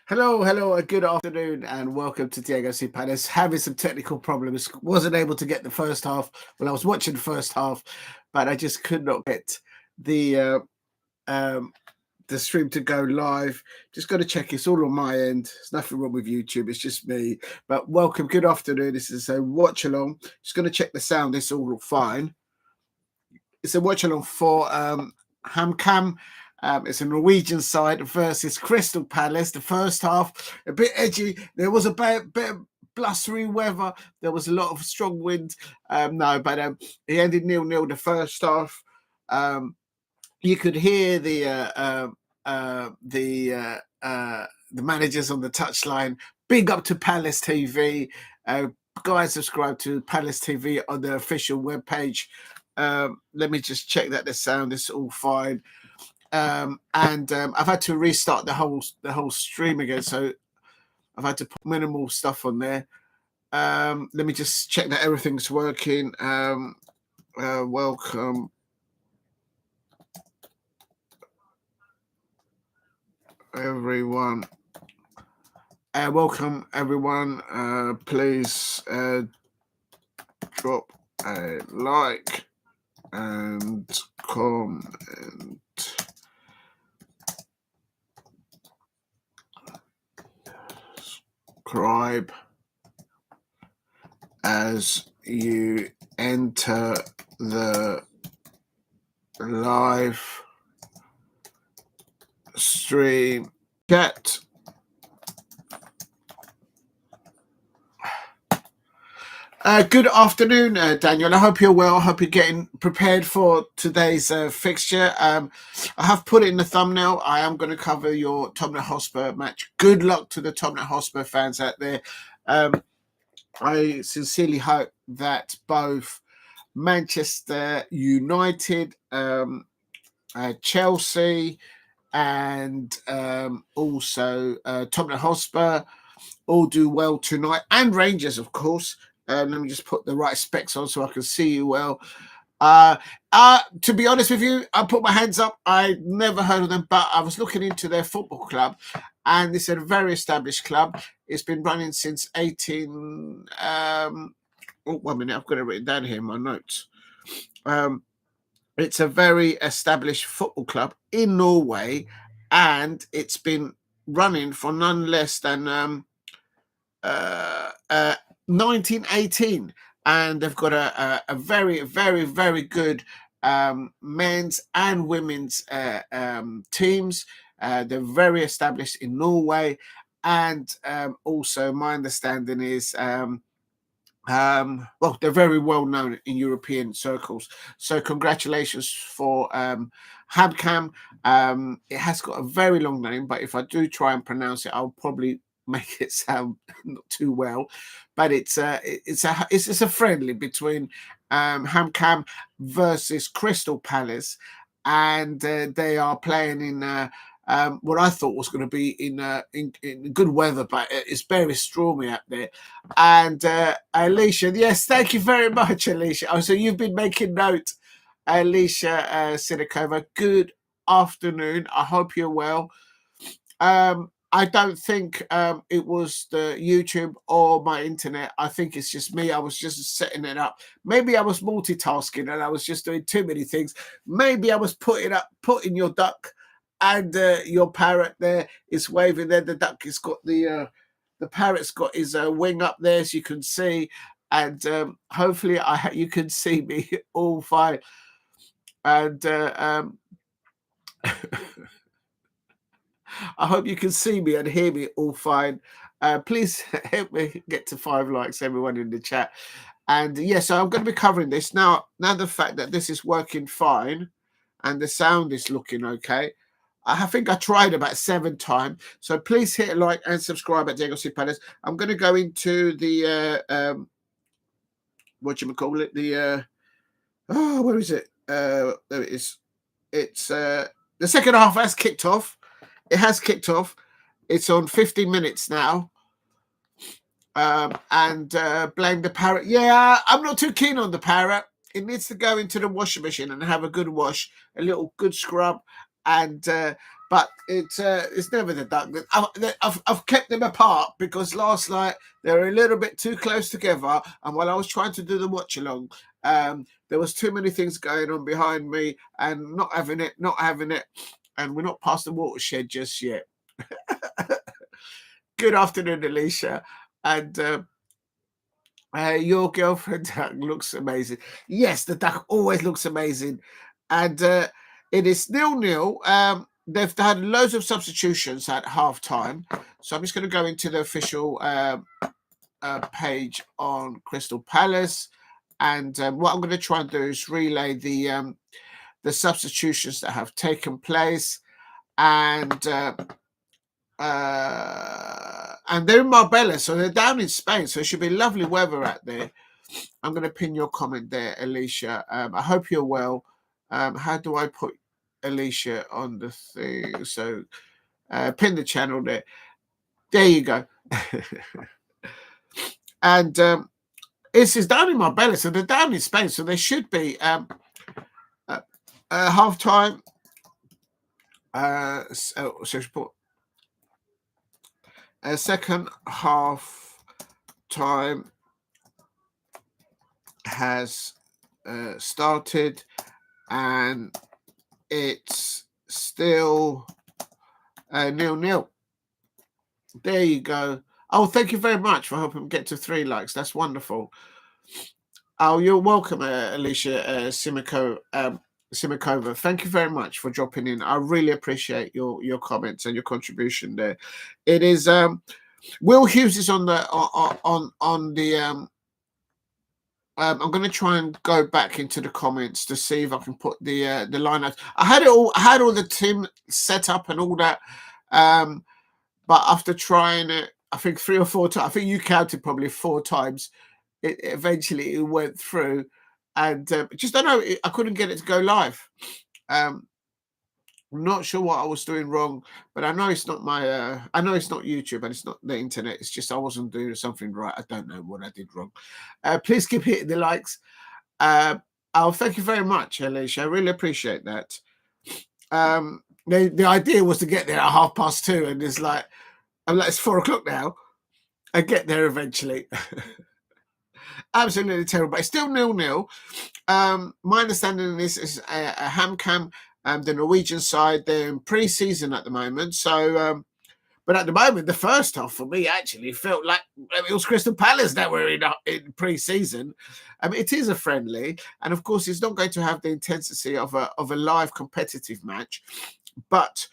Hello, and good afternoon, and welcome to Diego C. Palace. Having some technical problems, wasn't able to get the first half. Well, I was watching the first half, but I just could not get the stream to go live. Just got to check it's all on my end. There's nothing wrong with YouTube. It's just me. But welcome, good afternoon. This is a watch along. Just going to check the sound. It's all fine. It's a watch along for HAMKAM. It's a Norwegian side versus Crystal Palace. The first half, a bit edgy. There was a bit of blustery weather. There was a lot of strong wind. It ended 0-0 the first half. You could hear the managers on the touchline. Big up to Palace TV. Guys, subscribe to Palace TV on the official webpage. Let me just check that the sound is all fine. I've had to restart the whole stream again, so I've had to put minimal stuff on there. Let me just check that everything's working. Welcome everyone. Please drop a like and comment. Subscribe as you enter the live stream chat. Good afternoon, Daniel. I hope you're well. I hope you're getting prepared for today's fixture. I have put it in the thumbnail. I am going to cover your Tottenham Hotspur match. Good luck to the Tottenham Hotspur fans out there. I sincerely hope that both Manchester United, Chelsea, and also Tottenham Hotspur all do well tonight, and Rangers, of course. Let me just put the right specs on so I can see you well. To be honest with you, I put my hands up. I never heard of them, but I was looking into their football club, and it's a very established club. It's been running since 18... 1 minute, I've got it written down here in my notes. It's a very established football club in Norway, and it's been running for none less than 1918, and they've got a very, very, very good men's and women's teams. They're very established in Norway, and also my understanding is they're very well known in European circles. So congratulations for HAMKAM. It has got a very long name, but if I do try and pronounce it, I'll probably make it sound not too well. But it's a friendly between HAMKAM versus Crystal Palace, and they are playing in what I thought was going to be in good weather, but it's very stormy out there. And Alicia, yes, thank you very much, Alicia. Oh, so you've been making note, Alicia Sidakova. Good afternoon. I hope you're well. I don't think it was the YouTube or my internet. I think it's just me. I was just setting it up. Maybe I was multitasking and I was just doing too many things. Maybe I was putting your duck and your parrot there is waving there. The duck has got the parrot's got his wing up there, as you can see. And hopefully you can see me all fine. And I hope you can see me and hear me all fine. Please help me get to 5 likes, everyone in the chat. And so I'm going to be covering this. Now the fact that this is working fine and the sound is looking okay, I think I tried about 7 times. So please hit a like and subscribe at Diego C. Palace. I'm going to go into the, where is it? There it is. It's the second half has kicked off. It has kicked off. It's on 15 minutes now. And blame the parrot. Yeah, I'm not too keen on the parrot. It needs to go into the washing machine and have a good wash, a little good scrub. And But it's never the duck. I've kept them apart because last night they were a little bit too close together, and while I was trying to do the watch along, there was too many things going on behind me, and not having it, and we're not past the watershed just yet. Good afternoon, Alicia, and your girlfriend duck looks amazing. Yes, the duck always looks amazing, and it is 0-0. They've had loads of substitutions at half time, so I'm just going to go into the official page on Crystal Palace, and what I'm going to try and do is relay the substitutions that have taken place, and they're in Marbella, so they're down in Spain, so it should be lovely weather out there. I'm going to pin your comment there, Alicia. I hope you're well. How do I put Alicia on the thing? So pin the channel there. There you go. And this is down in Marbella, so they're down in Spain, so they should be half time. Second half time has started, and it's still 0-0. There you go. Oh, thank you very much for helping get to 3 likes. That's wonderful. Oh, you're welcome, Alicia Simakova. Thank you very much for dropping in. I really appreciate your comments and your contribution there. It is Will Hughes is on the I'm going to try and go back into the comments to see if I can put the lineup. I had all the team set up and all that, but after trying it, I think 3 or 4 times. I think you counted probably 4 times. It eventually went through, and just don't know. I couldn't get it to go live. I'm not sure what I was doing wrong, but I know it's not my. I know it's not YouTube and it's not the internet. It's just I wasn't doing something right. I don't know what I did wrong. Please keep hitting the likes. Oh, thank you very much, Alicia. I really appreciate that. The idea was to get there at 2:30, and it's like it's 4 o'clock now. I get there eventually. Absolutely terrible, but it's still 0-0. My understanding of this is a HAMKAM, the Norwegian side. They're in pre-season at the moment, so but at the moment, the first half for me actually felt like it was Crystal Palace that were in pre-season. It is a friendly, and of course, it's not going to have the intensity of a live competitive match. But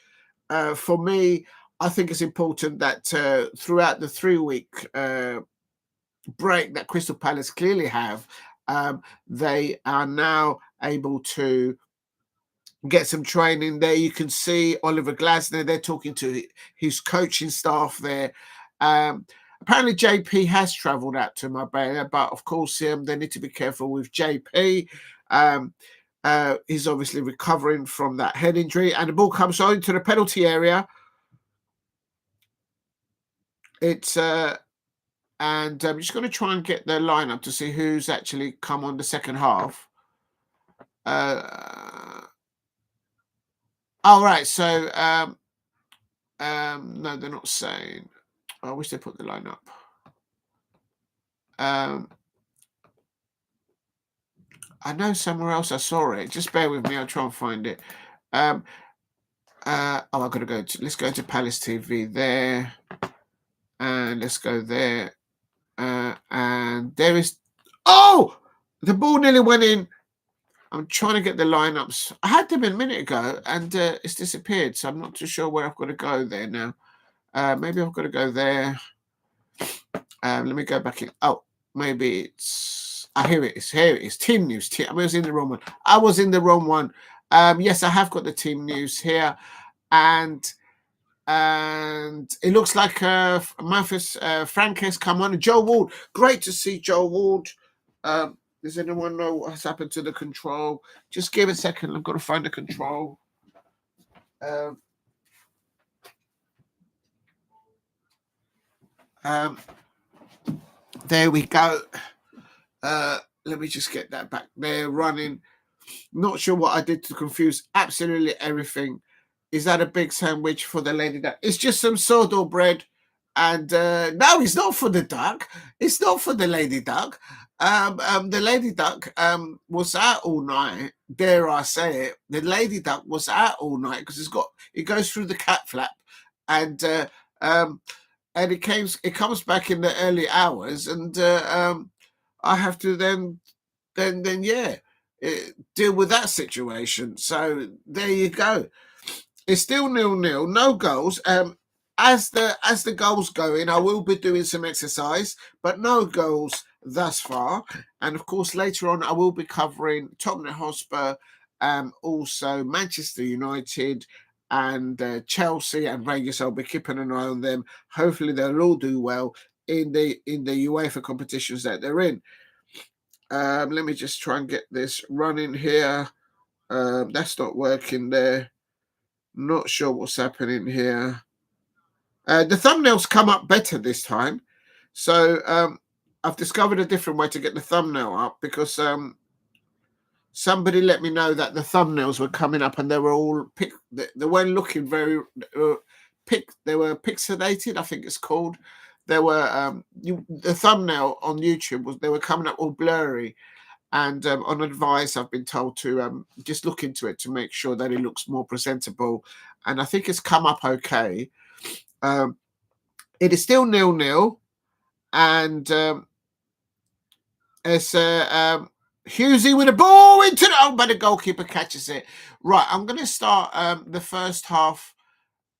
for me, I think it's important that throughout the 3-week break that Crystal Palace clearly have, they are now able to get some training there. You can see Oliver Glasner. They're talking to his coaching staff there. Apparently, JP has travelled out to Marbella, but of course, they need to be careful with JP. He's obviously recovering from that head injury, and the ball comes on into the penalty area. It's and I'm just going to try and get the lineup to see who's actually come on the second half. All right, so no, they're not saying. I wish they put the lineup. I know somewhere else I saw it. Just bear with me. I'll try and find it. I've got to go to. Let's go to Palace TV there, and let's go there. And there is. Oh, the ball nearly went in. I'm trying to get the lineups. I had them a minute ago, and it's disappeared. So I'm not too sure where I've got to go there now. Maybe I've got to go there. Let me go back in. Oh, maybe it's. Here it is. Here it is. Team news. I was in the wrong one. Yes, I have got the team news here, and it looks like Memphis Frank has come on. Joe Ward. Great to see Joe Ward. Does anyone know what's happened to the control? Just give a second. I've got to find the control. There we go. Let me just get that back there running. Not sure what I did to confuse absolutely everything. Is that a big sandwich for the lady duck? It's just some sourdough bread. And no, it's not for the duck. It's not for the lady duck. The lady duck was out all night. Dare I say it? The lady duck was out all night because it goes through the cat flap, and it comes back in the early hours, and I have to then deal with that situation. So there you go. It's still 0-0, no goals. As the goals going, I will be doing some exercise, but no goals thus far. And of course, later on, I will be covering Tottenham Hotspur, also Manchester United, and Chelsea and Rangers. I'll be keeping an eye on them. Hopefully, they'll all do well in the UEFA competitions that they're in. Let me just try and get this running here. That's not working there. Not sure what's happening here. The thumbnails come up better this time. So I've discovered a different way to get the thumbnail up, because somebody let me know that the thumbnails were coming up and they were all they weren't looking very they were pixelated, I think it's called. They were the thumbnail on YouTube they were coming up all blurry. And on advice, I've been told to just look into it to make sure that it looks more presentable. And I think it's come up okay. It is still 0-0. And it's Husey with a ball into but the goalkeeper catches it. Right, I'm going to start the first half.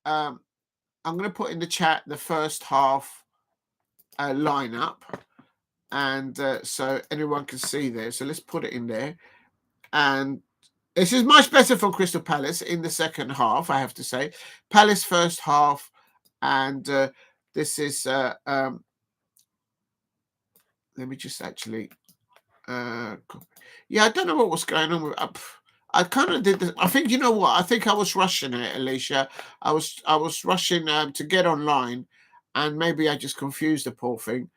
I'm going to put in the chat the first half lineup. And so anyone can see there. So let's put it in there. And this is much better for Crystal Palace in the second half, I have to say. Palace first half. And this is... let me just actually... yeah, I don't know what was going on with... I kind of did this. I think, you know what? I think I was rushing it, Alicia. I was rushing to get online. And maybe I just confused the poor thing.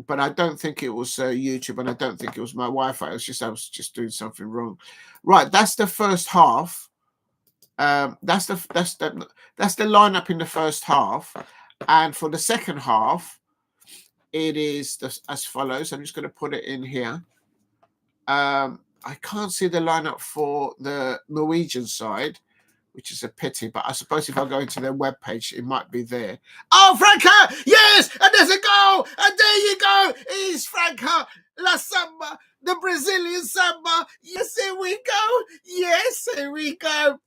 But I don't think it was YouTube, and I don't think it was my Wi-Fi. I was just doing something wrong. Right, that's the first half. That's the lineup in the first half, and for the second half, it is as follows. I'm just going to put it in here. I can't see the lineup for the Norwegian side, which is a pity, but I suppose if I go into their webpage, it might be there. Oh, Franca! Yes! And there's a goal! And there you go! It's Franca La Samba, the Brazilian Samba. Yes, here we go! Yes, here we go!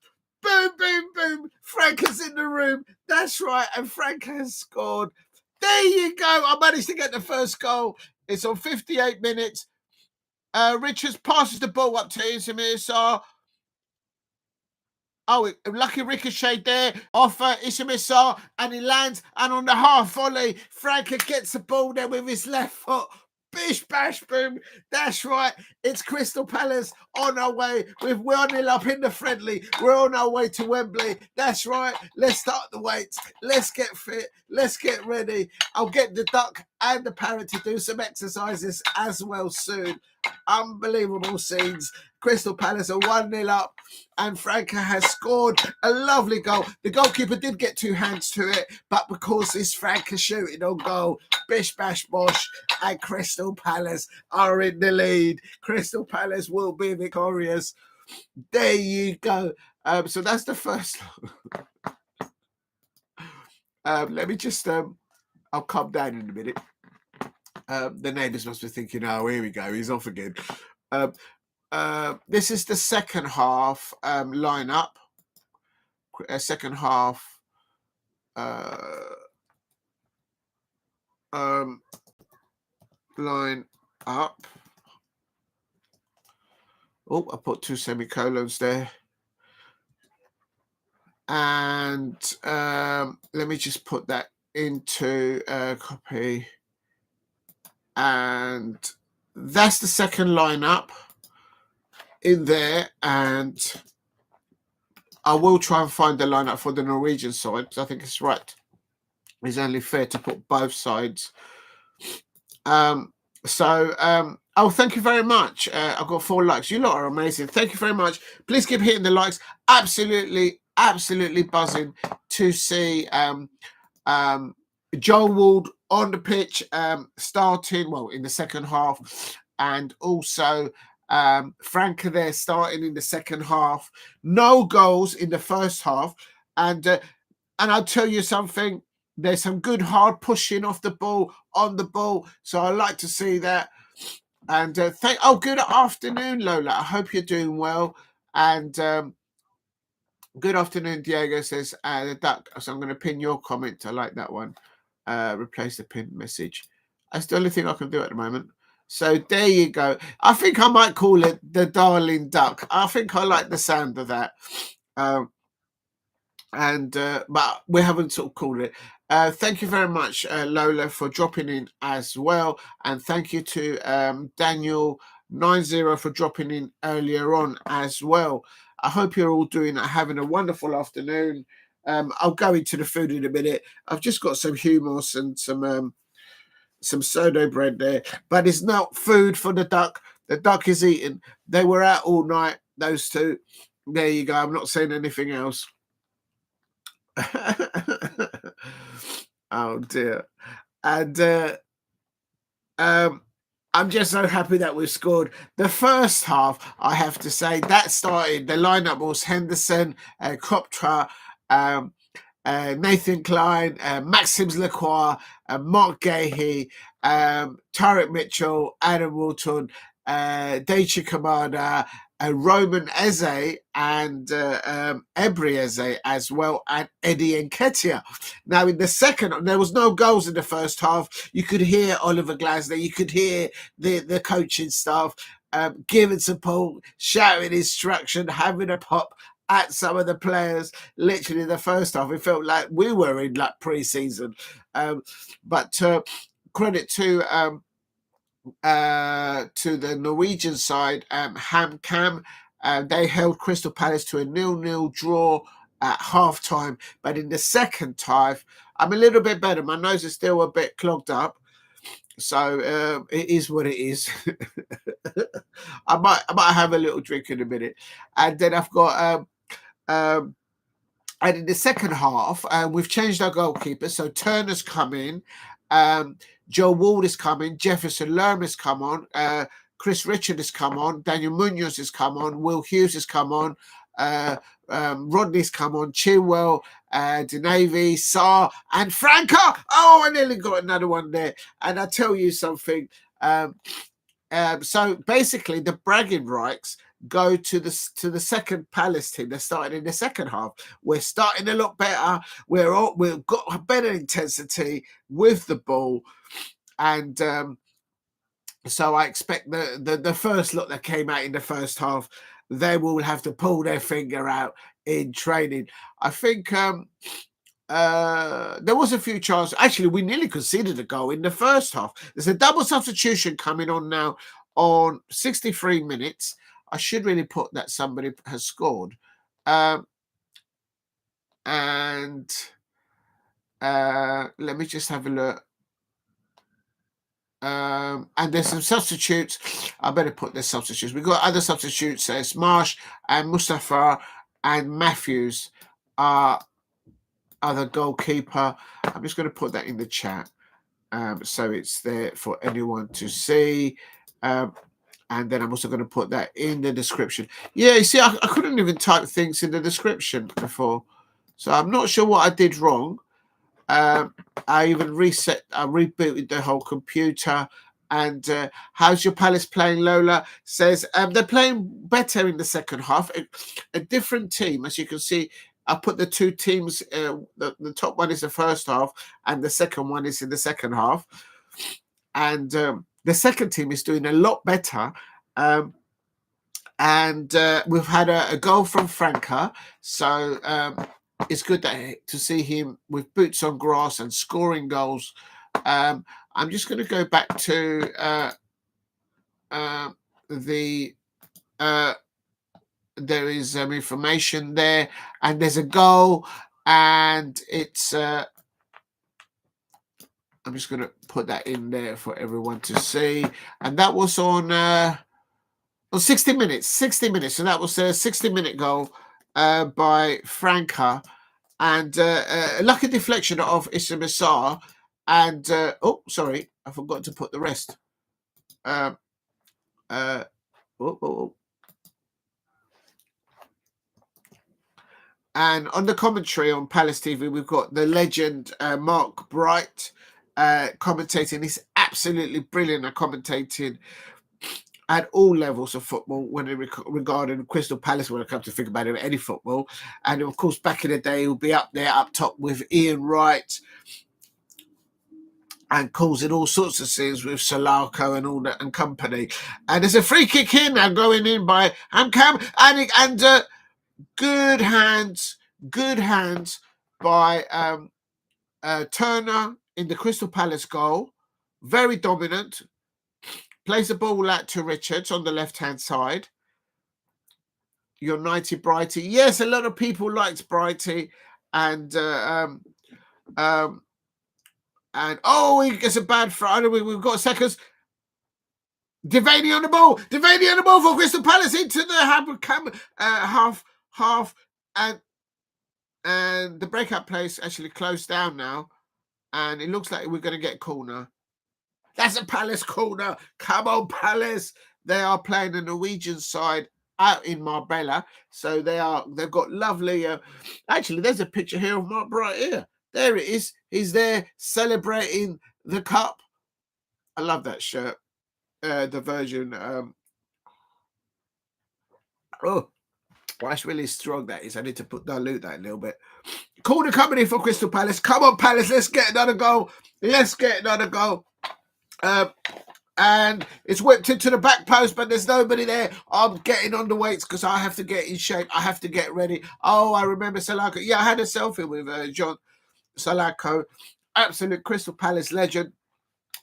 Boom, boom, boom! Franca's in the room. That's right, and Franca has scored. There you go! I managed to get the first goal. It's on 58 minutes. Richards passes the ball up to Isse. Oh, lucky ricochet there off Isse, and he lands, and on the half volley, Franca gets the ball there with his left foot. Bish, bash, boom. That's right. It's Crystal Palace on our way. We're 1-0 up in the friendly. We're on our way to Wembley. That's right. Let's start the weights. Let's get fit. Let's get ready. I'll get the duck and the parrot to do some exercises as well soon. Unbelievable scenes. Crystal Palace are 1-0 up, and Franca has scored a lovely goal. The goalkeeper did get two hands to it, but because it's Franca shooting on goal, bish, bash, bosh, and Crystal Palace are in the lead. Crystal Palace will be victorious. There you go. So that's the first. Let me just... I'll calm down in a minute. The neighbours must be thinking, oh, here we go, he's off again. This is the second half lineup. Second half line up. Oh, I put two semicolons there. And let me just put that into copy. And that's the second lineup in there. And I will try and find the lineup for the Norwegian side, because I think it's right. It's only fair to put both sides. So Oh, thank you very much. I've got 4 likes. You lot are amazing. Thank you very much. Please keep hitting the likes. Absolutely buzzing to see Joel Ward on the pitch, starting well in the second half, and also Franca there starting in the second half. No goals in the first half, and I'll tell you something. There's some good hard pushing off the ball, on the ball. So I like to see that. And good afternoon, Lola. I hope you're doing well. And good afternoon, Diego says the duck. So I'm going to pin your comment. I like that one. Replace the pinned message. That's the only thing I can do at the moment. So there you go. I think I might call it the darling duck. I think I like the sound of that. But we haven't sort of called it. Thank you very much, Lola, for dropping in as well, and thank you to Daniel90 for dropping in earlier on as well. I hope you're all having a wonderful afternoon. I'll go into the food in a minute. I've just got some hummus and some sourdough bread there, but it's not food for the duck. The duck is eaten. They were out all night, those two. There you go. I'm not saying anything else. Oh dear. And I'm just so happy that we've scored. The first half, I have to say, that started, the lineup was Henderson, Kporha, Nathan Clyne, Maxims Lacroix, Mark Guéhi, Tarek Mitchell, Adam Wharton, Daichi Kamada, Roman Esse, and Ebri Esse as well, and Eddie Nketiah. Now, in the second, there was no goals in the first half. You could hear Oliver Glasner, you could hear the coaching staff giving support, shouting instruction, having a pop at some of the players. Literally, the first half, it felt like we were in like pre-season. But credit to the Norwegian side, HAMKAM. They held Crystal Palace to a 0-0 draw at half time. But in the second half, I'm a little bit better. My nose is still a bit clogged up. So it is what it is. I might have a little drink in a minute. And then I've got and in the second half, we've changed our goalkeeper. So Turner's come in, Joe Ward is coming, Jefferson Lerm has come on, Chris Richard has come on, Daniel Munoz has come on, Will Hughes has come on, Rodney's come on, Chilwell, Denavi, Sarr, and Franca. Oh, I nearly got another one there. And I tell you something. So basically, the bragging rights go to the second Palace team. They're starting in the second half. We're starting a lot better. We've got a better intensity with the ball, and so I expect the first lot that came out in the first half, they will have to pull their finger out in training. I think there was a few chances. Actually, we nearly conceded a goal in the first half. There's a double substitution coming on now on 63 minutes. I should really put that somebody has scored. And let me just have a look. And there's some substitutes. I better put the substitutes. We've got other substitutes. It's Marsh and Mustafa and Matthews are the goalkeeper. I'm just going to put that in the chat. So it's there for anyone to see. And then I'm also going to put that in the description. Yeah, you see, I couldn't even type things in the description before. So I'm not sure what I did wrong. I even rebooted the whole computer. And how's your Palace playing, Lola? Says they're playing better in the second half. A different team, as you can see. I put the two teams, the top one is the first half, and the second one is in the second half. And the second team is doing a lot better. And we've had a goal from Franca. So it's good to see him with boots on grass and scoring goals. I'm just going to go back to there is information there, and there's a goal, and it's I'm just going to put that in there for everyone to see. And that was on 60 minutes. 60 minutes. So that was a 60-minute goal by Franca. And a lucky deflection of Esse. And, oh, sorry, I forgot to put the rest. Oh. And on the commentary on Palace TV, we've got the legend Mark Bright commentating. He's absolutely brilliant at commentating at all levels of football when regarding Crystal Palace, when it comes to think about it, any football. And of course, back in the day, he'll be up there, up top with Ian Wright, and causing all sorts of scenes with Solarco and all that and company. And there's a free kick here now going in by HAMKAM, and good hands by Turner in the Crystal Palace goal. Very dominant. Plays the ball out to Richards on the left-hand side. United Brighty. Yes, a lot of people liked Brighty. And oh, he gets a bad throw. We've got seconds. Devaney on the ball. Devaney on the ball for Crystal Palace into the half. And the breakout place actually closed down now. And it looks like we're going to get a corner. That's a Palace corner. Come on, Palace. They are playing the Norwegian side out in Marbella. So they've got lovely... actually, there's a picture here of Mark Bright here. There it is. He's there celebrating the cup. I love that shirt. The version... oh, that's really strong, that is. I need to dilute that a little bit. Corner coming in for Crystal Palace. Come on, Palace. Let's get another goal. And it's whipped into the back post, but there's nobody there. I'm getting on the weights because I have to get in shape. I have to get ready. Oh, I remember Solarco. Yeah, I had a selfie with John Solarco. Absolute Crystal Palace legend.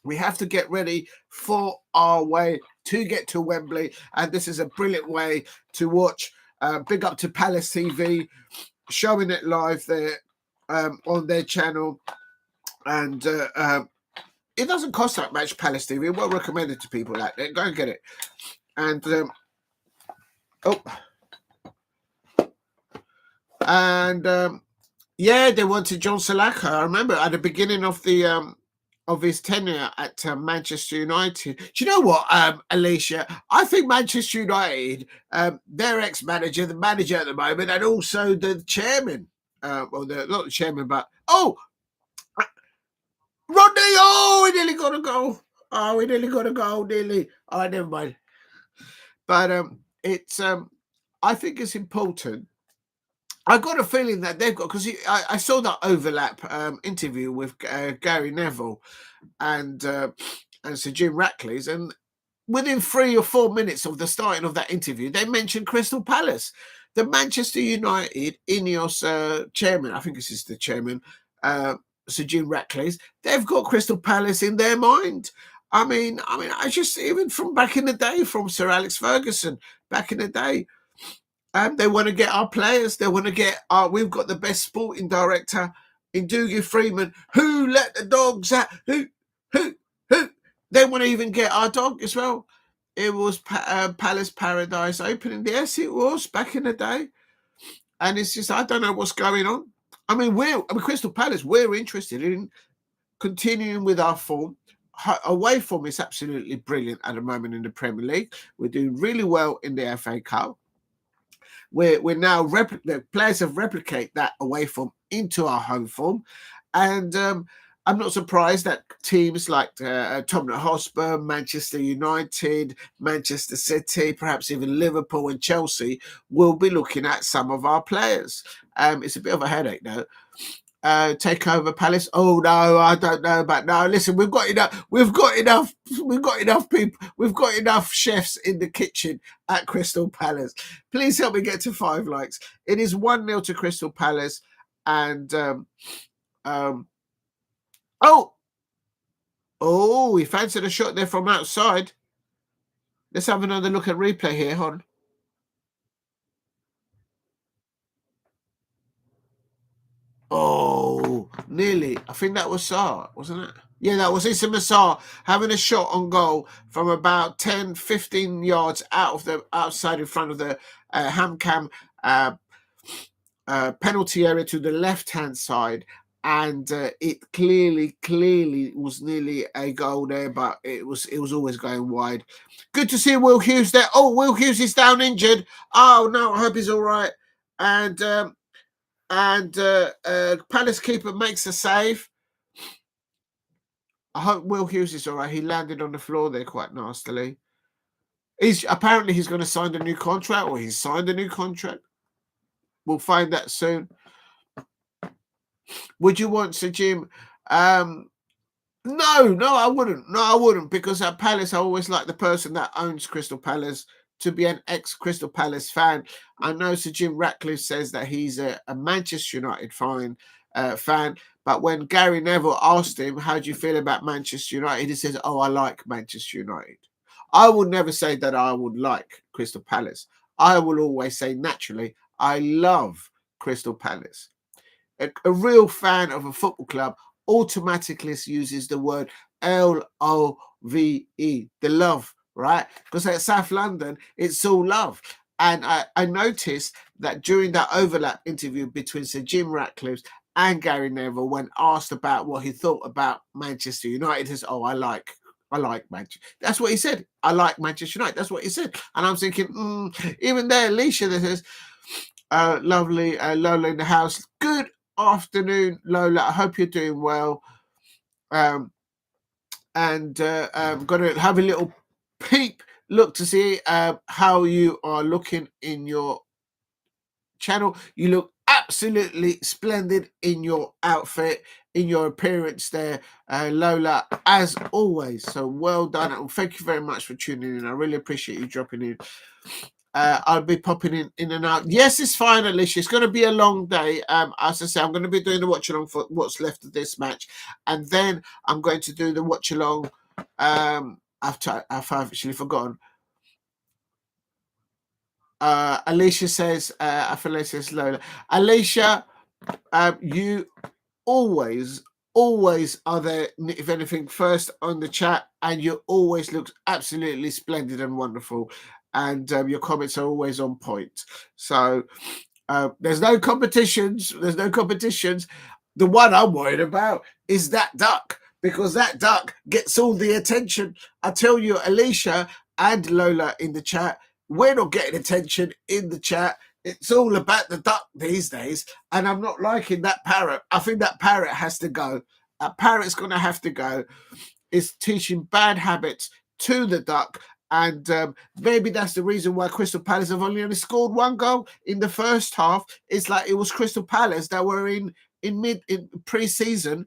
We have to get ready for our way to get to Wembley. And this is a brilliant way to watch. Big up to Palace TV, showing it live there on their channel. And it doesn't cost that much, Palace TV. Well recommended to people out there. Go and get it. And yeah, they wanted John Solarco. I remember at the beginning of the of his tenure at Manchester United. Do you know what, Alicia? I think Manchester United, their ex-manager, the manager at the moment, and also the chairman, not the chairman, but Rodney! Oh, we nearly got a goal. Oh, nearly. Oh, never mind. But it's I think it's important. I got a feeling that they've got, because I saw that overlap interview with Gary Neville and Sir Jim Ratcliffe, and within 3 or 4 minutes of the starting of that interview, they mentioned Crystal Palace. The Manchester United Ineos chairman, I think this is the chairman, Sir Jim Ratcliffe, they've got Crystal Palace in their mind. I mean, I just, even from back in the day, from Sir Alex Ferguson, back in the day, they want to get our players. They want to get we've got the best sporting director in Dougie Freeman. Who let the dogs out? Who? They want to even get our dog as well. It was Palace Paradise opening. Yes, it was back in the day. And it's just, I don't know what's going on. I mean, Crystal Palace, we're interested in continuing with our form. Away form is absolutely brilliant at the moment in the Premier League. We're doing really well in the FA Cup. We're now the players have replicated that away form into our home form, and I'm not surprised that teams like Tottenham Hotspur, Manchester United, Manchester City, perhaps even Liverpool and Chelsea will be looking at some of our players. It's a bit of a headache, though. Take over Palace. Oh no, I don't know about now. Listen, we've got enough people. We've got enough chefs in the kitchen at Crystal Palace. Please help me get to 5 likes. It is 1-0 to Crystal Palace, and he fancied a shot there from outside. Let's have another look at replay here, hon. Oh, nearly. I think that was Sarr, wasn't it? Yeah, that was Isse having a shot on goal from about 10, 15 yards outside in front of the HAMKAM uh, penalty area to the left-hand side. And it clearly was nearly a goal there, but it was always going wide. Good to see Will Hughes there. Oh, Will Hughes is down injured. Oh no, I hope he's all right. And Palace keeper makes a save. I hope Will Hughes is all right. He landed on the floor there quite nastily. He's going to sign a new contract, or he's signed a new contract. We'll find that soon. Would you want Sir Jim? No, I wouldn't. No, I wouldn't, because at Palace, I always like the person that owns Crystal Palace to be an ex-Crystal Palace fan. I know Sir Jim Ratcliffe says that he's a Manchester United fan, but when Gary Neville asked him, how do you feel about Manchester United? He says, oh, I like Manchester United. I would never say that I would like Crystal Palace. I will always say, naturally, I love Crystal Palace. A real fan of a football club automatically uses the word L-O-V-E, the love, right? Because at South London, it's all love. And I noticed that during that overlap interview between Sir Jim Ratcliffe and Gary Neville, when asked about what he thought about Manchester United, he says, oh, I like Manchester. That's what he said. I like Manchester United. That's what he said. And I'm thinking, even there, Alicia, that says, lovely, Lola in the house. Good afternoon, Lola. I hope you're doing well. I'm going to have a little peep look to see how you are looking in your channel. You look absolutely splendid in your outfit, in your appearance there, Lola, as always. So well done, and thank you very much for tuning in. I really appreciate you dropping in. I'll be popping in and out. Yes, it's fine, Alicia. It's going to be a long day. As I say, I'm going to be doing the watch along for what's left of this match, and then I'm going to do the watch along. I've actually forgotten. Alicia says, I feel like says Lola. Alicia, you always are there, if anything, first on the chat, and you always look absolutely splendid and wonderful, and your comments are always on point. So there's no competitions. The one I'm worried about is that duck, because that duck gets all the attention. I tell you, Alicia and Lola in the chat, we're not getting attention in the chat. It's all about the duck these days, and I'm not liking that parrot. I think that parrot has to go. That parrot's going to have to go. It's teaching bad habits to the duck, and maybe that's the reason why Crystal Palace have only scored one goal in the first half. It's like it was Crystal Palace that were in pre-season,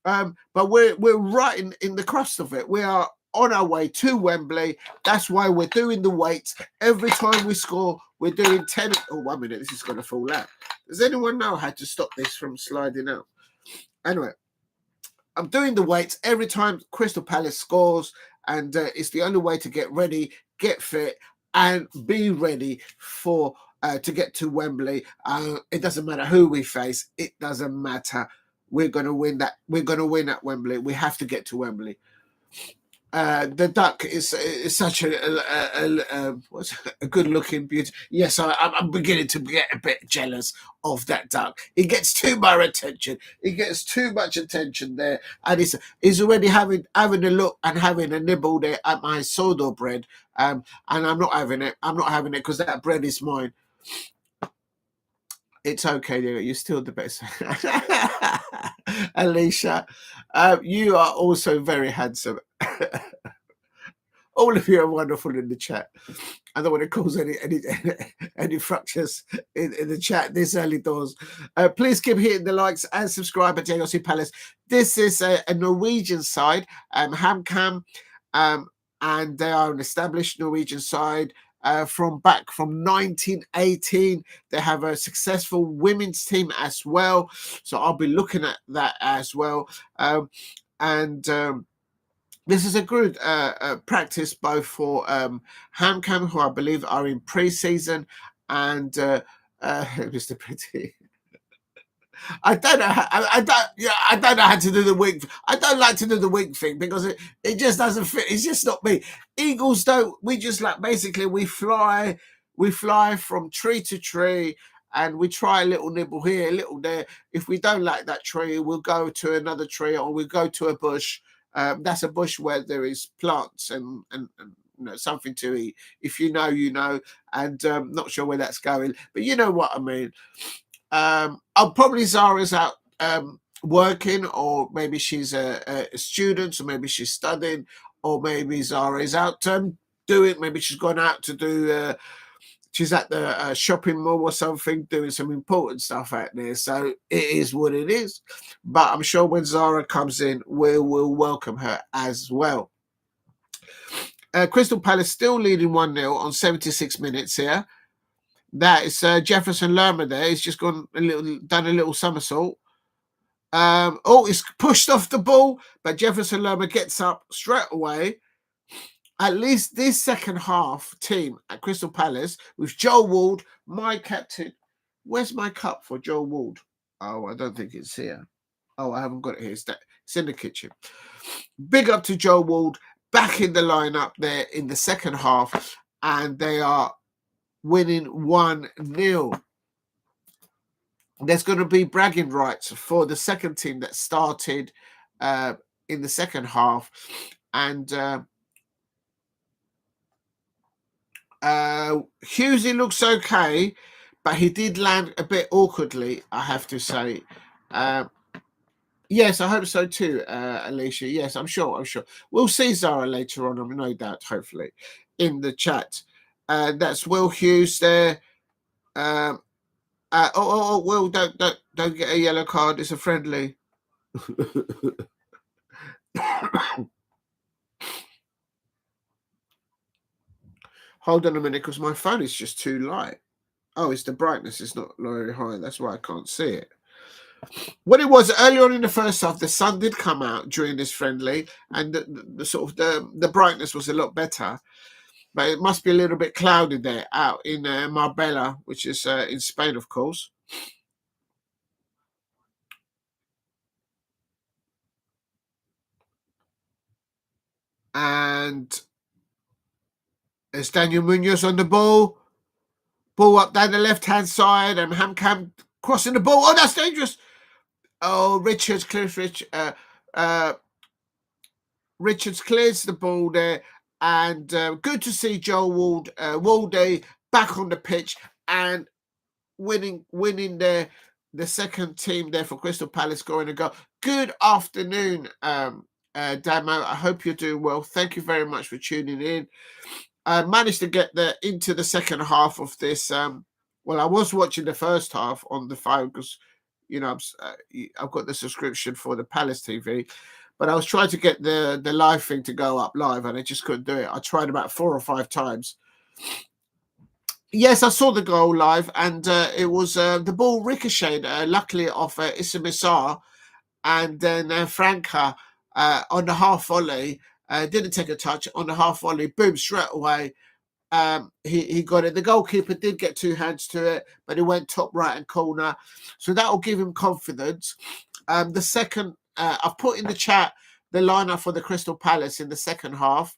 but we're right in the crust of it. We are on our way to Wembley. That's why we're doing the weights. Every time we score, we're doing 10. Oh, 1 minute, this is going to fall out. Does anyone know how to stop this from sliding out? Anyway, I'm doing the weights every time Crystal Palace scores, and it's the only way to get ready, get fit, and be ready for to get to Wembley. It doesn't matter who we face. It doesn't matter. We're going to win that. We're going to win at Wembley. We have to get to Wembley. The duck is such a good-looking beauty. Yes, I'm beginning to get a bit jealous of that duck. He gets too much attention. He gets too much attention there, and he's already having a look and having a nibble there at my sourdough bread. And I'm not having it. I'm not having it because that bread is mine. It's okay, you're still the best. Alicia, you are also very handsome. All of you are wonderful in the chat. I don't want to cause any fractures in the chat this early doors. Please keep hitting the likes and subscribe at JLC Palace. This is a Norwegian side, HAMKAM, and they are an established Norwegian side. From 1918, they have a successful women's team as well, so I'll be looking at that as well. This is a good practice both for HAMKAM, who I believe are in pre-season, and Mr. Pretty. I don't know. I don't. Yeah, I don't know how to do the wing. I don't like to do the wing thing because it just doesn't fit. It's just not me. Eagles don't. We just like basically we fly. We fly from tree to tree, and we try a little nibble here, a little there. If we don't like that tree, we'll go to another tree, or we'll go to a bush. That's a bush where there is plants and something to eat. If you know, you know. And not sure where that's going, but you know what I mean. Probably Zara's out working, or maybe she's a student, or maybe she's studying, or maybe Zara is out doing. Maybe she's gone out to do. She's at the shopping mall or something, doing some important stuff out there. So it is what it is. But I'm sure when Zara comes in, we will welcome her as well. Crystal Palace still leading 1-0 on 76 minutes here. That is Jefferson Lerma there. He's just done a little somersault. He's pushed off the ball, but Jefferson Lerma gets up straight away. At least this second half team at Crystal Palace with Joel Ward, my captain. Where's my cup for Joel Ward? Oh, I don't think it's here. Oh, I haven't got it here. It's in the kitchen. Big up to Joel Ward, back in the lineup there in the second half, and they are winning 1-0. There's going to be bragging rights for the second team that started in the second half, and Husey looks okay, but he did land a bit awkwardly, I have to say. Yes, I hope so too, Alicia. Yes, I'm sure. We'll see Zara later on, no doubt, hopefully, in the chat. That's Will Hughes there. Will, don't get a yellow card. It's a friendly. Hold on a minute, because my phone is just too light. Oh, it's the brightness. It's not very high. That's why I can't see it. What it was earlier on in the first half, the sun did come out during this friendly, and the sort of the brightness was a lot better. But it must be a little bit cloudy there out in Marbella, which is in Spain, of course. And there's Daniel Munoz on the ball. Ball up down the left-hand side, and HAMKAM crossing the ball. Oh, that's dangerous. Oh, Richards clears the ball there. And good to see Joel Walde back on the pitch and winning the second team there for Crystal Palace, scoring a goal. Good afternoon, Damo. I hope you're doing well. Thank you very much for tuning in. I managed to get into the second half of this. Well, I was watching the first half on the phone because, I've got the subscription for the Palace TV, but I was trying to get the live thing to go up live, and I just couldn't do it. I tried about 4 or 5 times. Yes, I saw the goal live, and it was the ball ricocheted, luckily off Esse, and then Franca on the half volley didn't take a touch on the half volley. Boom, straight away. He got it. The goalkeeper did get 2 hands to it, but it went top right-hand corner. So that will give him confidence. The second, I've put in the chat the lineup for the Crystal Palace in the second half,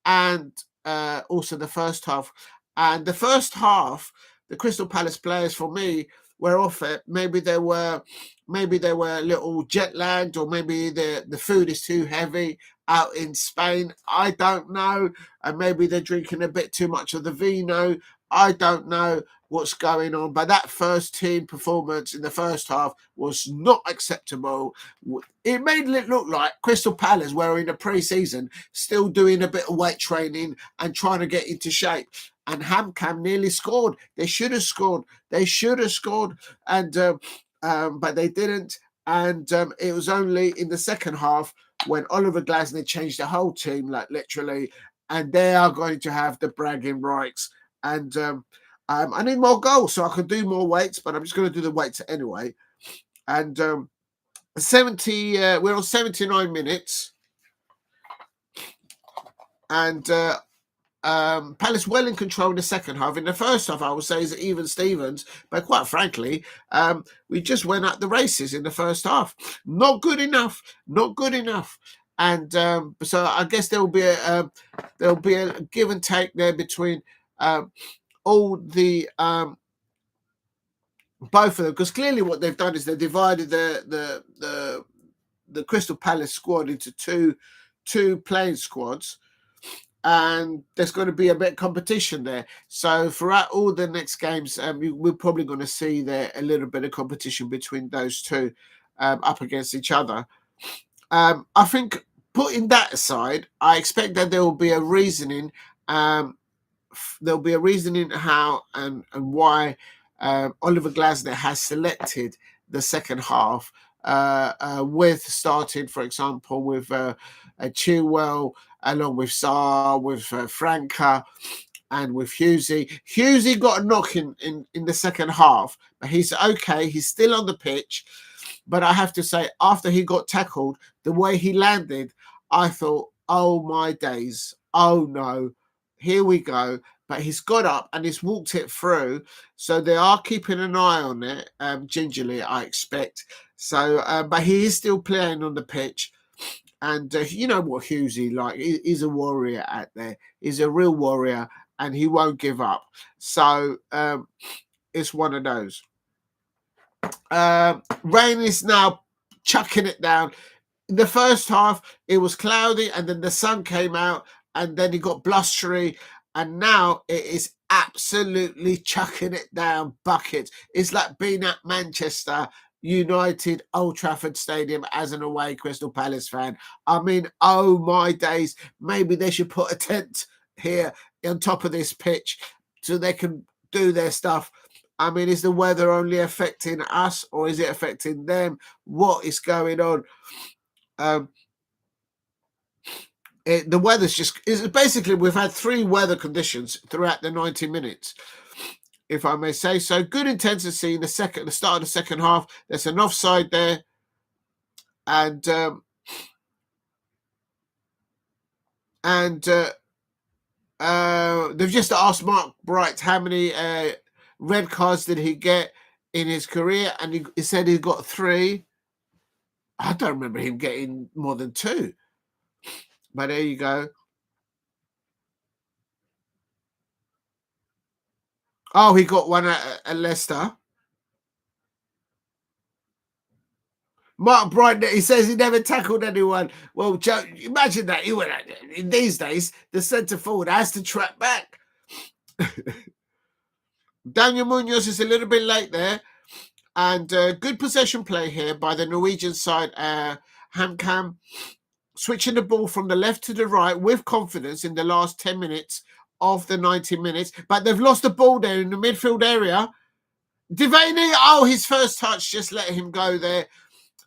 and also the first half. And the first half, the Crystal Palace players, for me, were off it. Maybe they were a little jet lagged, or maybe the food is too heavy out in Spain. I don't know. And maybe they're drinking a bit too much of the vino. I don't know what's going on. But that first team performance in the first half was not acceptable. It made it look like Crystal Palace were in the pre-season still doing a bit of weight training and trying to get into shape. And HAMKAM nearly scored. They should have scored. And but they didn't. And it was only in the second half when Oliver Glasner changed the whole team, like literally, and they are going to have the bragging rights. And I need more goals so I can do more weights, but I'm just going to do the weights anyway. And we're on 79 minutes. And Palace well in control in the second half. In the first half, I would say is even Stevens, but quite frankly, we just went at the races in the first half. Not good enough. Not good enough. And so I guess there'll be a give and take there between all the both of them, because clearly what they've done is they've divided the Crystal Palace squad into two playing squads, and there's going to be a bit of competition there. So throughout all the next games, we're probably going to see there a little bit of competition between those two up against each other. I think putting that aside, I expect that there will be a reasoning. There'll be a reasoning how and why Oliver Glasner has selected the second half, with starting, for example, with Chilwell, along with Sarr, with Franca, and with Hughesy. Hughesy got a knock in the second half, but he's okay. He's still on the pitch. But I have to say, after he got tackled, the way he landed, I thought, oh my days, oh no, here we go. But he's got up and he's walked it through. So they are keeping an eye on it, gingerly, I expect. So, but he is still playing on the pitch. And you know what Hughesy like. He's a warrior out there. He's a real warrior and he won't give up. So it's one of those. Rain is now chucking it down. In the first half, it was cloudy and then the sun came out and then it got blustery. And now it is absolutely chucking it down buckets. It's like being at Manchester United Old Trafford Stadium as an away Crystal Palace fan. I mean, oh my days. Maybe they should put a tent here on top of this pitch so they can do their stuff. I mean, is the weather only affecting us or is it affecting them? What is going on? The weather's just is basically we've had three weather conditions throughout the 90 minutes, if I may say so. Good intensity in the start of the second half. There's an offside there, and they've just asked Mark Bright how many red cards did he get in his career, and he said he got 3. I don't remember him getting more than 2. But there you go. Oh, he got one at Leicester. Mark Bright, he says he never tackled anyone. Well, Joe, imagine that. In these days, the centre forward has to track back. Daniel Munoz is a little bit late there. And good possession play here by the Norwegian side, HAMKAM, switching the ball from the left to the right with confidence in the last 10 minutes of the 90 minutes. But they've lost the ball there in the midfield area. Devaney, his first touch just let him go there.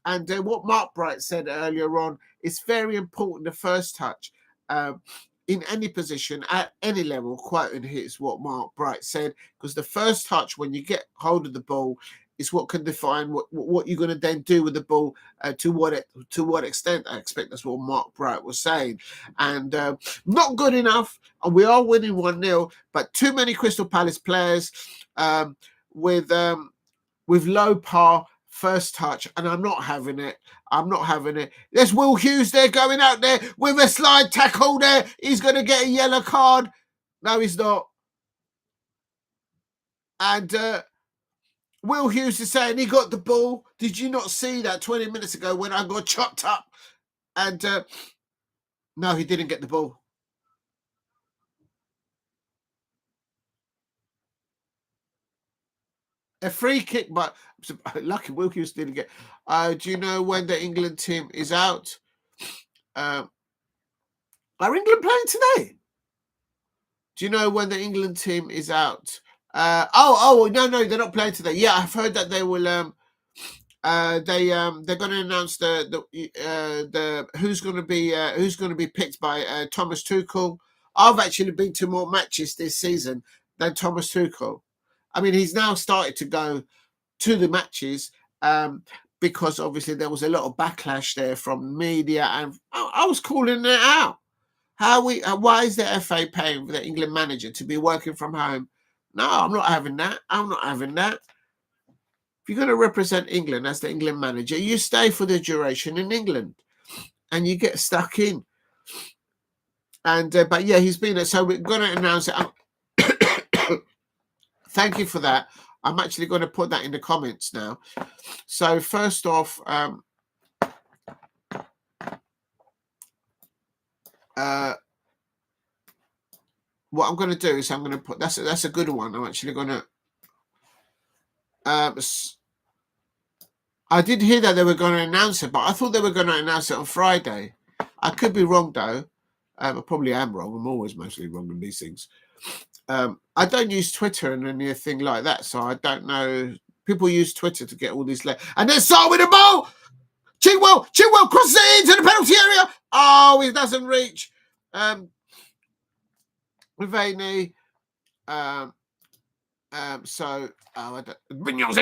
And what Mark Bright said earlier on, it's very important, the first touch in any position, at any level, quoting here's what Mark Bright said, because the first touch, when you get hold of the ball, is what can define what you're going to then do with the ball, to what extent. I expect that's what Mark Bright was saying. And not good enough. And we are winning 1-0, but too many Crystal Palace players with low par first touch, and I'm not having it. There's Will Hughes there going out there with a slide tackle there. He's going to get a yellow card. No, he's not. And Will Hughes is saying he got the ball. Did you not see that 20 minutes ago when I got chopped up? And no, he didn't get the ball. A free kick, but lucky Will Hughes didn't get. Do you know when the England team is out? Are England playing today? Do you know when the England team is out? No, they're not playing today. Yeah, I've heard that they will. They're going to announce the who's going to be picked by Thomas Tuchel. I've actually been to more matches this season than Thomas Tuchel. I mean, he's now started to go to the matches because obviously there was a lot of backlash there from media, and I was calling it out. Why is the FA paying for the England manager to be working from home? No, I'm not having that. I'm not having that. If you're going to represent England as the England manager, you stay for the duration in England, and you get stuck in. And but yeah, he's been. So we're going to announce it. Thank you for that. I'm actually going to put that in the comments now. So first off, what I'm going to do is I'm going to put that's a good one. I'm actually going to. I did hear that they were going to announce it, but I thought they were going to announce it on Friday. I could be wrong though. I probably am wrong. I'm always mostly wrong on these things. I don't use Twitter and anything like that, so I don't know. People use Twitter to get all these and then start with the ball. Chilwell crosses it into the penalty area. Oh, it doesn't reach. Guéhi.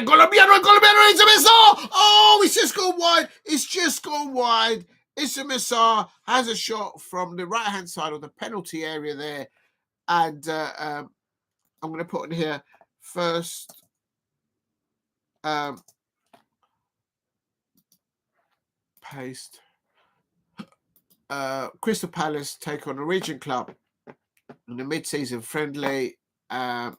Colombiano into Missar. Oh, it's just gone wide. It's just gone wide. Esse has a shot from the right-hand side of the penalty area there. And I'm going to put in here first. Paste. Crystal Palace take on Norwegian club in the mid-season friendly. And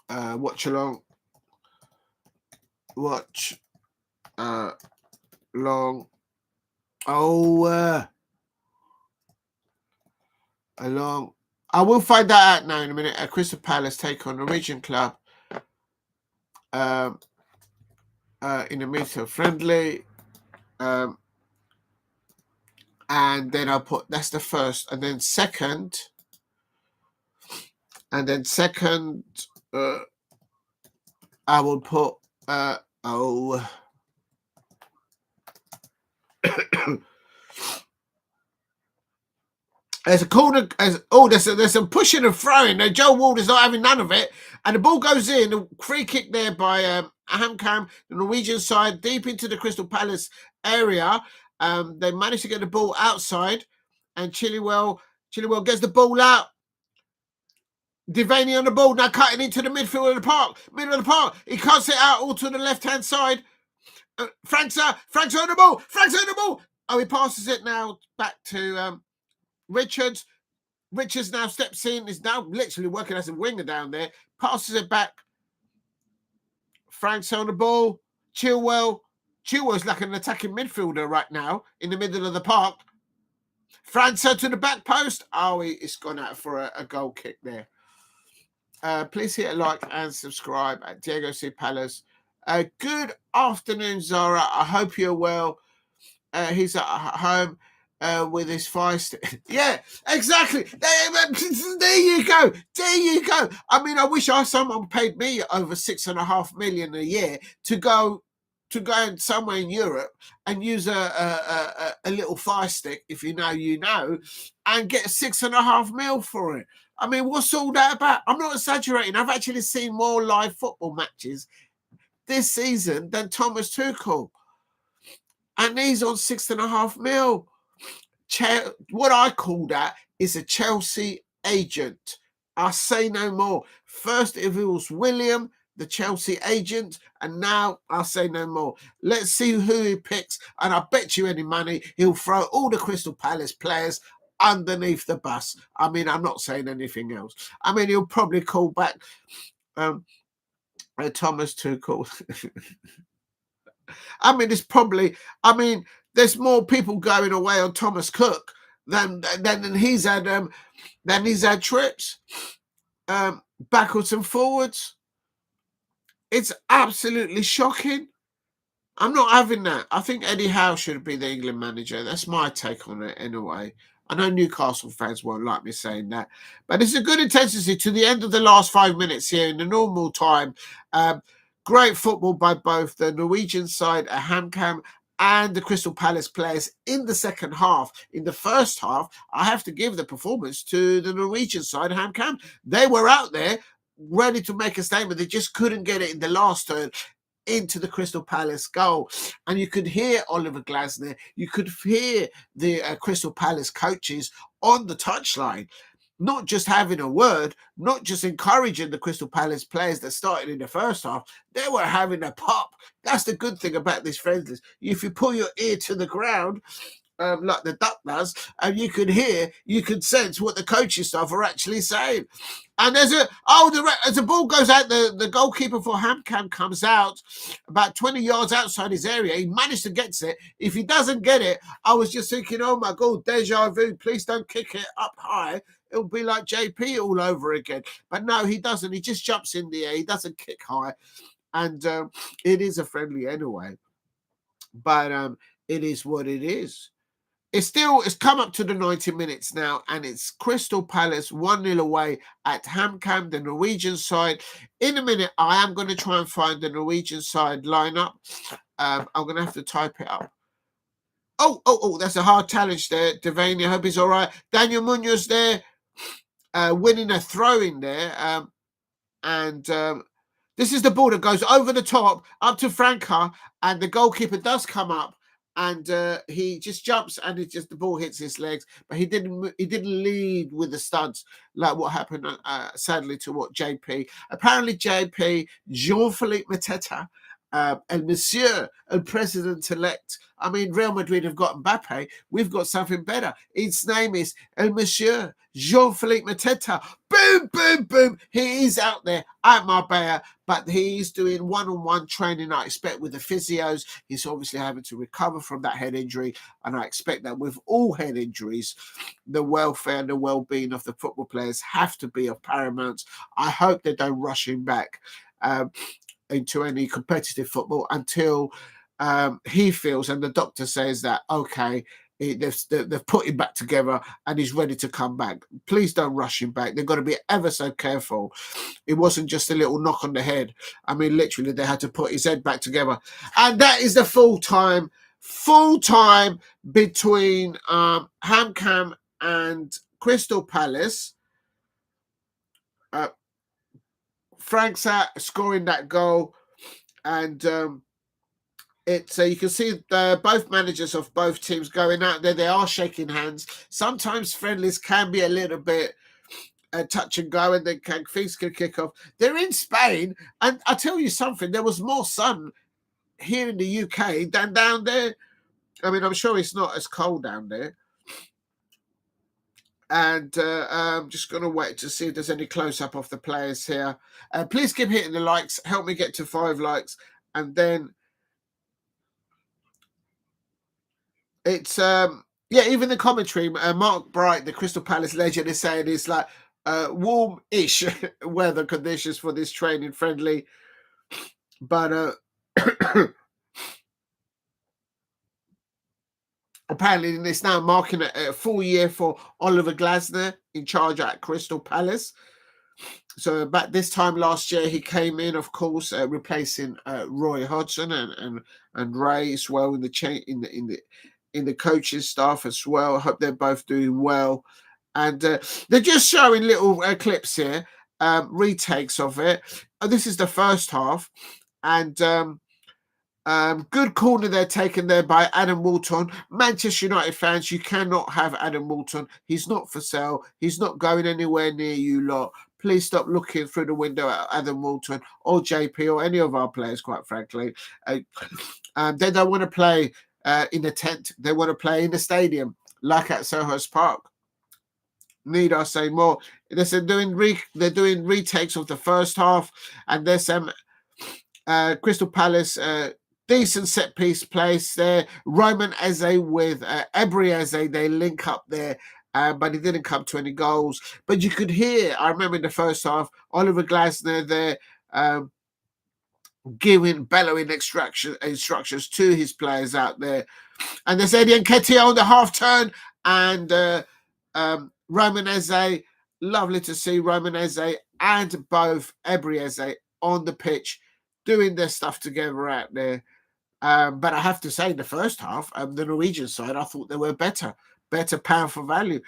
watch along. Along. I will find that out now in a minute. Crystal Palace take on Norwegian club in a meter friendly. And then I'll put that's the first, and then second. I will put there's a corner. There's some pushing and throwing. Now Joe Walder's not having none of it, and the ball goes in. A free kick there by HAMKAM, the Norwegian side, deep into the Crystal Palace area. They managed to get the ball outside, and Chilwell gets the ball out. Devaney on the ball, now cutting into the middle of the park. He cuts it out all to the left-hand side. Frank's on the ball. Oh, he passes it now back to Richards. Richards now steps in. Is now literally working as a winger down there. Passes it back. Frank's on the ball. Chilwell's like an attacking midfielder right now in the middle of the park. França to the back post. Oh, it's gone out for a goal kick there. Please hit a like and subscribe at Diego C. Palace. Good afternoon, Zara. I hope you're well. He's at home with his feist. Yeah, exactly. There you go. I mean, I wish someone paid me over $6.5 million a year to go somewhere in Europe and use a little fire stick, if you know, and get $6.5 million for it. I mean, what's all that about? I'm not exaggerating. I've actually seen more live football matches this season than Thomas Tuchel. And he's on $6.5 million. What I call that is a Chelsea agent. I say no more. First it was William, the Chelsea agent, and now I'll say no more. Let's see who he picks, and I bet you any money he'll throw all the Crystal Palace players underneath the bus. I mean, I'm not saying anything else. I mean, he'll probably call back Thomas Tuchel. I mean, there's more people going away on Thomas Cook than he's had trips backwards and forwards. It's absolutely shocking. I'm not having that. I think Eddie Howe should be the England manager. That's my take on it anyway. I know Newcastle fans won't like me saying that, but it's a good intensity to the end of the last 5 minutes here in the normal time. Great football by both the Norwegian side, HAMKAM, and the Crystal Palace players in the second half. In the first half, I have to give the performance to the Norwegian side, HAMKAM. They were out there ready to make a statement. They just couldn't get it in the last turn. into the Crystal Palace goal. And you could hear Oliver Glasner, you could hear the Crystal Palace coaches on the touchline, not just having a word, not just encouraging the Crystal Palace players that started in the first half, they were having a pop. That's the good thing about these friendlies. If you pull your ear to the ground, like the duck does, and you could hear, you could sense what the coaching staff are actually saying. And as the ball goes out, the goalkeeper for HAMKAM comes out about 20 yards outside his area. He managed to get it. If he doesn't get it, I was just thinking, oh my God, deja vu. Please don't kick it up high. It'll be like JP all over again. But no, he doesn't. He just jumps in the air. He doesn't kick high. And it is a friendly anyway. But it is what it is. It's come up to the 90 minutes now, and it's Crystal Palace 1-0 away at HAMKAM, the Norwegian side. In a minute, I am going to try and find the Norwegian side lineup. I'm going to have to type it up. Oh, that's a hard challenge there. Devaney, I hope he's all right. Daniel Munoz there, winning a throw-in there. This is the ball that goes over the top, up to Franca, and the goalkeeper does come up. And he just jumps, and the ball hits his legs. But he didn't lead with the studs like what happened, sadly, to what JP. Apparently, JP, Jean-Philippe Mateta, and Monsieur and President-elect. I mean, Real Madrid have got Mbappe. We've got something better. Its name is El Monsieur Jean-Philippe Mateta. Boom, boom, boom. He is out there at Marbella, but he's doing one-on-one training, I expect, with the physios. He's obviously having to recover from that head injury, and I expect that with all head injuries, the welfare and the well-being of the football players have to be of paramount. I hope they don't rush him back into any competitive football until he feels, and the doctor says that, okay, they've put him back together and he's ready to come back. Please don't rush him back. They've got to be ever so careful. It wasn't just a little knock on the head. I mean, literally, they had to put his head back together. And that is the full time between HAMKAM and Crystal Palace. Frank's out scoring that goal, and you can see both managers of both teams going out there. They are shaking hands. Sometimes friendlies can be a little bit touch and go, and then things can kick off. They're in Spain, and I tell you something, there was more sun here in the UK than down there. I mean, I'm sure it's not as cold down there. And I'm just going to wait to see if there's any close-up of the players here. Please keep hitting the likes. Help me get to 5 likes. And then it's, even the commentary, Mark Bright, the Crystal Palace legend, is saying it's like warm-ish weather conditions for this training friendly. But apparently it's now marking a full year for Oliver Glasner in charge at Crystal Palace. So about this time last year, he came in, of course, replacing Roy Hodgson and Ray as well in the coaching staff as well. I hope they're both doing well. And they're just showing little clips here, retakes of it. This is the first half, and good corner there taken there by Adam Wharton. Manchester United fans, you cannot have Adam Wharton. He's not for sale. He's not going anywhere near you lot. Please stop looking through the window at Adam Wharton or JP or any of our players, quite frankly. They don't want to play in a tent. They want to play in the stadium, like at Selhurst Park. Need I say more? They're doing retakes of the first half, and there's some Crystal Palace decent set piece place there. Roman Esse with Ebri Esse, they link up there, but he didn't come to any goals. But you could hear, I remember in the first half, Oliver Glasner there bellowing instructions to his players out there. And there's Eddie Nketiah on the half turn, and Roman Esse. Lovely to see Roman Esse and both Ebri Esse on the pitch doing their stuff together out there. But I have to say, the first half, the Norwegian side, I thought they were better pound for value.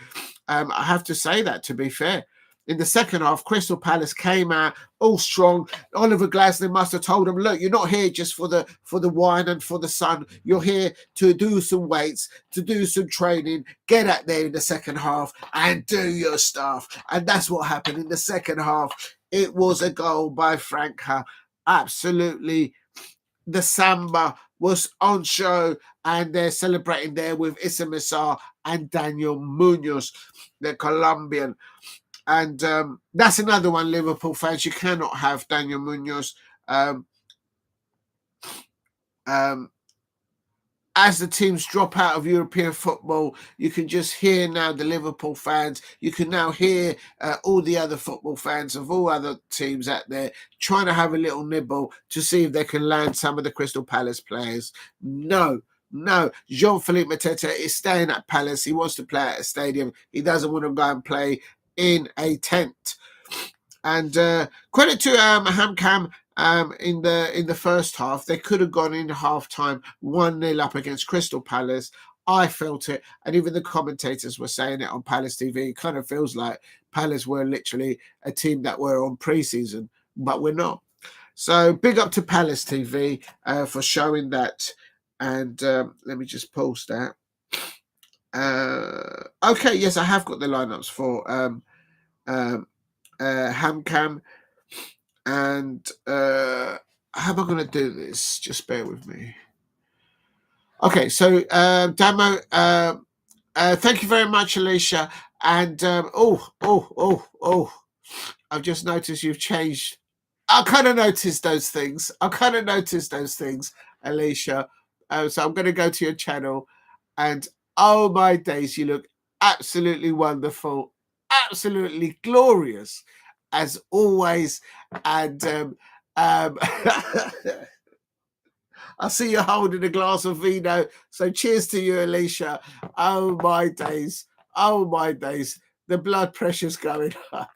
I have to say that, to be fair. in the second half, Crystal Palace came out all strong. Oliver Glasner must have told them, look, you're not here just for the wine and for the sun. You're here to do some weights, to do some training, get out there in the second half and do your stuff. And that's what happened in the second half. It was a goal by Franca. Absolutely. The samba was on show, and they're celebrating there with Esse and Daniel Munoz, the Colombian. And that's another one, Liverpool fans. You cannot have Daniel Munoz. As the teams drop out of European football, you can just hear now the Liverpool fans. You can now hear all the other football fans of all other teams out there trying to have a little nibble to see if they can land some of the Crystal Palace players. No. Jean-Philippe Mateta is staying at Palace. He wants to play at a stadium. He doesn't want to go and play in a tent. And credit to HAMKAM. In the first half, they could have gone in half time 1-0 up against Crystal Palace. I felt it, and even the commentators were saying it on Palace TV. It kind of feels like Palace were literally a team that were on pre-season, but we're not. So big up to Palace TV for showing that. And let me just post that. Okay, yes, I have got the lineups for HAMKAM. And how am I going to do this? Just bear with me. Okay, so Damo, thank you very much, Alicia. And I've just noticed you've changed. I kind of noticed those things. Alicia. So I'm going to go to your channel, and oh my days, you look absolutely wonderful, absolutely glorious, as always. And I see you holding a glass of vino. So cheers to you, Alicia. Oh my days. The blood pressure's going up.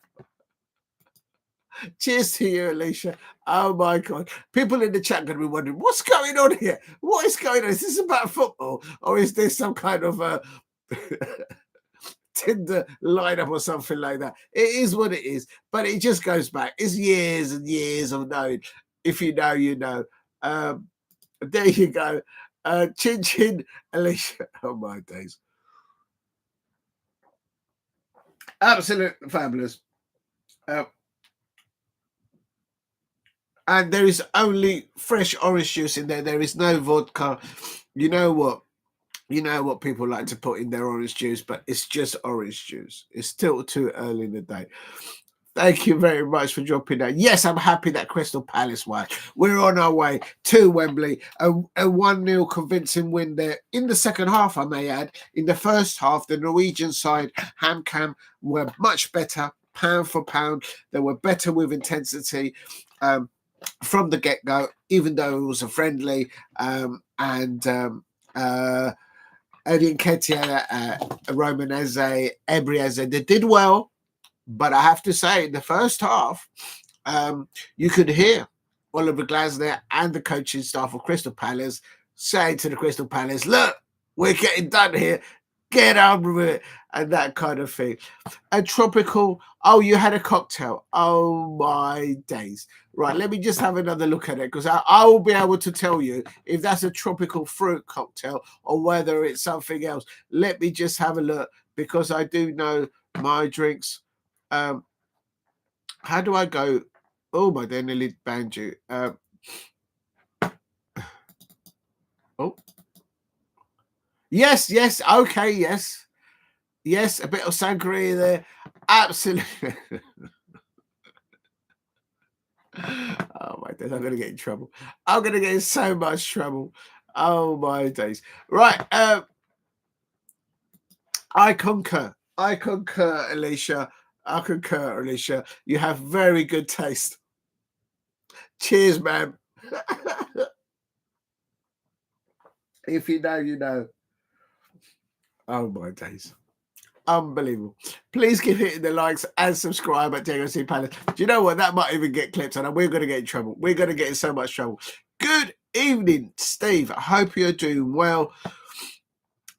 Cheers to you, Alicia. Oh my God. People in the chat are going to be wondering, what's going on here? What is going on? Is this about football? Or is this some kind of a Tinder lineup or something like that? It is what it is. But it just goes back. It's years and years of knowing. If you know, you know. There you go. Chin chin, Alicia. Oh my days. Absolutely fabulous. And there is only fresh orange juice in there. There is no vodka. You know what people like to put in their orange juice, but it's just orange juice. It's still too early in the day. Thank you very much for dropping that. Yes, I'm happy that Crystal Palace won. We're on our way to Wembley. A 1-0 convincing win there in the second half, I may add. In the first half, the Norwegian side, HAMKAM, were much better, pound for pound. They were better with intensity from the get-go, even though it was a friendly. Nketiah, Roman Esse, Esse, they did well. But I have to say, in the first half, you could hear Oliver Glasner and the coaching staff of Crystal Palace saying to the Crystal Palace, look, we're getting done here. Get on with it. And that kind of thing. A tropical, oh, you had a cocktail. Oh, my days. Right, let me just have another look at it, because I will be able to tell you if that's a tropical fruit cocktail or whether it's something else. Let me just have a look, because I do know my drinks. How do I go? Oh my, they nearly banned you. Oh, yes, okay, yes, a bit of sangria there, absolutely. Oh my days, I'm gonna get in trouble. I'm gonna get in so much trouble. Oh my days. Right, I concur, Alicia. You have very good taste. Cheers, man. If you know, you know. Oh my days. Unbelievable. Please keep hitting the likes and subscribe at JOC Palace. Do you know what? That might even get clipped, and we're going to get in trouble. We're going to get in so much trouble. Good evening, Steve. I hope you're doing well.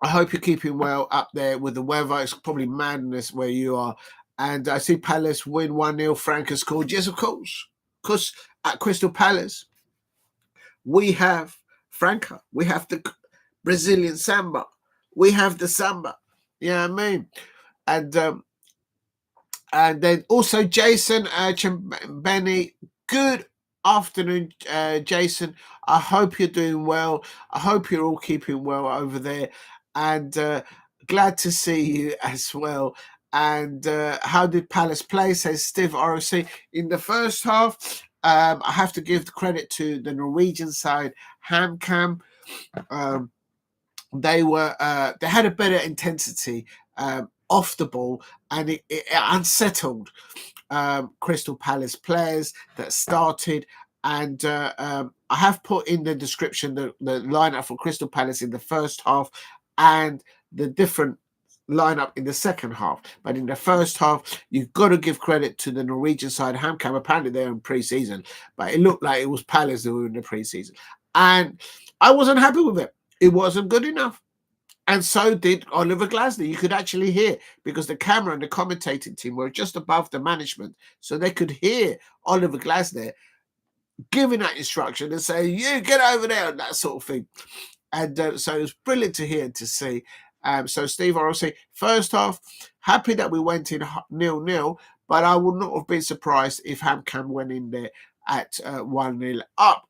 I hope you're keeping well up there with the weather. It's probably madness where you are. And I see Palace win 1-0. Frank has scored. Yes, of course. Because at Crystal Palace, we have Franca. We have the Brazilian samba. We have the samba. You know what I mean? And then also Jason Benny. Good afternoon, Jason. I hope you're doing well. I hope you're all keeping well over there. And glad to see you as well. And how did Palace play? Says Steve ROC. In the first half, I have to give the credit to the Norwegian side, HAMKAM. They had a better intensity off the ball, and it unsettled Crystal Palace players that started. And I have put in the description the lineup for Crystal Palace in the first half and the different lineup in the second half. But in the first half, you've got to give credit to the Norwegian side. HAMKAM, apparently they're in pre-season, but it looked like it was Palace that were in the pre-season. And I wasn't happy with it. It wasn't good enough. And so did Oliver Glasner. You could actually hear, because the camera and the commentating team were just above the management. So they could hear Oliver Glasner giving that instruction and saying, you get over there, and that sort of thing. And so it was brilliant to hear and to see. So Steve ROC, first half, happy that we went in 0-0, but I would not have been surprised if HAMKAM went in there at 1-0 up.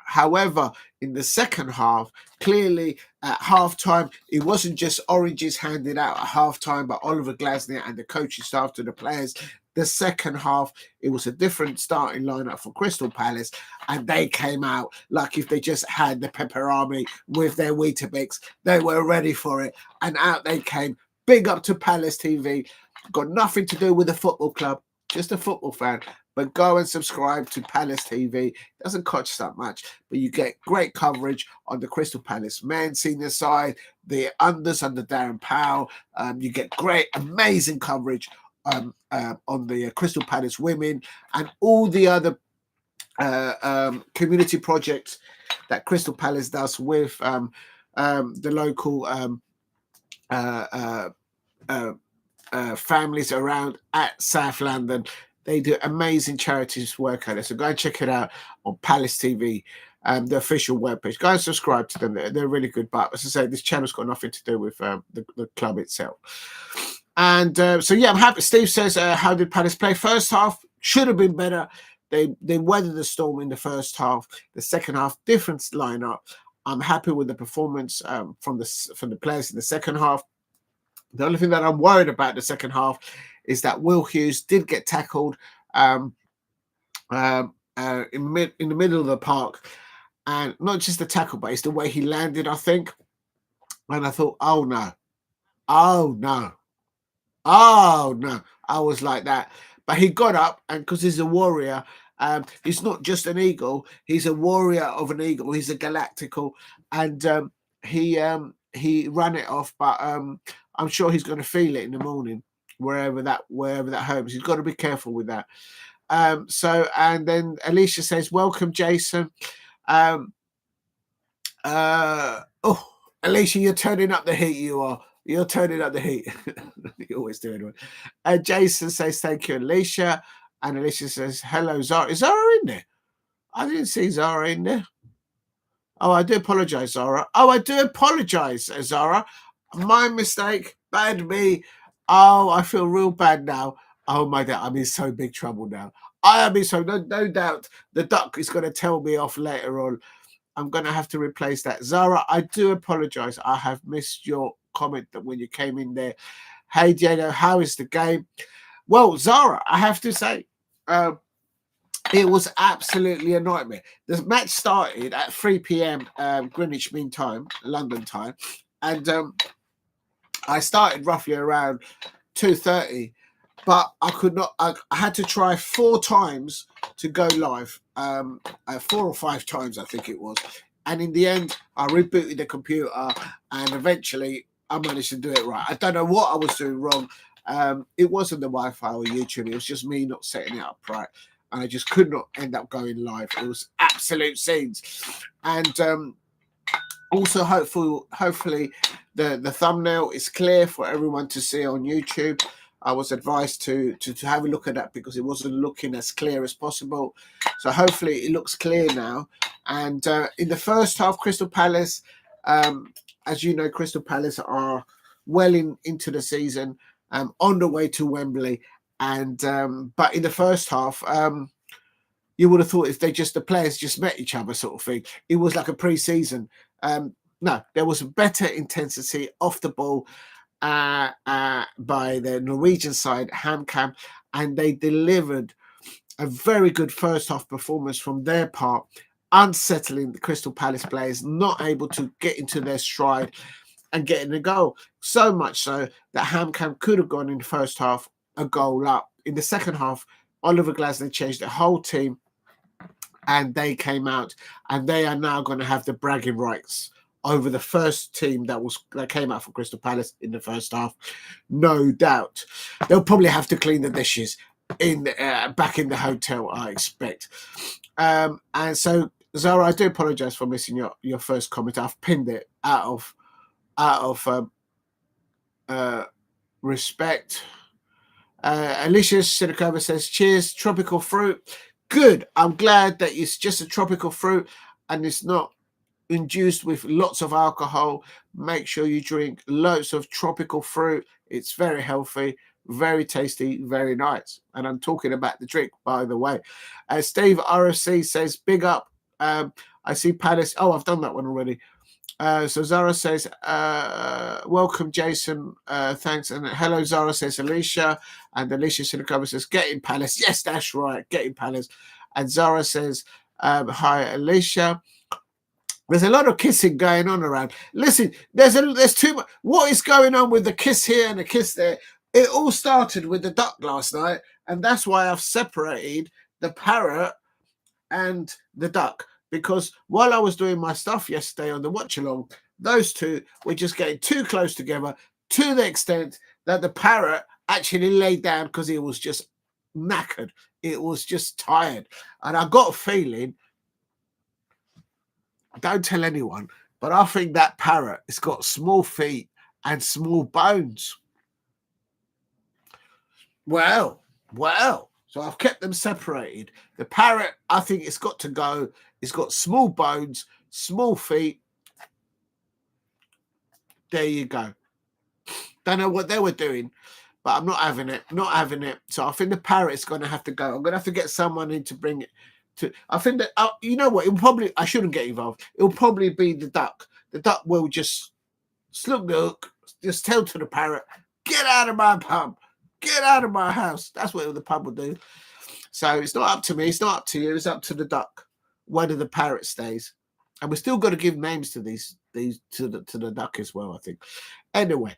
However, in the second half, clearly at halftime, it wasn't just oranges handed out at halftime by Oliver Glasner and the coaching staff to the players. The second half, it was a different starting lineup for Crystal Palace, and they came out like if they just had the Pepper Army with their Weetabix. They were ready for it, and out they came. Big up to Palace TV. Got nothing to do with the football club, just a football fan. But go and subscribe to Palace TV. It doesn't cost that much, but you get great coverage on the Crystal Palace men senior side, the unders under Darren Powell. You get great, amazing coverage on the Crystal Palace women and all the other community projects that Crystal Palace does with the local families around at South London. They do amazing charities work on it. So go and check it out on Palace TV, the official webpage. Go and subscribe to them. They're really good. But as I say, this channel's got nothing to do with the club itself. And so, yeah, I'm happy. Steve says, how did Palace play? First half should have been better. They weathered the storm in the first half. The second half, different lineup. I'm happy with the performance from the players in the second half. The only thing that I'm worried about the second half is that Will Hughes did get tackled in the middle of the park, and not just the tackle, but it's the way he landed, I think. And I thought, oh no, I was like that. But he got up, and because he's a warrior, he's not just an eagle; he's a warrior of an eagle. He's a galactical, and he ran it off. But I'm sure he's going to feel it in the morning, wherever that homes. He's got to be careful with that. So, and then Alicia says, welcome, Jason. Oh, Alicia, you're turning up the heat, you are. You're turning up the heat. You always do anyway. Jason says, thank you, Alicia. And Alicia says, hello, Zara. Is Zara in there? I didn't see Zara in there. Oh, I do apologize, Zara. Oh, I do apologize, Zara. My mistake. Bad me. Oh, I feel real bad now. Oh, my God. I'm in so big trouble now. I am in so, no doubt the duck is going to tell me off later on. I'm going to have to replace that. Zara, I do apologize. I have missed your comment that when you came in there. Hey, Diego, how is the game? Well, Zara, I have to say, it was absolutely a nightmare. The match started at 3 p.m. Greenwich Mean Time, London time, and I started roughly around 2:30, but I could not. I had to try 4 times to go live, 4 or 5 times, I think it was, and in the end, I rebooted the computer, and eventually, I managed to do it right. I don't know what I was doing wrong. It wasn't the Wi-Fi or YouTube. It was just me not setting it up right. And I just could not end up going live. It was absolute scenes. And also, hopefully, the thumbnail is clear for everyone to see on YouTube. I was advised to have a look at that because it wasn't looking as clear as possible. So hopefully it looks clear now. And in the first half, Crystal Palace, as you know, Crystal Palace are well into the season, on the way to Wembley. And but in the first half, you would have thought if the players just met each other, sort of thing. It was like a pre-season. No, there was better intensity off the ball by the Norwegian side, HAMKAM, and they delivered a very good first half performance from their part, unsettling the Crystal Palace players, not able to get into their stride and getting a goal. So much so that HAMKAM could have gone in the first half a goal up. In the second half, Oliver Glasner changed the whole team and they came out and they are now going to have the bragging rights over the first team that came out from Crystal Palace in the first half. No doubt. They'll probably have to clean the dishes back in the hotel, I expect. And so, Zara, I do apologise for missing your first comment. I've pinned it out of respect. Alicia Sidakova says, cheers, tropical fruit. Good. I'm glad that it's just a tropical fruit and it's not induced with lots of alcohol. Make sure you drink loads of tropical fruit. It's very healthy, very tasty, very nice. And I'm talking about the drink, by the way. Steve RFC says, big up. I see Palace. Oh, I've done that one already. So Zara says, welcome, Jason. Thanks. And hello, Zara says, Alicia. And Alicia Sinakova says, get in Palace. Yes, that's right. Get in Palace. And Zara says, hi, Alicia. There's a lot of kissing going on around. Listen, there's too much. What is going on with the kiss here and the kiss there? It all started with the duck last night. And that's why I've separated the parrot and the duck. Because while I was doing my stuff yesterday on the watch along, those two were just getting too close together to the extent that the parrot actually laid down because it was just knackered. It was just tired. And I got a feeling, don't tell anyone, but I think that parrot has got small feet and small bones. Well. So I've kept them separated. The parrot, I think it's got to go. It's got small bones, small feet. There you go. Don't know what they were doing, but I'm not having it. Not having it. So I think the parrot's going to have to go. I'm going to have to get someone in to bring it to. I think that, you know what? I shouldn't get involved. It'll probably be the duck. The duck will just slug the hook, just tell to the parrot, get out of my pub. Get out of my house. That's what the pub will do. So it's not up to me. It's not up to you. It's up to the duck. Whether the parrot stays, and we're still got to give names to these to the duck as well. I think. Anyway,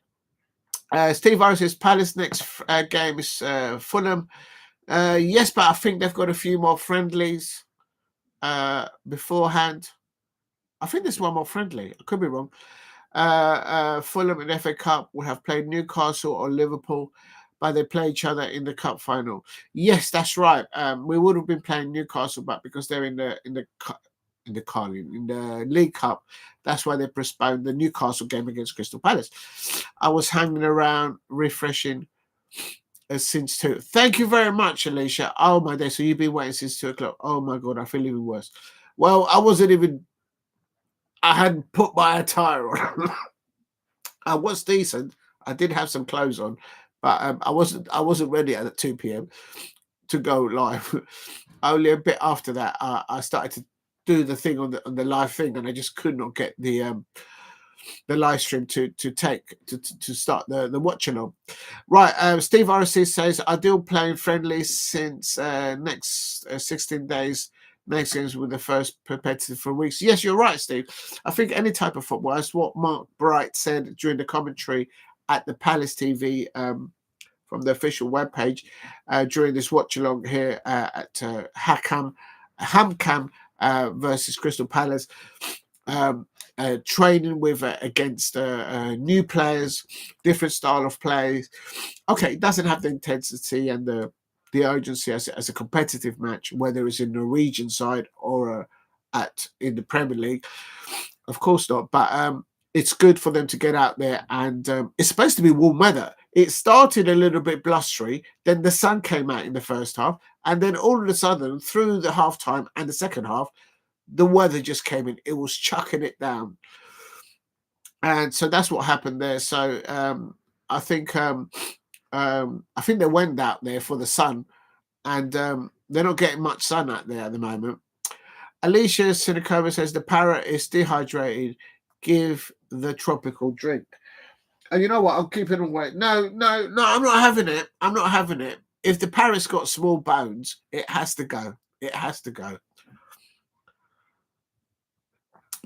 Steve Owens says Palace next game is Fulham. Yes, but I think they've got a few more friendlies beforehand. I think there's one more friendly. I could be wrong. Fulham in the FA Cup will have played Newcastle or Liverpool, but they play each other in the cup final. Yes, that's right. We would have been playing Newcastle, but because they're in the League Cup, that's why they postponed the Newcastle game against Crystal Palace. I was hanging around refreshing since 2. Thank you very much, Alicia. Oh my day. So you've been waiting since 2 o'clock. Oh my God, I feel even worse. Well, I hadn't put my attire on. I was decent. I did have some clothes on, but I wasn't ready at 2 p.m. to go live. Only a bit after that, I started to do the thing on the live thing, and I just could not get the live stream to start the watch along. Right, Steve RC says ideal playing friendly since next 16 days. Next games with the first competitive for weeks. Yes, you're right, Steve. I think any type of football. That's what Mark Bright said during the commentary at the Palace TV from the official webpage during this watch along here at HAMKAM versus Crystal Palace. Training with against new players, different style of plays. Okay, it doesn't have the intensity and the urgency as a competitive match, whether it's in the Norwegian side or in the Premier League. Of course not, but it's good for them to get out there. And it's supposed to be warm weather. It started a little bit blustery. Then the sun came out in the first half. And then all of a sudden, through the halftime and the second half, the weather just came in. It was chucking it down. And so that's what happened there. So I think they went out there for the sun. And they're not getting much sun out there at the moment. Alicia Sinakova says the parrot is dehydrated. Give the tropical drink. And you know what? I'm keeping away. No, I'm not having it. I'm not having it. If the parrot's got small bones, it has to go. It has to go.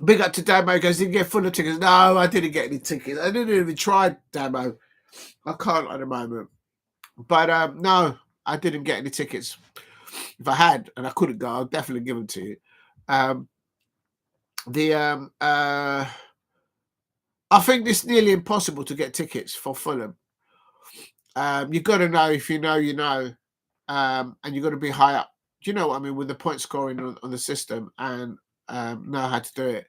Big up to Damo. Goes, did you get full of tickets? No, I didn't get any tickets. I didn't even try, Damo. I can't at the moment. But no, I didn't get any tickets. If I had and I couldn't go, I'll definitely give them to you. I think it's nearly impossible to get tickets for Fulham. You've got to know, if you know, you know, and you've got to be high up. Do you know what I mean? With the point scoring on the system and know how to do it.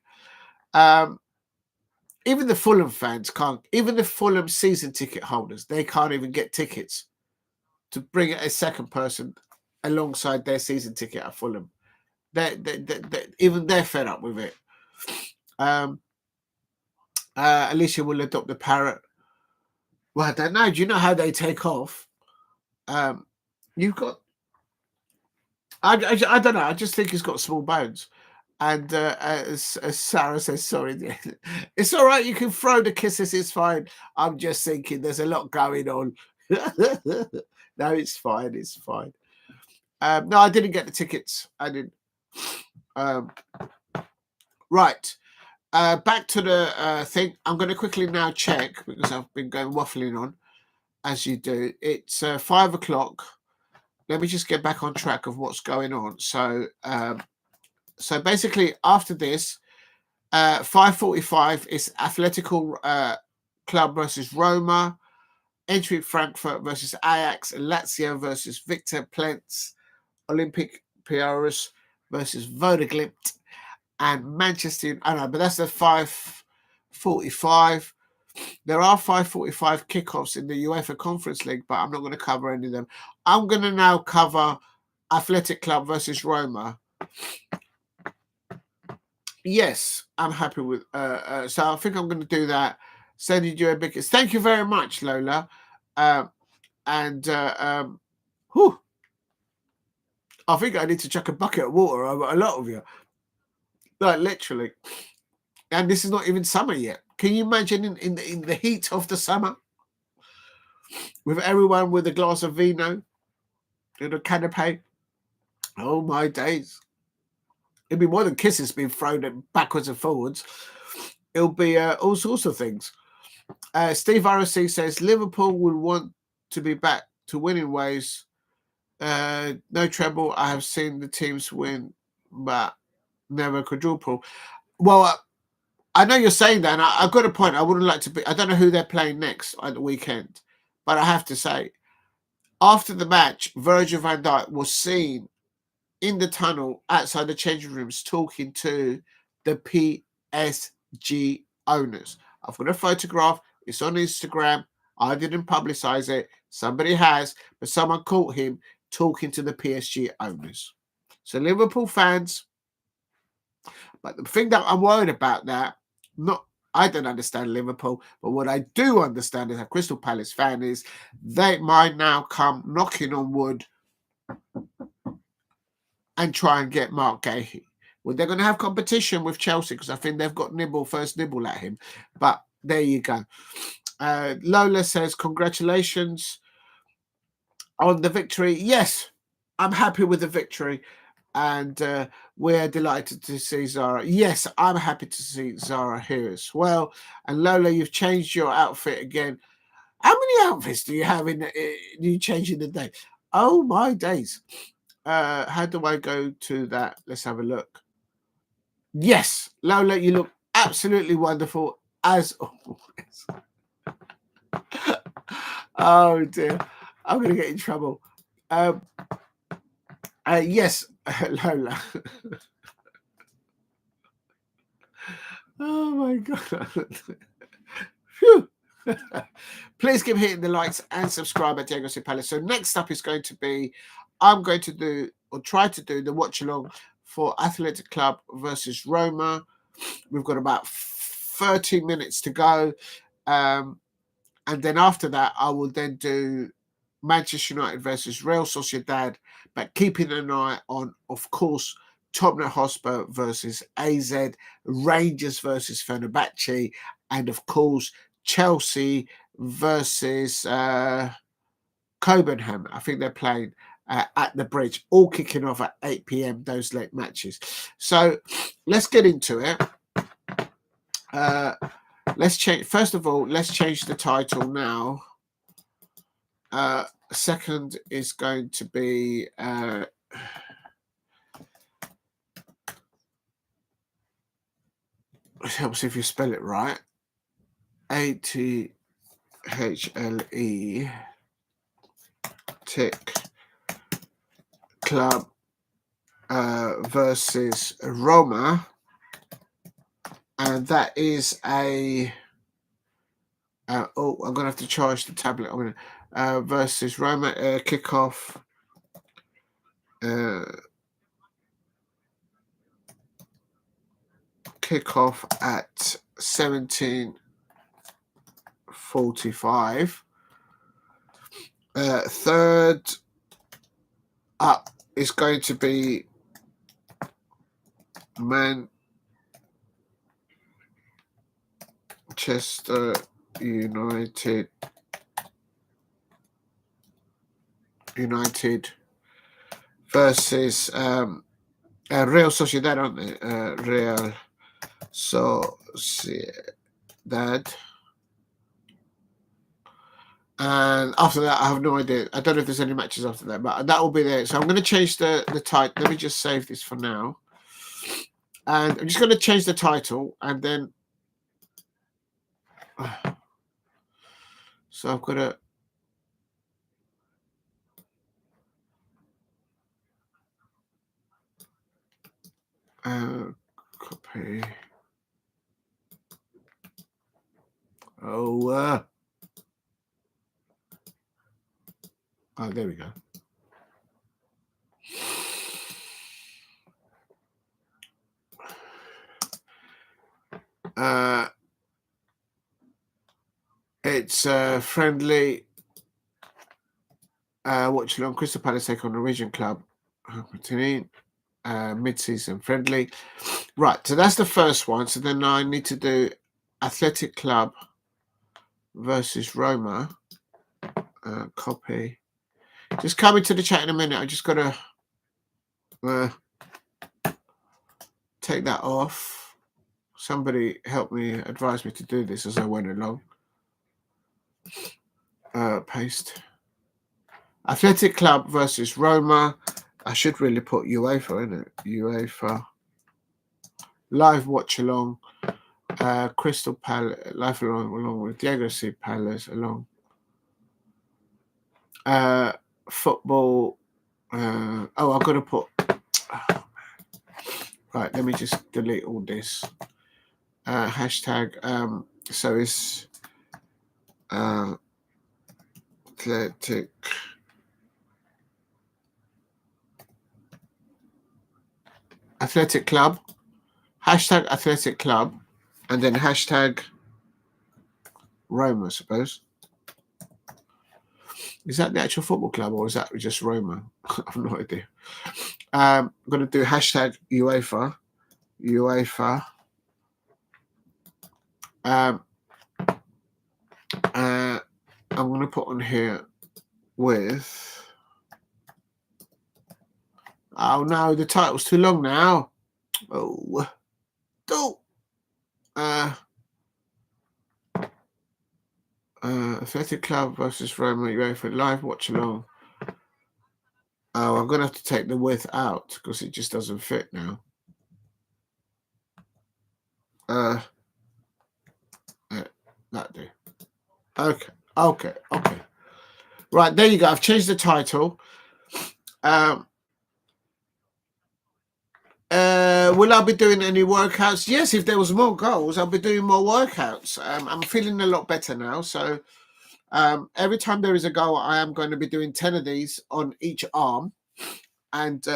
Even the Fulham fans can't, even the Fulham season ticket holders, they can't even get tickets to bring a second person alongside their season ticket at Fulham. Even they're fed up with it. Alicia will adopt the parrot. Well, I don't know. Do you know how they take off? You've got... I don't know. I just think he's got small bones. And as Sarah says, sorry, it's all right. You can throw the kisses. It's fine. I'm just thinking there's a lot going on. No, it's fine. It's fine. No, I didn't get the tickets. I didn't. Right. Back to the thing. I'm going to quickly now check because I've been going waffling on, as you do. It's 5 o'clock. Let me just get back on track of what's going on. So basically, after this, 5:45 is Atletico Club versus Roma, Eintracht Frankfurt versus Ajax, Lazio versus Viktor Plzen, Olympiakos versus Bodo Glimt, and Manchester. I know, but that's the 5:45. There are 5:45 kickoffs in the UEFA Conference League, but I'm not going to cover any of them. I'm going to now cover Athletic Club versus Roma. Yes, I'm happy with. So I think I'm going to do that. Sending you a big. Thank you very much, Lola. Whew. I think I need to chuck a bucket of water over a lot of you. Like literally. And this is not even summer yet. Can you imagine in the heat of the summer? With everyone with a glass of vino in a canapé? Oh my days. It'll be more than kisses being thrown backwards and forwards. It'll be all sorts of things. Steve RC says Liverpool will want to be back to winning ways. No treble. I have seen the teams win, but never quadruple. Well, I know you're saying that, and I've got a point. I wouldn't like to be. I don't know who they're playing next at the weekend, but I have to say, after the match, Virgil van Dijk was seen in the tunnel outside the changing rooms talking to the PSG owners. I've got a photograph. It's on Instagram. I didn't publicize it. Somebody has, but someone caught him talking to the PSG owners. So Liverpool fans, but the thing that I'm worried about that, I don't understand Liverpool, but what I do understand as a Crystal Palace fan is they might now come knocking on wood and try and get Mark Guéhi. Well, they're going to have competition with Chelsea because I think they've got first nibble at him. But there you go. Lola says, congratulations on the victory. Yes, I'm happy with the victory. And we're delighted to see Zara. Yes, I'm happy to see Zara here as well. And Lola, you've changed your outfit again. How many outfits do you have you change in the day? Oh, my days. How do I go to that? Let's have a look. Yes, Lola, you look absolutely wonderful as always. Oh, dear. I'm going to get in trouble. Yes, Lola. Oh my God. Phew. Please keep hitting the likes and subscribe at Diego Palace. So next up is going to be, I'm going to do or try to do the watch along for Athletic Club versus Roma. We've got about 30 minutes to go. And then after that, I will then do Manchester United versus Real Sociedad, but keeping an eye on, of course, Tottenham Hotspur versus AZ, Rangers versus Fenerbahce, and of course, Chelsea versus Kobenhavn. I think they're playing at the Bridge, all kicking off at 8 p.m. those late matches. So let's get into it. Let's change. First of all, let's change the title now. Second is going to be helps if you spell it right. ATHLE Tick Club versus Roma, and that is a oh, I'm gonna have to charge the tablet. I'm gonna versus Roma kickoff at 17:45. Third up is going to be Manchester United versus Real Sociedad, aren't they? Real Sociedad. And after that, I have no idea. I don't know if there's any matches after that, but that will be there. So I'm going to change the title. Let me just save this for now. And I'm just going to change the title, and then so I've got to copy. Oh, there we go. It's friendly. Watch along. Crystal Palace take on Norwegian club. Mid-season friendly. Right, so that's the first one. So then I need to do Athletic Club versus Roma. Copy. Just come into the chat in a minute. I just got to take that off. Somebody help me, advise me to do this as I went along. Paste. Athletic Club versus Roma. I should really put UEFA in it. UEFA. Live watch along. Crystal Palace. Live along with Diego Palace along. Football. I've got to put. Right, let me just delete all this. Hashtag. So it's Athletic Club. Hashtag Athletic Club, and then hashtag Roma, I suppose. Is that the actual football club, or is that just Roma? I have no idea. I'm going to do hashtag UEFA. I'm going to put on here with. Oh no, the title's too long now. Oh. Athletic Club versus Roma UEFA live watch along. Oh, I'm gonna have to take the width out because it just doesn't fit now. That do. Okay. Right, there you go. I've changed the title. Will I be doing any workouts? Yes, if there was more goals, I'll be doing more workouts. I'm feeling a lot better now. So every time there is a goal, I am going to be doing 10 of these on each arm. And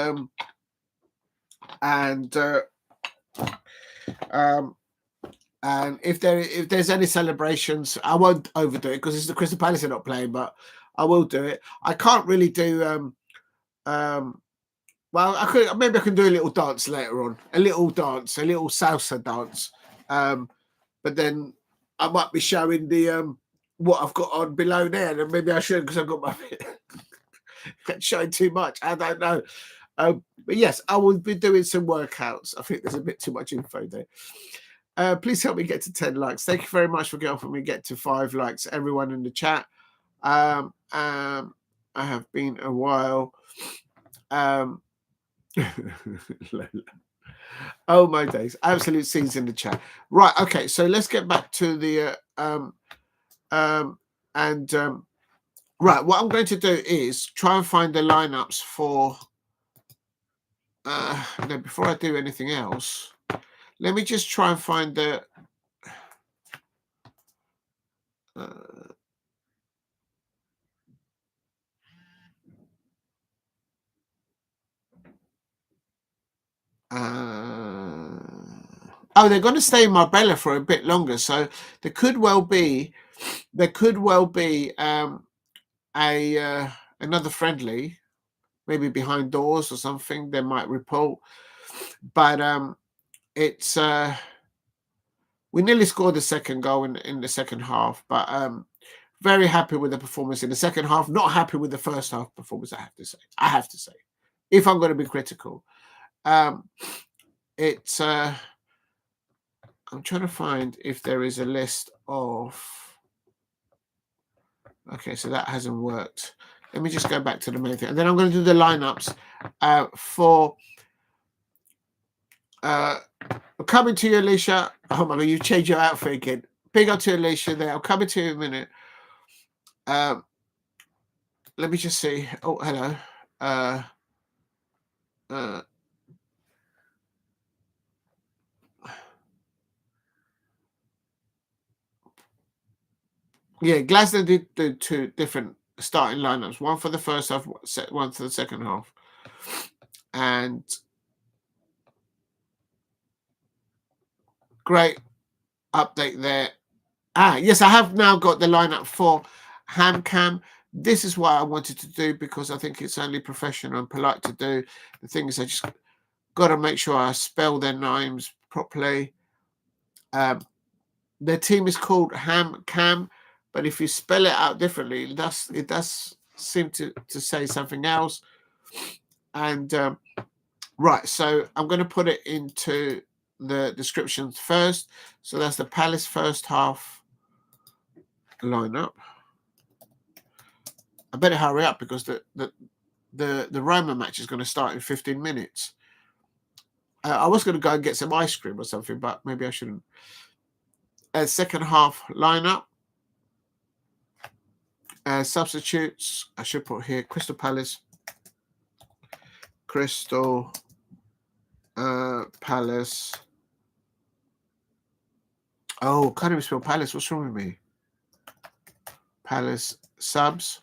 if there's any celebrations, I won't overdo it because it's the Crystal Palace are not playing, but I will do it. I can't really do well, maybe I can do a little dance later on, a little salsa dance. But then I might be showing the what I've got on below there, and maybe I shouldn't because I've got my showing too much. I don't know. But yes, I will be doing some workouts. I think there's a bit too much info there. Please help me get to 10 likes. Thank you very much for helping me get to 5 likes, everyone in the chat. I have been a while. Oh my days, absolute scenes in the chat. Right, okay, so let's get back to the right, what I'm going to do is try and find the lineups for no, before I do anything else, let me just try and find the oh, they're going to stay in Marbella for a bit longer, so there could well be another friendly, maybe behind doors or something. They might report, but it's we nearly scored the second goal in the second half, but very happy with the performance in the second half. Not happy with the first half performance. I have to say, if I'm going to be critical. It's I'm trying to find if there is a list of. Okay, so that hasn't worked. Let me just go back to the main thing, and then I'm going to do the lineups for. Coming to you, Alicia. Oh my God, you changed your outfit again. Big up to Alicia there. I'm coming to you in a minute. Let me just see. Oh, hello. Yeah, Glasgow did do 2 different starting lineups. One for the first half, one for the second half. And great update there. Yes, I have now got the lineup for HAMKAM. This is what I wanted to do because I think it's only professional and polite to do. The thing is, I just got to make sure I spell their names properly. Their team is called HAMKAM, but if you spell it out differently, it does seem to say something else. And right, so I'm going to put it into the descriptions first. So that's the Palace first half lineup. I better hurry up because the Roma match is going to start in 15 minutes. I was going to go and get some ice cream or something, but maybe I shouldn't. Second half lineup. Substitutes, I should put here, Crystal Palace. Crystal Palace. Oh, can't even spell Palace. What's wrong with me? Palace subs.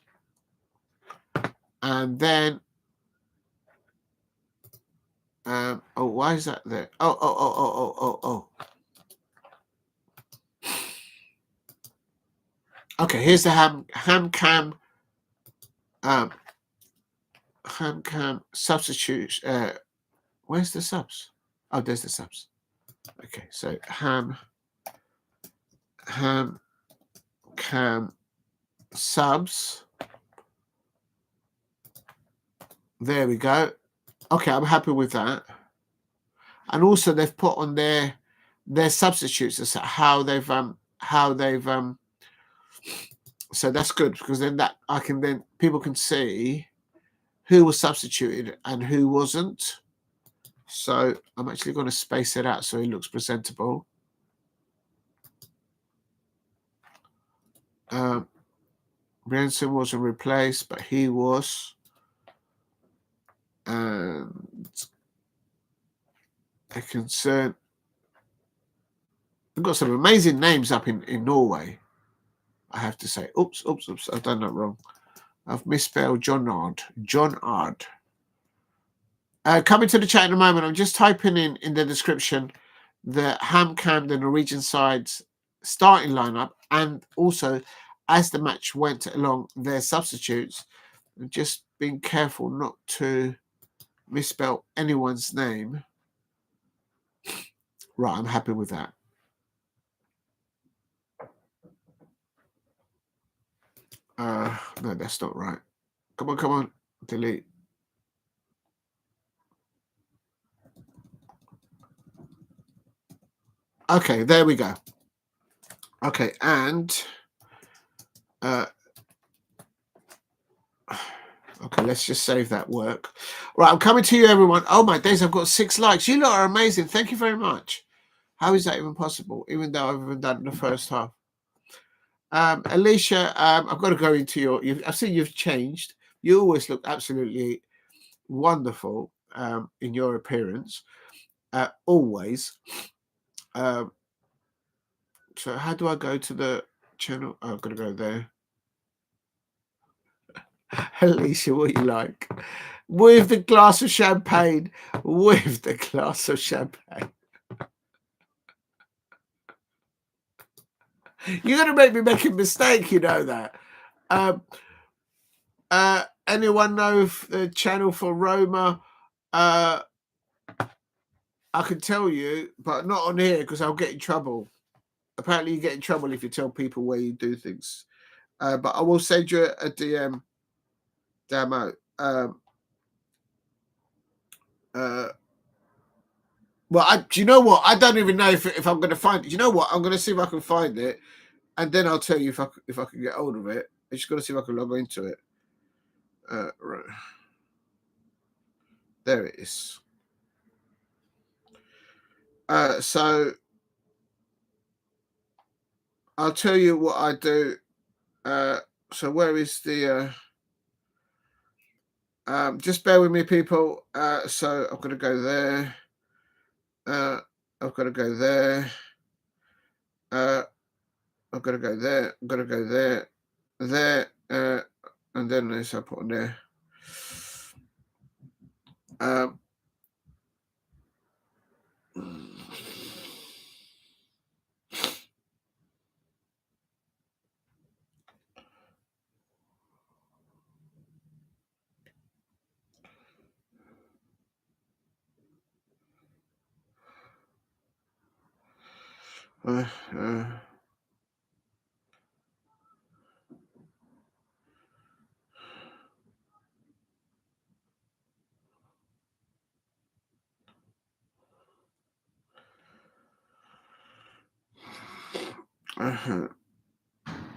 And then, oh, why is that there? Oh. Okay, here's the HAMKAM HAMKAM substitutes. Where's the subs? Oh, there's the subs. Okay, so HAMKAM subs. There we go. Okay, I'm happy with that. And also they've put on their substitutes as how they've so that's good because then people can see who was substituted and who wasn't. So I'm actually going to space it out so it looks presentable. Branson wasn't replaced, but he was. And a concern. We've got some amazing names up in Norway, I have to say. Oops, I've done that wrong. I've misspelled John Ard. Coming to the chat in a moment, I'm just typing in the description the HAMKAM, the Norwegian side's starting lineup, and also as the match went along, their substitutes. And just being careful not to misspell anyone's name. Right, I'm happy with that. No, that's not right. Come on, delete. Okay, there we go. Okay, and okay, let's just save that work. Right, I'm coming to you, everyone. Oh my days, I've got 6 likes. You lot are amazing. Thank you very much. How is that even possible? Even though I've even done the first half. Alicia, I've got to go into your. I've seen you've changed. You always look absolutely wonderful in your appearance. Always. So how do I go to the channel? Oh, I've got to go there. Alicia, what you like? With the glass of champagne. With the glass of champagne. You're going to make me make a mistake, you know that. Anyone know the channel for Roma? I can tell you, but not on here because I'll get in trouble. Apparently, you get in trouble if you tell people where you do things. But I will send you a DM. Damo. Well, do you know what? I don't even know if I'm going to find it. You know what? I'm going to see if I can find it, and then I'll tell you if I can get hold of it. I just got to see if I can log into it. Right. There it is. So I'll tell you what I do. So where is the? Just bear with me, people. So I'm going to go there. I've got to go there. I've got to go there. I've got to go there. There. And then this I put on there.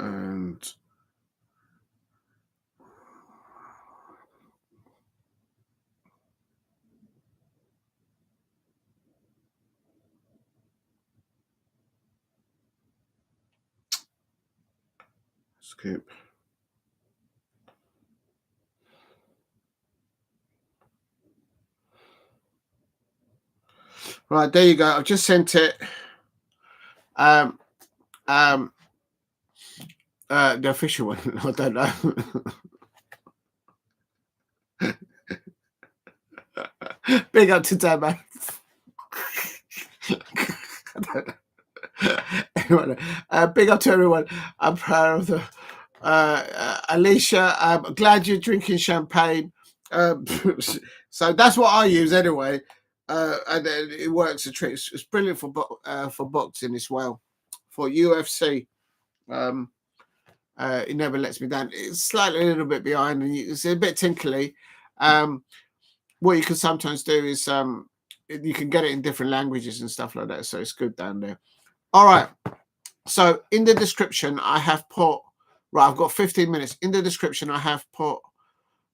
And skip. Right, there you go. I've just sent it. The official one. I don't know. Big up to Damo. Anyway, big up to everyone. I'm proud of the Alicia. I'm glad you're drinking champagne. So that's what I use anyway, and it works a treat. It's brilliant for boxing as well, for UFC. It never lets me down. It's slightly a little bit behind, and it's a bit tinkly. What you can sometimes do is you can get it in different languages and stuff like that, so it's good down there. All right. So in the description, I have put, right, I've got 15 minutes. In the description, I have put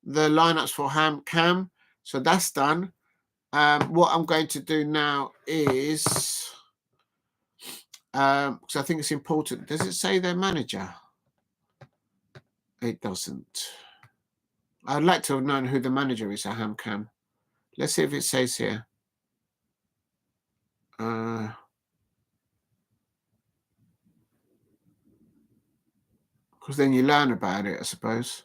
the lineups for HAMKAM. So that's done. What I'm going to do now is, because I think it's important. Does it say their manager? It doesn't. I'd like to have known who the manager is at HAMKAM. Let's see if it says here. Because then you learn about it, I suppose.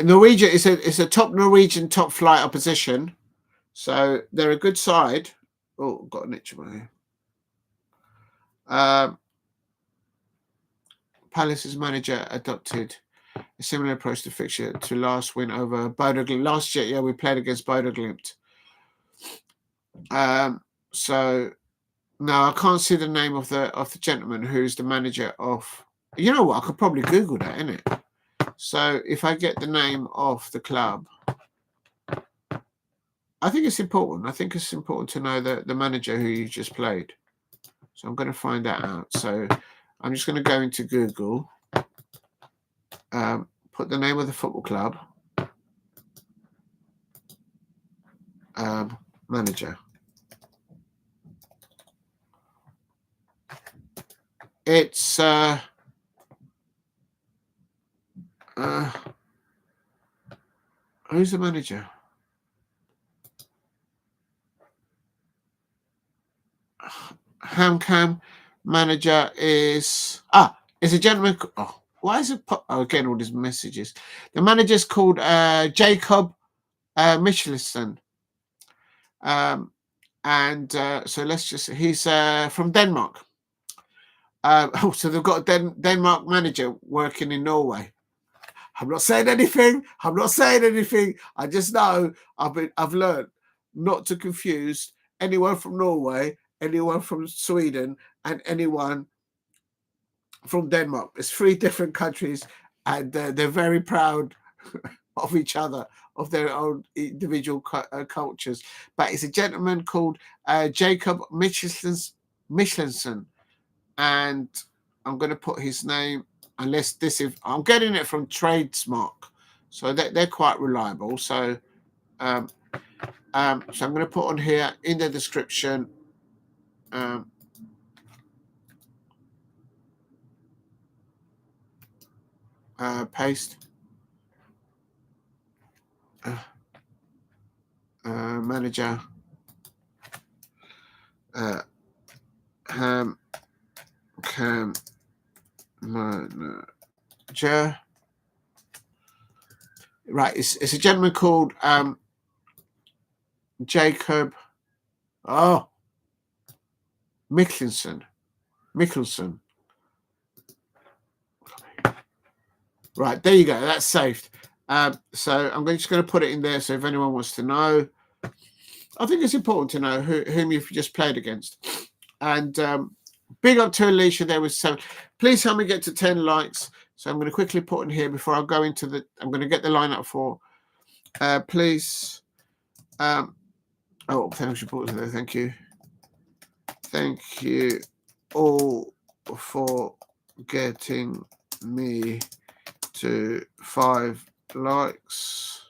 Norwegian is a top Norwegian top flight opposition, so they're a good side. Oh, got an itch in my ear. Palace's manager adopted a similar approach to fixture to last win over Bodo Glimt. Last year, yeah, we played against Bodo Glimt. So no, I can't see the name of the gentleman who's the manager of. You know what? I could probably Google that, innit? So if I get the name of the club, I think it's important. I think it's important to know the manager who you just played. So I'm going to find that out. So I'm just going to go into Google, put the name of the football club, manager. It's who's the manager? HAMKAM manager is it's a gentleman. Oh, why is it? Again, all these messages. The manager's called Jacob Michelson. And so let's just. He's from Denmark. So they've got a Denmark manager working in Norway. I'm not saying anything. I just know I've learned not to confuse anyone from Norway, anyone from Sweden, and anyone from Denmark. It's 3 different countries, and they're very proud of each other, of their own individual cultures. But it's a gentleman called Jacob Michelson, and I'm going to put his name. Unless this is, I'm getting it from Tradesmark, so they're quite reliable. So, so I'm going to put on here in the description. Paste. Manager. HAMKAM manager. Right, it's a gentleman called Jacob Michelson. Right, there you go. That's saved. So I'm just going to put it in there. So if anyone wants to know, I think it's important to know whom you've just played against. And big up to Alicia. There was 7. Please help me get to 10 likes. So I'm going to quickly put in here before I go into the. I'm going to get the lineup for. Please. Thank you, there. Thank you. Thank you all for getting me to 5 likes.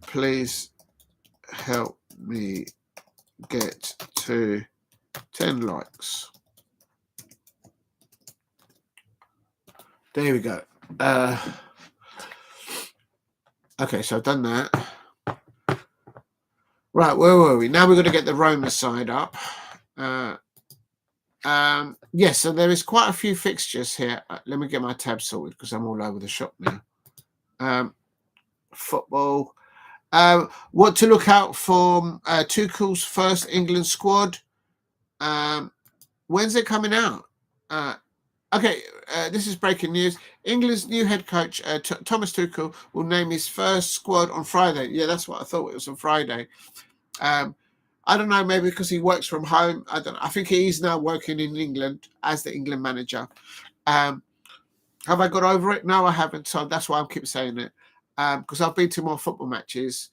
Please help me get to 10 likes. There we go. Okay, so I've done that. Right, where were we? Now we're going to get the Roma side up. Yes, so there is quite a few fixtures here. Let me get my tab sorted because I'm all over the shop now. Football. What to look out for Tuchel's first England squad. When's it coming out? Okay, this is breaking news. England's new head coach, Thomas Tuchel, will name his first squad on Friday. Yeah, that's what I thought. It was on Friday. I don't know, maybe because he works from home. I don't know. I think he's now working in England as the England manager. Have I got over it? No, I haven't. So that's why I keep saying it. Because I've been to more football matches,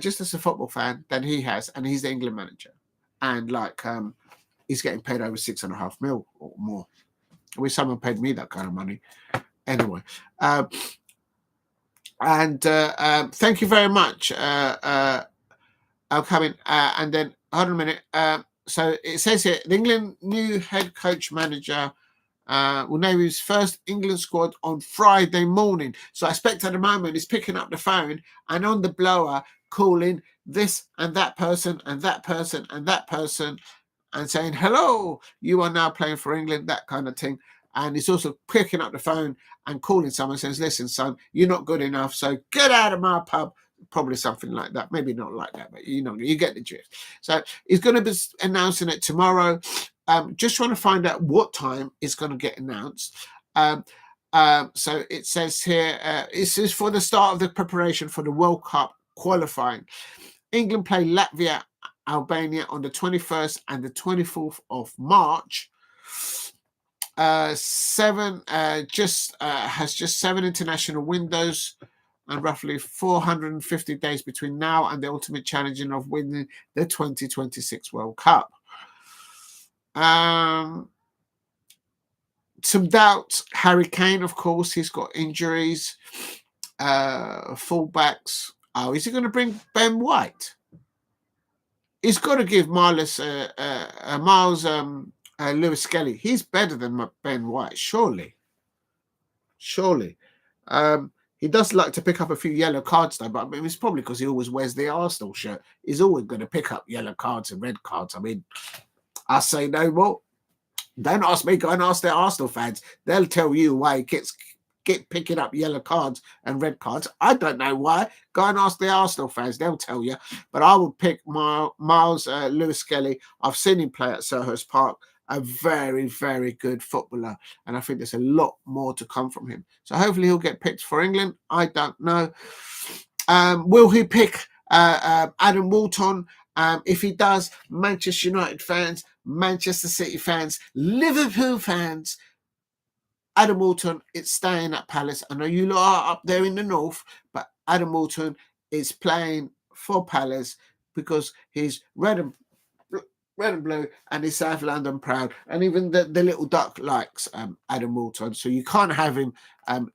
just as a football fan, than he has. And he's the England manager. And he's getting paid over 6.5 mil or more. I wish someone paid me that kind of money. Anyway. Thank you very much. I'll come in. And then, hold on a minute. So it says here, the England new head coach manager will name his first England squad on Friday morning. So I expect at the moment he's picking up the phone and on the blower calling this and that person and that person and that person and saying, hello, you are now playing for England, that kind of thing. And he's also picking up the phone and calling someone and says, listen, son, you're not good enough, so get out of my pub. Probably something like that. Maybe not like that, but you know, you get the gist. So he's going to be announcing it tomorrow. Just trying to find out what time it's going to get announced. So it says here, this is for the start of the preparation for the World Cup qualifying. England play Latvia, Albania on the 21st and the 24th of March. Has just 7 international windows and roughly 450 days between now and the ultimate challenging of winning the 2026 World Cup. Some doubts. Harry Kane, of course, he's got injuries. Fullbacks. Oh, is he going to bring Ben White? He's got to give Miles Lewis Skelly. He's better than Ben White, surely. He does like to pick up a few yellow cards, though, but I mean, it's probably because he always wears the Arsenal shirt. He's always going to pick up yellow cards and red cards. I mean, I say no more. Don't ask me, go and ask the Arsenal fans. They'll tell you why he gets picking up yellow cards and red cards. I don't know why. Go and ask the Arsenal fans. They'll tell you. But I will pick Miles Lewis Skelly. I've seen him play at Selhurst Park. A very, very good footballer. And I think there's a lot more to come from him. So hopefully he'll get picked for England. I don't know. Will he pick Adam Wharton? If he does, Manchester United fans, Manchester City fans, Liverpool fans, Adam Wharton is staying at Palace. I know you lot are up there in the north, but Adam Wharton is playing for Palace because he's red and blue and he's South London proud. And even the little duck likes Adam Wharton. So you can't have him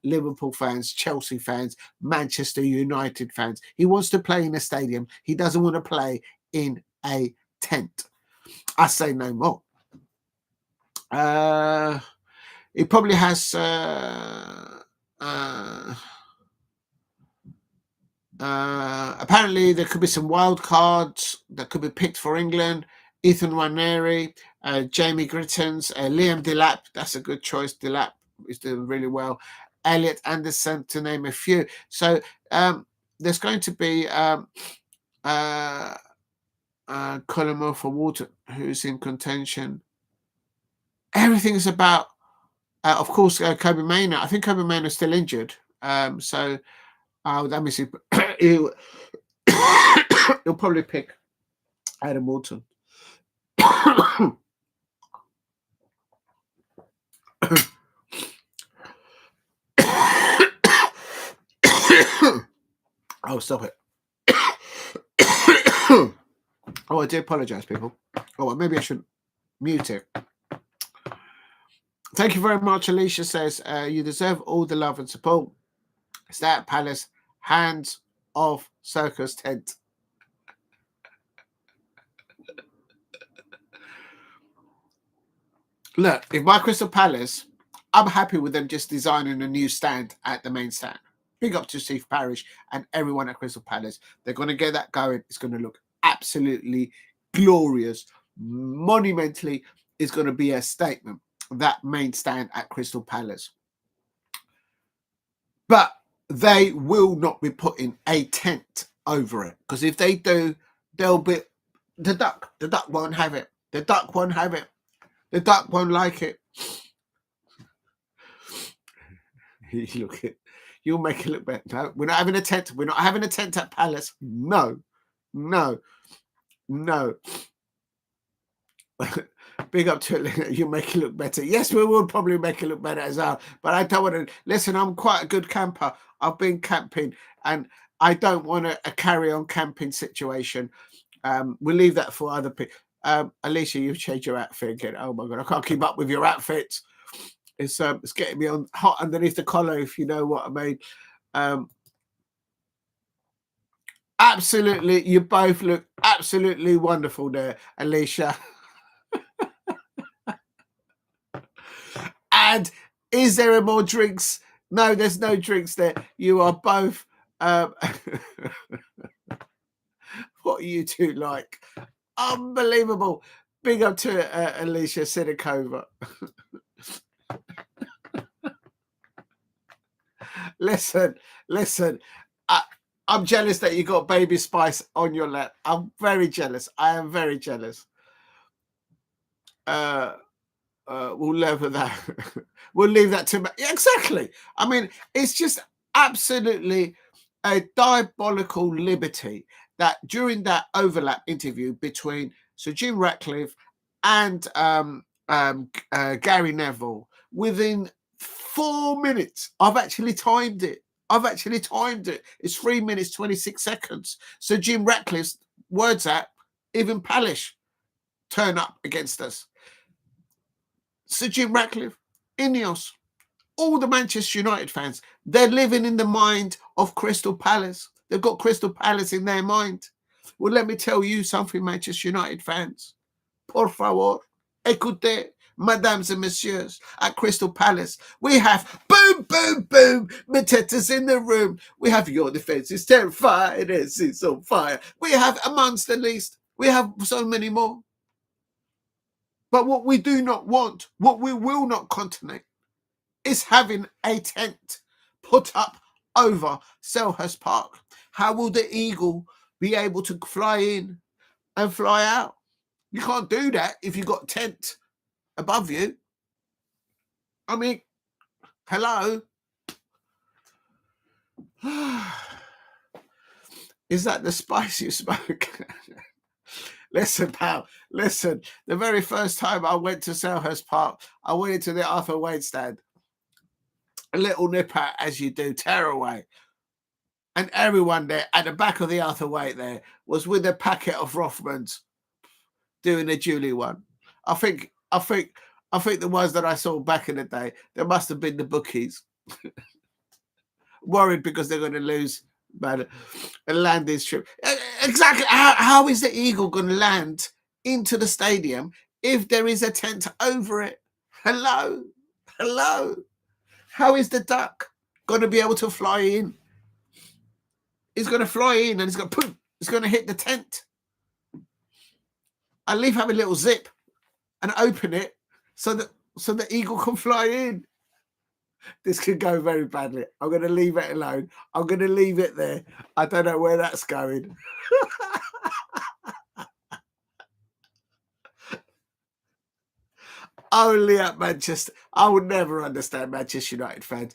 Liverpool fans, Chelsea fans, Manchester United fans. He wants to play in a stadium. He doesn't want to play in a tent. I say no more. He probably has apparently there could be some wild cards that could be picked for England. Ethan Nwaneri, Jamie Grittens, Liam Delap, that's a good choice. Delap is doing really well. Elliot Anderson, to name a few. So there's going to be Colin for Wharton, who's in contention. Everything is about, of course, Kobe Mainoo. I think Kobe Mainoo is still injured. So let me see. He'll probably pick Adam Wharton. Oh, stop it. Oh, I do apologize, people. Oh, well, maybe I should mute it. Thank you very much. Alicia says, you deserve all the love and support. Stay at Palace, hands off circus tent. Look, if my Crystal Palace, I'm happy with them just designing a new stand at the main stand. Big up to Steve Parish and everyone at Crystal Palace. They're going to get that going. It's going to look absolutely glorious. Monumentally, it's going to be a statement, that main stand at Crystal Palace. But they will not be putting a tent over it, because if they do, they'll be the duck won't have it. The duck won't have it. The duck won't like it. Look at, you'll make it look better. No, we're not having a tent. We're not having a tent at Palace. No. Big up to it. You make it look better. Yes, we will probably make it look better as well. But I don't want to listen. I'm quite a good camper. I've been camping, and I don't want a carry-on camping situation. We'll leave that for other people. Alicia, you've changed your outfit again. Oh my god, I can't keep up with your outfits. It's getting me on hot underneath the collar, if you know what I mean. Absolutely, you both look absolutely wonderful there, Alicia. And is there more drinks? No, there's no drinks there. You are both. What are you two like? Unbelievable. Big up to Alicia Sidakova. Listen. I'm jealous that you got Baby Spice on your lap. I'm very jealous. I am very jealous. We'll leave that. We'll leave that to exactly. I mean, it's just absolutely a diabolical liberty that during that overlap interview between Sir Jim Ratcliffe and Gary Neville, within 4 minutes, I've actually timed it. It's 3 minutes 26 seconds. So Jim Ratcliffe's words out, even Palish turn up against us. Sir Jim Ratcliffe, Ineos, all the Manchester United fans, they're living in the mind of Crystal Palace. They've got Crystal Palace in their mind. Well, let me tell you something, Manchester United fans. Por favor, écoutez, mesdames and messieurs, at Crystal Palace. We have boom, boom, boom, Mateta's in the room. We have your defence is terrified, it's on fire. We have amongst the least. We have so many more. But what we do not want, what we will not continue, is having a tent put up over Selhurst Park. How will the eagle be able to fly in and fly out? You can't do that if you've got a tent above you. I mean, hello? Is that the spice you smoke? Listen, pal, listen. The very first time I went to Selhurst Park, I went into the Arthur Wade stand. A little nipper, as you do, tear away. And everyone there at the back of the Arthur Wade there was with a packet of Rothmans doing a Julie one. I think the ones that I saw back in the day, there must have been the bookies. Worried because they're going to lose a landing strip. Exactly. How is the eagle going to land into the stadium if there is a tent over it? Hello. How is the duck going to be able to fly in? He's going to fly in and he's going to hit the tent. At least have a little zip and open it so that the eagle can fly in. This could go very badly. I'm going to leave it alone. I'm going to leave it there. I don't know where that's going. Only at Manchester. I would never understand Manchester United fans.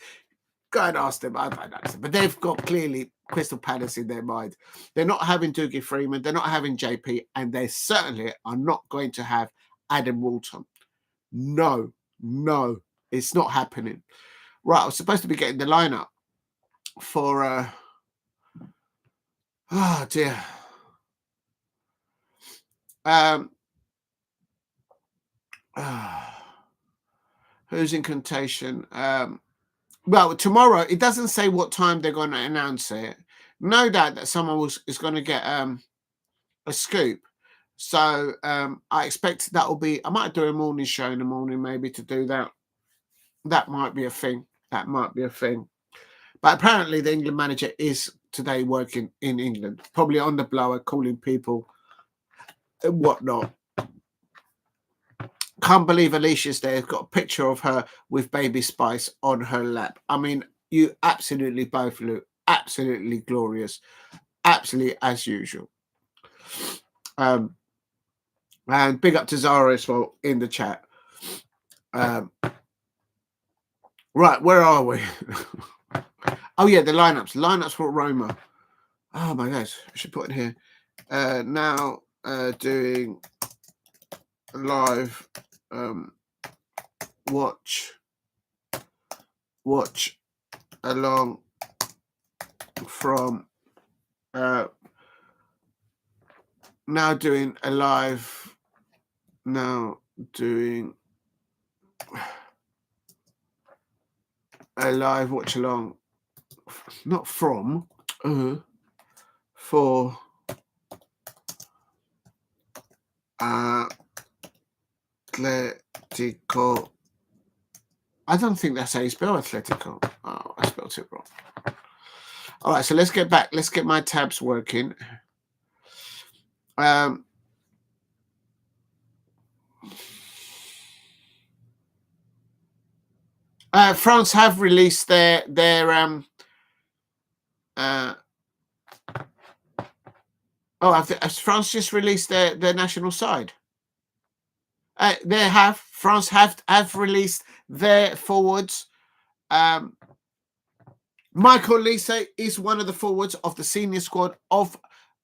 Go and ask them. I don't understand. But they've got clearly Crystal Palace in their mind. They're not having Dougie Freeman. They're not having JP. And they certainly are not going to have Adam Wharton. No. It's not happening. Right, I was supposed to be getting the lineup for oh dear. Who's in contention? Well, tomorrow, it doesn't say what time they're going to announce it. No doubt that someone is going to get a scoop. So I expect that will be, I might do a morning show in the morning maybe to do that. That might be a thing. But apparently the England manager is today working in England, probably on the blower, calling people and whatnot. Can't believe Alicia's there. Got a picture of her with Baby Spice on her lap. I mean, you absolutely both look absolutely glorious, absolutely as usual. And big up to Zara as well in the chat. Right, where are we? Oh yeah, the lineups for Roma. Oh my gosh, I should put in here. Now doing live watch along from now doing a live watch along, not from for Atletico I don't think that's how you spell Atletico. Oh, I spelled it wrong. All right, so let's get back. Let's get my tabs working. France have released their has France just released their national side? France have released their forwards. Michael Esse is one of the forwards of the senior squad of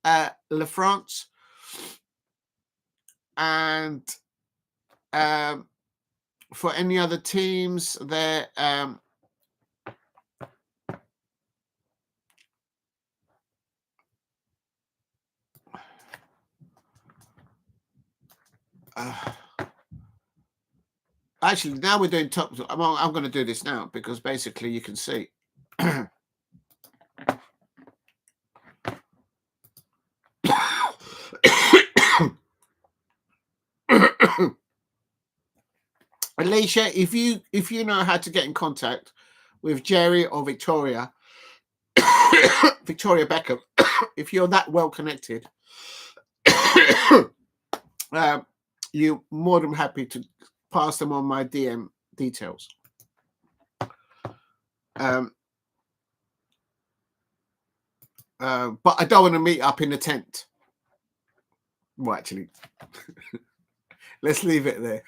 La France, and for any other teams, there. Actually, now we're doing top. I'm going to do this now because basically you can see. Alicia, if you know how to get in contact with Jerry or Victoria, Victoria Beckham, if you're that well connected, you're more than happy to pass them on my DM details. But I don't want to meet up in the tent. Well, actually, let's leave it there.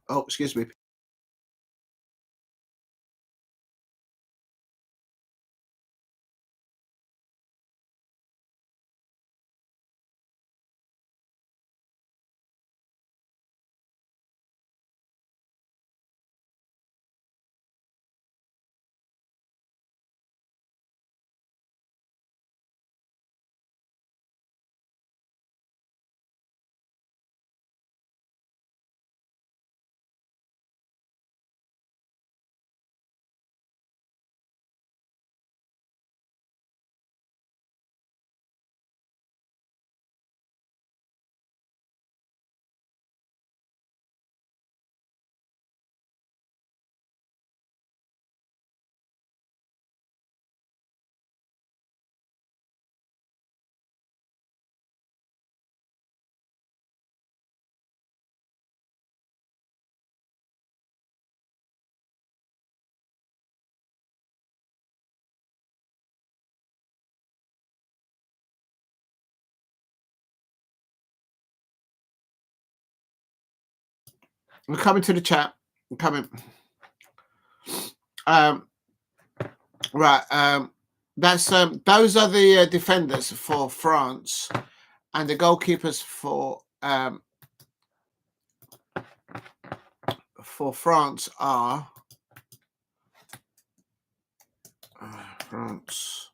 Oh, excuse me. We're coming to the chat. I'm coming. Right. That's those are the defenders for France, and the goalkeepers for France are France.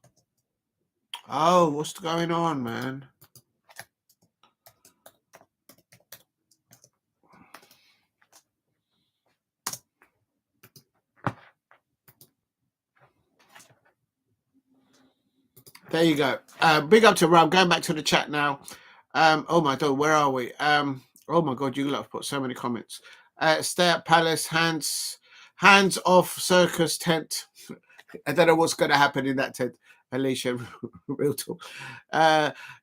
Oh, what's going on, man? There you go. Big up to Rob. Going back to the chat now. Oh my God, where are we? Oh my God, you love put so many comments. Stay at Palace, hands off circus tent. I don't know what's going to happen in that tent. Alicia, real talk.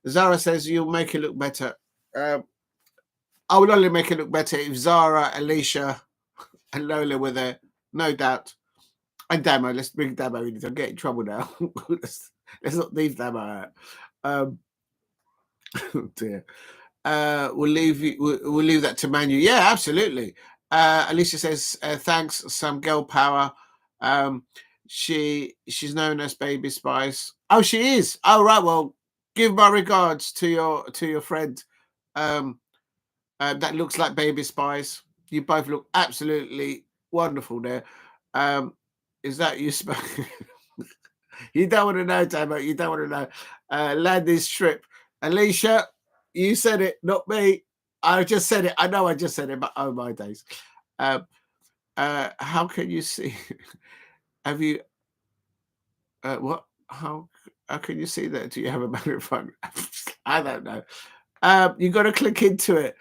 Zara says you'll make it look better. I will only make it look better if Zara, Alicia, and Lola were there, no doubt. And Damo, let's bring Damo in. I'll get in trouble now. let's not leave Damo out. Oh dear. We'll leave that to Manu. Yeah, absolutely. Alicia says thanks. Some girl power. She's known as Baby Spice. Oh, she is. Oh, right. Well, give my regards to your friend. That looks like Baby Spice. You both look absolutely wonderful there. Is that you? You don't want to know, Damo. You don't want to know. Landing strip. Alicia, you said it, not me. I just said it. I know I just said it, but oh my days. How can you see? Have you? What? How can you see that? Do you have a magnifying? I don't know. You've got to click into it.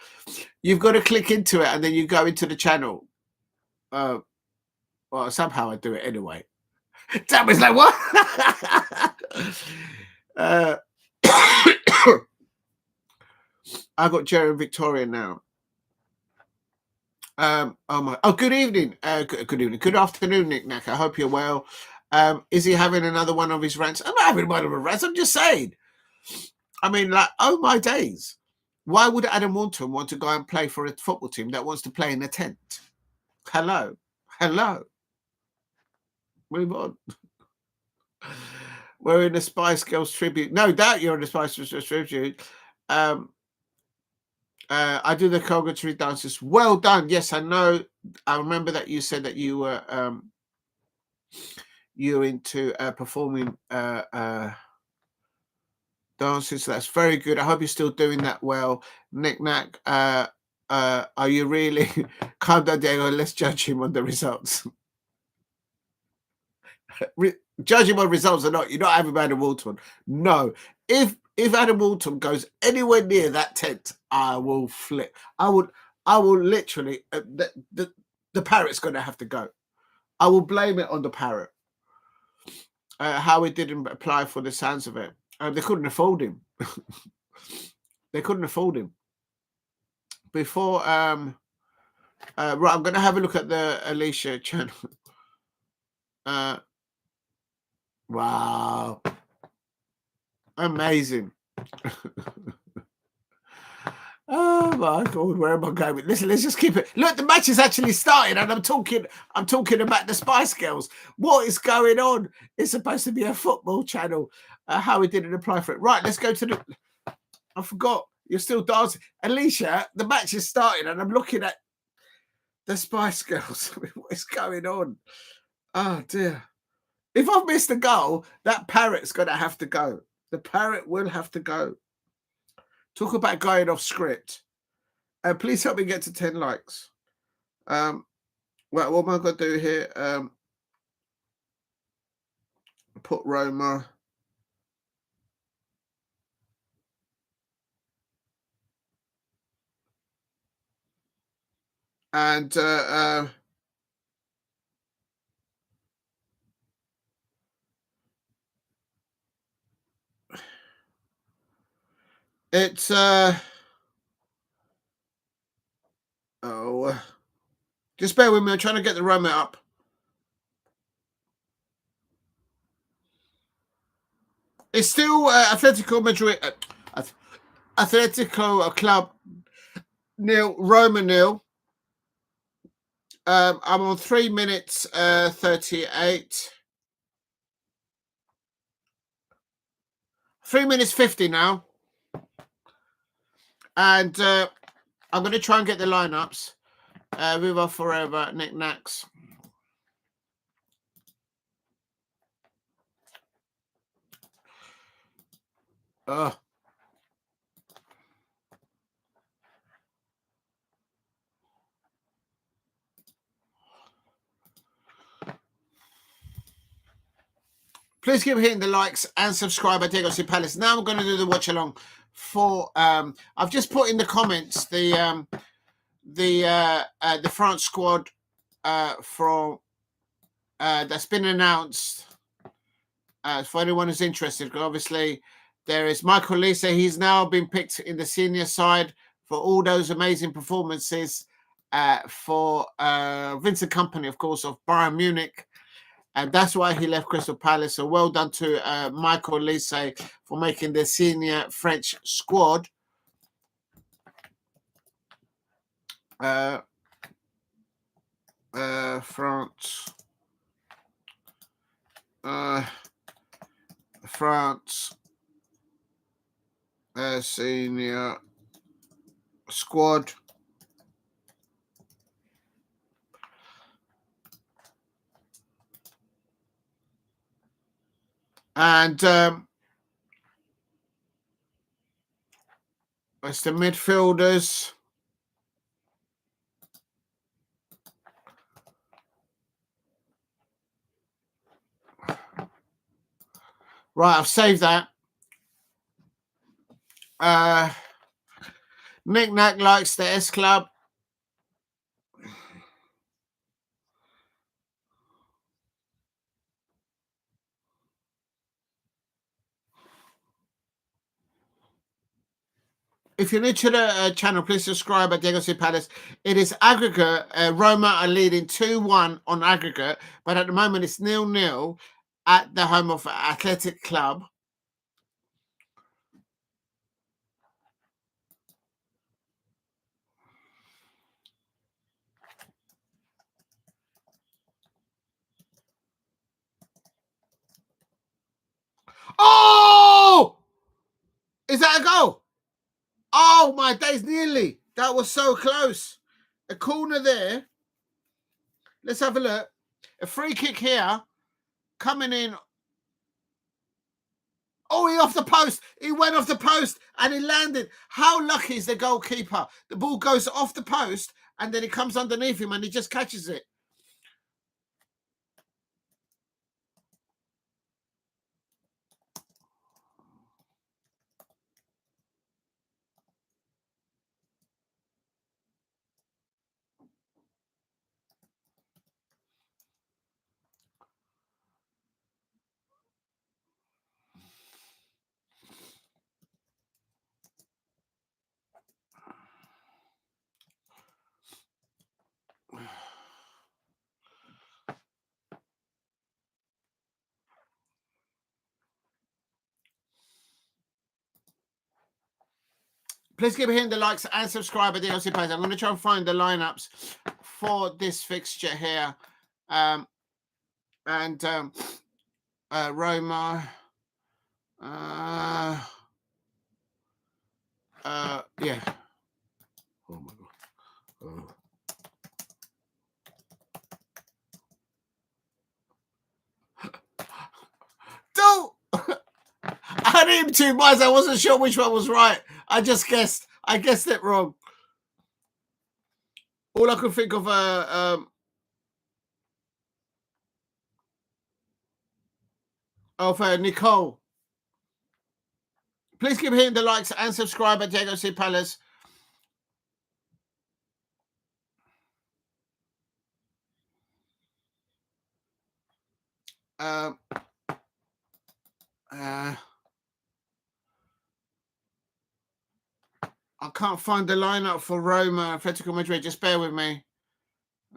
You've got to click into it, and then you go into the channel. Well, somehow I do it anyway. Tammy's like, what? I got Jerry and Victoria now. Good evening. Good evening. Good afternoon, Nick Nack. I hope you're well. Is he having another one of his rants? I'm not having one of his rants. I'm just saying. I mean, like, oh my days. Why would Adam Wharton want to go and play for a football team that wants to play in a tent? Hello. Move on. We're in the Spice Girls tribute. No doubt you're in the Spice Girls tribute. I do the congregatory dances. Well done. Yes, I know. I remember that you said that you were you're into performing dances. So that's very good. I hope you're still doing that well. Nick Nack, are you really? Calm down, Diego. Let's judge him on the results. Judge him on results or not, you're not having Adam Wharton. No. If Adam Wharton goes anywhere near that tent, I will flip. I will literally the parrot's going to have to go. I will blame it on the parrot. How it didn't apply for the sounds of it. They couldn't afford him. They couldn't afford him. Before right, I'm going to have a look at the Alicia channel. Wow. Amazing. Oh my God, where am I going? Listen, let's just keep it. Look, the match is actually starting, and I'm talking about the Spice Girls. What is going on? It's supposed to be a football channel. How it didn't apply for it. Right, let's go to the. I forgot. You're still dancing, Alicia. The match is starting, and I'm looking at the Spice Girls. What is going on? Oh dear. If I've missed a goal, that parrot's going to have to go. The parrot will have to go. Talk about going off script. Please help me get to 10 likes. Well, what am I going to do here? Put Roma. And it's just bear with me. I'm trying to get the Roma up. It's still Atletico Madrid, Atletico Club nil, Roma nil. I'm on 3 minutes 38. 3 minutes 50 now. And I'm going to try and get the lineups. Viva Forever, Nick Nacks. Please keep hitting the likes and subscribe at Diego C. Palace. Now I'm going to do the watch along for. I've just put in the comments the France squad from that's been announced. For anyone who's interested, obviously there is Michael Esse. He's now been picked in the senior side for all those amazing performances for Vincent Kompany, of course, of Bayern Munich. And that's why he left Crystal Palace. So well done to Michael Esse for making the senior French squad. France. France senior squad. And it's the midfielders. Right, I've saved that. Nick Nack likes the S Club. If you're new to the channel, please subscribe at Diego C. Palace. It is aggregate. Roma are leading 2-1 on aggregate, but at the moment it's 0-0 at the home of Athletic Club. Oh! Is that a goal? Oh, my days, nearly. That was so close. A corner there. Let's have a look. A free kick here. Coming in. Oh, he off the post. He went off the post and he landed. How lucky is the goalkeeper? The ball goes off the post and then it comes underneath him and he just catches it. Please keep hitting the likes and subscribe at DLC page. I'm going to try and find the lineups for this fixture here. Roma. Yeah. Oh my God. Oh. Don't. I named two miles. I wasn't sure which one was right. I just guessed. I guessed it wrong. All I could think of Nicole. Please keep hitting the likes and subscribe at Diego C. Palace. I can't find the lineup for Roma, Atletico Madrid. Just bear with me.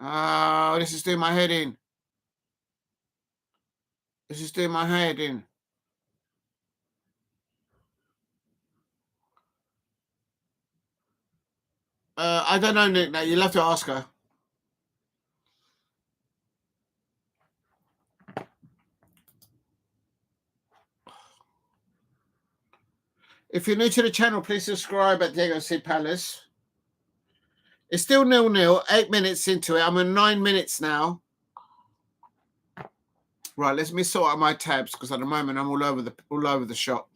Oh, this is doing my head in. This is doing my head in. I don't know, Nick. Now you'll have to ask her. If you're new to the channel, please subscribe at Diego C. Palace. It's still 0-0, 8 minutes into it. I'm in 9 minutes now. Right, let me sort out my tabs because at the moment I'm all over the shop.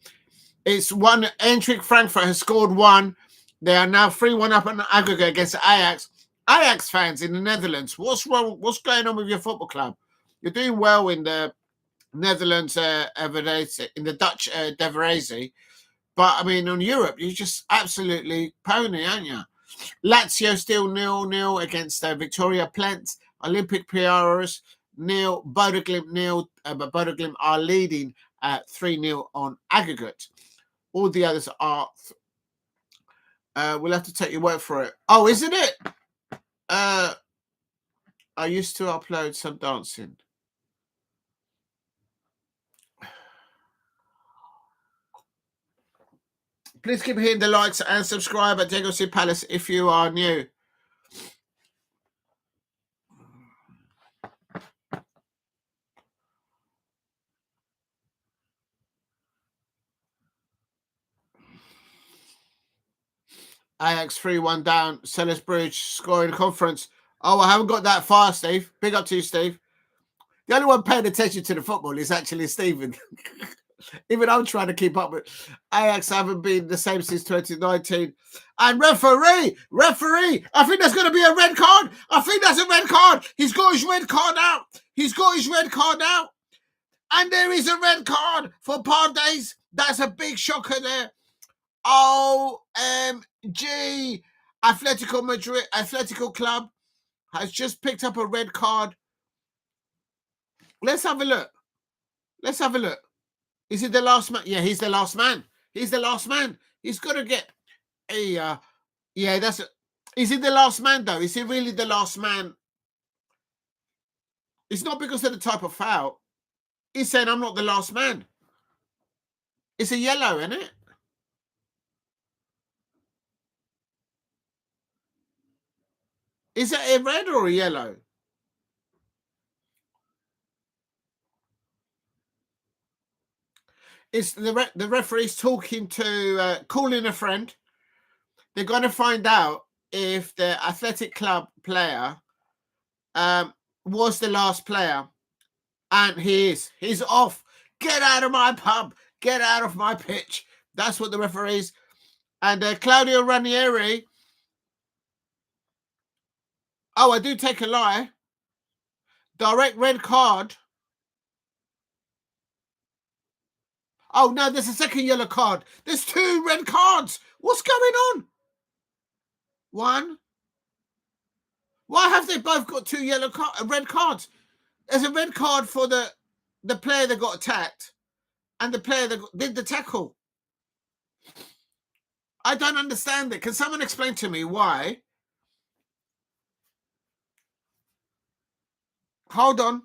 It's one. Eintracht Frankfurt has scored 1. They are now 3-1 up on the aggregate against Ajax. Ajax fans in the Netherlands, what's wrong? What's going on with your football club? You're doing well in the Netherlands, in the Dutch Deverese, but I mean, on Europe, you're just absolutely pony, aren't you? Lazio still 0-0 against Viktoria Plzen. Olympiakos 0. Bodo Glimt 0. But Bodo Glimt are leading 3-0 on aggregate. All the others are. We'll have to take your word for it. Oh, isn't it? I used to upload some dancing. Please keep hitting the likes and subscribe at Diego C. Palace if you are new. Ajax 3-1 down. Selhurst Bridge scoring conference. Oh, I haven't got that far, Steve. Big up to you, Steve. The only one paying attention to the football is actually Stephen. Even I'm trying to keep up with Ajax. Haven't been the same since 2019. And referee, I think there's going to be a red card. I think that's a red card. He's got his red card out. He's got his red card out. And there is a red card for Pardes. That's a big shocker there. OMG. Atletico Madrid, Atletico Club has just picked up a red card. Let's have a look. Let's have a look. Is he the last man? Yeah, he's the last man. He's the last man. He's got to get a... yeah, that's it. Is he the last man, though? Is he really the last man? It's not because of the type of foul. He's saying, I'm not the last man. It's a yellow, isn't it? Is it a red or a yellow? It's the referee's talking to, calling a friend. They're going to find out if the athletic club player was the last player. And he's off. Get out of my pub. Get out of my pitch. That's what the referees. And Claudio Ranieri. Oh, I do take a lie. Direct red card. Oh, no, there's a second yellow card. There's 2 red cards. What's going on? 1. Why have they both got 2 red cards? There's a red card for the player that got attacked and the player that did the tackle. I don't understand it. Can someone explain to me why? Hold on.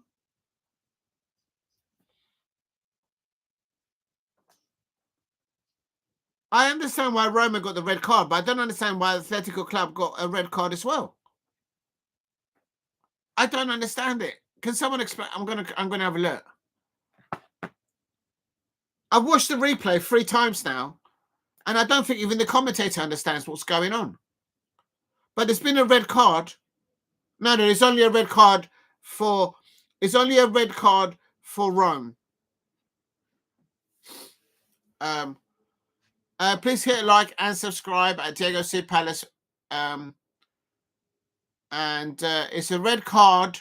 I understand why Roma got the red card, but I don't understand why the Atletico Club got a red card as well. I don't understand it. Can someone explain? I'm gonna have a look. I've watched the replay 3 times now, and I don't think even the commentator understands what's going on. But there's been a red card. No, there is only a red card for. It's only a red card for Rome. Please hit like and subscribe at Diego C. Palace. And it's a red card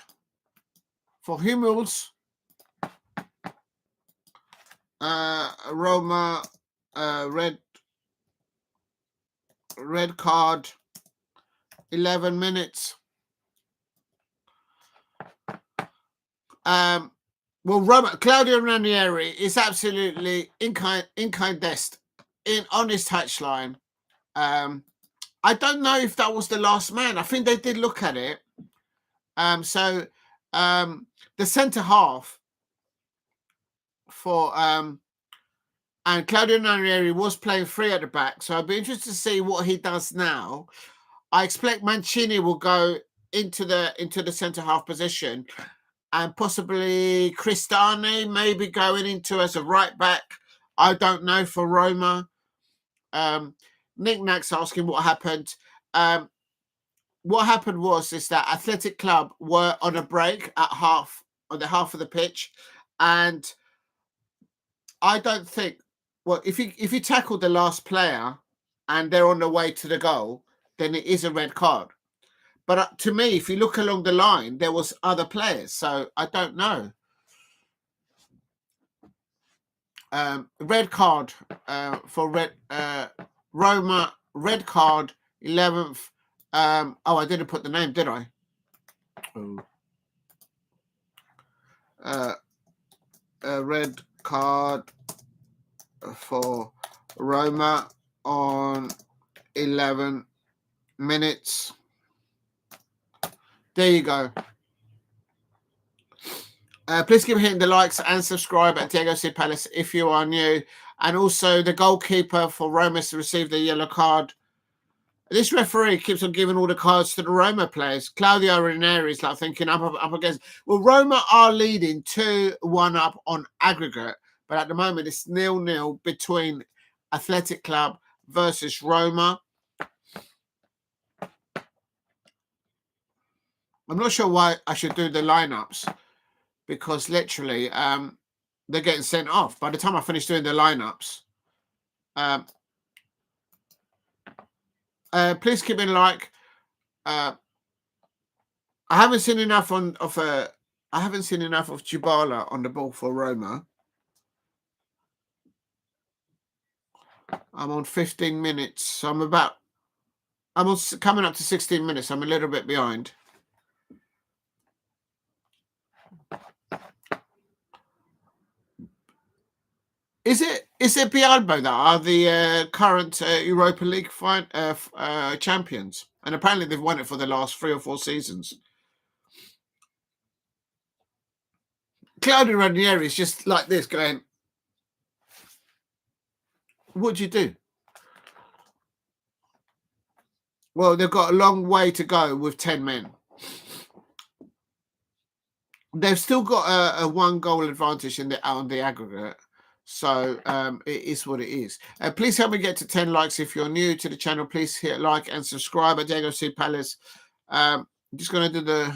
for Hummels. Roma, red card, 11 minutes. Well, Roma, Claudio Ranieri is absolutely incandescent on his touchline. I don't know if that was the last man. I think they did look at it. So the centre half for and Claudio Ranieri was playing 3 at the back. So I'd be interested to see what he does now. I expect Mancini will go into the centre half position, and possibly Cristani maybe going into as a right back. I don't know for Roma. Nick Nack's asking what happened. What happened was that Athletic Club were on a break at on the half of the pitch, and I don't think. Well, if you tackle the last player and they're on the way to the goal, then it is a red card. But to me, if you look along the line, there was other players, so I don't know. Red card for Roma. Red card, 11th. Oh, I didn't put the name, did I? A red card for Roma on 11 minutes. There you go. Please keep hitting the likes and subscribe at Diego C. Palace if you are new. And also the goalkeeper for Roma has received a yellow card. This referee keeps on giving all the cards to the Roma players. Claudio Ranieri is like thinking up against. Well, Roma are leading 2-1 up on aggregate, but at the moment it's 0-0 between Athletic Club versus Roma. I'm not sure why I should do the lineups, because literally they're getting sent off. By the time I finish doing the lineups, please keep in like. I haven't seen enough I haven't seen enough of Dybala on the ball for Roma. I'm on 15 minutes. So I'm coming up to 16 minutes. I'm a little bit behind. Is it Bialbo that are the current Europa League champions? And apparently they've won it for the last 3 or 4 seasons. Claudio Ranieri is just like this, going, what do you do? Well, they've got a long way to go with 10 men. They've still got a 1-goal advantage on the aggregate. So it is what it is. Please help me get to 10 likes. If you're new to the channel, please hit like and subscribe. At Diego C. Palace. I'm just going to do the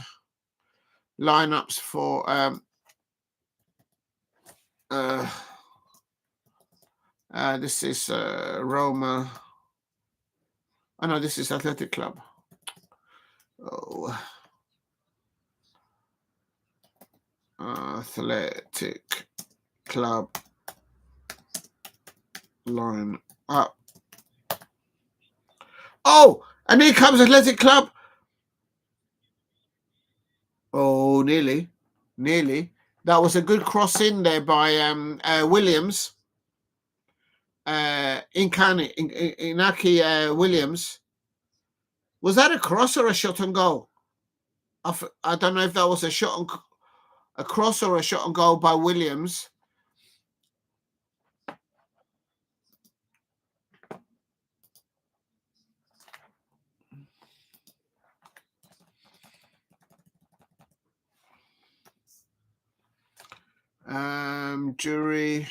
lineups for this is Roma. Oh no, this is Athletic Club. Oh, Athletic Club line up. Oh, and here comes Athletic Club. Oh, nearly. That was a good cross in there by Williams. Inaki Williams. Was that a cross or a shot on goal? I don't know if that was a cross or a shot on goal by Williams. Jury.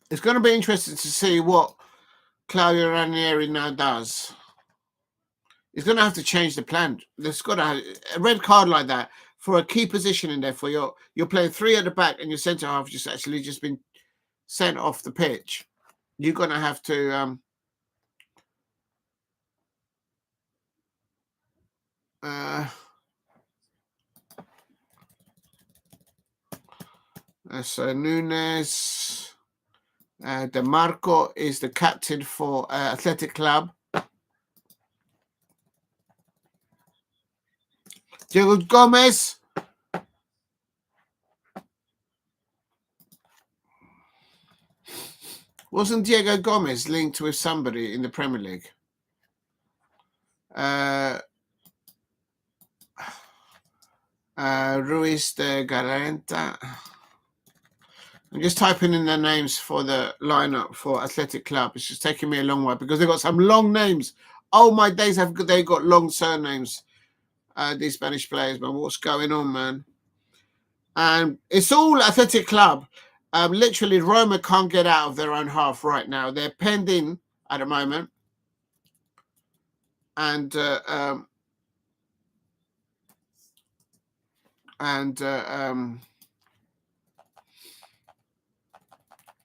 It's going to be interesting to see what Claudio Ranieri now does. He's going to have to change the plan. There's got to have a red card like that for a key position in there. For you're playing 3 at the back and your centre half just been sent off the pitch. You're going to have to so Nunes. De Marco is the captain for Athletic Club. Diego Gomez. Wasn't Diego Gomez linked with somebody in the Premier League? Ruiz de Garanta. I'm just typing in their names for the lineup for Athletic Club. It's just taking me a long while because they've got some long names. Oh, my days, they got long surnames, these Spanish players, man. What's going on, man? And it's all Athletic Club. Literally, Roma can't get out of their own half right now. They're penned in at the moment. And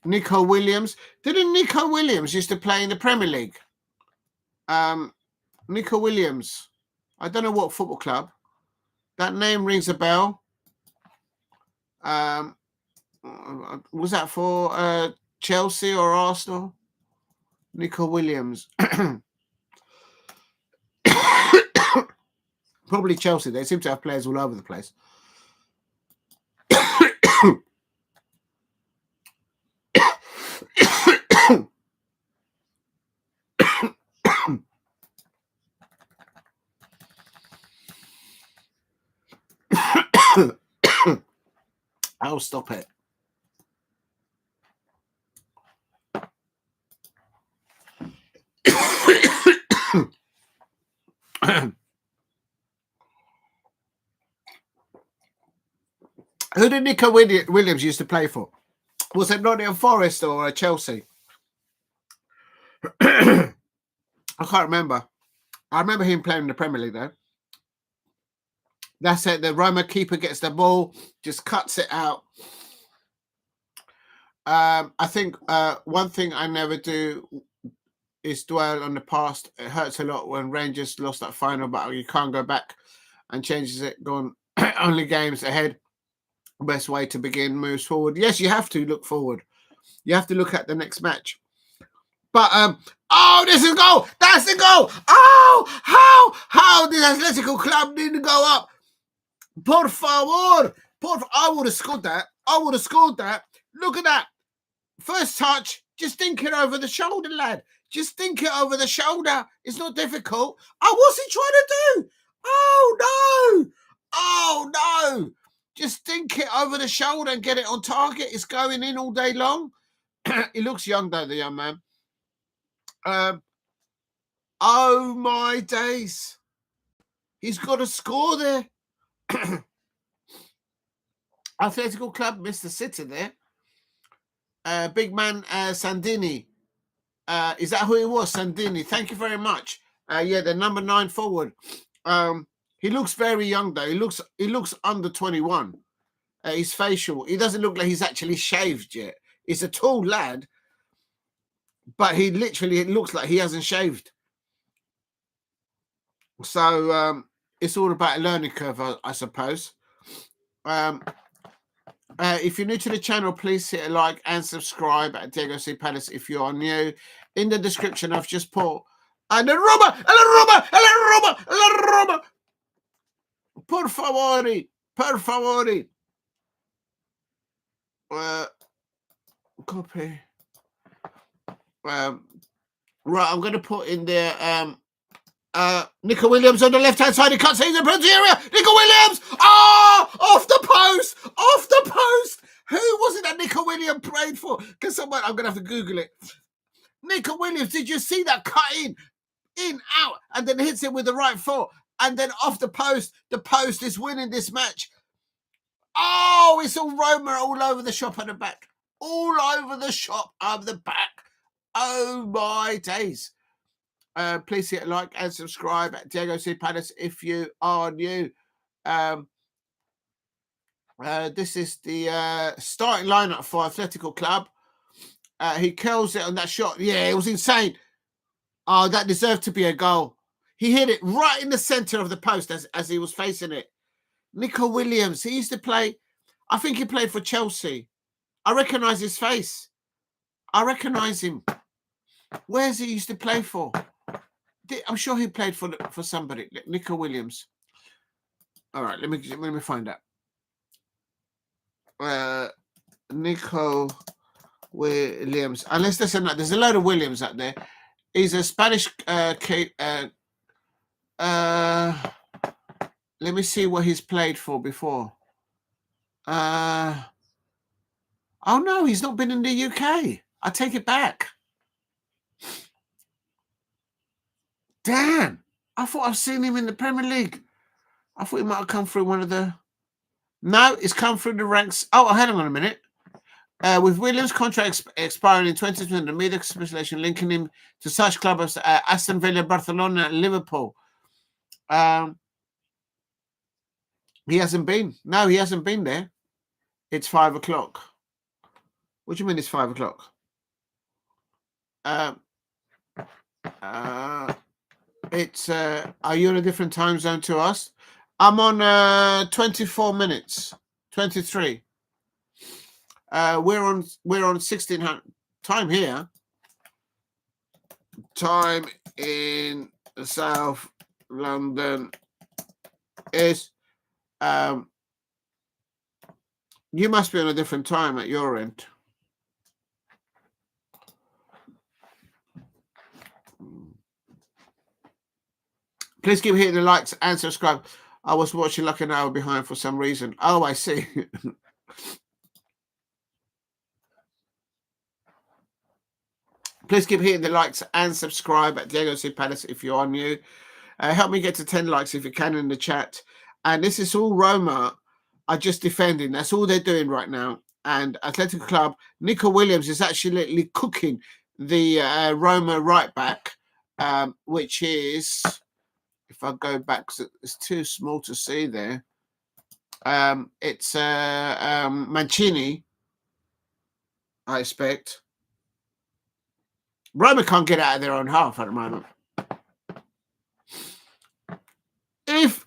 Nico Williams. Didn't Nico Williams used to play in the Premier League? Nico Williams. I don't know what football club. That name rings a bell. Was that for Chelsea or Arsenal? Nico Williams. Probably Chelsea. They seem to have players all over the place. I'll stop it. Who did Nico Williams used to play for? Was it Nottingham Forest or Chelsea? I can't remember. I remember him playing in the Premier League, though. That's it. The Roma keeper gets the ball, just cuts it out. I think one thing I never do is dwell on the past. It hurts a lot when Rangers lost that final battle. You can't go back and change it. Gone only games ahead. Best way to begin moves forward. Yes, you have to look forward. You have to look at the next match. But oh, this is goal. That's the goal. Oh, how the Atletico Club didn't go up. Por favor. I would have scored that. Look at that. First touch, just think it over the shoulder, lad. Just think it over the shoulder. It's not difficult. Oh, what's he trying to do? Oh, no. Just think it over the shoulder and get it on target. It's going in all day long. He looks young, though, the young man. Oh, my days. He's got to score there. Atletico Club missed the sitter there. Big man Sandini. Is that who it was? Sandini. Thank you very much. Yeah, the number 9 forward. He looks very young, though. He looks under 21. His facial. He doesn't look like he's actually shaved yet. He's a tall lad, but it looks like he hasn't shaved. So it's all about a learning curve, I suppose. If you're new to the channel, please hit a like and subscribe at Diego C. Palace if you are new. In the description, I've just put Roma. Por favore. Copy. Right, I'm going to put in there Nico Williams on the left-hand side. He cuts in the penalty area. Nico Williams! Oh! Off the post! Who was it that Nico Williams played for? Because I'm going to have to Google it. Nico Williams, did you see that cut in, out, and then hits it with the right foot, and then off the post is winning this match. Oh, it's all Roma all over the shop at the back. Oh, my days. Please hit like and subscribe at Diego C. Palace if you are new. This is the starting lineup for Atletico Club. He curls it on that shot. Yeah, it was insane. Oh, that deserved to be a goal. He hit it right in the centre of the post as he was facing it. Nico Williams, he used to play, I think he played for Chelsea. I recognise his face. I recognise him. Where's he used to play for? I'm sure he played for somebody. Nico Williams. All right, let me find out. Nico Williams. Unless there's a load of Williams out there. He's a Spanish. Let me see what he's played for before. Oh no, he's not been in the UK. I take it back. Damn, I thought I've seen him in the Premier League. I thought he might have come through one of the... No, it's come through the ranks. Oh, hang on a minute. With Williams' contract expiring in 2020, the media speculation linking him to such clubs as Aston Villa, Barcelona, and Liverpool. He hasn't been. No, he hasn't been there. It's 5 o'clock. What do you mean it's 5 o'clock? It's are you in a different time zone to us? I'm on 24 minutes, 23. We're on 1600 time here. Time in South London is you must be on a different time at your end. Please keep hitting the likes and subscribe. I was watching like an hour behind for some reason. Oh, I see. Please keep hitting the likes and subscribe at Diego C. Palace if you are new. Help me get to 10 likes if you can in the chat. And this is all Roma are just defending. That's all they're doing right now. And Atletico Club, Nico Williams is actually cooking. the Roma right back, which is, if I go back, because it's too small to see there. It's Mancini, I expect. Roma can't get out of their own half at the moment. If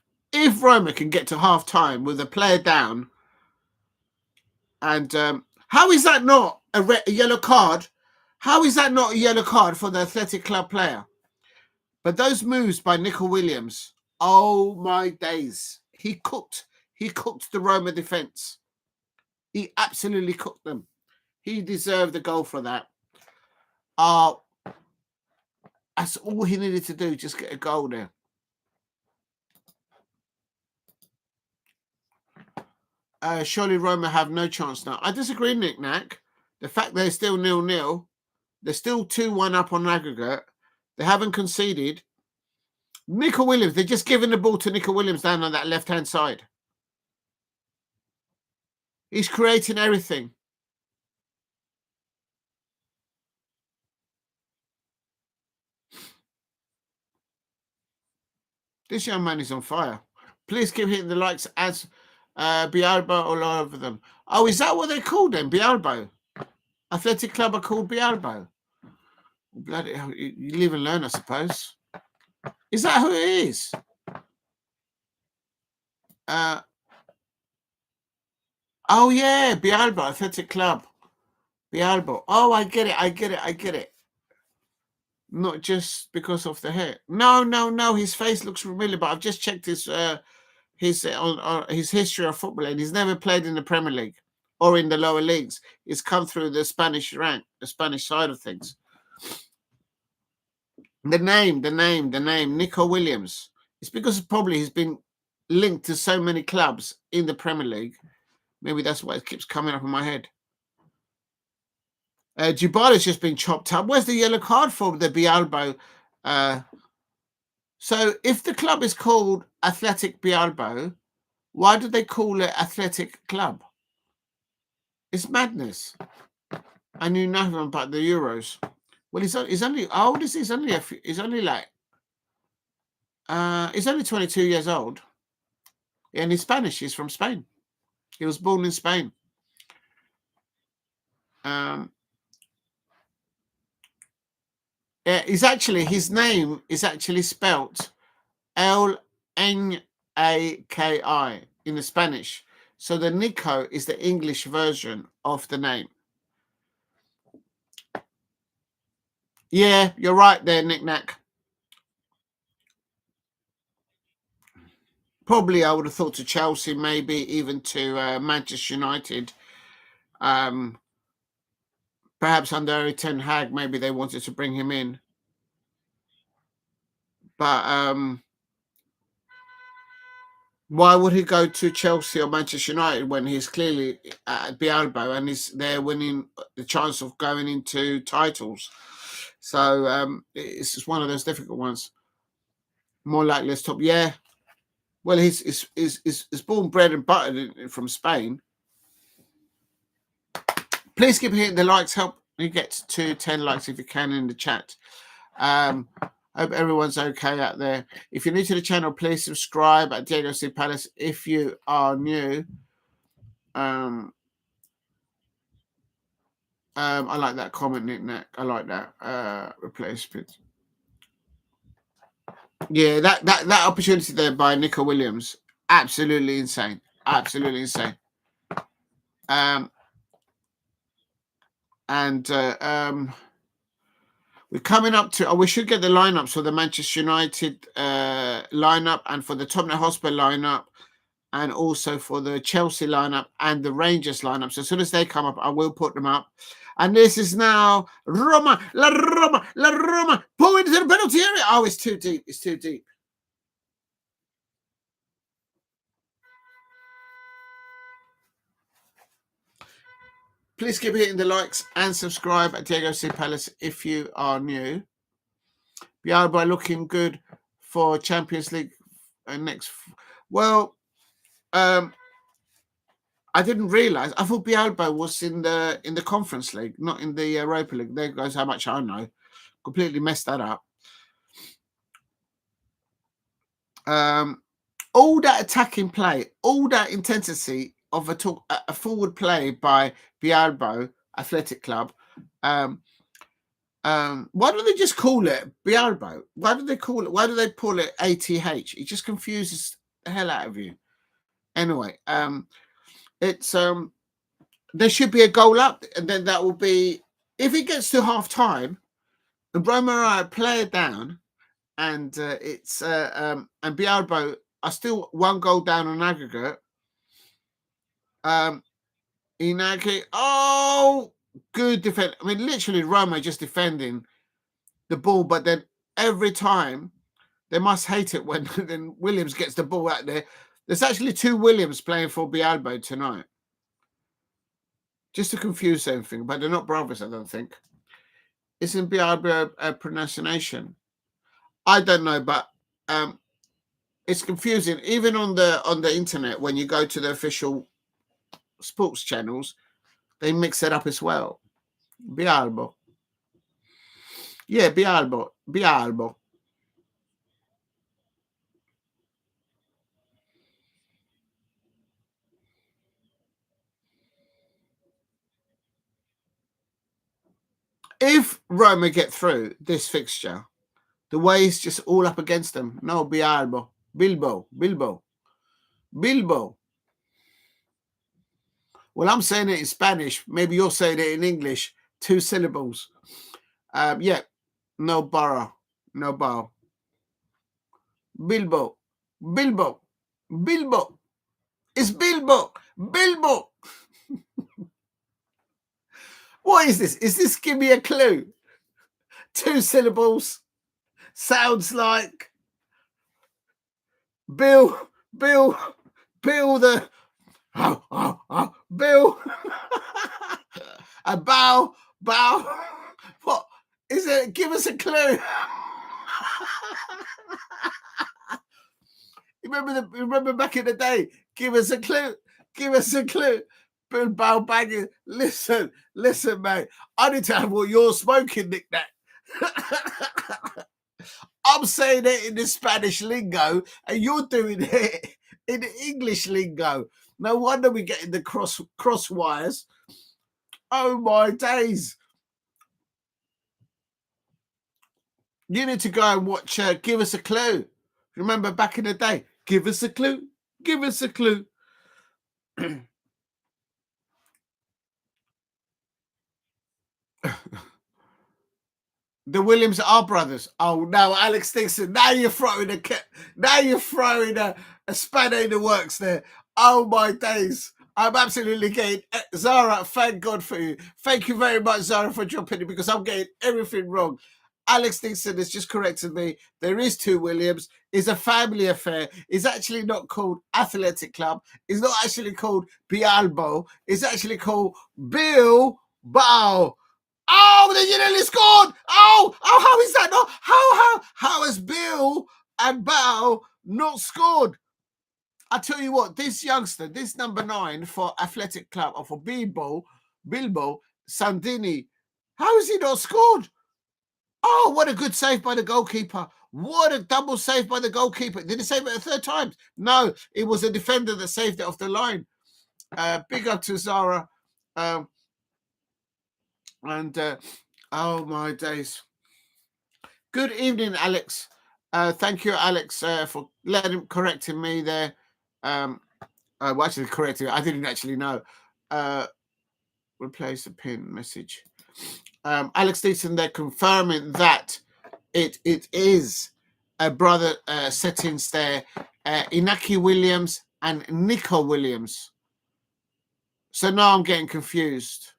Roma can get to half time with a player down, and how is that not a yellow card? How is that not a yellow card for the Athletic Club player? But those moves by Nico Williams, oh my days. He cooked the Roma defence. He absolutely cooked them. He deserved the goal for that. That's all he needed to do, just get a goal there. Surely Roma have no chance now. I disagree, Nick Knack. The fact they're still 0-0, they're still 2-1 up on aggregate. They haven't conceded. Nico Williams, they're just giving the ball to Nico Williams down on that left-hand side. He's creating everything. This young man is on fire. Please keep hitting the likes as Bialbo all over them. Oh, is that what they called them? Bialbo? Athletic Club are called Bialbo. Bloody hell, you live and learn, I suppose. Is that who it is? Oh, yeah, Bialbo, Athletic Club. Bialbo. Oh, I get it. Not just because of the hair. No. His face looks familiar, but I've just checked his history of football, and he's never played in the Premier League or in the lower leagues. He's come through the Spanish rank, the Spanish side of things. The name, Nico Williams. It's because probably he's been linked to so many clubs in the Premier League. Maybe that's why it keeps coming up in my head. Djibala's just been chopped up. Where's the yellow card for the Bialbo? So if the club is called Athletic Bialbo, why do they call it Athletic Club? It's madness. I knew nothing about the Euros. Well, he's only, how old is he? He's only 22 years old. And he's Spanish. He's from Spain. He was born in Spain. His name is actually spelt Lnaki in the Spanish. So the Nico is the English version of the name. Yeah, you're right there, Nick Knack. Probably I would have thought to Chelsea, maybe even to Manchester United. Perhaps under Ten Hag, maybe they wanted to bring him in. But why would he go to Chelsea or Manchester United when he's clearly at Bialbo and he's there winning the chance of going into titles? So it's just one of those difficult ones. More likely let's top. Yeah. Well, he's born, bred and buttered from Spain. Please keep hitting the likes. Help me get to 10 likes if you can in the chat. Hope everyone's okay out there. If you're new to the channel, please subscribe at Diego C. Palace. If you are new, I like that comment, Nick Nack. I like that. Replace it. Yeah, that opportunity there by Nico Williams, absolutely insane. Absolutely insane. We're coming up to, we should get the lineups for the Manchester United lineup and for the Tottenham Hotspur lineup and also for the Chelsea lineup and the Rangers lineup. So as soon as they come up, I will put them up. And this is now Roma. Pull into the penalty area. Oh, it's too deep. It's too deep. Please keep hitting the likes and subscribe at Diego C. Palace if you are new. Bialbo looking good for Champions League next. Well, I didn't realise. I thought Bialbo was in the Conference League, not in the Europa League. There goes how much I know. Completely messed that up. All that attacking play, all that intensity of a forward play by Bialbo Athletic Club. Why don't they just call it Bialbo? Why do they call it? Why do they call it ATH? It just confuses the hell out of you. Anyway, it's there should be a goal up, and then that will be, if it gets to half time, and Roma play it down, and it's and Bialbo are still one goal down on aggregate. Inaki, good defense. I mean, literally Roma just defending the ball, but then every time they must hate it when then Williams gets the ball out there. There's actually 2 Williams playing for Bialbo tonight. Just to confuse everything, but they're not brothers, I don't think. Isn't Bialbo a pronunciation? I don't know, but it's confusing. Even on the internet, when you go to the official sports channels, they mix it up as well. Bialbo. Yeah, Bialbo. If Roma get through this fixture, the way is just all up against them. No, Bilbo. Well, I'm saying it in Spanish. Maybe you're saying it in English. 2 syllables. Yeah, no borough. No bow. Bilbo. It's Bilbo. What is this? Is this give me a clue? 2 syllables. Sounds like Bill the Bill a bow. What is it? Give us a clue. Remember back in the day? Give us a clue. Bill bow banging. Listen, mate. I need to have what you're smoking, Nick. That. I'm saying it in the Spanish lingo, and you're doing it in the English lingo. No wonder we're getting the cross wires. Oh my days! You need to go and watch. Give us a clue. Remember back in the day? Give us a clue. The Williams are brothers. Oh no, Alex Dixon. Now you're throwing a spanner in the works there. Oh my days. I'm absolutely getting Zara, thank God for you. Thank you very much, Zara, for dropping it, because I'm getting everything wrong. Alex Dixon has just corrected me. There is 2 Williams. It's a family affair. It's actually not called Athletic Club. It's not actually called Bialbo. It's actually called Bill Bow. Oh, they nearly scored. Oh, how is that not? How has Bill and Bow not scored? I tell you what, this youngster, this number 9 for Athletic Club, or for Bilbo Sandini, how has he not scored? Oh, what a good save by the goalkeeper. What a double save by the goalkeeper. Did he save it a 3rd time? No, it was a defender that saved it off the line. Big up to Zara. Oh my days. Good evening, Alex. Thank you, Alex, for correcting me there. Actually correcting. I didn't actually know. Replace the pin message. Alex Deason, they're confirming that it is a brother settings there. Inaki Williams and Nico Williams. So now I'm getting confused.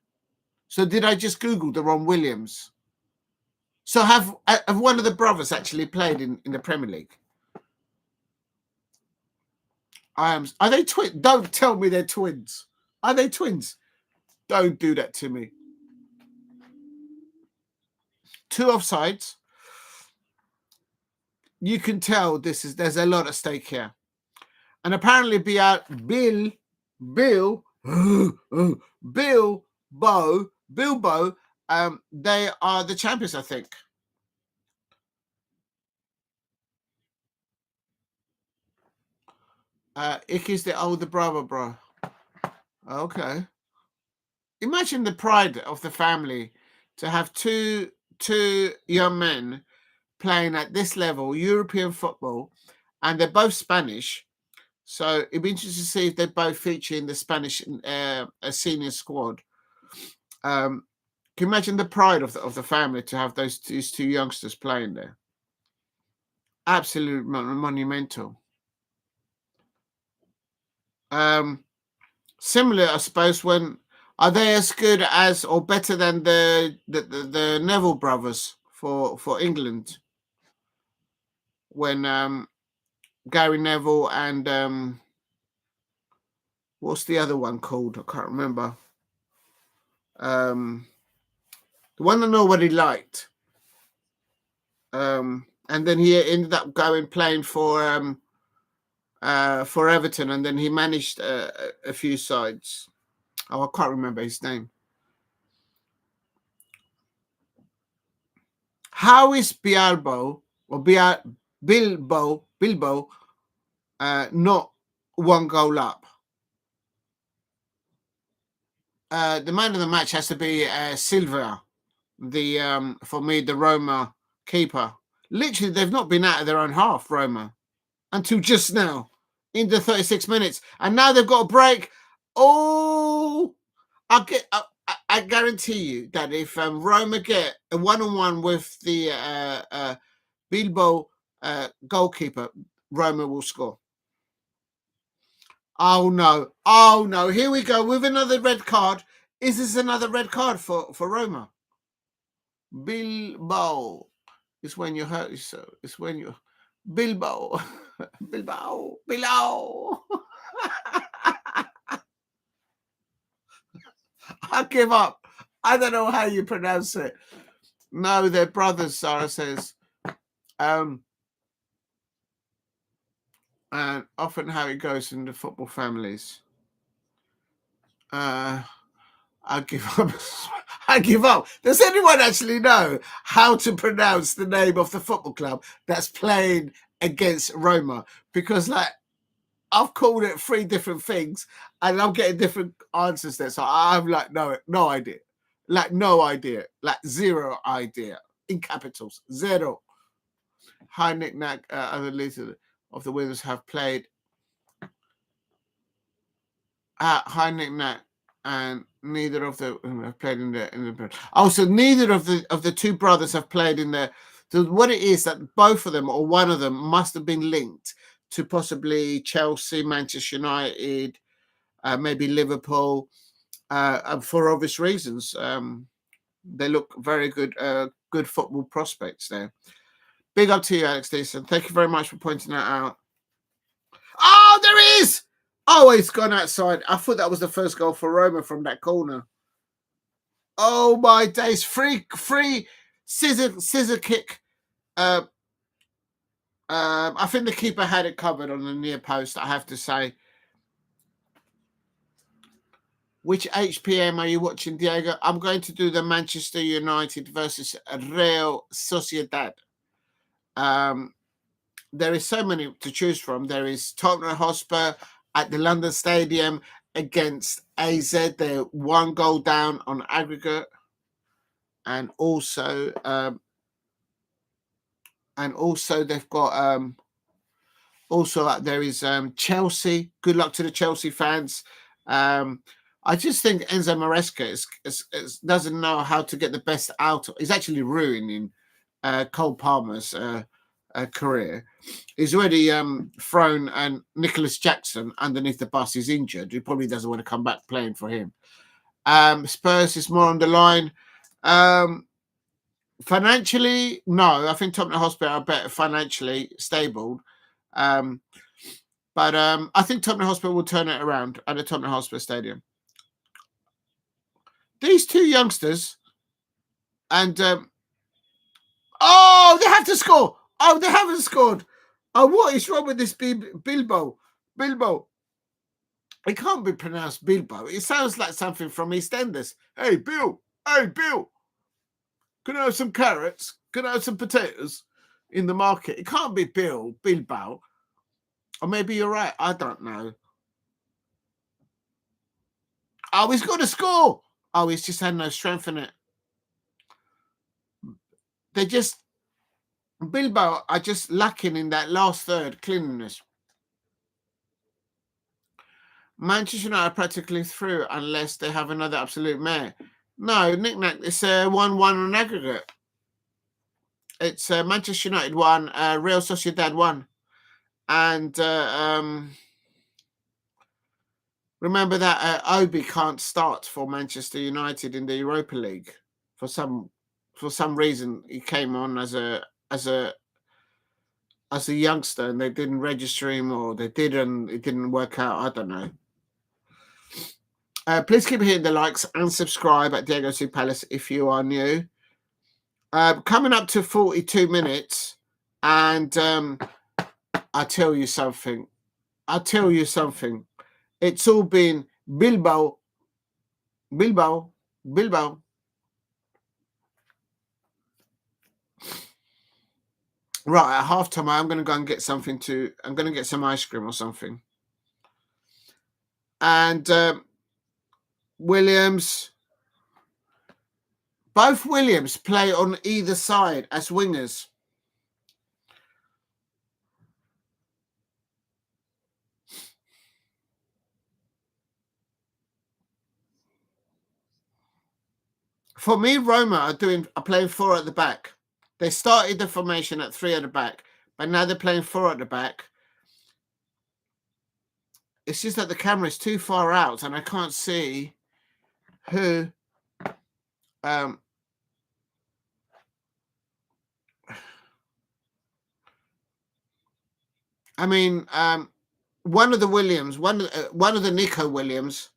So did I just Google the wrong Williams? So have one of the brothers actually played in the Premier League? Are they twins? Don't tell me they're twins. Are they twins? Don't do that to me. 2 offsides. You can tell there's a lot at stake here. And apparently Bill Bialbo. They are the champions, I think. Icky's the older brother, bro. Okay. Imagine the pride of the family to have two young men playing at this level, European football, and they're both Spanish. So it'd be interesting to see if they both feature in the Spanish senior squad. Can you imagine the pride of the family to have these two youngsters playing there? Absolute monumental. Similar, I suppose. When are they as good as or better than the Neville brothers for England? When Gary Neville and what's the other one called? I can't remember. The one that nobody liked. And then he ended up going playing for Everton, and then he managed a few sides. Oh, I can't remember his name. How is Bialbo or Bilbo not one goal up? The man of the match has to be Silva, the for me the Roma keeper. Literally, they've not been out of their own half, Roma, until just now, in the 36 minutes, and now they've got a break. Oh, I guarantee you that if Roma get a one-on-one with the Bilbo goalkeeper, Roma will score. Oh no! Here we go with another red card. Is this another red card for Roma? Bilbo. It's when you hurt yourself. It's when you Bilbo. Bilbo. I give up. I don't know how you pronounce it. No, they're brothers, Sarah says. And often how it goes in the football families. I give up. I give up. Does anyone actually know how to pronounce the name of the football club that's playing against Roma? Because I've called it 3 different things and I'm getting different answers there. So I'm like, no idea. No idea. 0 idea. In capitals. 0. High knick-knack, other leaders of the winners have played. High knick-knack, and neither of them have played in the. Also, neither of the 2 brothers have played in the. So what it is that both of them or one of them must have been linked to possibly Chelsea, Manchester United, maybe Liverpool, for obvious reasons. They look very good, good football prospects there. Big up to you, Alex Deason. Thank you very much for pointing that out. Oh, there is! Oh, it's gone outside. I thought that was the first goal for Roma from that corner. Oh my days! Free scissor kick. I think the keeper had it covered on the near post, I have to say. Which HPM are you watching, Diego? I'm going to do the Manchester United versus Real Sociedad. There is so many to choose from. There is Tottenham Hotspur at the London Stadium against AZ. They're 1 goal down on aggregate. And also they've got also there is Chelsea. Good luck to the Chelsea fans. I just think Enzo Maresca doesn't know how to get the best out of. He's actually ruining Cole Palmer's career. He's already thrown Nicholas Jackson underneath the bus. He's injured. He probably doesn't want to come back playing for him. Spurs is more on the line. Financially, no. I think Tottenham Hotspur are better financially stable. But I think Tottenham Hotspur will turn it around at the Tottenham Hotspur Stadium. These 2 youngsters, and oh, they have to score. Oh, they haven't scored. Oh, what is wrong with this Bilbo? It can't be pronounced Bilbo. It sounds like something from EastEnders. Hey, Bill. Hey, Bill. Can I have some carrots? Can I have some potatoes in the market? It can't be Bilbo. Or maybe you're right. I don't know. Oh, he's got to score. Oh, he's just had no strength in it. Bilbo are just lacking in that last third cleanliness. Manchester United are practically through unless they have another absolute mare. No, knick-knack. It's 1-1 on aggregate. It's Manchester United 1, Real Sociedad 1. And remember that Obi can't start for Manchester United in the Europa League for some reason. He came on as a youngster, and they didn't register him, or they didn't. It didn't work out. I don't know. Please keep hitting the likes and subscribe at Diego C Palace if you are new. Coming up to 42 minutes, and I'll tell you something. It's all been Bilbo. Right, at halftime, I'm going to go and get something I'm going to get some ice cream or something. And Williams, both Williams play on either side as wingers. For me, Roma are playing 4 at the back. They started the formation at 3 at the back, but now they're playing 4 at the back. It's just that the camera is too far out, and I can't see who. I mean, one of the Williams, one of the Nico Williams.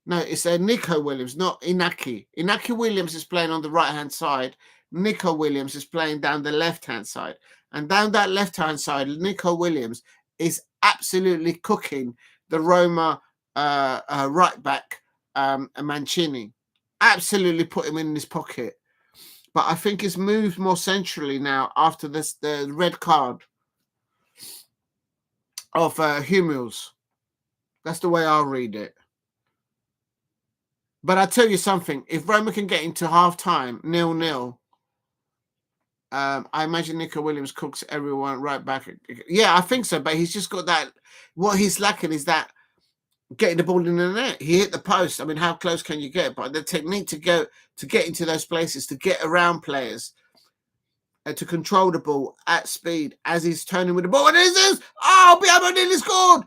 No, it's a Nico Williams, not Inaki. Inaki Williams is playing on the right-hand side. Nico Williams is playing down the left-hand side. And down that left-hand side, Nico Williams is absolutely cooking the Roma right back, Mancini. Absolutely put him in his pocket. But I think he's moved more centrally now after the red card of Hummels. That's the way I'll read it. But I tell you something, if Roma can get into half-time, 0-0, I imagine Nico Williams cooks everyone right back. Yeah, I think so, but he's just got that. What he's lacking is that getting the ball in the net. He hit the post. I mean, how close can you get? But the technique to get into those places, to get around players, and to control the ball at speed as he's turning with the ball. And this, Bialbo nearly scored.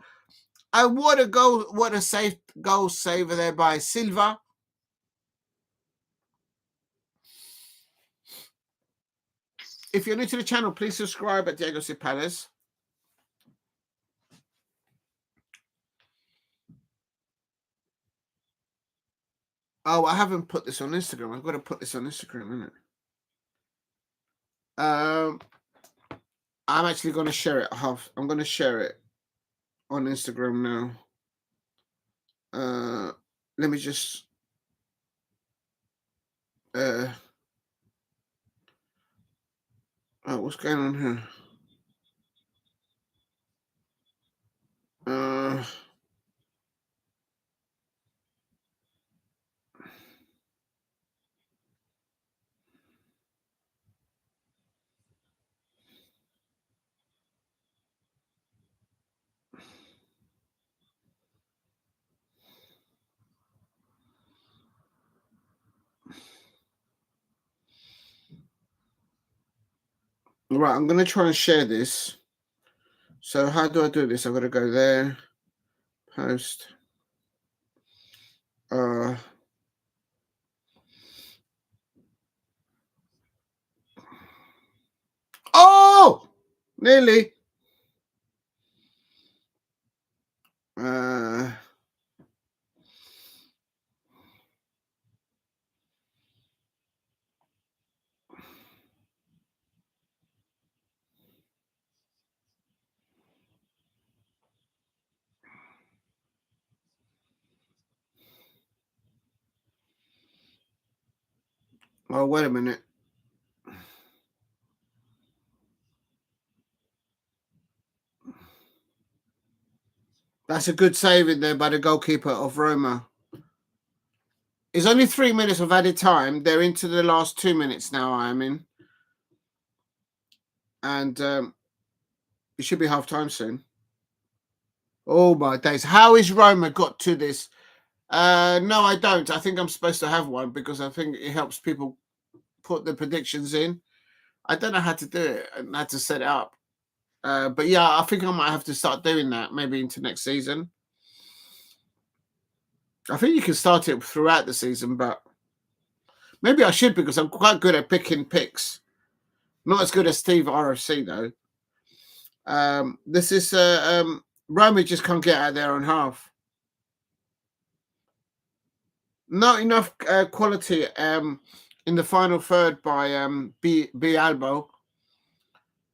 And what a goal! What a safe goal saver there by Silva. If you're new to the channel, please subscribe at Diego C Palace. Oh, I haven't put this on Instagram. I've got to put this on Instagram, isn't it? I'm actually going to share it. I'm going to share it on Instagram now. Let me just. What's going on here? Right, I'm going to try and share this. So how do I do this? I've got to go there. Post. Oh! Nearly. Oh, wait a minute. That's a good save in there by the goalkeeper of Roma. It's only 3 minutes of added time. They're into the last 2 minutes now, I am in. And it should be half time soon. Oh my days. How is Roma got to this? No, I don't. I think I'm supposed to have one because I think it helps people put the predictions in. I don't know how to do it and how to set it up. But yeah, I think I might have to start doing that maybe into next season. I think you can start it throughout the season, but maybe I should because I'm quite good at picking picks. Not as good as Steve RFC though. This is Roma just can't get out there on half. Not enough quality in the final third by Bialbo.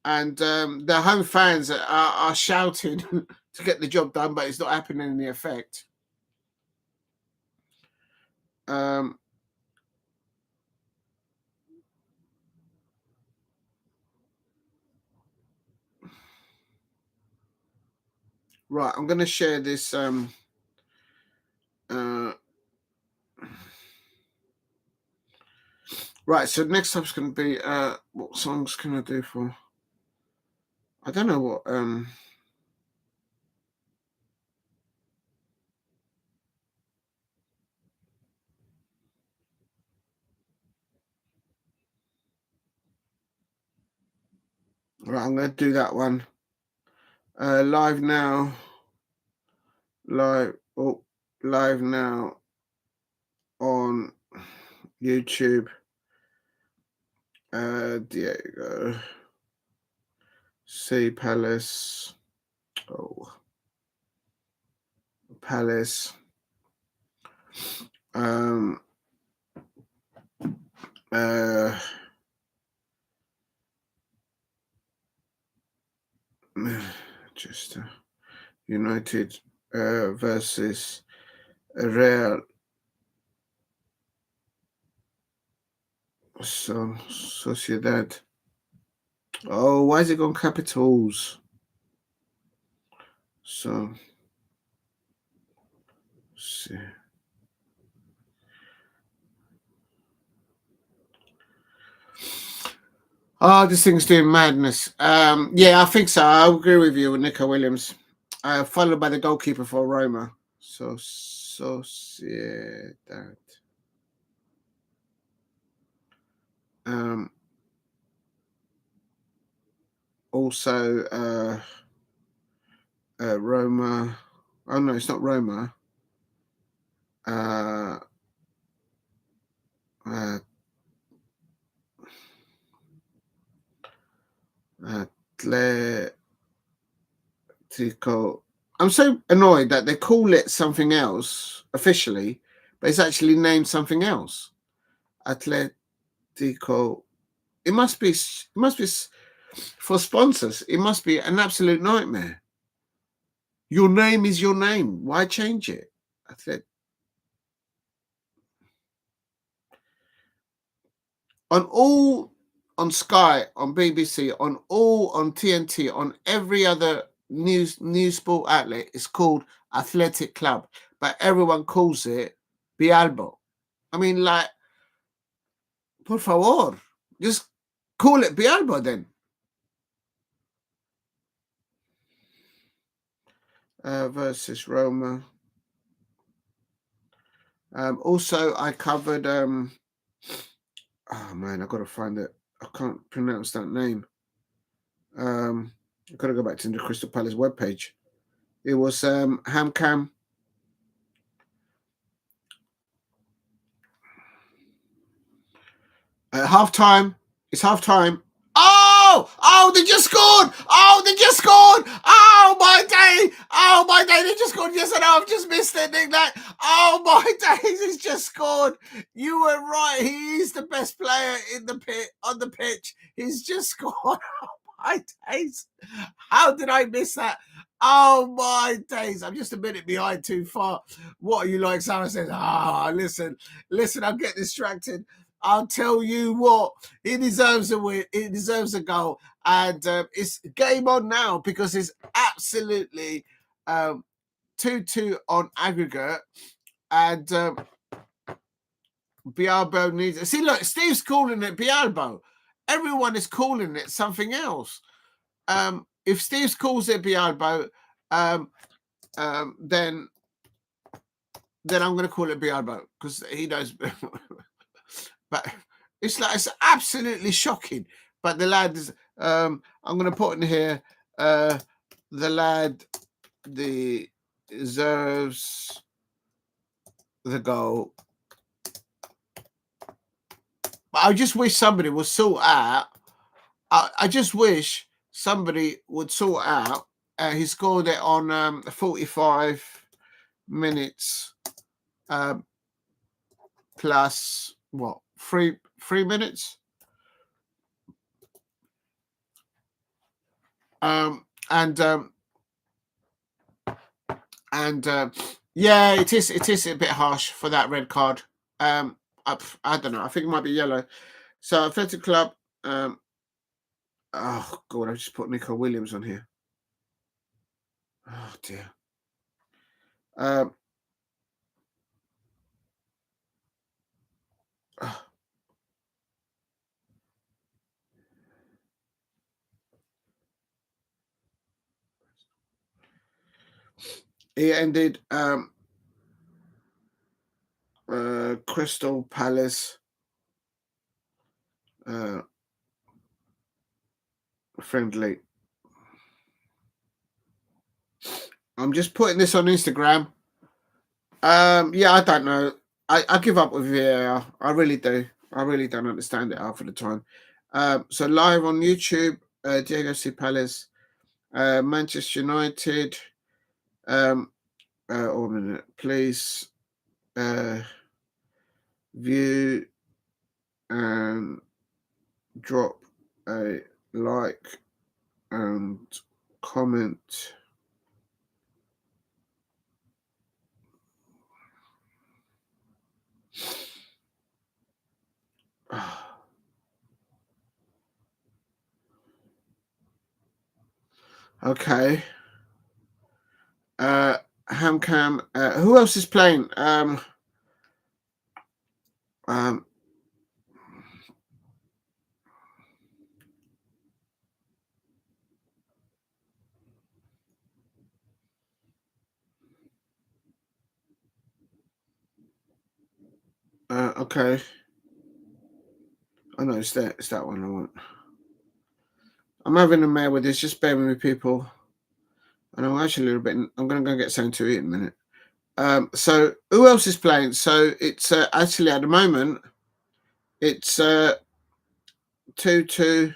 And the home fans are shouting to get the job done, but it's not happening in the effect. Right, I'm going to share this. Right, so next up's going to be what songs can I do for? I don't know what. Right, I'm going to do that one. Live now. Live now on YouTube. Diego. See Palace. Oh. Palace. Just United versus Real. So Sociedad. Oh, why is it gone capitals? So see. Oh, this thing's doing madness. Yeah, I think so. I agree with you with Nico Williams. Followed by the goalkeeper for Roma. So Sociedad. Also Roma. Oh no, it's not Roma. Atletico. I'm so annoyed that they call it something else officially, but it's actually named something else. Atletico. It must be for sponsors. It must be an absolute nightmare. Your name is your name. Why change it? On Sky, on BBC, on TNT, on every other news sport outlet, it's called Athletic Club, but everyone calls it Bialbo. I mean, like, por favor, just call it Bialbo then. Versus Roma. Also, I covered. Oh man, I got to find it. I can't pronounce that name. I've got to go back to the Crystal Palace webpage. It was HAMKAM. Half time. It's half time. Oh, they just scored. Oh, they just scored. Oh, my day. Oh, my day. They just scored. Yes, I know. I've just missed it, Nick. Oh, my days. He's just scored. You were right. He is the best player in the pit on the pitch. He's just scored. Oh, my days. How did I miss that? Oh, my days. I'm just a minute behind too far. What are you like? Someone says, listen, I'll get distracted. I'll tell you what, he deserves a win. He deserves a goal. And it's game on now because it's absolutely 2-2 on aggregate. And Bialbo needs... See, look, Steve's calling it Bialbo. Everyone is calling it something else. If Steve calls it Bialbo, then I'm going to call it Bialbo because he knows. But it's absolutely shocking. But the lad is. I'm going to put in here. The lad deserves the goal. But I just wish somebody would sort out. I just wish somebody would sort out. He scored it on 45 minutes plus what? Three minutes. Yeah, it is a bit harsh for that red card. I don't know. I think it might be yellow. So Athletic Club. Oh God, I just put Nico Williams on here. Oh dear. He ended Crystal Palace friendly. I'm just putting this on Instagram. Yeah, I don't know. I give up with VAR. I really do. I really don't understand it half of the time. So live on YouTube, Diego C. Palace, Manchester United. Oh, a minute, please. View and drop a like and comment. Okay. HAMKAM. Who else is playing? Okay. Oh no, it's that one I want. I'm having a mare with this. Just bear with me, people. And I'm actually a little bit. I'm going to go get something to eat in a minute. So who else is playing? So it's actually at the moment it's 2-2.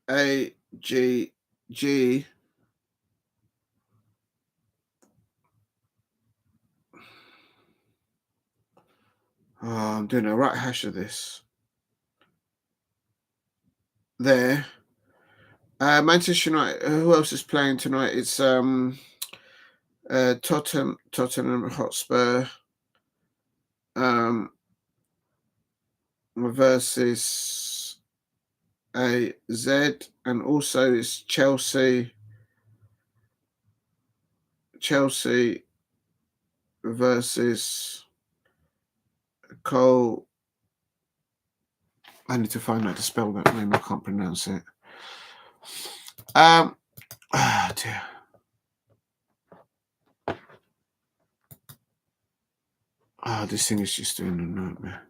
AGG. Oh, I'm doing a right hash of this. There. Manchester United. Who else is playing tonight? It's Tottenham Hotspur versus AZ, and also it's Chelsea versus Cole. I need to find out to spell that name. I can't pronounce it. Oh dear. This thing is just doing a nightmare.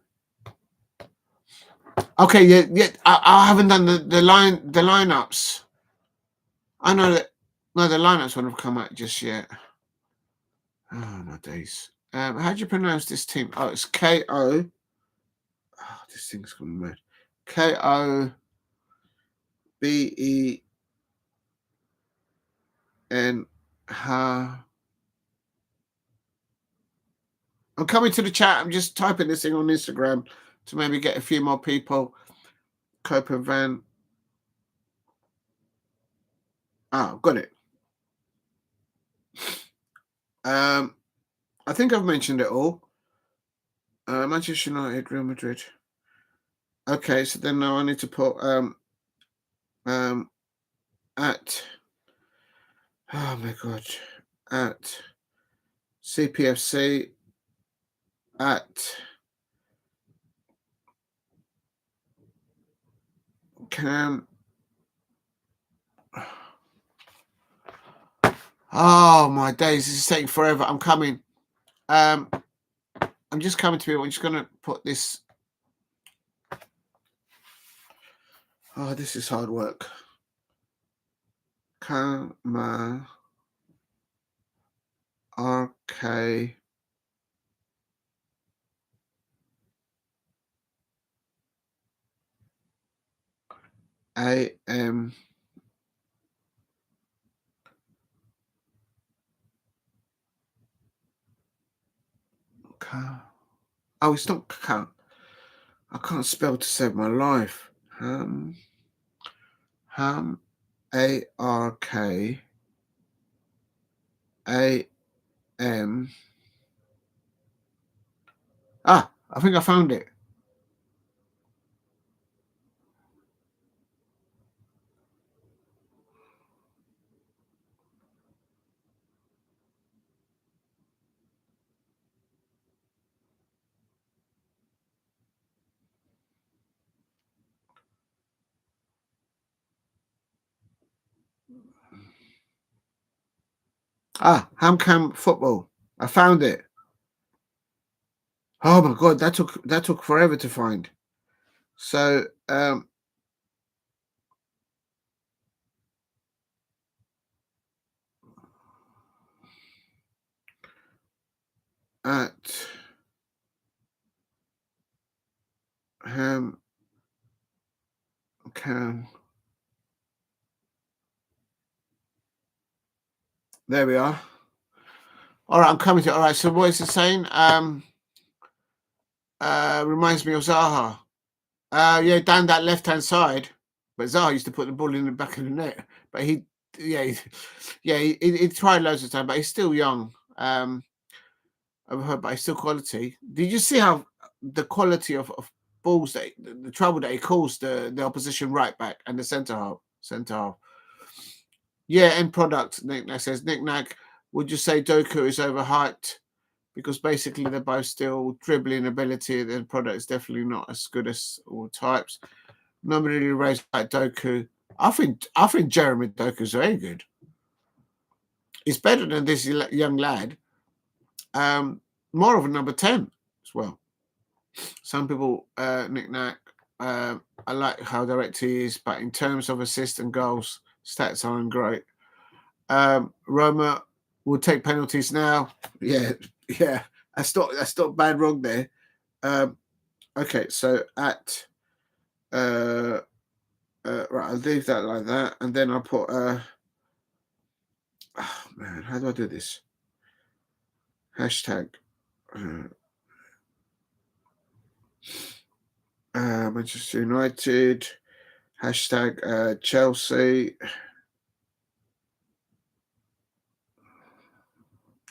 Okay, yeah. I haven't done the lineups. I know that. No, the lineups won't have come out just yet. Oh my days. How do you pronounce this team? Oh, it's KO. Oh, this thing's gone mad. KOBEN. I'm coming to the chat. I'm just typing this thing on Instagram to maybe get a few more people. Kobenhavn. Oh, got it. I think I've mentioned it all. Manchester United, Real Madrid. Okay, so then now I need to put at oh my god, at CPFC, at Cam. Oh my days, this is taking forever. I'm coming. I'm just coming to you. I'm just gonna put this. Oh, this is hard work. Kamada. RK. AM. Oh, it's not Kam. I can't spell to save my life. Ham. ARK. AM. Ah, I think I found it. Ah, HAMKAM football. I found it. Oh my god, that took forever to find. So at HAMKAM. There we are. All right, I'm coming to. All right, so what is it saying? Reminds me of Zaha. Yeah, down that left-hand side. But Zaha used to put the ball in the back of the net. But he tried loads of times, but he's still young. I've heard, but he's still quality. Did you see how the quality of balls that the trouble that he caused the opposition right back and the centre half? Yeah, end product. Nick says Nick. Would you say Doku is overhyped? Because basically they're both still dribbling ability. The product is definitely not as good as all types. Nobody really raised like Doku. I think Jeremy Doku is very good. He's better than this young lad. More of a number 10 as well. Some people Nick. I like how direct he is, but in terms of assists and goals, stats aren't great. Roma will take penalties now. Yeah. That's not bad wrong there. Okay, so at right, I'll leave that like that, and then I'll put oh man, how do I do this? Hashtag Manchester United, hashtag Chelsea.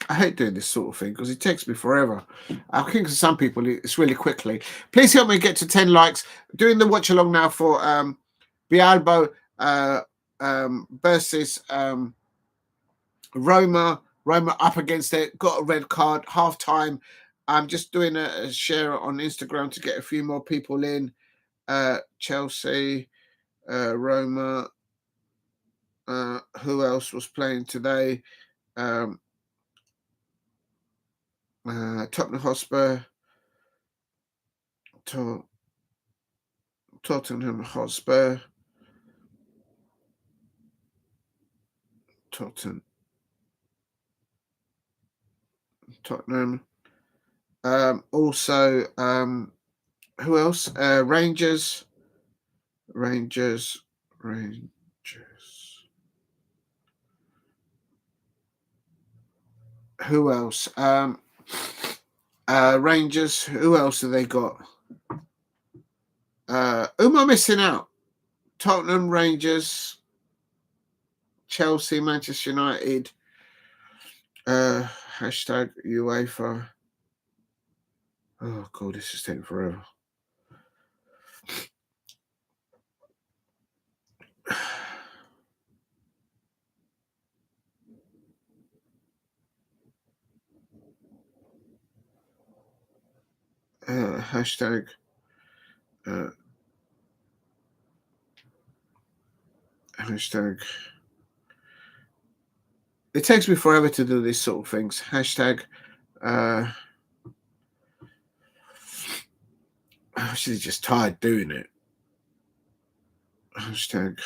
I hate doing this sort of thing because it takes me forever. I think for some people it's really quickly. Please help me get to 10 likes. Doing the watch along now for Bialbo versus Roma. Roma up against it, got a red card, half time. I'm just doing a share on Instagram to get a few more people in. Chelsea, Roma. Who else was playing today? Tottenham Hotspur, Tottenham Hotspur, Tottenham. Also, who else? Rangers. Who else? Rangers. Who else have they got? Who am I missing out? Tottenham, Rangers, Chelsea, Manchester United, Hashtag UEFA. Oh god, this is taking forever. Hashtag hashtag. It takes me forever to do these sort of things. Hashtag. I'm actually just tired doing it. Hashtag.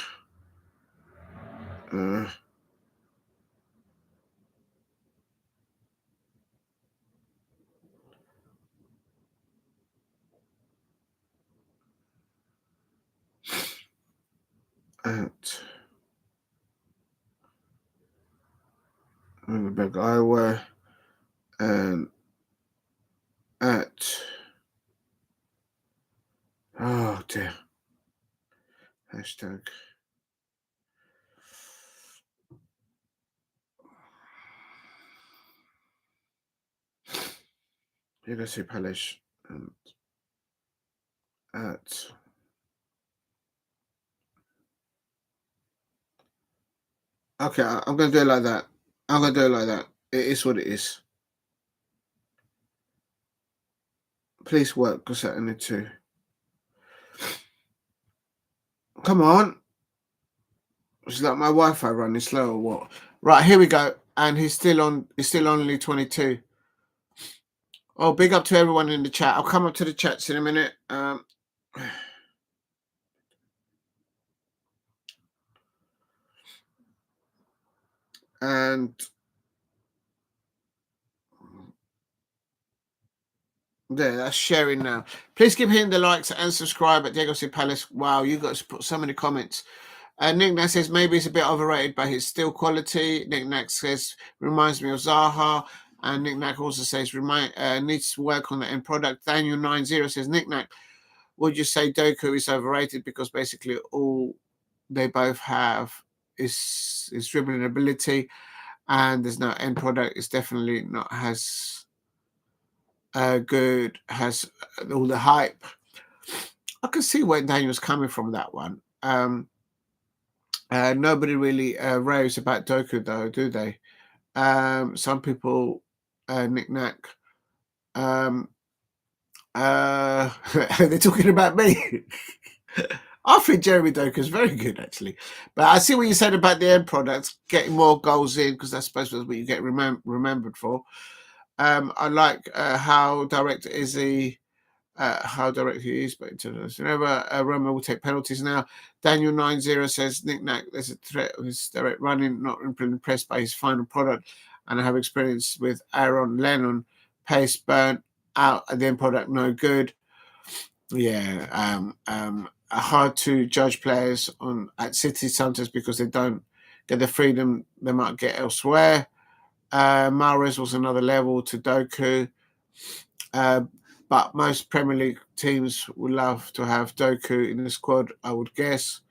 At Winnipeg, Iowa, and at oh dear. Hashtag. You're gonna see Palace and at. Okay, I'm gonna do it like that. I'm gonna do it like that. It is what it is. Please work because I need to. Come on. It's like my Wi-Fi running slow or what? Right, here we go. And he's still on. He's still only 22. Oh, big up to everyone in the chat. I'll come up to the chats in a minute. And there, that's sharing now. Please keep hitting the likes and subscribe at Diego C. Palace. Wow, you got to put so many comments. Nick Nack says maybe it's a bit overrated, but it's still quality. Nick Nack says reminds me of Zaha. And Nick Nack also says needs to work on the end product. Daniel 90 says Nick Nack, would you say Doku is overrated because basically all they both have is dribbling ability, and there's no end product. It's definitely not as good, has all the hype. I can see where Daniel's coming from that one. Nobody really raves about Doku though, do they? Some people Nick Nack. They're talking about me. I think Jeremy Doku is very good, actually. But I see what you said about the end products, getting more goals in, because that's supposed to be what you get remembered for. I like how direct is he, but Roma will take penalties now. Daniel 90 says, Nick Nack, there's a threat of his direct running, not impressed by his final product, and I have experience with Aaron Lennon, pace burnt out, and the end product no good. Yeah, hard to judge players at City sometimes because they don't get the freedom they might get elsewhere. Mahrez was another level to Doku, but most Premier League teams would love to have Doku in the squad, I would guess.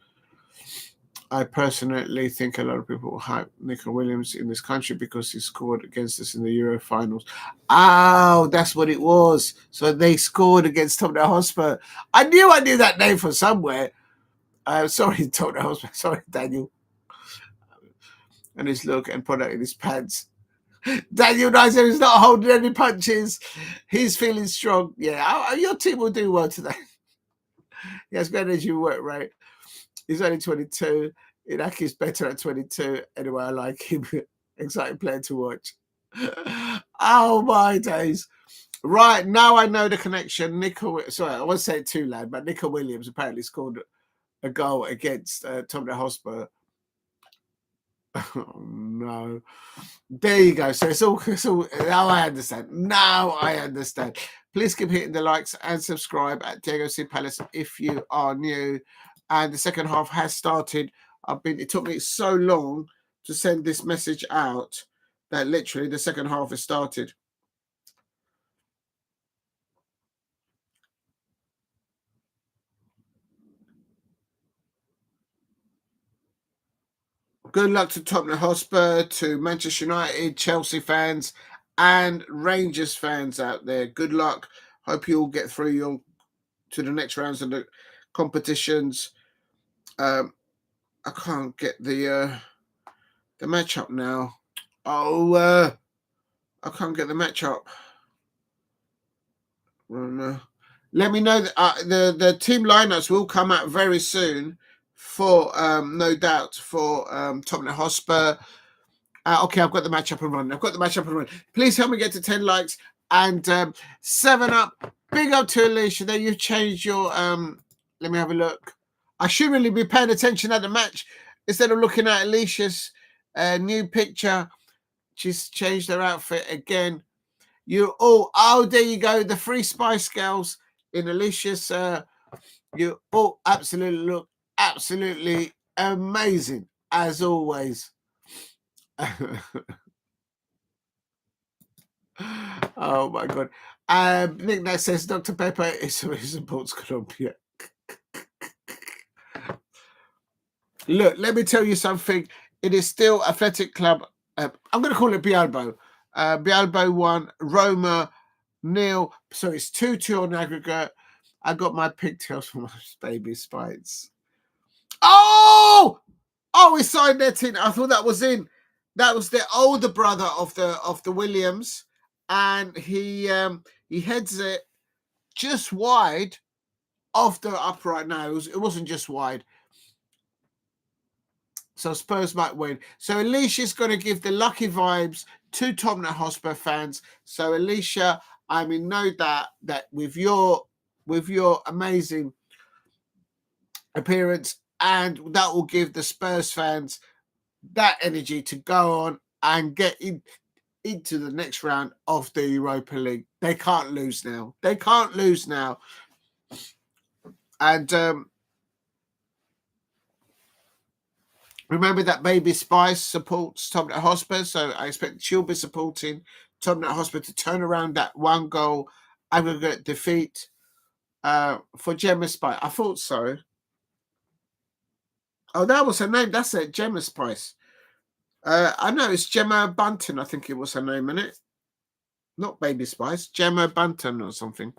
I personally think a lot of people hype Nico Williams in this country because he scored against us in the Euro finals. Oh, that's what it was. So they scored against Tottenham Hotspur. I knew that name from somewhere. Sorry, Tottenham Hotspur. Sorry, Daniel. And his look and product in his pants. Daniel Nizer is not holding any punches. He's feeling strong. Yeah, your team will do well today. He has good energy work rate. He's only 22. Inaki's better at 22. Anyway, I like him. Exciting player to watch. Oh, my days. Right, now I know the connection. Sorry, I won't say it too loud, but Nico Williams apparently scored a goal against Tottenham Hotspur. Oh, no. There you go. So it's all now I understand. Now I understand. Please keep hitting the likes and subscribe at Diego C. Palace if you are new. And the second half has started. It took me so long to send this message out that literally the second half has started. Good luck to Tottenham Hotspur, to Manchester United, Chelsea fans, and Rangers fans out there, good luck. Hope you all get through to the next rounds of the competitions. I can't get the match up now. I can't get the match up. Let me know that the team lineups will come out very soon for no doubt for Tottenham Hotspur. Okay, I've got the match up and running. Please help me get to 10 likes and 7 up. Big up to Alicia. There you've changed your let me have a look. I should really be paying attention at the match instead of looking at Alicia's new picture. She's changed her outfit again. Oh, there you go. The 3 Spice Girls in Alicia's. You all absolutely look absolutely amazing as always. Oh my God. Nick that says Dr. Pepper supports Colombia. Look, let me tell you something. It is still Athletic Club. I'm going to call it Bialbo. Bialbo 1, Roma 0. So it's 2-2 on aggregate. I got my pigtails from my baby spikes. Oh, he signed that in. I thought that was in. That was the older brother of the Williams, and he heads it just wide off the upright nose. It wasn't just wide. So Spurs might win. So Alicia's going to give the lucky vibes to Tottenham Hotspur fans. So Alicia, I'm in no doubt that with your amazing appearance, and that will give the Spurs fans that energy to go on and get into the next round of the Europa League. They can't lose now. And remember that Baby Spice supports Tottenham Hotspur, so I expect she'll be supporting Tottenham Hotspur to turn around that 1-goal aggregate defeat for Gemma Spice. I thought so. Oh, that was her name. That's it, Gemma Spice. I know it's Gemma Bunton. I think it was her name, isn't it? Not Baby Spice, Gemma Bunton or something.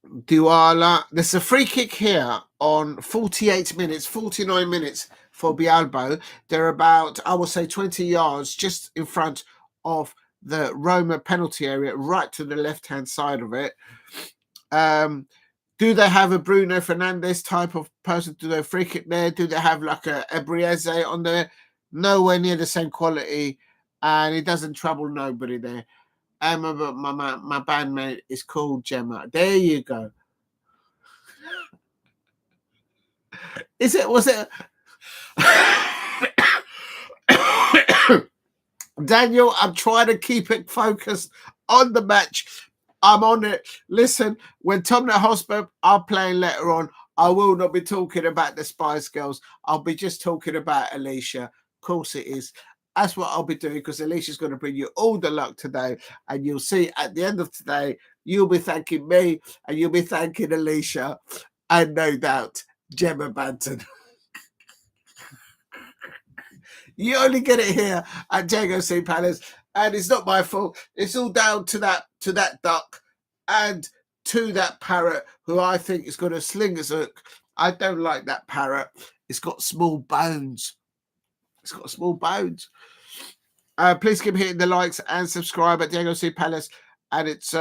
Duala. There's a free kick here on 49 minutes for Bialbo. They're about, I will say, 20 yards just in front of the Roma penalty area, right to the left-hand side of it. Do they have a Bruno Fernandes type of person? Do they free kick there? Do they have like a Ebrieze on there? Nowhere near the same quality, and it doesn't trouble nobody there. And my bandmate is called Gemma. There you go. Was it? Daniel, I'm trying to keep it focused on the match. I'm on it. Listen, when Tottenham Hotspur are playing later on, I will not be talking about the Spice Girls. I'll be just talking about Alicia. Of course it is. That's what I'll be doing, because Alicia's going to bring you all the luck today. And you'll see at the end of today, you'll be thanking me and you'll be thanking Alicia. And no doubt, Gemma Banton. You only get it here at Jago Sea Palace. And it's not my fault. It's all down to that duck and to that parrot, who I think is going to sling his hook. I don't like that parrot. It's got small bones. Please keep hitting the likes and subscribe at Jago Sea Palace. And it's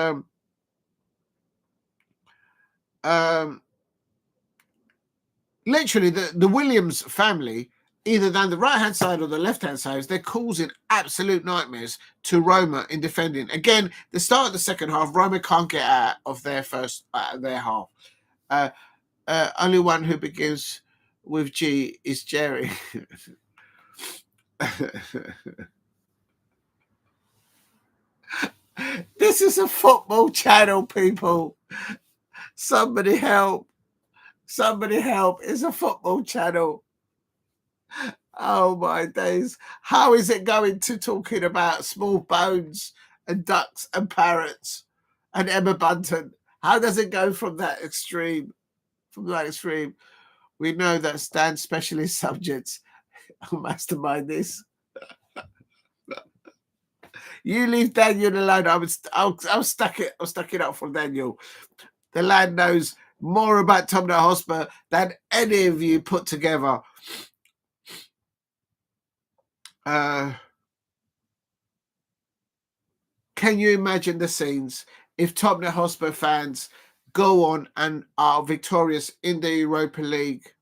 literally the Williams family, either down the right-hand side or the left-hand side, they're causing absolute nightmares to Roma in defending. Again, the start of the second half, Roma can't get out of their half. Only one who begins with G is Jerry. This is a football channel, people. Somebody help. It's a football channel. Oh my days. How is it going to talking about small bones and ducks and parrots and Emma Bunton? How does it go from that extreme? We know that Stan's specialist subjects mastermind this. You leave Daniel alone. I'll stuck it up for Daniel. The lad knows more about Tottenham Hotspur than any of you put together. Can you imagine the scenes if Tottenham Hotspur fans go on and are victorious in the Europa League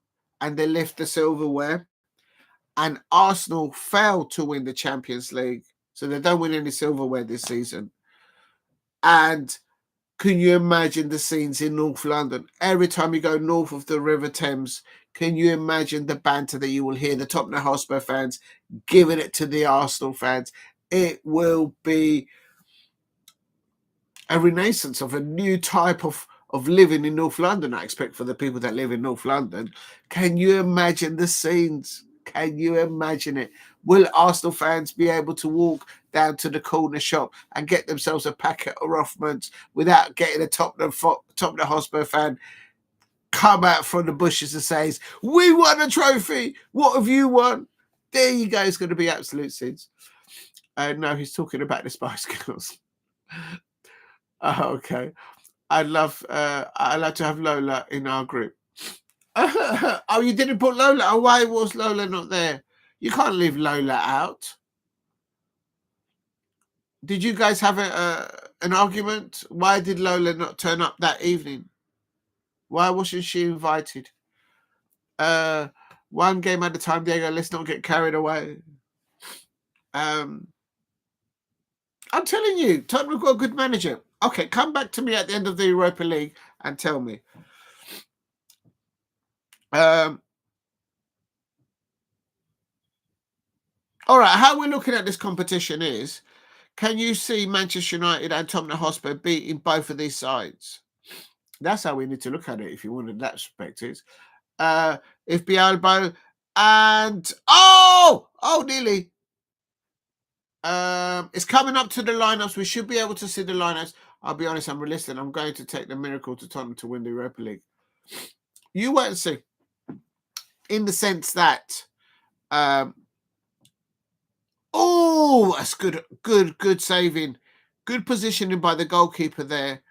and they lift the silverware, and Arsenal fail to win the Champions League, so they don't win any silverware this season? And can you imagine the scenes in North London? Every time you go north of the River Thames, can you imagine the banter that you will hear the Tottenham Hotspur fans giving it to the Arsenal fans? It will be a renaissance of a new type of living in North London, I expect, for the people that live in North London. Can you imagine the scenes? Can you imagine it? Will Arsenal fans be able to walk down to the corner shop and get themselves a packet of Rothmans without getting a Tottenham Hotspur fan come out from the bushes and says, "We won a trophy. What have you won?" There you go. It's going to be absolute scenes. No, he's talking about the Spice Girls. Okay. I'd like to have Lola in our group. Oh, you didn't put Lola? Oh, why was Lola not there? You can't leave Lola out. Did you guys have an argument? Why did Lola not turn up that evening? Why wasn't she invited? One game at a time, Diego. Let's not get carried away. I'm telling you, Tottenham got a good manager. Okay, come back to me at the end of the Europa League and tell me. All right, how we're looking at this competition is, can you see Manchester United and Tottenham Hotspur beating both of these sides? That's how we need to look at it, if you wanted that perspective. If Bialbo and nearly. It's coming up to the lineups. We should be able to see the lineups. I'll be honest, I'm realistic. I'm going to take the miracle to Tottenham to win the Europa League. You wait and see. In the sense that, that's good saving. Good positioning by the goalkeeper there.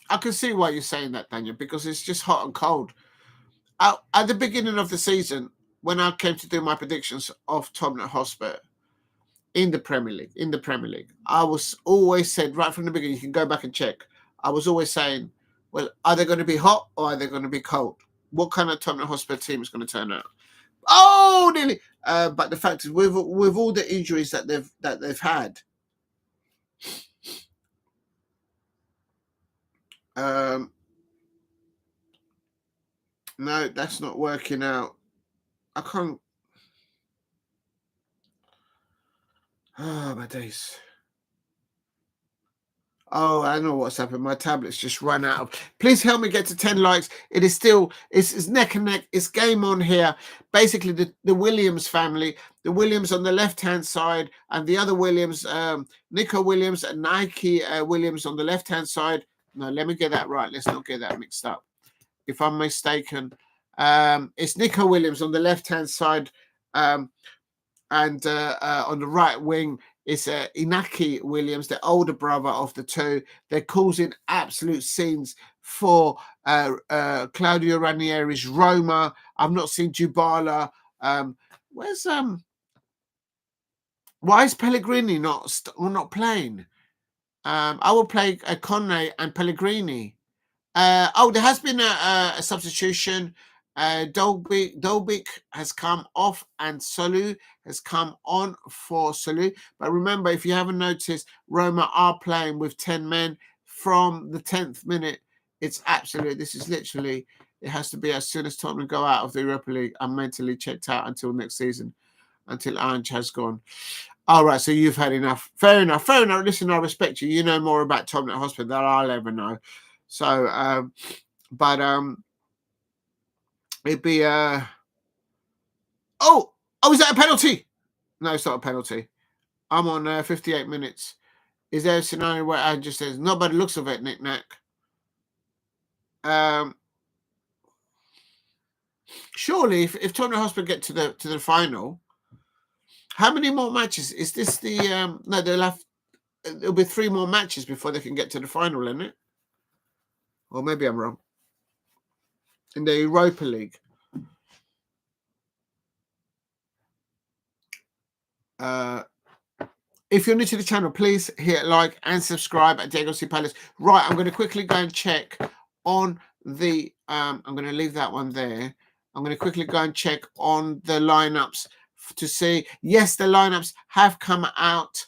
I can see why you're saying that, Daniel, because it's just hot and cold. At the beginning of the season, when I came to do my predictions of Tottenham Hotspur in the Premier League, I was always said right from the beginning, you can go back and check, I was always saying, well, are they going to be hot or are they going to be cold? What kind of Tottenham Hotspur team is going to turn out? Oh, nearly. But the fact is, with all the injuries that they've had, no, that's not working out. I can't. Oh, my days. Oh, I know what's happened. My tablet's just run out of. Please help me get to 10 likes. It is still, it's neck and neck. It's game on here. Basically, the Williams family, the Williams on the left-hand side, and the other Williams, Nico Williams and Nike Williams on the left-hand side. No, let me get that right. Let's not get that mixed up. If I'm mistaken, it's Nico Williams on the left-hand side, and on the right wing, it's Inaki Williams, the older brother of the two. They're causing absolute scenes for Claudio Ranieri's Roma. I've not seen Dybala. Why is Pellegrini not playing? I will play Conne and Pellegrini. There has been a substitution. Dolbik has come off and Solu has come on for Solu. But remember, if you haven't noticed, Roma are playing with 10 men from the 10th minute. This is literally, it has to be as soon as Tottenham go out of the Europa League. I'm mentally checked out until next season, until Ange has gone. All right, so you've had enough. Fair enough. Listen, I respect you. You know more about Tottenham Hotspur than I'll ever know. So, it'd be is that a penalty? No, it's not a penalty. I'm on 58 minutes. Is there a scenario where I just says nobody looks of it, knick-knack? Surely, if Tottenham Hotspur get to the final, how many more matches is this? No, they'll have. There'll be 3 more matches before they can get to the final, isn't it? Or maybe I'm wrong. In the Europa League. If you're new to the channel, please hit like and subscribe at Diego C. Palace. Right, I'm going to quickly go and check on the. I'm going to leave that one there. I'm going to quickly go and check on the lineups to see. Yes, the lineups have come out.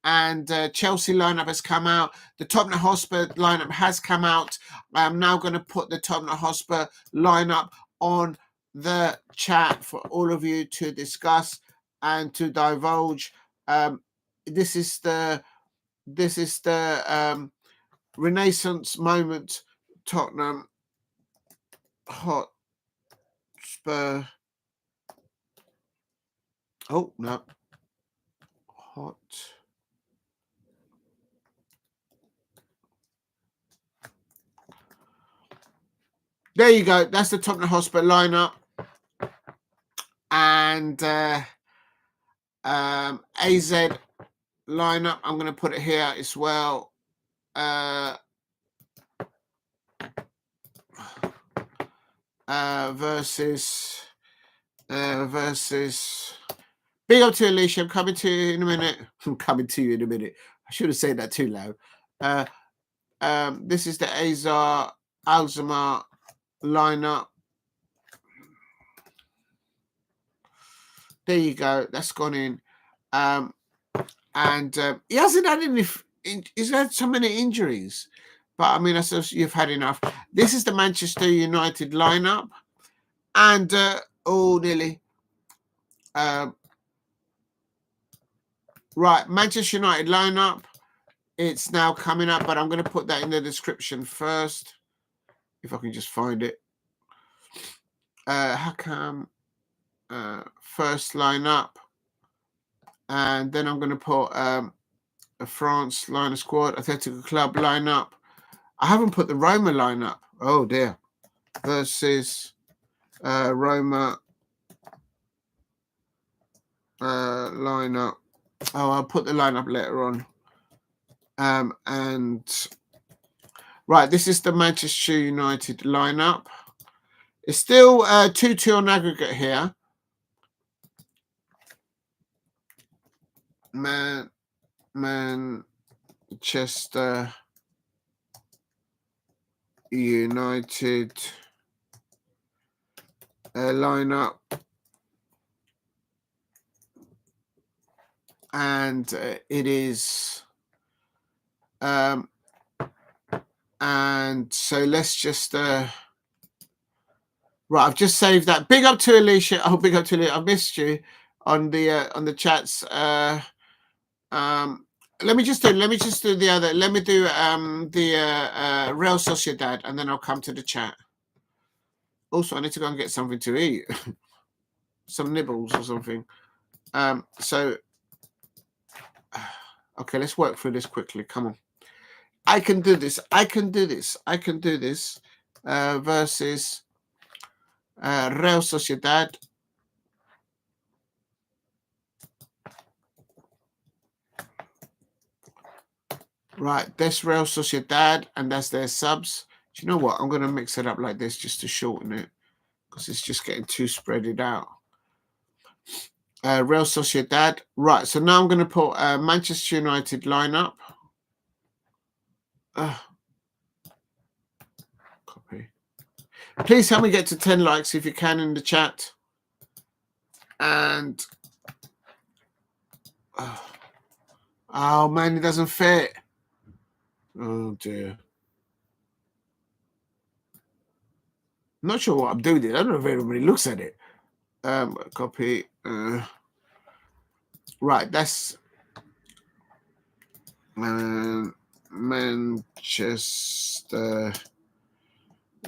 And Chelsea lineup has come out. The Tottenham Hotspur lineup has come out. I'm now going to put the Tottenham Hotspur lineup on the chat for all of you to discuss and to divulge. This is the Renaissance moment. Tottenham Hotspur. Oh no, hot. There you go. That's the Tottenham Hotspur lineup, and AZ lineup. I'm going to put it here as well. Versus. Big up to Alicia. I'm coming to you in a minute. I'm coming to you in a minute. I should have said that too loud. This is the AZ Alkmaar lineup. There you go. That's gone in. And he hasn't had any. He's had so many injuries, but I mean, I suppose you've had enough. This is the Manchester United lineup, and nearly. Right, Manchester United lineup. It's now coming up, but I'm going to put that in the description first, if I can just find it. HAMKAM first lineup, and then I'm going to put a France lineup squad, Atletico Club lineup. I haven't put the Roma lineup. Oh dear. Versus Roma lineup. Oh, I'll put the lineup later on. And right, this is the Manchester United lineup. It's still 2-2 on aggregate here. Manchester United lineup, and it is and so let's just right, I've just saved that. Big up to Alicia. Oh, big up to Alicia. I missed you on the chats. Let me just do the other. Let me do the Real Sociedad, and then I'll come to the chat. Also, I need to go and get something to eat, some nibbles or something. So, okay, let's work through this quickly. Come on, I can do this. I can do this. I can do this. Versus Real Sociedad. Right, that's Real Sociedad, and that's their subs. Do you know what? I'm going to mix it up like this just to shorten it, because it's just getting too spreaded out. Real Sociedad. Right, so now I'm going to put Manchester United lineup. Copy. Please help me get to 10 likes if you can in the chat. And oh man, it doesn't fit. Oh dear. I'm not sure what I'm doing. I don't know if everybody looks at it. Copy. Right, that's Manchester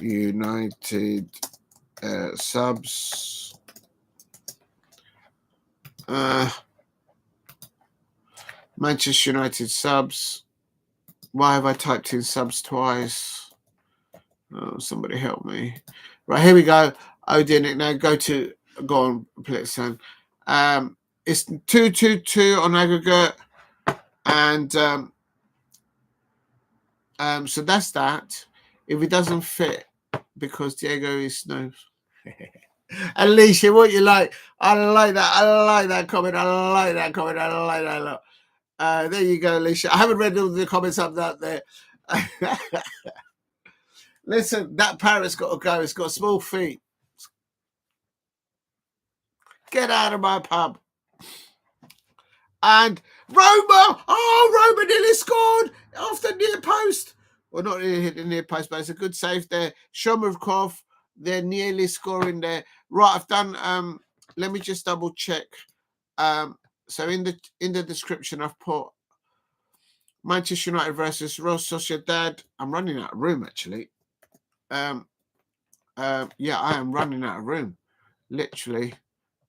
United subs. Manchester United subs. Why have I typed in subs twice? Oh, somebody help me. Right, here we go. Oh dear, Nick. Now go on, Plzen. It's 2-2-2 on aggregate, and so that's that. If it doesn't fit, because Diego is no. Alicia, what you like? I like that. I like that comment. I like that comment. I like that a lot. There you go, Alicia. I haven't read all the comments up there. Listen, that parrot's got to go. It's got small feet. Get out of my pub. And Roma! Oh, Roma nearly scored off the near post. Well, not really hit the near post, but it's a good save there. Shomerkov, they're nearly scoring there. Right, I've done. Let me just double check. So in the description, I've put Manchester United versus Real Sociedad. I'm running out of room, actually. Yeah, I am running out of room, literally.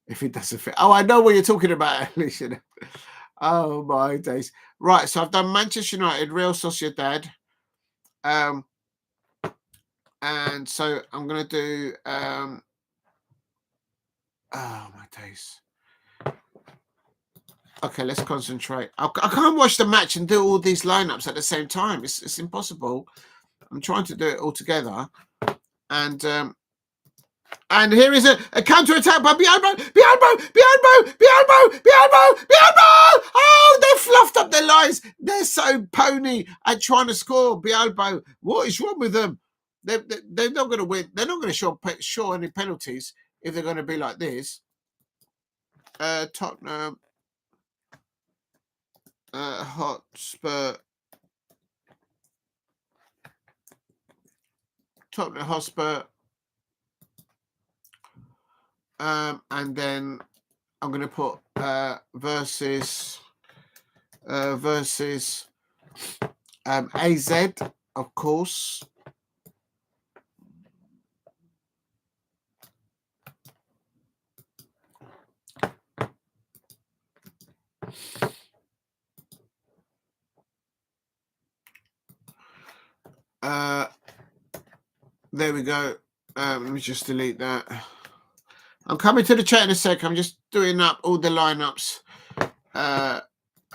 If it doesn't fit. Oh, I know what you're talking about, Alicia. Oh my days. Right, so I've done Manchester United, Real Sociedad. And so I'm gonna do oh my days. Okay, let's concentrate. I can't watch the match and do all these lineups at the same time. It's impossible. I'm trying to do it all together. And here is a counter-attack by Bialbo. Oh, they fluffed up their lines. They're so pony at trying to score. Bialbo, what is wrong with them? They're not going to win. They're not going to show any penalties if they're going to be like this. Tottenham Hotspur. Tottenham Hotspur. And then I'm going to put versus AZ, of course. There we go. Let me just delete that. I'm coming to the chat in a sec. I'm just doing up all the lineups. I've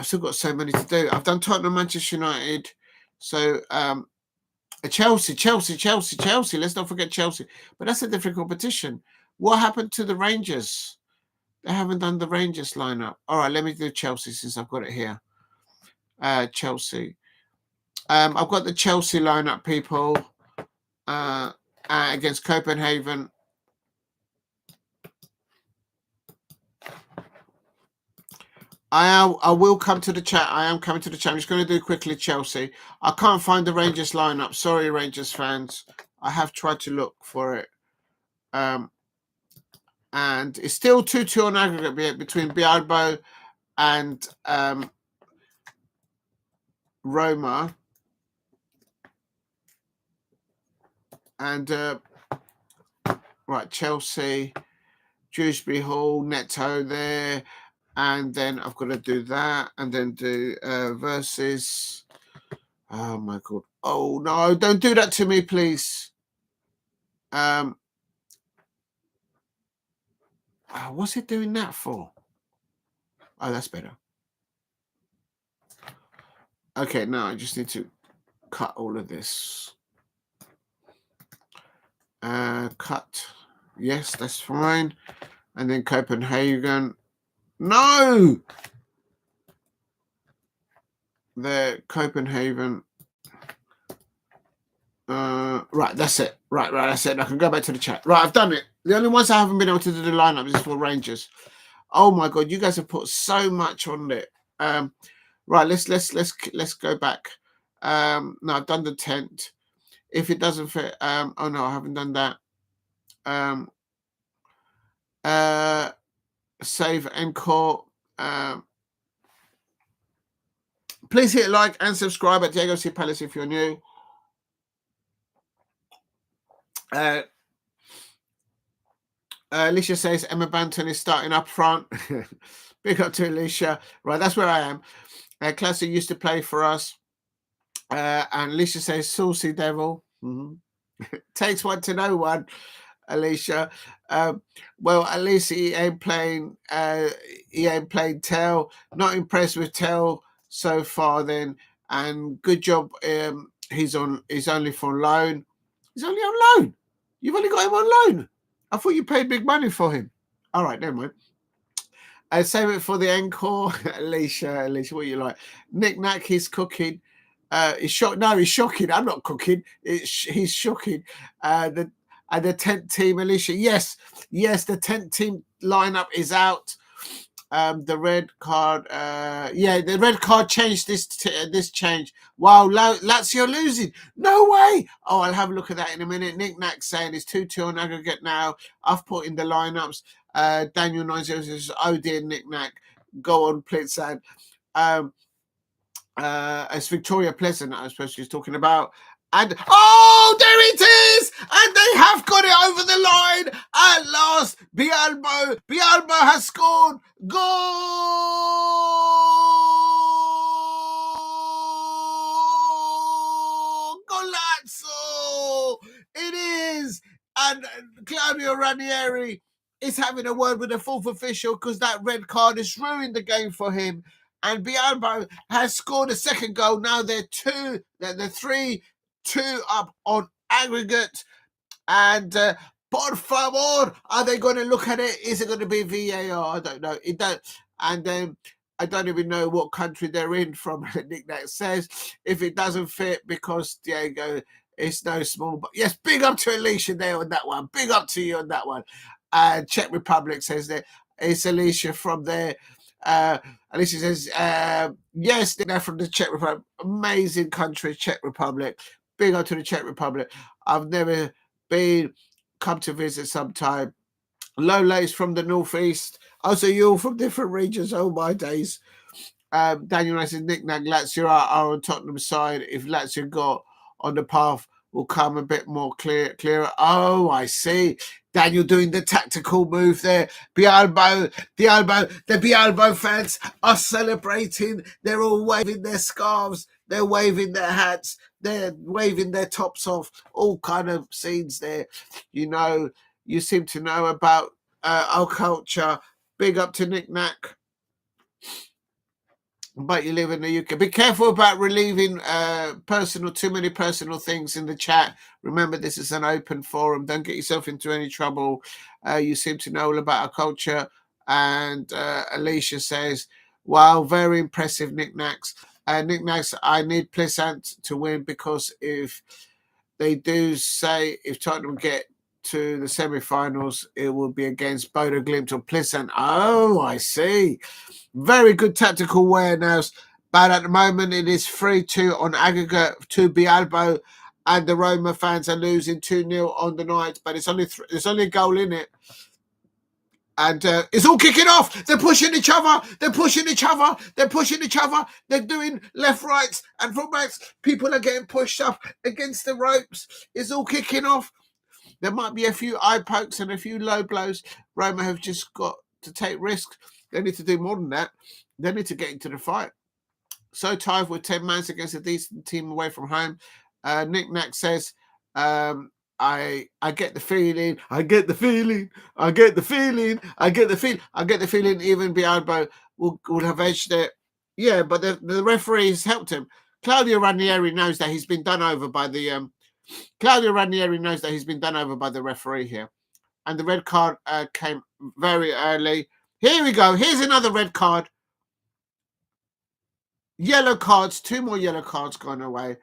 still got so many to do. I've done Tottenham, Manchester United. So Chelsea. Let's not forget Chelsea. But that's a different competition. What happened to the Rangers? They haven't done the Rangers lineup. All right, let me do Chelsea since I've got it here. Chelsea. I've got the Chelsea lineup, people, against Kobenhavn. I will come to the chat. I am coming to the chat. I'm just going to do quickly Chelsea. I can't find the Rangers lineup. Sorry, Rangers fans. I have tried to look for it. And it's still 2-2 on aggregate between Bialbo and Roma. And right, Chelsea, Dewsbury Hall, Neto there. And then I've got to do that and then do versus. Oh my God. Oh no, don't do that to me, please. What's it doing that for? Oh, that's better. Okay, now I just need to cut all of this. Cut. Yes, that's fine. And then Copenhagen. No! The Copenhagen. Right, that's it. Right, that's it. I can go back to the chat. Right, I've done it. The only ones I haven't been able to do the lineup is for Rangers. Oh my God, you guys have put so much on it. Right, let's go back. No, I've done the tent. If it doesn't fit, oh no, I haven't done that. Save encore. Please hit like and subscribe at Diego C. Palace if you're new. Alicia says Emma Banton is starting up front. Big up to Alicia. Right, that's where I am. Classic used to play for us. And Alicia says Saucy Devil. Takes one to know one, Alicia. Well, at least he ain't playing. He ain't playing Tell. Not impressed with Tell so far. Then, and good job. He's on. He's only for loan. He's only on loan. You've only got him on loan. I thought you paid big money for him. All right, never mind. Save it for the encore. Alicia, what you like? Nick Nack, he's cooking. He's he's shocking. I'm not cooking. He's shocking. The 10th team, Alicia. Yes, the 10th team lineup is out. The red card. The red card changed this change. Wow, Lazio losing. No way. Oh, I'll have a look at that in a minute. Nick Nack saying it's 2-2 on aggregate now. I've put in the lineups. Daniel 90 says, oh dear, Nick Nack. Go on, Plzen. It's Viktoria Plzen, I suppose she's talking about. And oh, there it is! And they have got it over the line at last. Bialbo has scored. Goal! Golazzo! It is. And Claudio Ranieri is having a word with the fourth official because that red card has ruined the game for him. And Bialbo has scored a second goal. Now they're 3-2 up on aggregate. And por favor, are they going to look at it? Is it going to be VAR? I don't know. And I don't even know what country they're in from. Nick Nack says if it doesn't fit because Diego, it's no small. But yes, big up to Alicia there on that one. Big up to you on that one. Czech Republic says that it's Alicia from there. Alicia says, yes, they're from the Czech Republic. Amazing country, Czech Republic. Big up to the Czech Republic. I've never been. Come to visit sometime. Lola is from the northeast. Also, you're from different regions. Oh, my days. Daniel says, Nick Nack, Lazio are on Tottenham's side. If Lazio got on the path, will come a bit more clearer. Oh, I see. Daniel doing the tactical move there. Bialbo, the Bialbo fans are celebrating. They're all waving their scarves. They're waving their hats. They're waving their tops off. All kind of scenes there. You seem to know about our culture. Big up to Nick Nack. But you live in the UK. Be careful about relieving too many personal things in the chat. Remember, this is an open forum. Don't get yourself into any trouble. You seem to know all about our culture. And Alicia says, wow, very impressive, Nick Nacks. Nick Nacks, I need Plzen to win because if they do say, if Tottenham get to the semi-finals, it will be against Bodo, Glimt or Plzen. Oh, I see. Very good tactical awareness, but at the moment it is 3-2 on aggregate to Bialbo, and the Roma fans are losing 2-0 on the night. But it's only a goal in it, and it's all kicking off. They're pushing each other. They're doing left, rights, and from backs. People are getting pushed up against the ropes. It's all kicking off. There might be a few eye pokes and a few low blows. Roma have just got to take risks. They need to do more than that. They need to get into the fight. So tired with 10 man against a decent team away from home. Nick Nack says, I get the feeling. Even Bialbo will have edged it. Yeah, but the referees helped him. Claudio Ranieri knows that he's been done over by the referee here. And the red card came very early. Here we go. Here's another red card. Yellow cards. 2 more yellow cards gone away.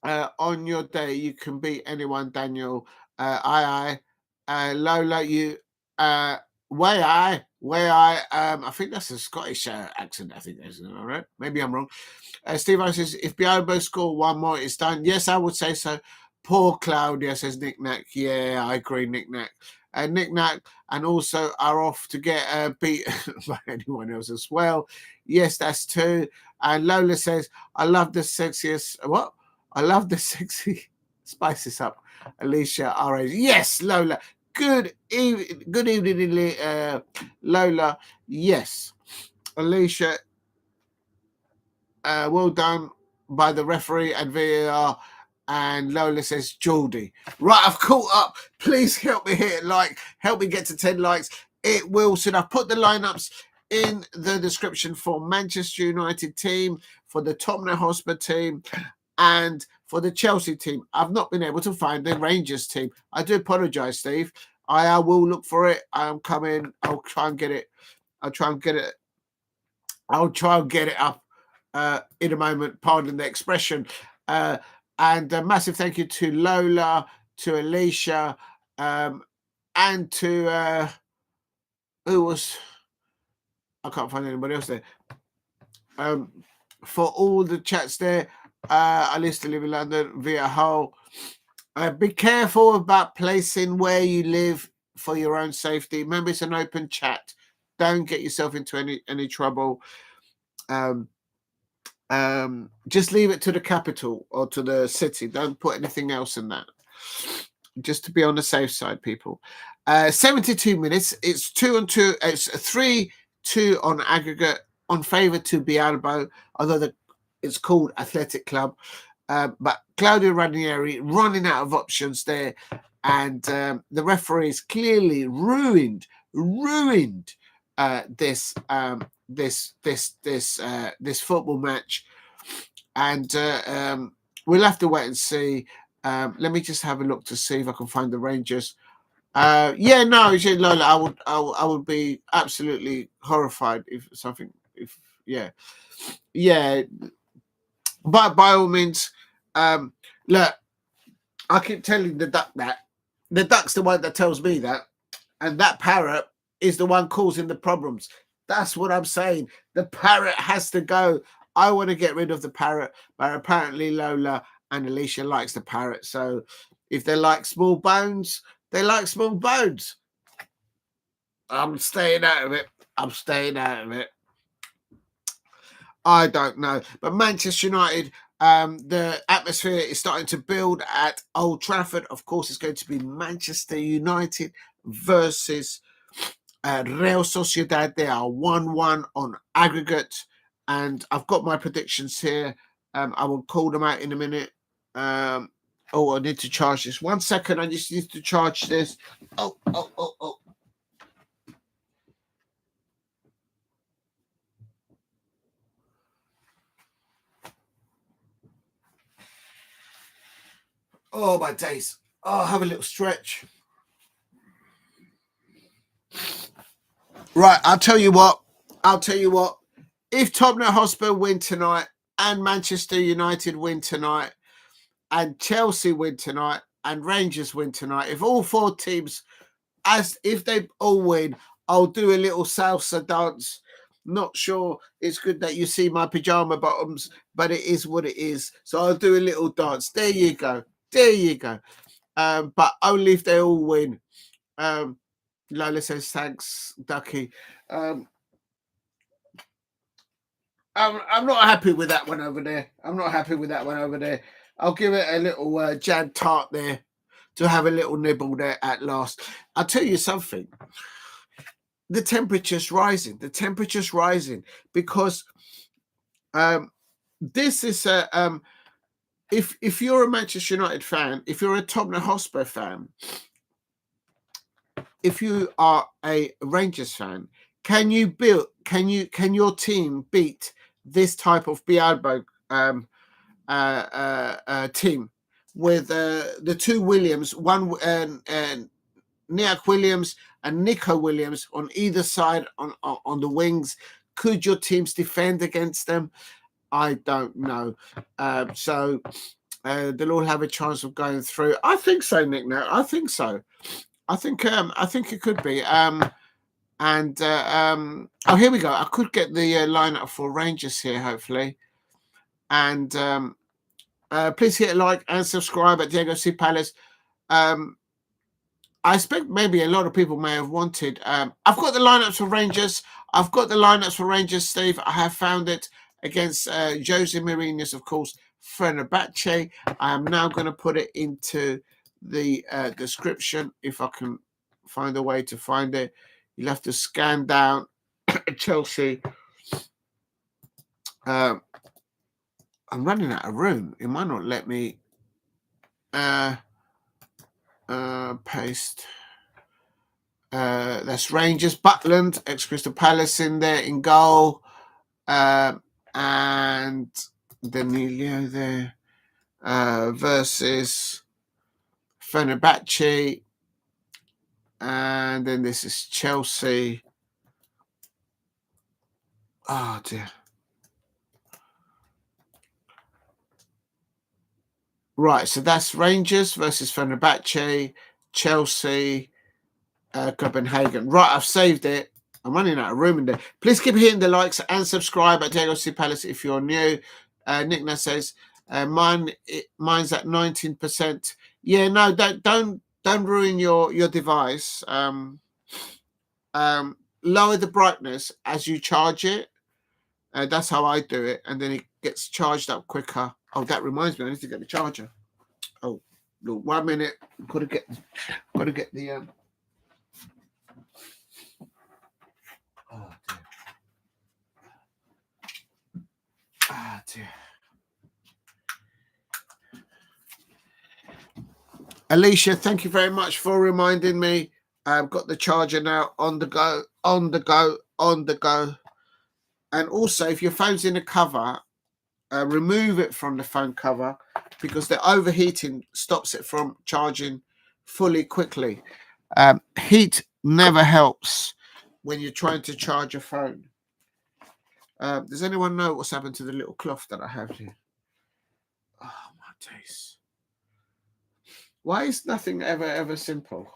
On your day, you can beat anyone, Daniel. Lola, you. I think that's a Scottish accent. I think that's all right. Maybe I'm wrong. Steve says, if Bialbo score 1 more, it's done. Yes, I would say so. Poor Claudia, says Nick Nack. Yeah, I agree, Nick Nack. Nick Nack and also are off to get beat by anyone else as well. Yes, that's 2. And Lola says, I love the sexiest. What? I love the sexy. Spice this up. Alicia, RA. Yes, Lola. Good evening, Lola. Yes. Alicia, well done by the referee and VAR. And Lola says, Geordie. Right, I've caught up. Please help me hit a like. Help me get to 10 likes. It will soon. I've put the lineups in the description for Manchester United team, for the Tottenham Hotspur team, and for the Chelsea team. I've not been able to find the Rangers team. I do apologise, Steve. I will look for it. I'm coming. I'll try and get it. I'll try and get it up in a moment. Pardon the expression. And a massive thank you to Lola, to Alicia, and to who was, I can't find anybody else there. For all the chats there. I used to live in London via Hull. Be careful about placing where you live for your own safety. Remember, it's an open chat. Don't get yourself into any trouble. Just leave it to the capital or to the city. Don't put anything else in that. Just to be on the safe side, people. 72 minutes. It's 2-2. It's 3-2 on aggregate on favour to Bialbo, although it's called Athletic Club. But Claudio Ranieri running out of options there, and the referees clearly ruined this football match, and we'll have to wait and see. Let me just have a look to see if I can find the Rangers. Lola, I would be absolutely horrified if something. But by all means, look, I keep telling the duck that. The duck's the one that tells me that. And that parrot is the one causing the problems. That's what I'm saying. The parrot has to go. I want to get rid of the parrot. But apparently Lola and Alicia likes the parrot. So if they like small bones, they like small bones. I'm staying out of it. I don't know. But Manchester United, the atmosphere is starting to build at Old Trafford. Of course, it's going to be Manchester United versus Real Sociedad. They are 1-1 on aggregate. And I've got my predictions here. I will call them out in a minute. I need to charge this. 1 second. I just need to charge this. Oh. Oh, my days. I'll have a little stretch. Right, I'll tell you what. If Tottenham Hotspur win tonight and Manchester United win tonight and Chelsea win tonight and Rangers win tonight, if all four teams, if they all win, I'll do a little salsa dance. Not sure it's good that you see my pajama bottoms, but it is what it is. So I'll do a little dance. There you go. But only if they all win. Lola says, thanks, Ducky. I'm not happy with that one over there. I'll give it a little Jan tart there to have a little nibble there at last. I'll tell you something. The temperature's rising because this is if you're a Manchester United fan, if you're a Tottenham Hotspur fan, if you are a Rangers fan, can your team beat this type of Bialbo team with the two Williams, one Niak Williams and Nico Williams on either side on the wings? Could your teams defend against them? I don't know. So they'll all have a chance of going through. I think so, Nick. No, I think so. I think it could be. Here we go. I could get the lineup for Rangers here, hopefully. And please hit a like and subscribe at Diego C. Palace. I expect maybe a lot of people may have wanted. I've got the lineups for Rangers. Steve. I have found it against Jose Mourinho's, of course, Fenerbahce. I am now going to put it into the description if I can find a way to find it. You'll have to scan down Chelsea. I'm running out of room. It might not let me Paste. That's Rangers. Butland, ex-Crystal Palace in there in goal. And Danilo there versus Fenerbahce. And then this is Chelsea. Oh, dear. Right, so that's Rangers versus Fenerbahce, Chelsea, Copenhagen. Right, I've saved it. I'm running out of room in there. Please keep hitting the likes and subscribe at Diego C Palace if you're new. Nick says mine's at 19%. Yeah, no, don't ruin your device. Lower the brightness as you charge it. That's how I do it, and then it gets charged up quicker. Oh, that reminds me, I need to get the charger. Oh, look, 1 minute. Gotta get the Oh dear. Ah dear. Alicia, thank you very much for reminding me. I've got the charger now on the go. And also, if your phone's in a cover, remove it from the phone cover because the overheating stops it from charging fully quickly. Heat never helps when you're trying to charge a phone. Does anyone know what's happened to the little cloth that I have here? Oh, my days. Why is nothing ever simple?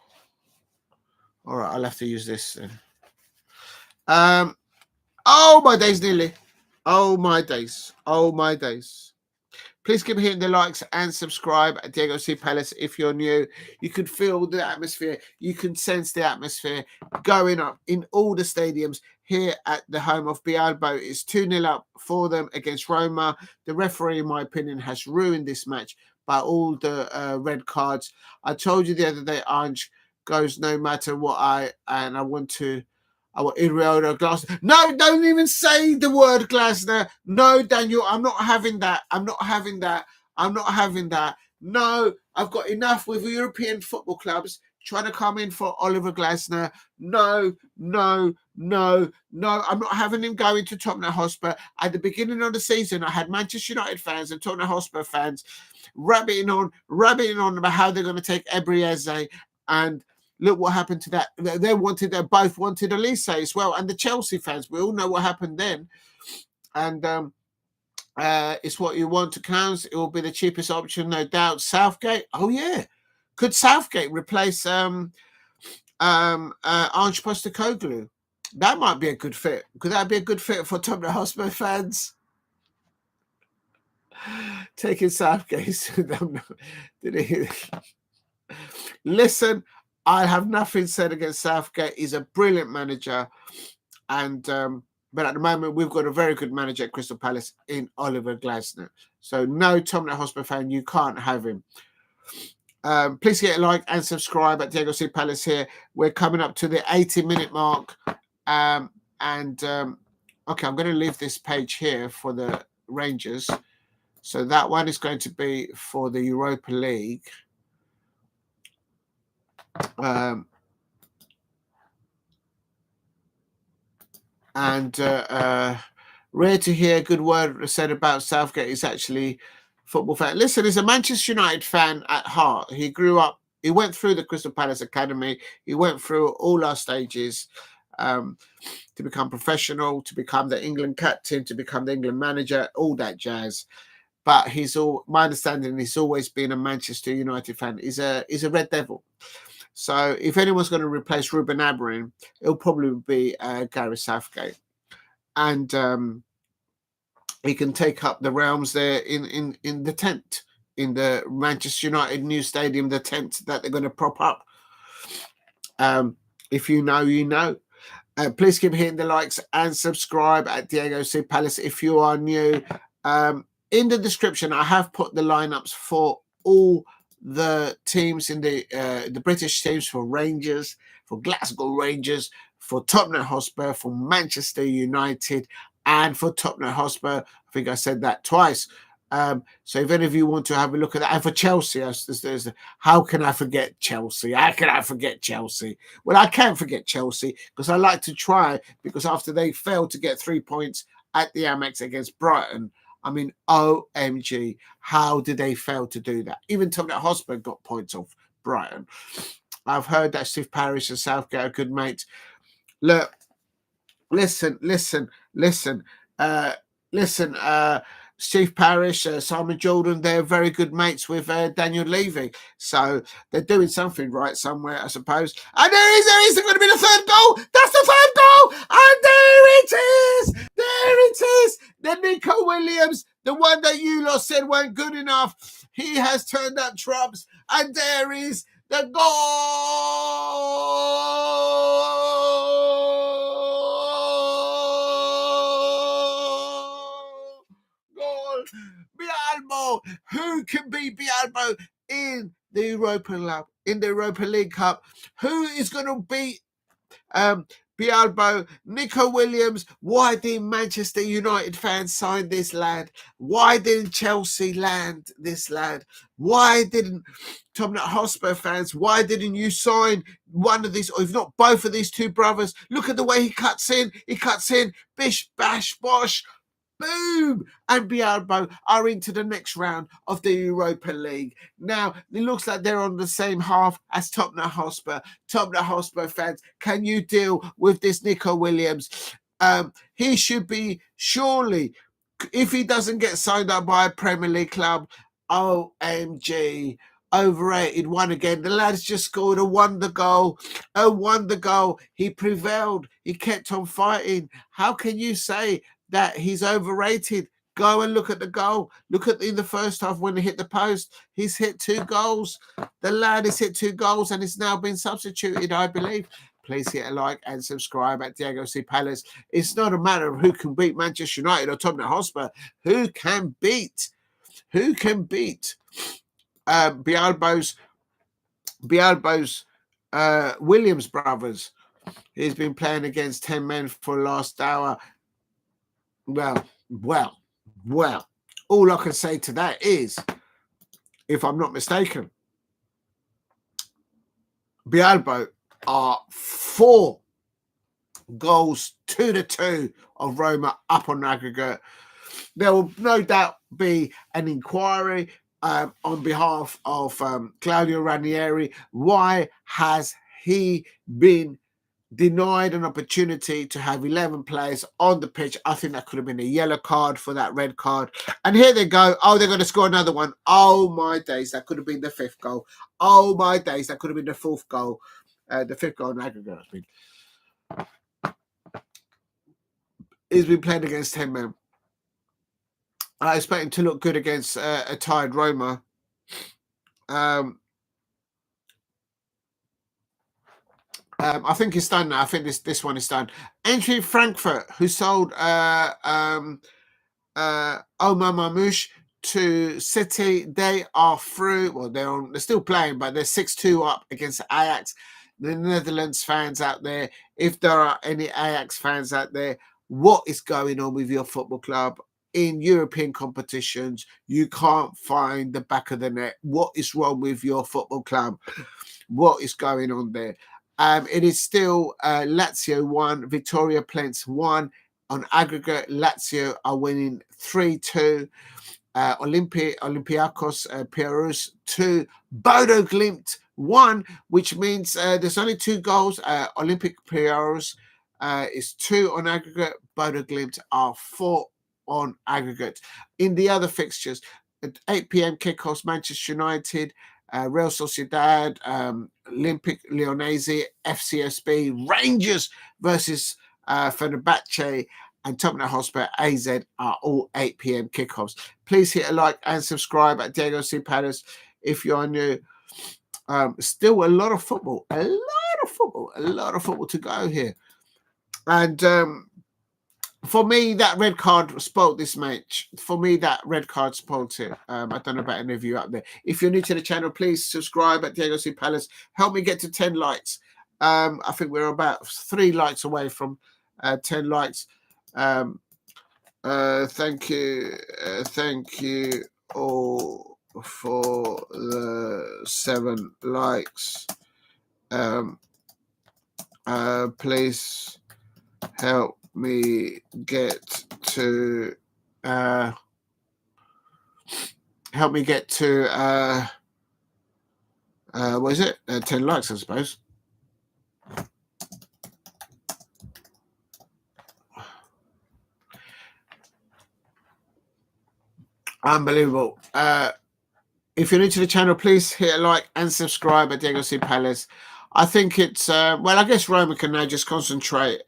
All right, I'll have to use this then. Oh, my days, nearly. Oh, my days. Oh, my days. Please keep hitting the likes and subscribe at Diego C Palace if you're new. You can feel the atmosphere. You can sense the atmosphere going up in all the stadiums here at the home of Bialbo. It's 2-0 up for them against Roma. The referee, in my opinion, has ruined this match by all the red cards. I told you the other day, Ange goes no matter what I want Iriola Glasner. No, don't even say the word Glasner. No, Daniel, I'm not having that. I'm not having that. No, I've got enough with European football clubs trying to come in for Oliver Glasner. No. I'm not having him going to Tottenham Hotspur. At the beginning of the season, I had Manchester United fans and Tottenham Hotspur fans rabbiting on about how they're going to take Esse, and look what happened to that. They both wanted Esse as well. And the Chelsea fans, we all know what happened then. And it's what you want to count. It will be the cheapest option, no doubt. Southgate. Oh, yeah. Could Southgate replace Ange Postecoglou? That might be a good fit. Could that be a good fit for Tottenham Hotspur fans? Taking Southgate. Listen, I have nothing said against Southgate. He's a brilliant manager. And but at the moment, we've got a very good manager at Crystal Palace in Oliver Glasner. So no Tottenham Hotspur fan, you can't have him. Please get a like and subscribe at Diego C Palace here. We're coming up to the 80-minute mark. Okay, I'm going to leave this page here for the Rangers. So that one is going to be for the Europa League. Rare to hear a good word said about Southgate. Is actually football fan. Listen, he's a Manchester United fan at heart. He grew up, he went through the Crystal Palace Academy. He went through all our stages to become professional, to become the England captain, to become the England manager, all that jazz. But my understanding, he's always been a Manchester United fan. He's a Red Devil. So if anyone's going to replace Ruben Amorim, it'll probably be Gareth Southgate. And he can take up the realms there in the tent, in the Manchester United new stadium, the tent that they're going to prop up. If you know, you know. Please keep hitting the likes and subscribe at Diego C Palace if you are new. In the description, I have put the lineups for all the teams in the British teams, for Rangers, for Glasgow Rangers, for Tottenham Hotspur, for Manchester United, and for Tottenham Hotspur. I think I said that twice. So if any of you want to have a look at that, and for Chelsea, how can I forget Chelsea? How can I forget Chelsea? Well, I can't forget Chelsea because I like to try, because after they failed to get 3 points at the Amex against Brighton, I mean, OMG, how did they fail to do that? Even Tottenham Hotspur got points off Brighton. I've heard that Steve Parish and Southgate are good mates. Look, listen. Steve Parish, Simon Jordan, they're very good mates with Daniel Levy. So they're doing something right somewhere, I suppose. And there is going to be the third goal. That's the third goal. And there it is. There it is. The Nico Williams, the one that you lot said weren't good enough. He has turned up trumps. And there is the goal. Bialbo, who can beat Bialbo in the Europa League Cup? Who is going to beat Bialbo? Nico Williams. Why didn't Manchester United fans sign this lad? Why didn't Chelsea land this lad? Why didn't Tottenham Hotspur fans? Why didn't you sign one of these, or if not both of these two brothers? Look at the way he cuts in. He cuts in. Bish, bash, bosh. Boom! And Bialbo are into the next round of the Europa League. Now, it looks like they're on the same half as Tottenham Hotspur. Tottenham Hotspur fans, can you deal with this Nico Williams? He should be, surely, if he doesn't get signed up by a Premier League club, OMG, overrated one again. The lad's just scored a wonder goal. He prevailed. He kept on fighting. How can you say that he's overrated? Go and look at the goal. Look at in the first half when he hit the post. He's hit 2 goals. The lad has hit 2 goals and it's now been substituted, I believe. Please hit a like and subscribe at Diego C. Palace. It's not a matter of who can beat Manchester United or Tottenham Hotspur. Who can beat Bialbo's Williams brothers? He's been playing against 10 men for the last hour. Well, all I can say to that is, if I'm not mistaken, Bialbo are 4 goals to the 2 of Roma up on aggregate. There will no doubt be an inquiry on behalf of Claudio Ranieri. Why has he been denied an opportunity to have 11 players on the pitch? I think that could have been a yellow card for that red card. And here they go. Oh, they're going to score another one. Oh, my days. That could have been the 5th goal. Oh, my days. That could have been the 4th goal. The 5th goal in aggregate. He's been playing against 10 men. I expect him to look good against a tired Roma. I think it's done now. I think this one is done. Entry Frankfurt, who sold Omar Mamouche to City. They are through. Well, they're still playing, but they're 6-2 up against Ajax. The Netherlands fans out there, if there are any Ajax fans out there, what is going on with your football club? In European competitions, you can't find the back of the net. What is wrong with your football club? What is going on there? It is still Lazio 1, Viktoria Plzen 1. On aggregate, Lazio are winning 3-2. Olympiakos Piraeus 2. Bodo Glimt 1, which means there's only 2 goals. Olympic Piraeus is 2 on aggregate. Bodo Glimt are 4 on aggregate. In the other fixtures, at 8 p.m. kickoffs, Manchester United, Real Sociedad, Olympic Lyonnese, FCSB, Rangers versus Fenerbahce, and Tottenham Hotspur, AZ are all 8 p.m. kickoffs. Please hit a like and subscribe at Diego C. Palace if you are new. Still a lot of football to go here. And for me, that red card spoiled this match. For me, that red card spoiled it. I don't know about any of you out there. If you're new to the channel, please subscribe at Diego C. Palace. Help me get to 10 likes. I think we're about 3 likes away from 10 likes. Thank you all for the 7 likes. Please help me get to what is it? 10 likes, I suppose. Unbelievable. If you're new to the channel, please hit a like and subscribe at Diego C. Palace. I think it's, well, I guess Roma can now just concentrate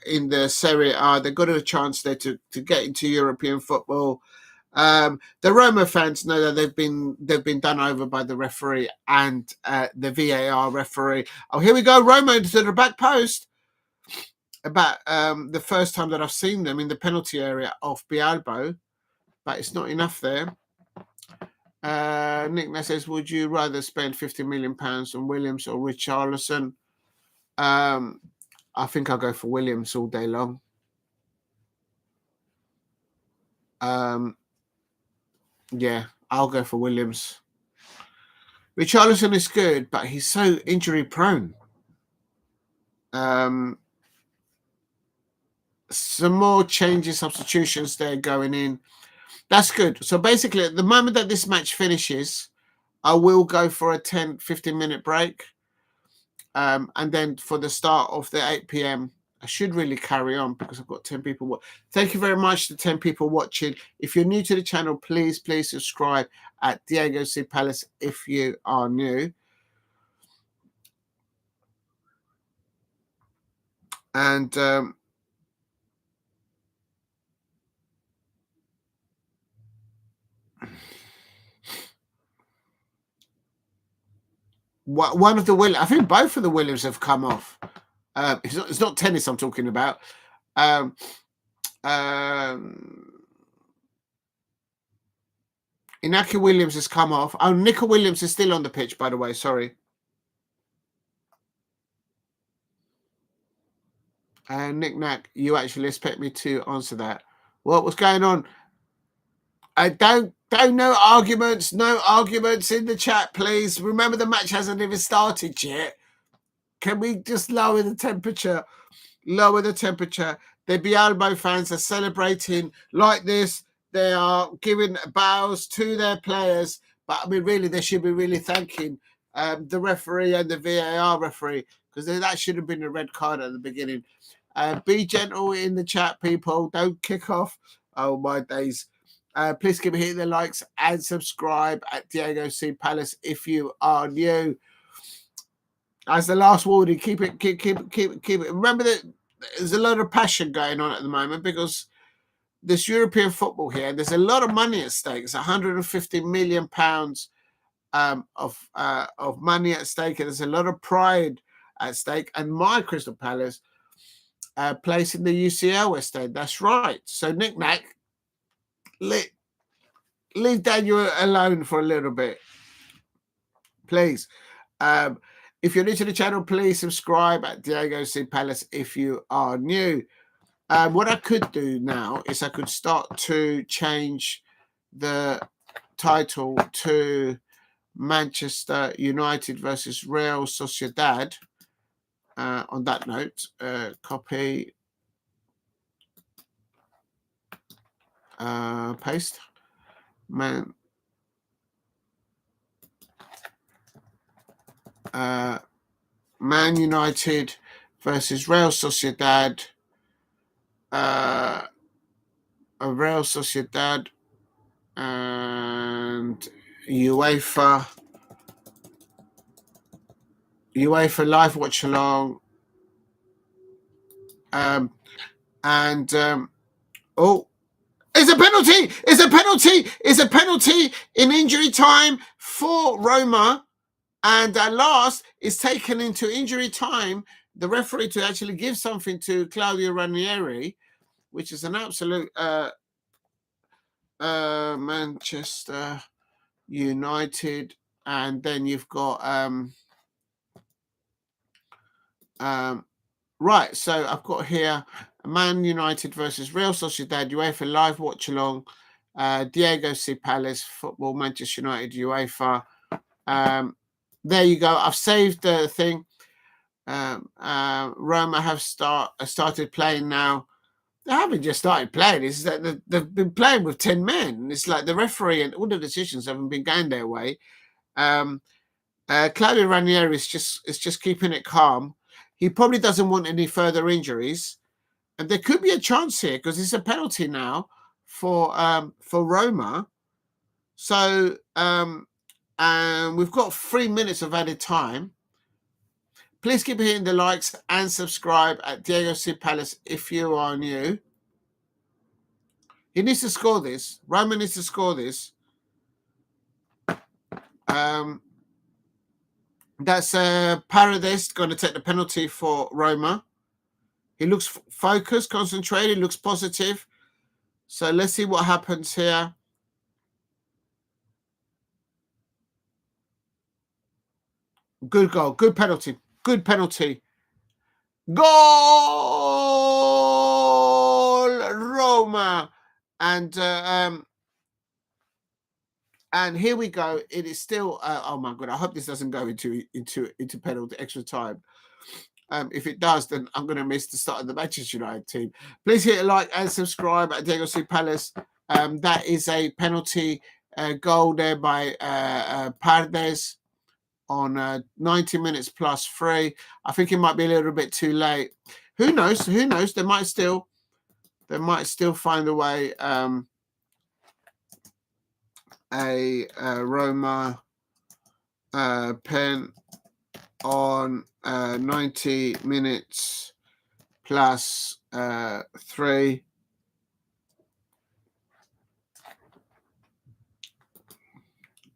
in the Serie A. They've got a chance there to get into European football. The Roma fans know that they've been done over by the referee and the VAR referee. Oh, here we go. Roma to the back post. About the first time that I've seen them in the penalty area of Bialbo, but it's not enough there. Nick says, would you rather spend £50 million on Williams or Richarlison? I think I'll go for Williams all day long. Yeah, I'll go for Williams. Richarlison is good, but he's so injury prone. Some more changes, substitutions there going in. That's good. So basically, at the moment that this match finishes, I will go for a 10-15 minute break. And then for the start of the 8 p.m, I should really carry on because I've got 10 people. Thank you very much to 10 people watching. If you're new to the channel, please subscribe at Diego C. Palace if you are new. And one of the Williams, I think both of the Williams have come off. It's not tennis I'm talking about. Inaki Williams has come off. Oh, Nico Williams is still on the pitch, by the way. Sorry. Nick Nack, you actually expect me to answer that? What's going on? I don't no arguments in the chat, please. Remember, the match hasn't even started yet. Can we just lower the temperature? Lower the temperature. The Bialbo fans are celebrating like this. They are giving bows to their players, but I mean, really, they should be really thanking the referee and the VAR referee, because that should have been a red card at the beginning. Be gentle in the chat, people. Don't kick off. Oh, my days. Please keep hitting the likes and subscribe at Diego C. Palace if you are new. As the last warning, keep it. Remember that there's a lot of passion going on at the moment because this European football here, there's a lot of money at stake. It's £150 million of money at stake, and there's a lot of pride at stake. And my Crystal Palace place in the UCL West End. That's right. So Nick Nack, leave Daniel alone for a little bit, please. If you're new to the channel, please subscribe at Diego C. Palace if you are new. What I could do now is I could start to change the title to Manchester United versus Real Sociedad. On that note, copy, paste. Man United versus Real Sociedad. Real Sociedad and UEFA live watch along. Oh, it's a penalty! It's a penalty in injury time for Roma. And at last, it's taken into injury time, the referee to actually give something to Claudio Ranieri, which is an absolute Manchester United. And then you've got right, so I've got here Man United versus Real Sociedad, UEFA live watch along. Diego C. Palace football, Manchester United, UEFA. There you go. I've saved the thing. Roma have started playing now. They haven't just started playing. It's that they've been playing with 10 men. It's like the referee and all the decisions haven't been going their way. Claudio Ranieri is just keeping it calm. He probably doesn't want any further injuries, and there could be a chance here because it's a penalty now for Roma. So and we've got 3 minutes of added time. Please keep hitting the likes and subscribe at Diego C. Palace if you are new. He needs to score this. Roma needs to score this. That's Paredes going to take the penalty for Roma. He looks focused, concentrated, looks positive. So let's see what happens here. Good goal. Good penalty. Good penalty. Goal! Roma. And here we go. It is still. Oh my god! I hope this doesn't go into penalty extra time. If it does, then I'm going to miss the start of the Manchester United team. Please hit a like and subscribe at Diego C. Palace. That is a penalty goal there by Paredes on 90 minutes plus 3. I think it might be a little bit too late. Who knows? Who knows? They might still find a way. A Roma pen on 90 minutes plus 3.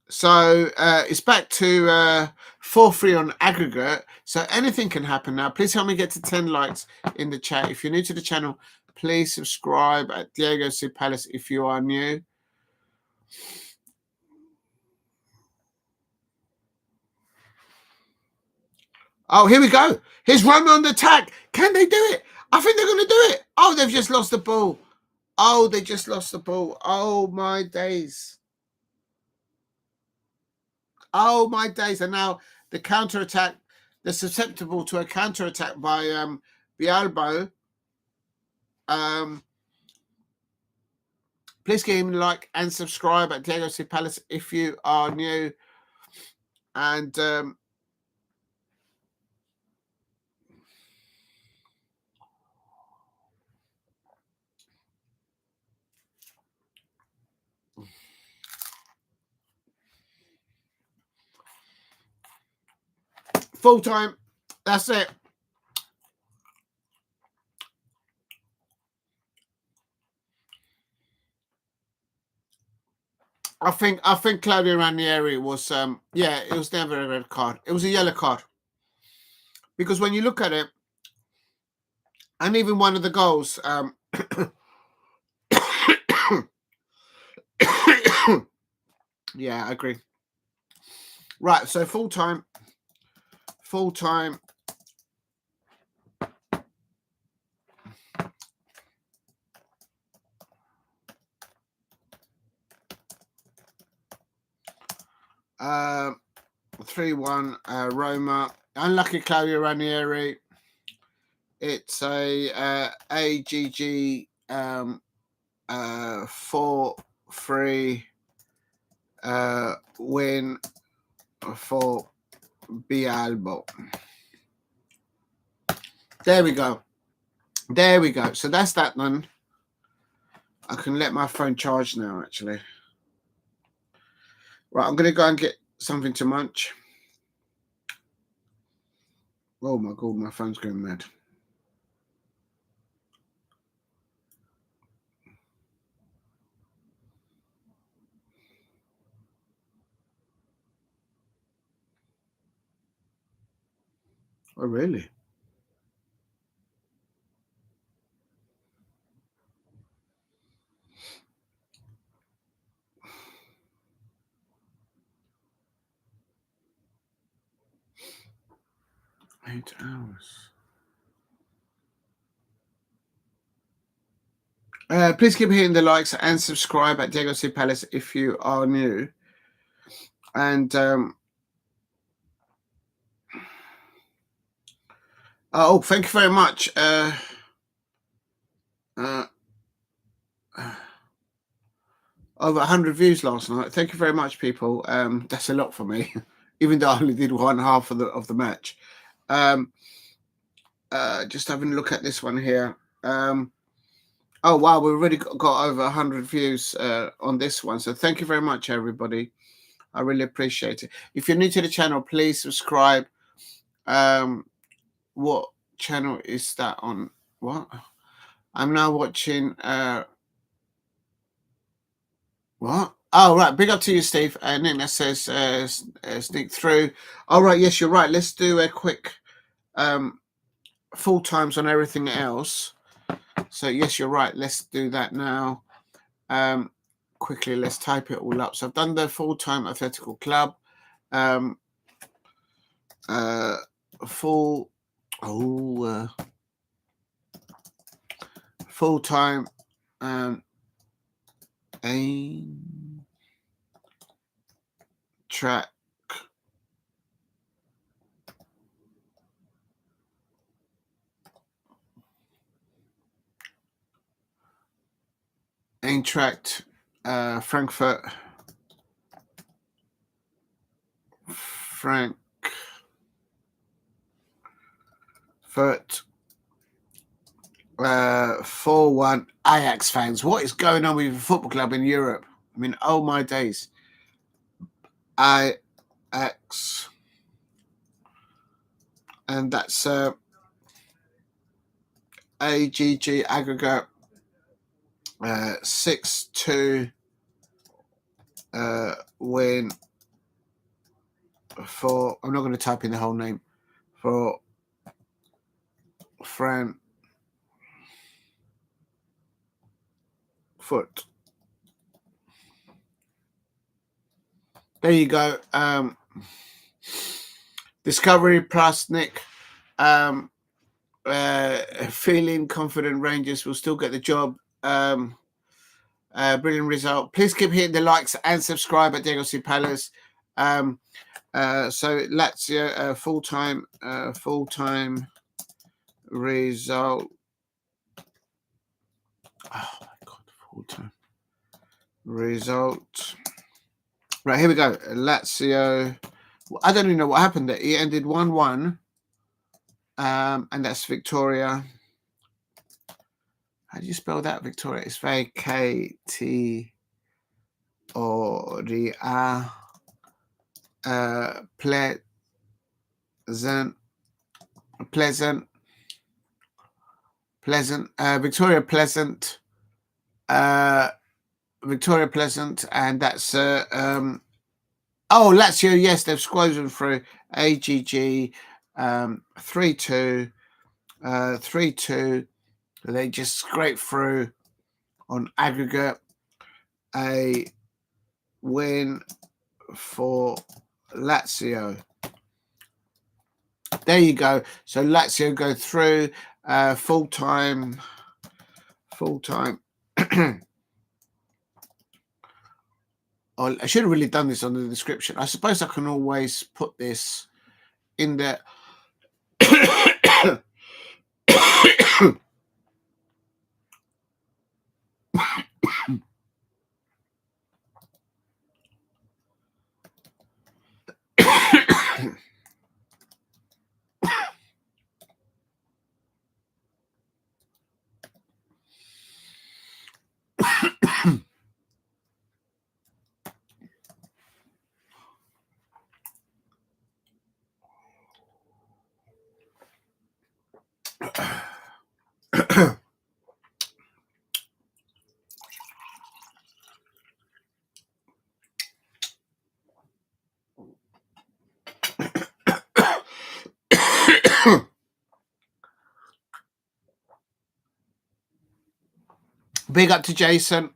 So it's back to 4-3 on aggregate. So anything can happen now. Please help me get to 10 likes in the chat. If you're new to the channel, please subscribe at Diego C. Palace if you are new. Oh, here we go. Here's Roma on the attack. Can they do it? I think they're going to do it. Oh, they've just lost the ball. Oh, they just lost the ball. Oh, my days. Oh, my days. And now the counter-attack, they're susceptible to a counter-attack by Bialbo. Please give him a like and subscribe at Diego C. Palace if you are new. And full time. That's it. I think Claudio Ranieri was it was never a red card. It was a yellow card. Because when you look at it, and even one of the goals, yeah, I agree. Right, so full time. Uh, 3-1 Roma. Unlucky Claudio Ranieri. It's a AGG 4-3 win for Bialbo. There we go. So that's that one. I can let my phone charge now, actually. Right, I'm going to go and get something to munch. Oh my god, my phone's going mad. Oh, really? $8 hours. Please keep hitting the likes and subscribe at Diego C. Palace if you are new. And oh, thank you very much. Over 100 views last night. Thank you very much, people. That's a lot for me, even though I only did one half of the match. Just having a look at this one here. Oh wow, we've already got over 100 views on this one. So thank you very much, everybody. I really appreciate it. If you're new to the channel, please subscribe. What channel is that on? What? I'm now watching. What? Oh, right. Big up to you, Steve. Nick that says sneak through. All right. Yes, you're right. Let's do a quick full times on everything else. So yes, you're right. Let's do that now. Quickly, let's type it all up. So I've done the full-time Atletico Club. Full-time Eintracht Frankfurt Frankfurt 4-1 Ajax fans. What is going on with the football club in Europe? I mean, oh my days. Ajax. And that's AGG aggregate 6-2 win for, I'm not going to type in the whole name, for Frankfurt. There you go. Discovery Plus, Nick. Feeling confident Rangers will still get the job. Brilliant result. Please keep hitting the likes and subscribe at Diego C. Palace. So Lazio full-time result. Oh my God, full-time result. Right, here we go. Lazio. I don't even know what happened there. It ended 1-1. And that's Viktoria. How do you spell that, Viktoria? It's K-T or the Plzen. Viktoria Plzen. Viktoria Plzen, and that's oh, Lazio. Yes, they've squeezed through. AGG 3-2. 3-2. They just scrape through on aggregate. A win for Lazio. There you go. So Lazio go through full-time. Oh, I should have really done this on the description. I suppose I can always put this in there. Big up to Jason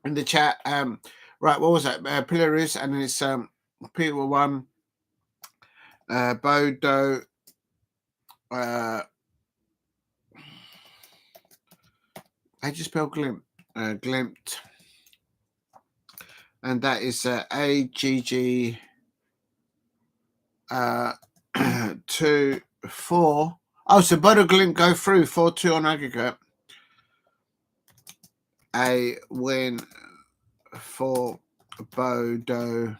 in the chat. Right, what was that? Pilarus, and then it's Peter 1. Bodo. How do you spell Glimt? Glimt. And that is AGG 2-4. Oh, so Bodo Glimt go through 4-2 on aggregate. A win for Bodo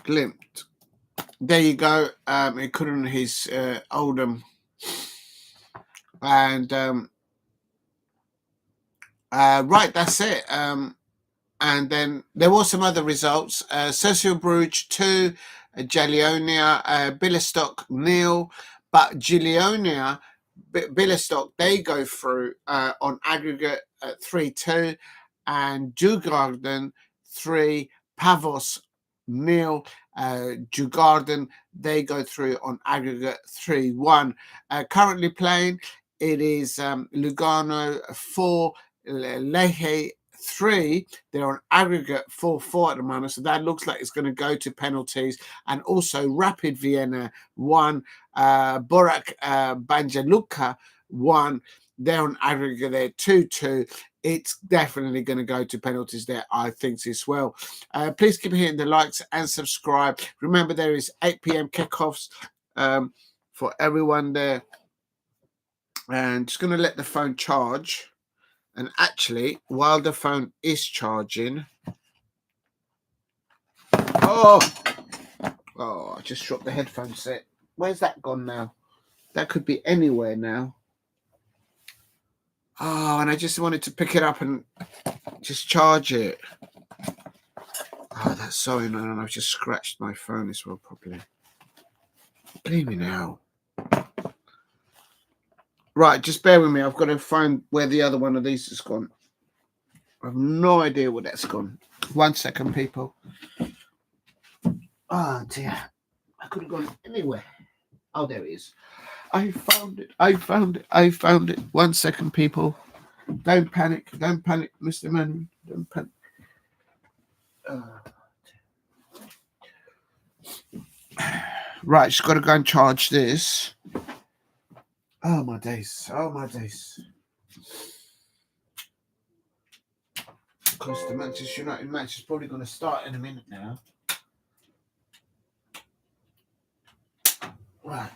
Glimt. There you go. It couldn't his Oldham. And right, that's it. And then there were some other results. Social Bruges 2, Jalionia, Bialystok 0. But Jalionia, Bialystok, they go through on aggregate 3-2. And Djurgården 3, Pavos 0. Djurgården, they go through on aggregate 3-1. Currently playing, it is Lugano 4, Lehe 3. They're on aggregate 4-4 at the moment, so that looks like it's going to go to penalties. And also Rapid Vienna 1, Borac Banja Luka 1. They're on aggregate there 2-2. It's definitely going to go to penalties there, I think, as well. Please keep hitting the likes and subscribe. Remember, there is 8 p.m. kickoffs for everyone there. And just going to let the phone charge. And actually, while the phone is charging... Oh, I just dropped the headphone set. Where's that gone now? That could be anywhere now. Oh, and I just wanted to pick it up and just charge it. Oh, that's so annoying. I've just scratched my phone as well, probably. Believe me now. Right, just bear with me. I've got to find where the other one of these has gone. I have no idea where that's gone. 1 second, people. Oh, dear. I could have gone anywhere. Oh, there it is. I found it. 1 second, people. Don't panic, Mr. Manning. Don't panic. Right, just got to go and charge this. Oh, my days. Because the Manchester United match is probably going to start in a minute now. Right.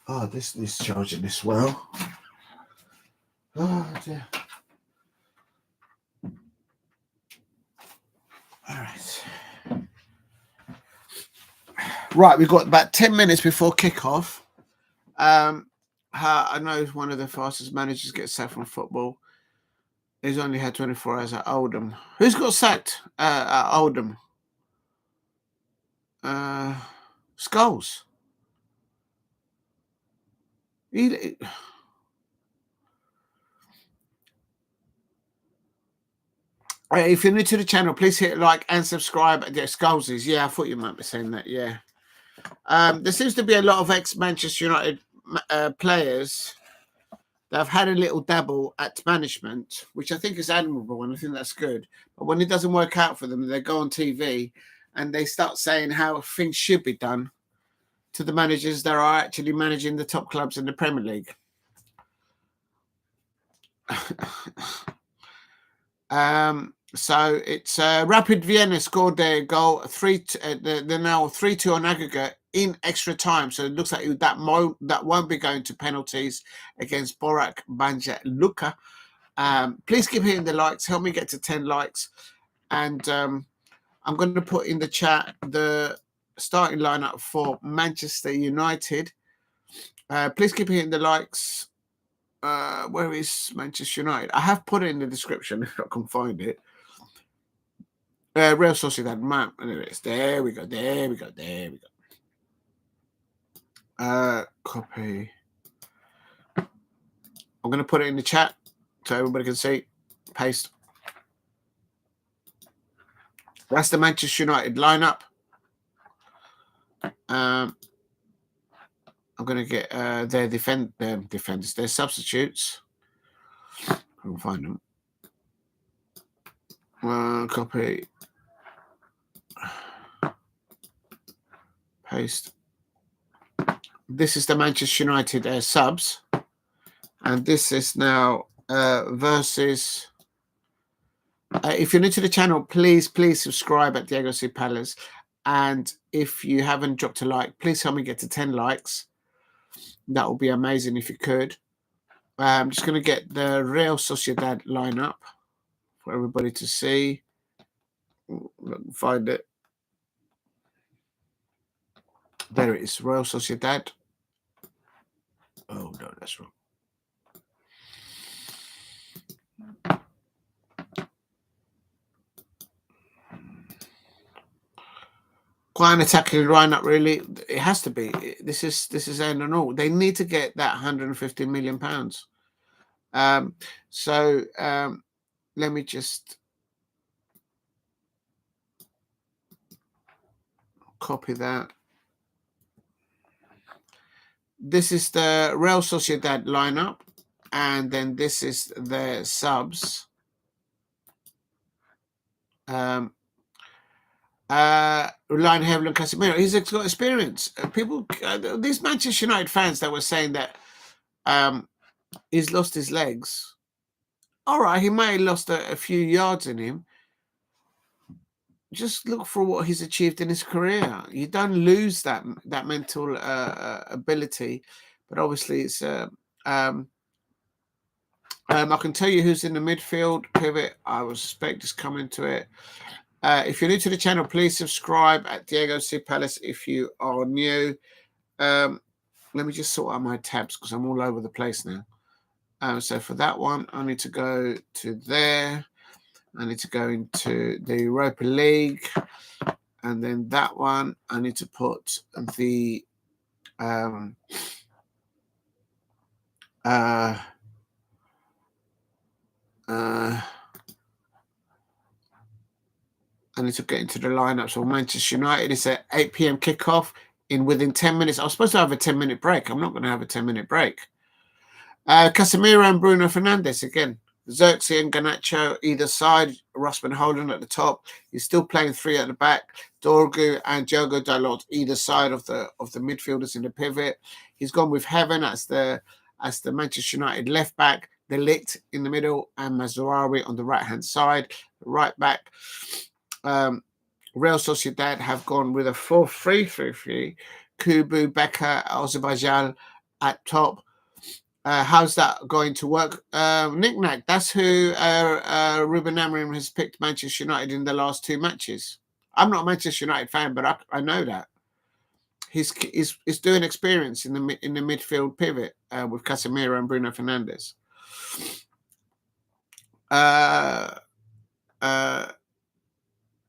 Oh, this is charging as well. Oh, dear. All right. Right, we've got about 10 minutes before kickoff. I know one of the fastest managers gets sacked from football. He's only had 24 hours at Oldham. Who's got sacked at Oldham? Scholes. If you're new to the channel, please hit like and subscribe. Scholes, yeah, I thought you might be saying that, yeah. There seems to be a lot of ex-Manchester United players that have had a little dabble at management, which I think is admirable, and I think that's good. But when it doesn't work out for them, they go on TV and they start saying how things should be done to the managers that are actually managing the top clubs in the Premier League. So it's Rapid Vienna scored their goal. They're now 3-2 on aggregate in extra time. So it looks like that won't be going to penalties against Borac Banja Luka. Please keep hitting the likes. Help me get to 10 likes. And I'm going to put in the chat the starting lineup for Manchester United. Please keep hitting the likes. Where is Manchester United? I have put it in the description if I can find it. Real Sociedad, man. There we go. Copy. I'm going to put it in the chat so everybody can see. Paste. That's the Manchester United lineup. I'm going to get their defenders, their substitutes. I can find them. Copy. Paste. This is the Manchester United subs. And this is now versus. If you're new to the channel, please subscribe at Diego C. Palace. And if you haven't dropped a like, please help me get to 10 likes. That would be amazing if you could. I'm just going to get the Real Sociedad lineup for everybody to see. Find it. There it is, Real Sociedad. Oh, no, that's wrong. Quite an attacking lineup, really. It has to be. This is end and all. They need to get that £150 million. Let me just copy that. This is the Real Sociedad lineup, and then this is the subs. Relying heavily on Casemiro. He's got experience. People, these Manchester United fans that were saying that he's lost his legs. All right, he may have lost a few yards in him. Just look for what he's achieved in his career. You don't lose that mental ability, but obviously it's. I can tell you who's in the midfield pivot. I will suspect is coming to it. If you're new to the channel, please subscribe at Diego C. Palace if you are new. Let me just sort out my tabs because I'm all over the place now. So for that one, I need to go to there. I need to go into the Europa League. And then that one, I need to put the I need to get into the lineup. So Manchester United is at 8 p.m. kickoff within 10 minutes. I was supposed to have a 10-minute break. I'm not going to have a 10-minute break. Casemiro and Bruno Fernandes again. Xerxes and Garnacho either side. Rasmus Højlund at the top. He's still playing three at the back. Dorgu and Diogo Dalot either side of the midfielders in the pivot. He's gone with Heaven as the Manchester United left back. De Ligt in the middle and Mazraoui on the right hand side. Right back. Real Sociedad have gone with a 4-3-3-3. Kubu, Becker, Azerbaijan at top. How's that going to work? Knick-knack, that's who Ruben Amorim has picked Manchester United in the last two matches. I'm not a Manchester United fan, but I know that. He's doing experience in the midfield pivot with Casemiro and Bruno Fernandes.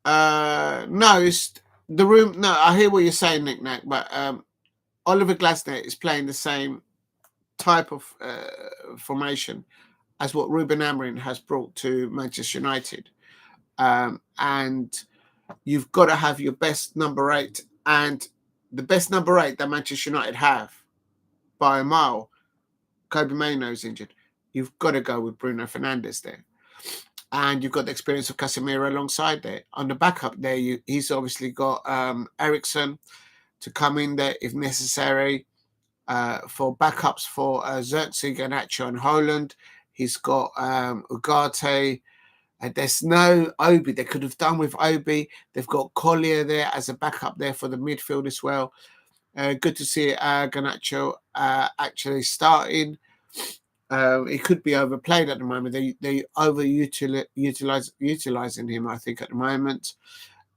No, it's the room. No, I hear what you're saying, Knick-knack, but Oliver Glasner is playing the same type of formation as what Ruben Amorim has brought to Manchester United, and you've got to have your best number 8, and the best number 8 that Manchester United have by a mile. Kobe Mainoo's injured. You've got to go with Bruno Fernandes there. And you've got the experience of Casemiro alongside there. On the backup there, he's obviously got Eriksson to come in there if necessary. For backups for Xerxes, Garnacho and Højlund. He's got Ugarte. There's no Obi. They could have done with Obi. They've got Collier there as a backup there for the midfield as well. Good to see Garnacho actually starting. He could be overplayed at the moment. They utilizing him, I think, at the moment.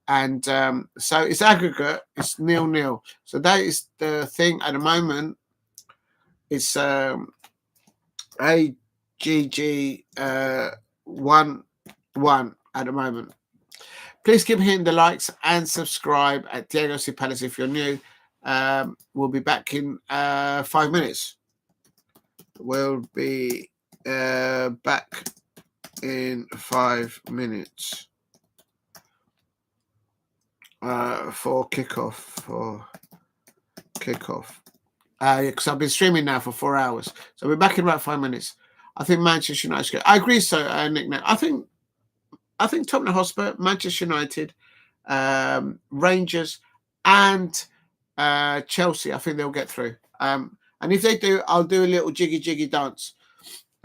And so it's aggregate. It's 0-0. So that is the thing at the moment. It's AGG 1-1 at the moment. Please keep hitting the likes and subscribe at Diego C. Palace if you're new. We'll be back in 5 minutes. We'll be back in 5 minutes for kickoff. Because I've been streaming now for 4 hours, so we're back in about 5 minutes. I think Manchester United. I agree. So, Nick. I think Tottenham Hotspur, Manchester United, Rangers, and Chelsea. I think they'll get through. And if they do, I'll do a little jiggy dance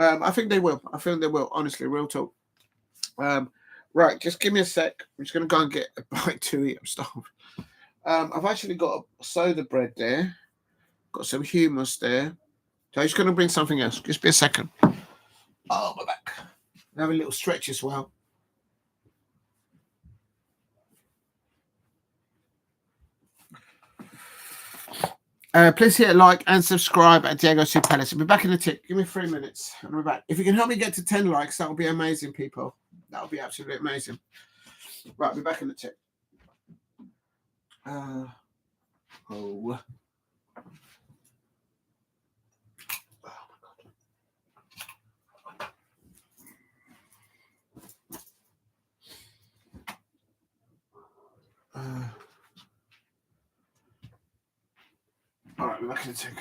I think they will. I think they will. Honestly, real talk. Right, just give me a sec. I'm just going to go and get a bite to eat. I'm starving. I've actually got a soda bread there. Got some hummus there. So I'm just going to bring something else. Just be a second. Oh, my back. Have a little stretch as well. Please hit a like and subscribe at Diego C. Palace. I'll be back in a tick. Give me 3 minutes and we're back. If you can help me get to 10 likes, that would be amazing, people. That would be absolutely amazing. Right, I'll be back in a tick. Oh. All right, we're back in a tick.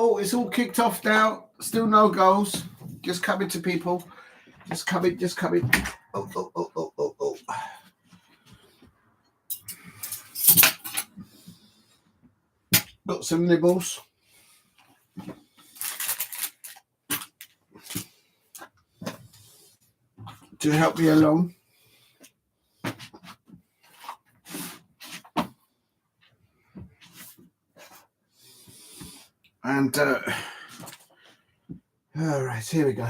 Oh, it's all kicked off now. Still no goals. Just coming to people. Just coming. Oh. Got some nibbles. To help me along. And all right, here we go.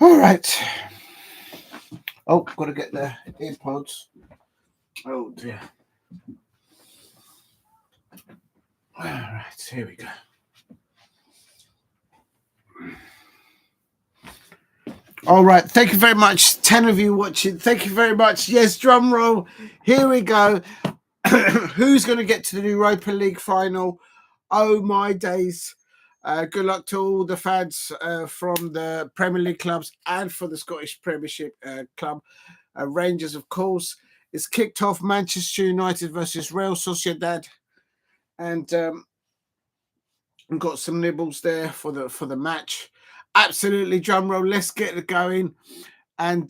All right. Oh, got to get the earpods. Oh dear. All right, here we go. All right, thank you very much. 10 of you watching. Thank you very much. Yes, drum roll. Here we go. Who's going to get to the Europa League final? Oh my days. Good luck to all the fans from the Premier League clubs and for the Scottish Premiership club. Rangers, of course. It's kicked off Manchester United versus Real Sociedad. And we've got some nibbles there for the match. Absolutely, drum roll. Let's get it going. And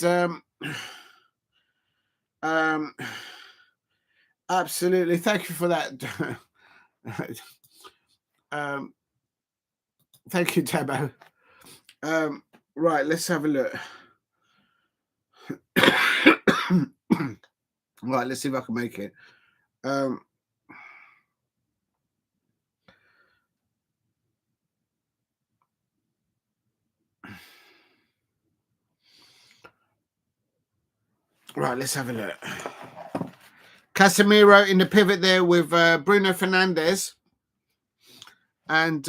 absolutely, thank you for that. Thank you, Tabo. Right, let's have a look. Right, let's see if I can make it. Right, let's have a look. Casemiro in the pivot there with Bruno Fernandes. And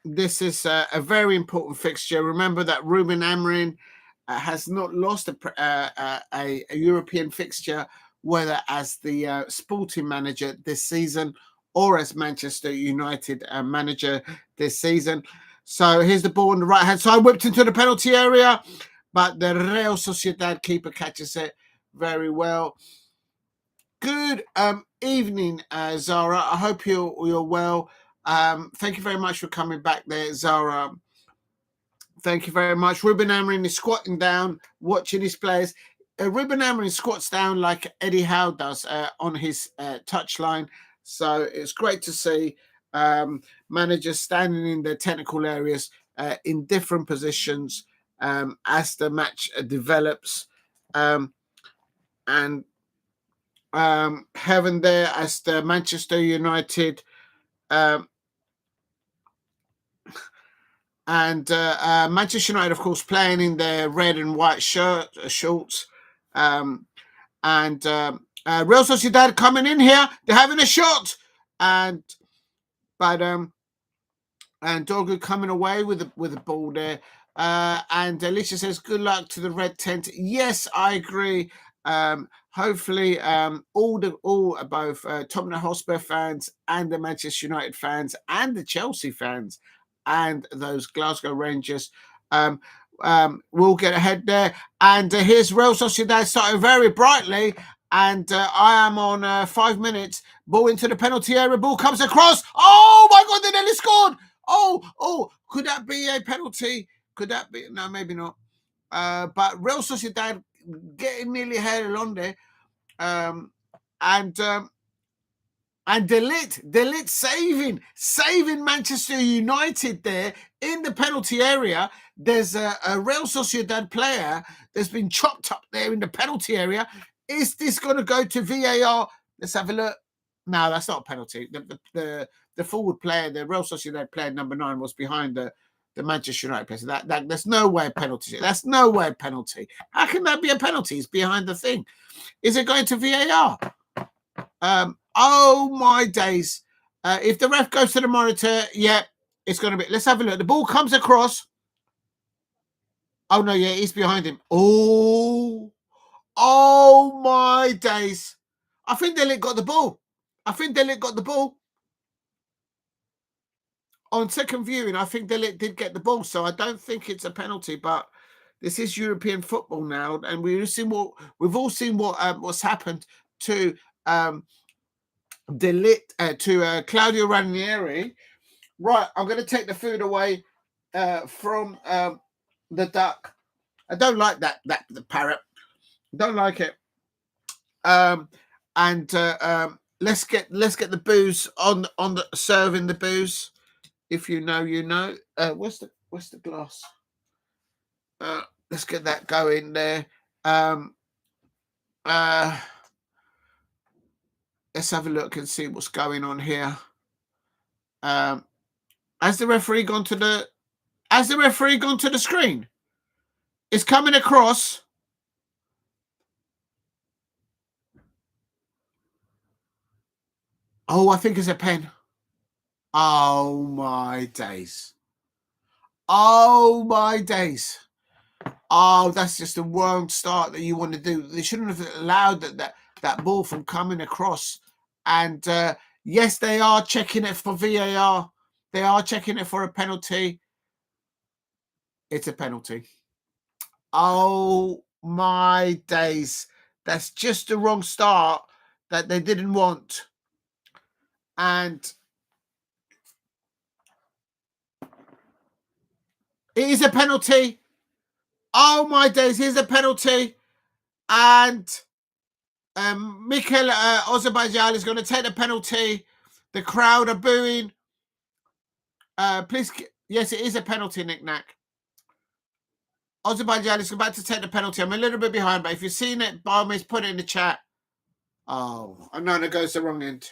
this is a very important fixture. Remember that Ruben Amorim has not lost a European fixture, whether as the sporting manager this season or as Manchester United manager this season. So here's the ball on the right-hand side, whipped into the penalty area, but the Real Sociedad keeper catches it very well. Good evening, Zara. I hope you're well. Thank you very much for coming back there, Zara. Thank you very much. Ruben Amorim is squatting down, watching his players. Ruben Amorim squats down like Eddie Howe does on his touchline. So it's great to see managers standing in their technical areas in different positions as the match develops. And Heaven there as the Manchester United and Manchester United, of course, playing in their red and white shorts. And Real Sociedad coming in here. They're having a shot. And Dogu coming away with the ball there. And Alicia says, good luck to the red tent. Yes, I agree. Hopefully, both Tottenham Hotspur fans and the Manchester United fans and the Chelsea fans and those Glasgow Rangers will get ahead there. And here's Real Sociedad starting very brightly. And I am on 5 minutes. Ball into the penalty area. Ball comes across. Oh, my God, they nearly scored. Oh, could that be a penalty? Could that be? No, maybe not. But Real Sociedad getting nearly ahead along there. And De Ligt saving Manchester United there in the penalty area. There's a Real Sociedad player that's been chopped up there in the penalty area. Is this going to go to VAR? Let's have a look. No, that's not a penalty. The forward player, the Real Sociedad player number 9, was behind the Manchester United player. So that there's no way a penalty. That's no way a penalty. How can that be a penalty? It's behind the thing. Is it going to VAR? Oh my days. If the ref goes to the monitor, yeah, it's going to be. Let's have a look. The ball comes across. Oh no, yeah, he's behind him. Oh my days. I think De Ligt got the ball. On second viewing, I think De Ligt did get the ball, so I don't think it's a penalty, but this is European football now, and we've all seen what's happened to to Claudio Ranieri. Right, I'm going to take the food away from the duck. I don't like the parrot. Don't like it. Let's get the booze on the serving the booze. If you know, you know. Where's the glass? Let's get that going there. Let's have a look and see what's going on here. Has the referee gone to the screen? It's coming across. Oh, I think it's a pen. Oh my days. Oh my days. Oh, that's just the wrong start that you want to do. They shouldn't have allowed that ball from coming across. And yes, they are checking it for VAR. They are checking it for a penalty. It's a penalty. Oh my days. That's just the wrong start that they didn't want. And it is a penalty. Oh my days, here's a penalty. And Mikel Ozabajan is going to take the penalty. The crowd are booing. Please, yes, it is a penalty, Nick Nack. Ozabajan is about to take the penalty. I'm a little bit behind, but if you've seen it, by all means, put it in the chat. Oh, no, it goes the wrong end.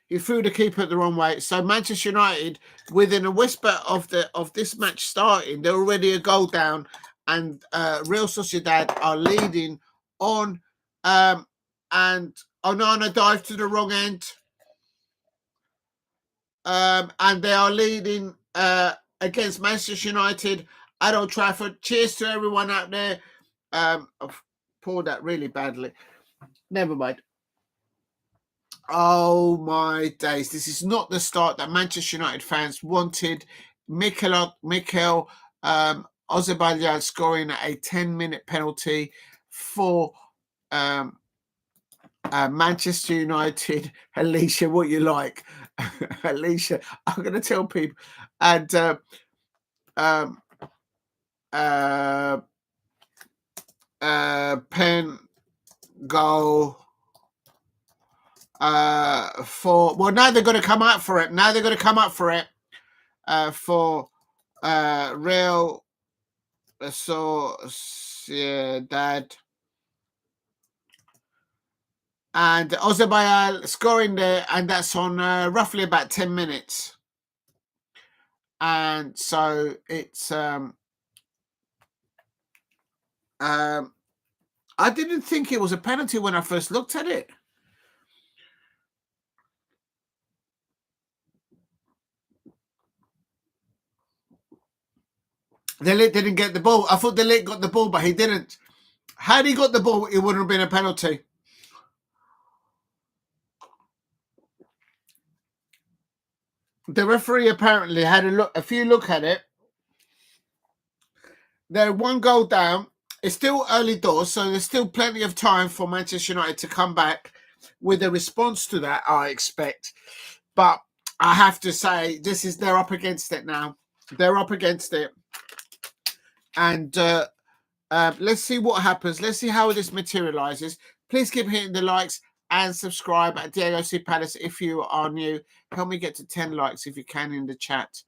He threw the keeper the wrong way. So Manchester United, within a whisper of this match starting, they're already a goal down, and Real Sociedad are leading on. And Onana dived to the wrong end, and they are leading against Manchester United at Old Trafford. Cheers to everyone out there. I've poured that really badly. Never mind. Oh my days. This is not the start that Manchester United fans wanted. Mikel Ozabajan scoring a 10-minute penalty for Manchester United. Alicia, what you like? Alicia, I'm going to tell people. And pen goal. Now they're going to come up for it. For Real Sociedad. And Ozabayan scoring there, and that's on roughly about 10 minutes. And so it's I didn't think it was a penalty when I first looked at it. De Ligt didn't get the ball. I thought De Ligt got the ball, but he didn't. Had he got the ball, it wouldn't have been a penalty. The referee apparently had a few look at it. They're one goal down. It's still early doors, so there's still plenty of time for Manchester United to come back with a response to that, I expect. But I have to say, they're up against it now. They're up against it. And let's see what happens. Let's see how this materializes. Please keep hitting the likes and subscribe at Diego C. Palace if you are new. Help me get to 10 likes if you can in the chat.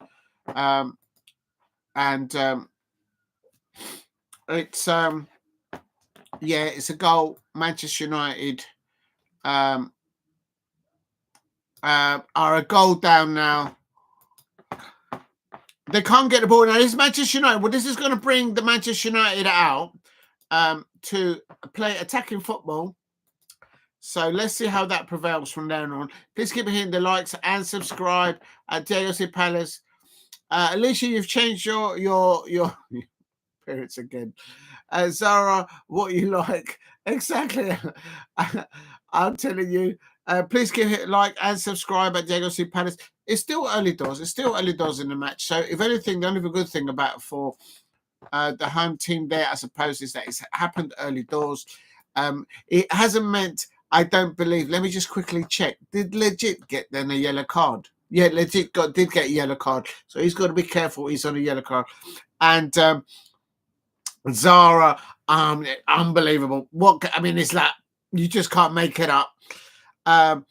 It's it's a goal. Manchester United are a goal down now. They can't get the ball now. This is Manchester United. Well, this is going to bring the Manchester United out to play attacking football. So let's see how that prevails from there on. Please keep hitting the likes and subscribe at Diego C. Palace. Alicia, you've changed your appearance again. Zara, what you like? Exactly. I'm telling you. Please give it a like and subscribe at Diego C. Palace. It's still early doors. It's still early doors in the match. So if anything, the only good thing about for the home team there, I suppose, is that it's happened early doors. It hasn't meant, I don't believe. Let me just quickly check. Did legit get then a yellow card? Yeah, legit did get a yellow card. So he's got to be careful. He's on a yellow card. And Zara, unbelievable. It's like you just can't make it up. Real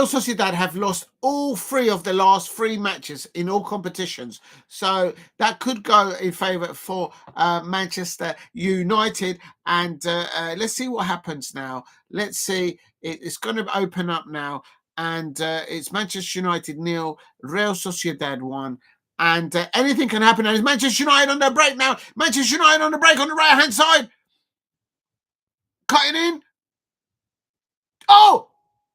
Sociedad have lost all 3 of the last 3 matches in all competitions. So that could go in favour for Manchester United. And let's see what happens now. Let's see. It's going to open up now. And it's Manchester United 0, Real Sociedad 1. And anything can happen. And it's Manchester United on the break now. Manchester United on the break on the right-hand side. Cutting in. Oh,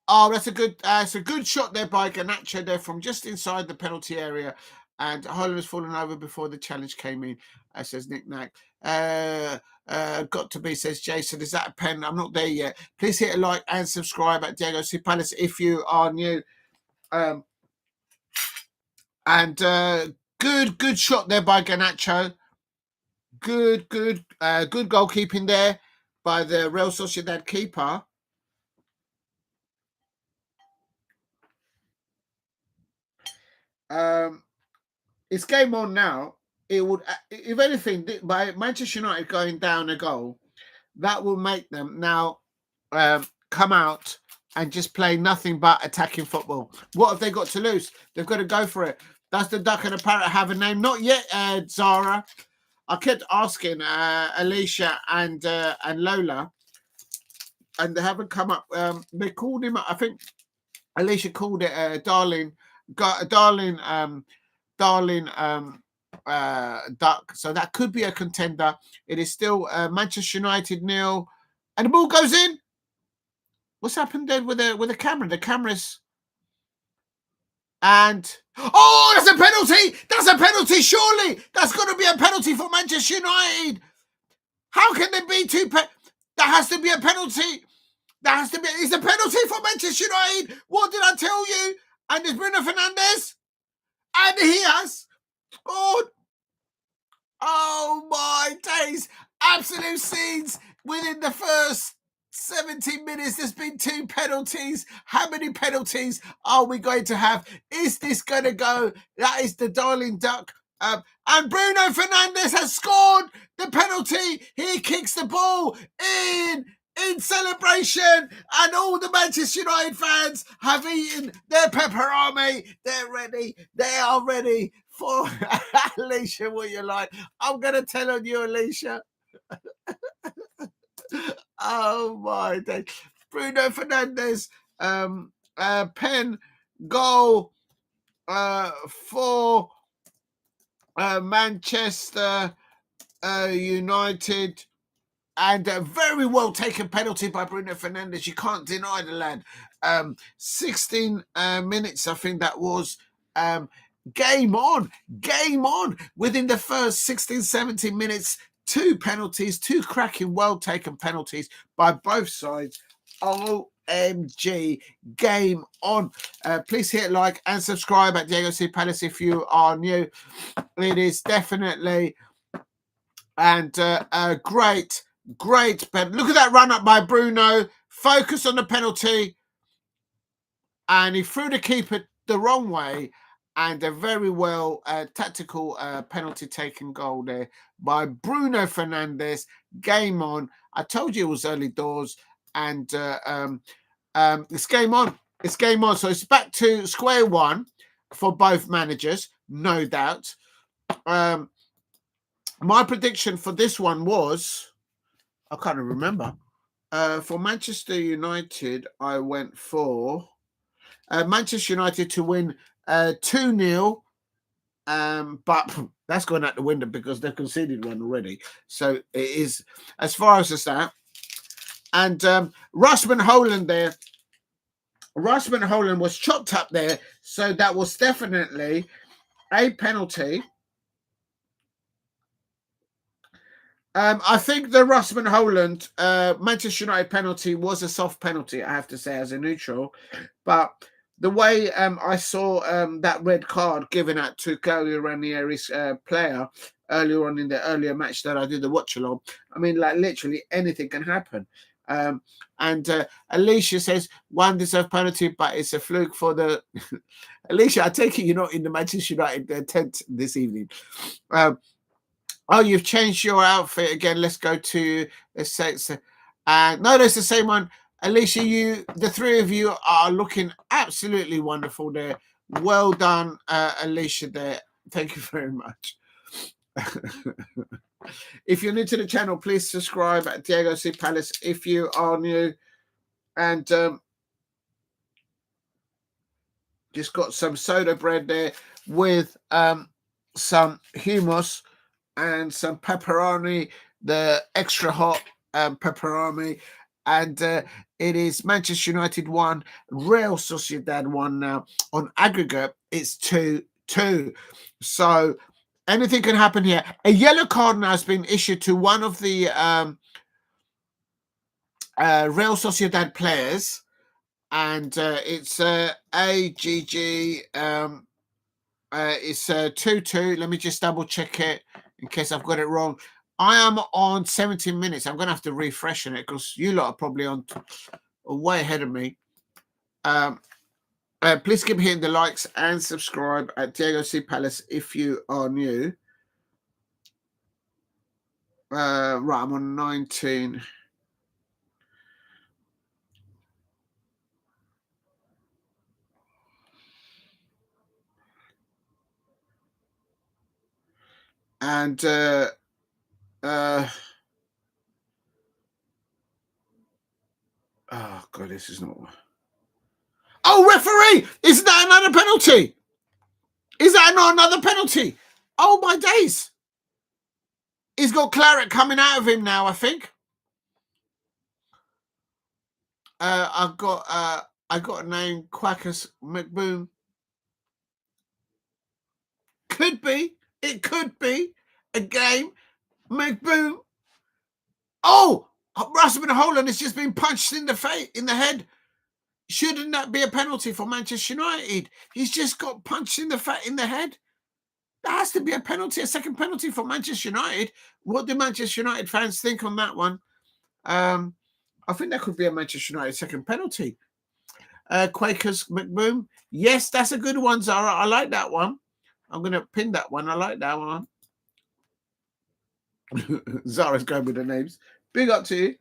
that's a good shot there by Garnacho there from just inside the penalty area. And Holland has fallen over before the challenge came in, says Nick Knack. Got to be, says Jason. Is that a pen? I'm not there yet. Please hit a like and subscribe at Diego C. Palace if you are new. Good shot there by Garnacho. Good goalkeeping there by the Real Sociedad keeper. It's game on now. It would, if anything, by Manchester United going down a goal, that will make them now come out and just play nothing but attacking football. What have they got to lose? They've got to go for it. Does the duck and the parrot have a name? Not yet, Zara. I kept asking Alicia and Lola, and they haven't come up. They called him. I think Alicia called it darling duck. So that could be a contender. It is still Manchester United 0, and the ball goes in. What's happened then with the camera? The cameras. And that's a penalty! That's a penalty, surely! That's got to be a penalty for Manchester United. How can there be 2 That has to be a penalty. That has to be. It's a penalty for Manchester United. What did I tell you? And there's Bruno Fernandes. And he has scored. Oh my days. Absolute scenes within the first 70 minutes. There's been 2 penalties. How many penalties are we going to have? Is this going to go? That is the darling duck. And Bruno Fernandes has scored the penalty. He kicks the ball in celebration, and all the Manchester United fans have eaten their pepperoni. They're ready. They are ready for Alicia. What you like? I'm going to tell on you, Alicia. Oh my day. Bruno Fernandes, pen goal for Manchester United, and a very well taken penalty by Bruno Fernandes. You can't deny the lad. 16 minutes, I think that was. Game on. Within the first 16, 17 minutes, 2 penalties, 2 cracking, well-taken penalties by both sides. OMG, game on. Please hit like and subscribe at Diego C. Palace if you are new. It is definitely and great. But look at that run-up by Bruno. Focus on the penalty. And he threw the keeper the wrong way. And a very well tactical penalty taken goal there by Bruno Fernandes. Game on. I told you it was early doors. And it's game on. It's game on. So it's back to square one for both managers, no doubt. My prediction for this one was, I can't remember. For Manchester United, I went for Manchester United to win 2-0, but that's going out the window because they've conceded one already. So it is as far as that. And Rasmus Højlund there. Rasmus Højlund was chopped up there, so that was definitely a penalty. I think the Rasmus Højlund Manchester United penalty was a soft penalty, I have to say, as a neutral. But the way I saw that red card given out to Claudio Ranieri's player earlier on in the earlier match that I did the watch along. I mean, like literally anything can happen. And Alicia says one deserved penalty, but it's a fluke for the. Alicia, I take it you're not in the Manchester United tent this evening. Oh, you've changed your outfit again. Let's go to the sex. No, that's the same one. Alicia, the three of you are looking absolutely wonderful there. Well done, Alicia there. Thank you very much. If you're new to the channel, please subscribe at Diego C. Palace if you are new. And just got some soda bread there with some hummus and some pepperoni, the extra hot pepperoni. And it is Manchester United 1, Real Sociedad 1 now. On aggregate, it's 2-2. So anything can happen here. A yellow card now has been issued to one of the Real Sociedad players. And it's AGG. It's 2-2. Let me just double check it in case I've got it wrong. I am on 17 minutes. I'm going to have to refresh on it because you lot are probably on way ahead of me. Please keep hitting the likes and subscribe at Diego C. Palace if you are new. Right, I'm on 19. And oh god, this is not. Oh, referee! Is that another penalty? Is that not another penalty? Oh my days! He's got claret coming out of him now, I think. I got a name, Quackers McBoom. Could be. It could be a game. McBoom. Oh, Rasmus Holland has just been punched in the face, in the head. Shouldn't that be a penalty for Manchester United? He's just got punched in the head. That has to be a penalty, a second penalty for Manchester United. What do Manchester United fans think on that one? I think that could be a Manchester United second penalty. Quakers McBoom. Yes, that's a good one, Zara. I like that one. I'm going to pin that one. I like that one. Zara's going with the names. Big up to you.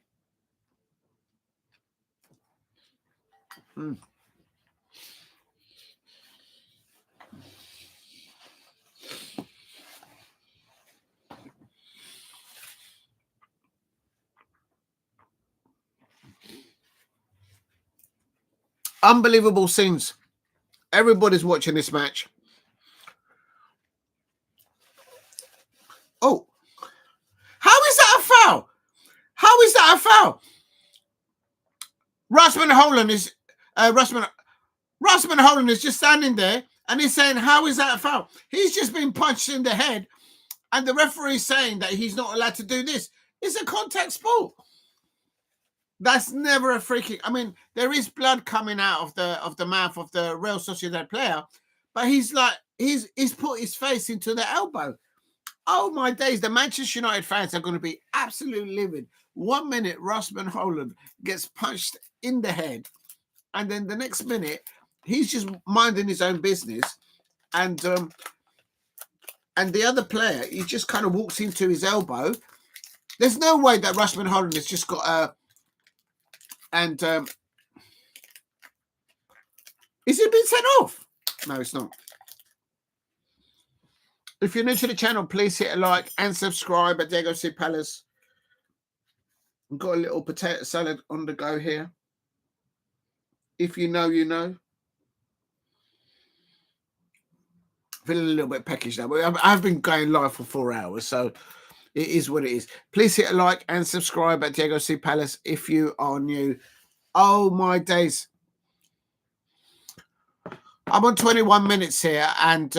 Unbelievable scenes. Everybody's watching this match. Oh, how is that a foul? How is that a foul? Rasmus Holland is just standing there and he's saying, how is that a foul? He's just been punched in the head and the referee is saying that he's not allowed to do this. It's a contact sport. That's never a free kick. I mean, there is blood coming out of the mouth of the Real Sociedad player, but he's put his face into the elbow. Oh my days, the Manchester United fans are going to be absolutely livid. 1 minute, Rasmus Holland gets punched in the head, and then the next minute, he's just minding his own business, and the other player, he just kind of walks into his elbow. There's no way that Rasmus Holland has just got a... And is it been sent off? No, it's not. If you're new to the channel, please hit a like and subscribe at Diego C. Palace. I've got a little potato salad on the go here. If you know, you know. Feeling a little bit peckish now, but I've been going live for 4 hours, so it is what it is. Please hit a like and subscribe at Diego C. Palace if you are new. Oh, my days. I'm on 21 minutes here, and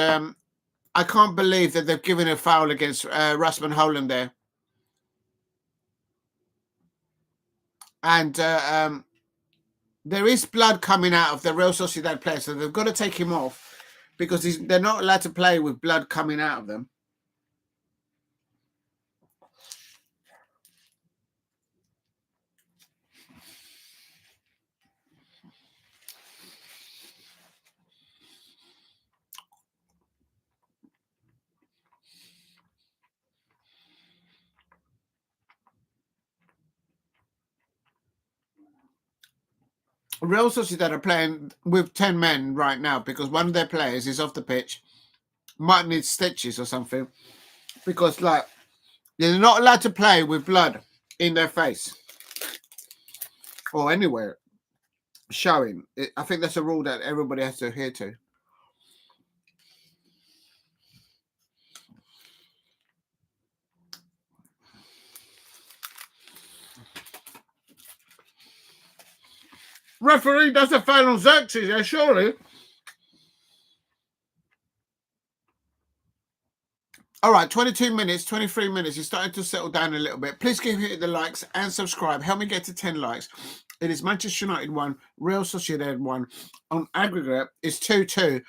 I can't believe that they've given a foul against Rasmus Holland there. And there is blood coming out of the Real Sociedad player, so they've got to take him off because they're not allowed to play with blood coming out of them. Real Sociedad are playing with 10 men right now because one of their players is off the pitch, might need stitches or something, because like they're not allowed to play with blood in their face or anywhere showing. I think that's a rule that everybody has to adhere to. Referee does a foul on Xerxes, yeah, surely. All right, 22 minutes, 23 minutes. You're starting to settle down a little bit. Please give it the likes and subscribe. Help me get to 10 likes. It is Manchester United 1, Real Sociedad 1. On aggregate, it's 2-2.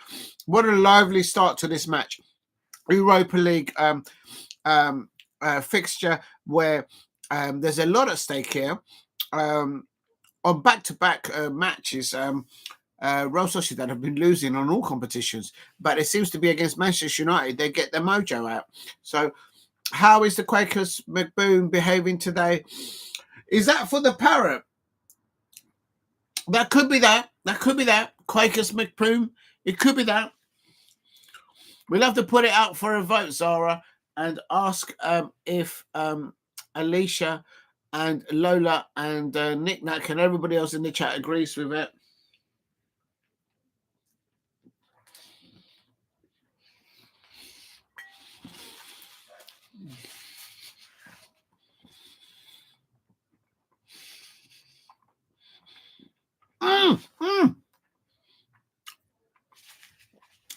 What a lively start to this match. Europa League fixture where there's a lot at stake here. On back-to-back matches, Real Sociedad have been losing on all competitions, but it seems to be against Manchester United they get their mojo out. So how is the Quakers McBoom behaving today? Is that for the parrot? That could be that. That could be that. Quakers McBoom. It could be that. We'll have to put it out for a vote, Zara, and ask if Alicia and Lola and Nick Nack and everybody else in the chat agrees with it.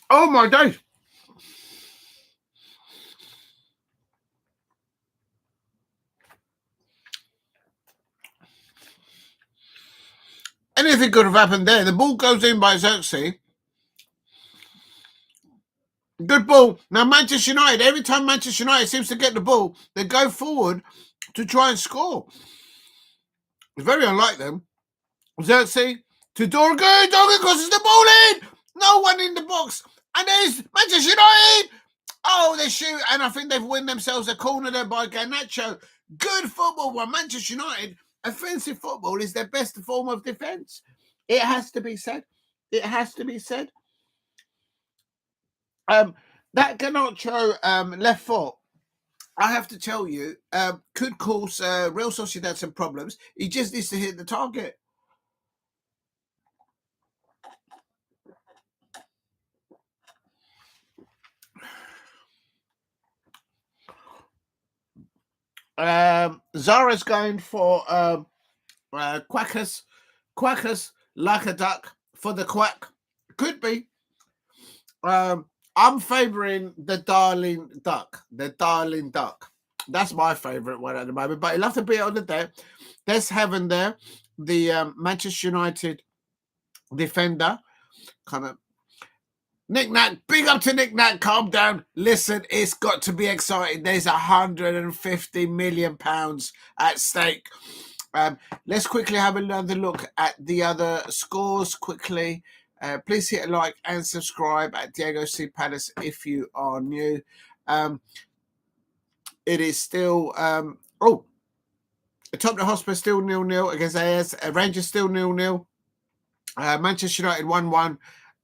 Oh my days. Anything could have happened there. The ball goes in by Xerxes. Good ball. Now, Manchester United, every time Manchester United seems to get the ball, they go forward to try and score. It's very unlike them. Xerxes to Dorgu. Dorgu crosses the ball in. No one in the box. And there's Manchester United. Oh, they shoot. And I think they've won themselves a corner there by Garnacho. Good football by Manchester United. Offensive football is their best form of defence. It has to be said. It has to be said. That Garnacho left foot, I have to tell you, could cause Real Sociedad some problems. He just needs to hit the target. Zara's going for Quackers like a duck for the quack. Could be. I'm favouring the darling duck. The darling duck. That's my favourite one at the moment. But he'll have to be on the deck. There's Heaven there. The Manchester United defender. Come on. Nick Nack, big up to Nick Nack. Calm down. Listen, it's got to be exciting. There's £150 million at stake. Let's quickly have another look at the other scores quickly. Please hit a like and subscribe at Diego C. Palace if you are new. It is still Tottenham Hotspur still 0-0 against AZ. Rangers still 0-0. Manchester United 1-1.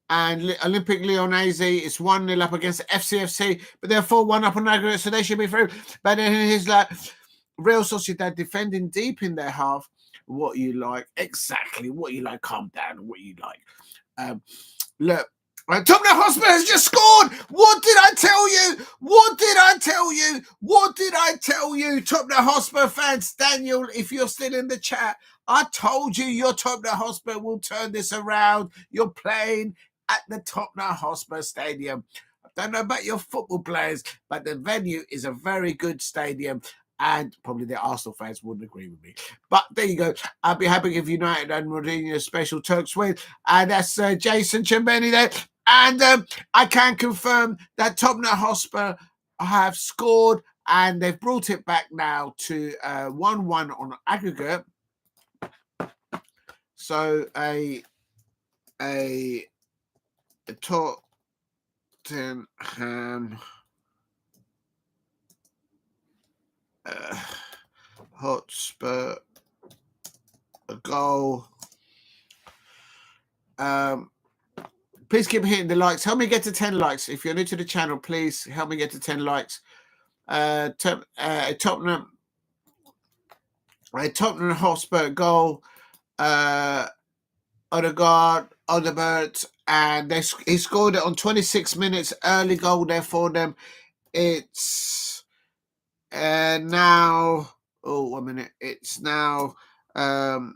And Olympic Lyon AZ is 1-0 up against FCSB, but they're 4-1 up on aggregate, so they should be through. But then he's like Real Sociedad defending deep in their half. What you like, exactly what you like. Calm down, what you like. Look, Tottenham Hotspur has just scored. What did I tell you? What did I tell you? What did I tell you, Tottenham Hotspur fans? Daniel, if you're still in the chat, I told you your Tottenham Hotspur will turn this around. You're playing at the Tottenham Hotspur Stadium. I don't know about your football players, but the venue is a very good stadium. And probably the Arsenal fans wouldn't agree with me. But there you go. I'll be happy if United and Mourinho special Turks win. And that's Jason Chimeni there. And I can confirm that Tottenham Hotspur have scored, and they've brought it back now to 1-1 on aggregate. So a Tottenham Hotspur a goal. Please keep hitting the likes. Help me get to 10 likes. If you're new to the channel, please help me get to 10 likes. Tottenham Hotspur goal. Odegaard, and he scored it on 26 minutes. Early goal there for them. It's now. Oh, 1 minute. It's now 1-1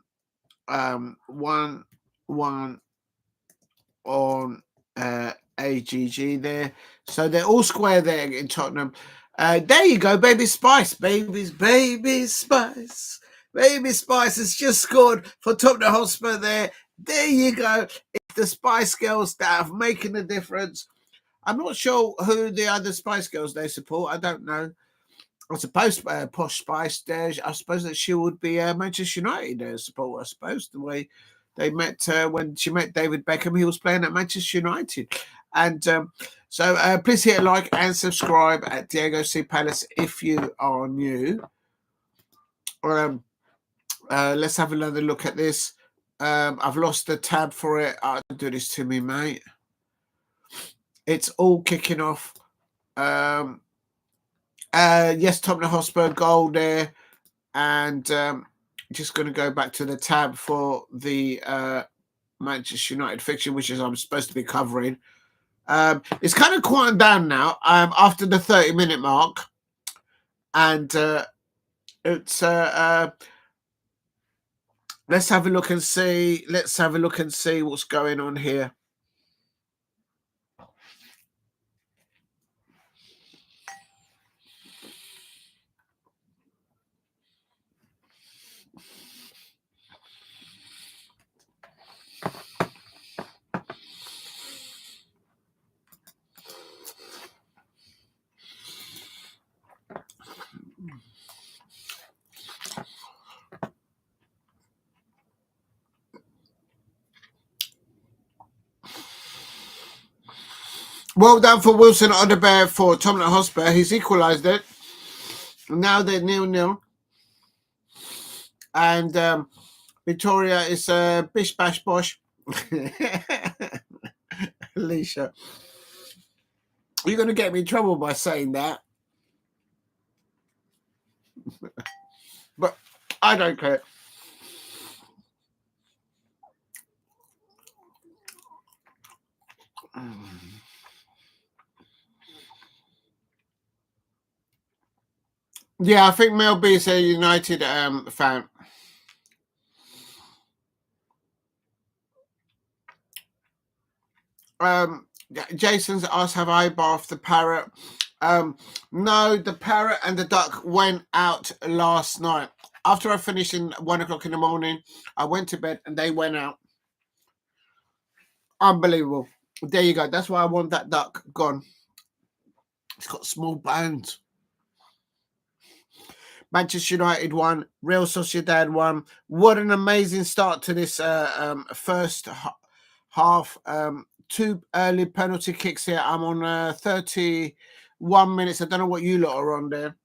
on AGG there. So they're all square there in Tottenham. There you go, Baby Spice. Baby Spice. Baby Spice has just scored for Tottenham Hotspur there. There you go. It's the Spice Girls that are making a difference. I'm not sure who the other Spice Girls they support. I don't know. I suppose Posh Spice there. I suppose that she would be Manchester United supporter. I suppose the way they met when she met David Beckham, he was playing at Manchester United. And so please hit a like and subscribe at Diego C. Palace if you are new. Let's have another look at this. I've lost the tab for it. Don't do this to me, mate. It's all kicking off. Yes, Tottenham Hotspur goal there. And just going to go back to the tab for the Manchester United fixture, which is I'm supposed to be covering. It's kind of quieting down now after the 30-minute mark. And it's... let's have a look and see. Let's have a look and see what's going on here. Well done for Wilson Odegaard for Tottenham Hotspur. He's equalised it. Now they're 0-0. And Viktoria is bish bash bosh. Alicia, you're going to get me in trouble by saying that. But I don't care. Yeah, I think Mel B is a United fan. Jason's asked, have I bathed the parrot? No, the parrot and the duck went out last night. After I finished in 1 o'clock in the morning, I went to bed and they went out. Unbelievable. There you go. That's why I want that duck gone. It's got small bones. Manchester United won. Real Sociedad won. What an amazing start to this first half. 2 early penalty kicks here. I'm on 31 minutes. I don't know what you lot are on there.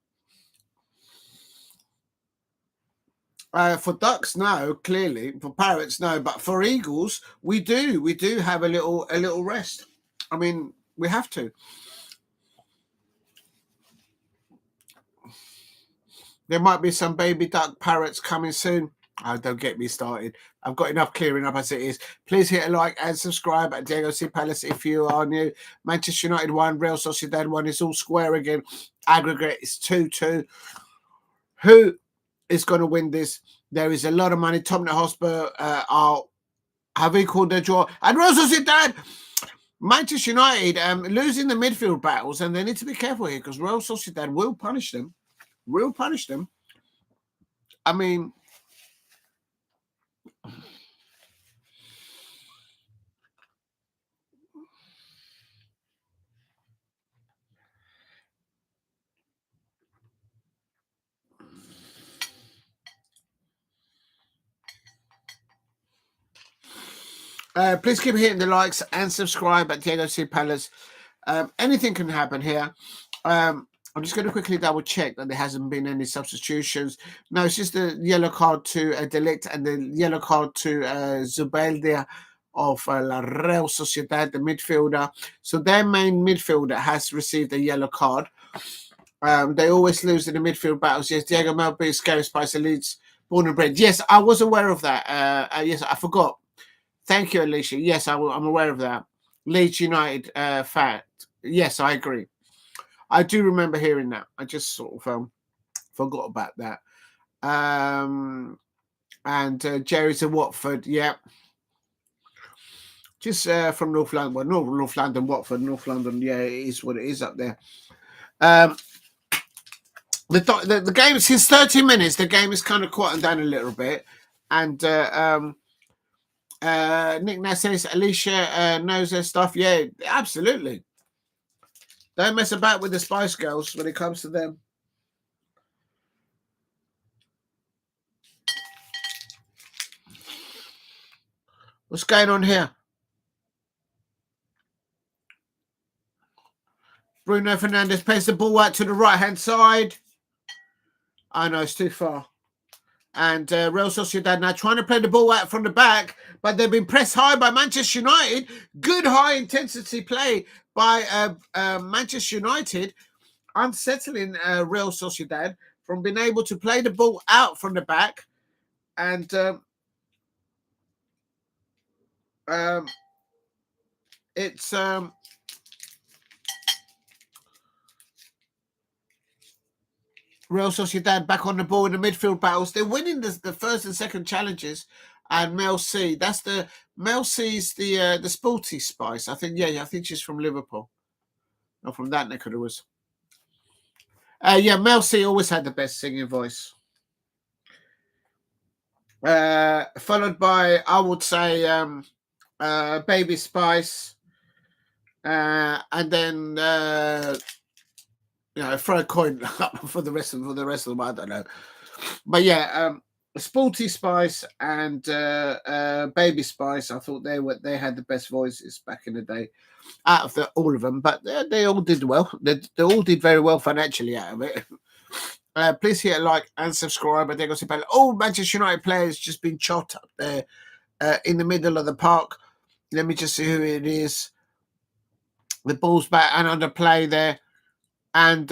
For ducks, no, clearly. For parrots, no. But for eagles, we do. We do have a little rest. I mean, we have to. There might be some baby duck parrots coming soon. Oh, don't get me started. I've got enough clearing up as it is. Please hit a like and subscribe at Diego C. Palace if you are new. Manchester United 1, Real Sociedad 1. It's all square again. Aggregate is 2-2. Who is going to win this? There is a lot of money. Tottenham Hotspur have equalled their draw. And Real Sociedad, Manchester United losing the midfield battles. And they need to be careful here because Real Sociedad will punish them. Will punish them. I mean, please keep hitting the likes and subscribe at Diego C. Palace. Anything can happen here. I'm just going to quickly double check that there hasn't been any substitutions. No, it's just the yellow card to Delict and the yellow card to Zubeldia of La Real Sociedad, the midfielder. So their main midfielder has received a yellow card. They always lose in the midfield battles. Yes, Diego Melby, Scary Spice, Leeds, born and bred. Yes, I was aware of that. Yes, I forgot. Thank you, Alicia. Yes, I'm aware of that. Leeds United fact. Yes, I agree. I do remember hearing that. I just sort of forgot about that. And Jerry's at Watford. Yeah. Just from North London. Well, North London, Watford, North London. Yeah, it is what it is up there. The game, since 30 minutes, the game is kind of quieting down a little bit. And Nick now says Alicia knows her stuff. Yeah, absolutely. Don't mess about with the Spice Girls when it comes to them. What's going on here? Bruno Fernandes plays the ball out to the right-hand side. I know, it's too far. And Real Sociedad now trying to play the ball out from the back, but they've been pressed high by Manchester United. Good high-intensity play by Manchester United, unsettling Real Sociedad from being able to play the ball out from the back. And it's Real Sociedad back on the ball in the midfield battles. They're winning the first and second challenges. And Mel C, Mel C's the sporty Spice. I think she's from Liverpool. Not from that neck of the woods. Mel C always had the best singing voice. Followed by, I would say, Baby Spice. And then throw a coin up for the rest of them. I don't know, but yeah, Sporty Spice and Baby Spice. I thought they had the best voices back in the day out of all of them. But they all did well. They all did very well financially out of it. Please hit a like and subscribe. I think I said all Manchester United players just been shot up there in the middle of the park. Let me just see who it is. The ball's back and under play there. And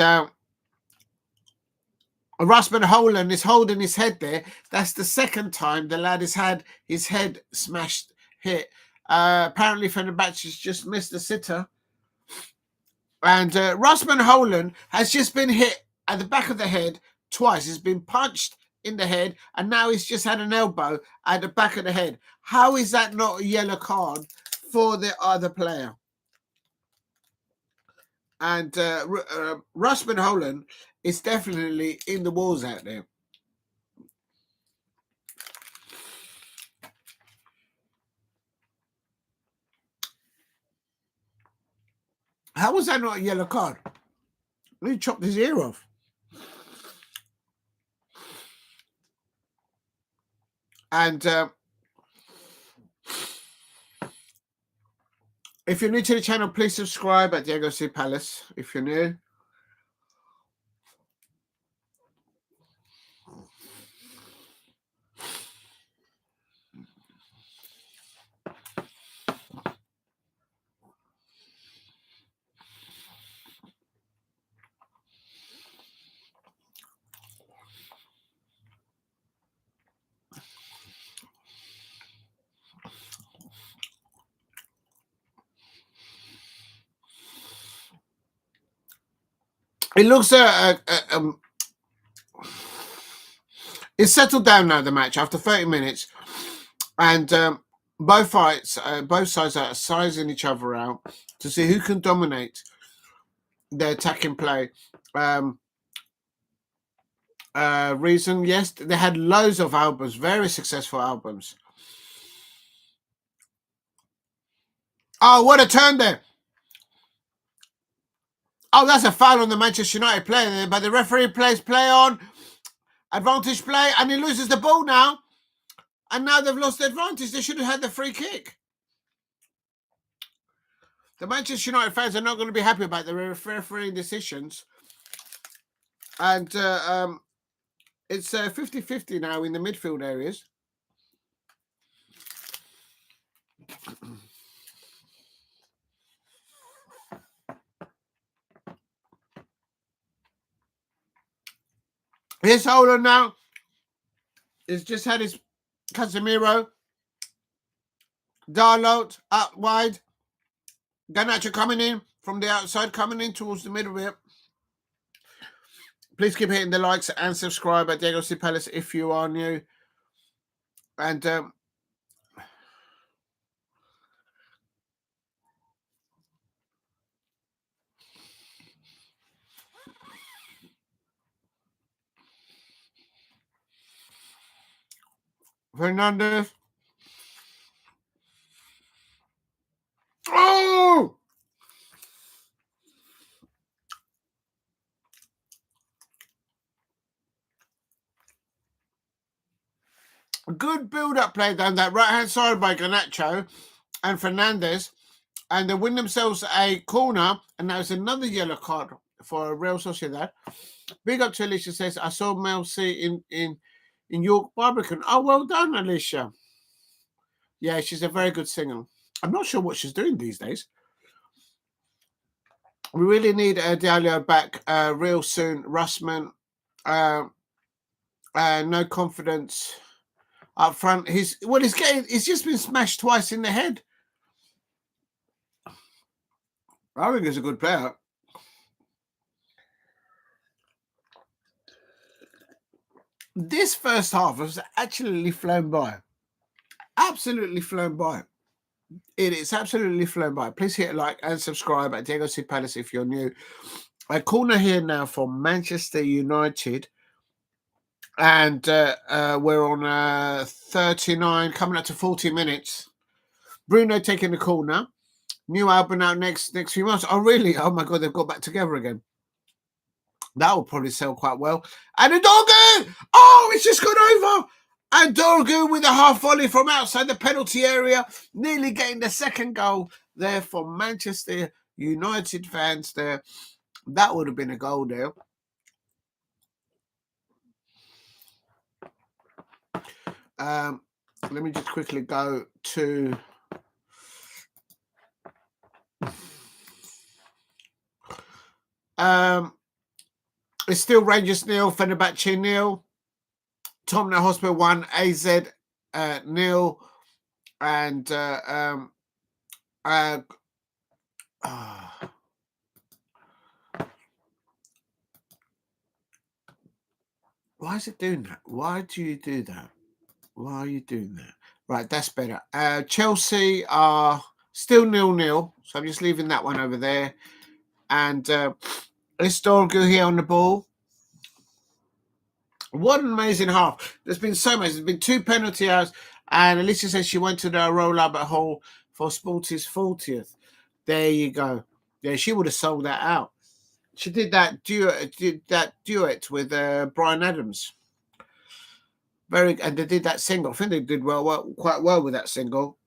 Rasmus Holland is holding his head there. That's the second time the lad has had his head hit. Apparently, Fenerbahce has just missed the sitter. And Rasmus Holland has just been hit at the back of the head twice. He's been punched in the head, and now he's just had an elbow at the back of the head. How is that not a yellow card for the other player? And Rasmus Holland is definitely in the walls out there. How was that not a yellow card? He chopped his ear off. And if you're new to the channel, please subscribe at Diego C. Palace if you're new. It looks it's settled down now, the match, after 30 minutes. And both sides are sizing each other out to see who can dominate their attacking play. reason. Yes, they had loads of albums, very successful albums. Oh, what a turn there. Oh, that's a foul on the Manchester United player, but the referee plays play on. Advantage play, and he loses the ball now. And now they've lost the advantage. They should have had the free kick. The Manchester United fans are not going to be happy about the refereeing decisions. And it's 50-50 now in the midfield areas. Here's Holland now. He's just had his Casemiro. Darlow up wide. Garnacho coming in from the outside, coming in towards the middle here. Please keep hitting the likes and subscribe at Diego C. Palace if you are new. And Fernandez. Oh! Good build-up play down that right-hand side by Garnacho and Fernandez. And they win themselves a corner. And now it's another yellow card for Real Sociedad. Big up to Alicia, says, I saw Mel C in York Barbican. Oh, well done, Alicia. Yeah, she's a very good singer. I'm not sure what she's doing these days. We really need Diallo back real soon. Russman, no confidence up front. He's just been smashed twice in the head. I think he's a good player. This first half was actually flown by. Absolutely flown by. It is absolutely flown by. Please hit like and subscribe at Diego C. Palace if you're new. A corner here now for Manchester United. And we're on 39, coming up to 40 minutes. Bruno taking the corner. New album out next few months. Oh, really? Oh, my God, they've got back together again. That will probably sell quite well. And Dorgu! Oh, it's just gone over! And Dorgu with a half volley from outside the penalty area, nearly getting the second goal there for Manchester United fans there. That would have been a goal there. Let me just quickly go to... It's still Rangers 0, Fenerbahce 0, Tottenham Hotspur 1, AZ 0, and why is it doing that? Why do you do that? Why are you doing that? Right, that's better. Chelsea are still 0-0, so I'm just leaving that one over there. And it's Dorgu here on the ball. What an amazing half. There's been so much. There's been 2 penalty outs. And Alicia says she went to the roll-up at Hull for Sporty's 40th. There you go. Yeah, she would have sold that out. She did that duet with Brian Adams. And they did that single. I think they did quite well with that single.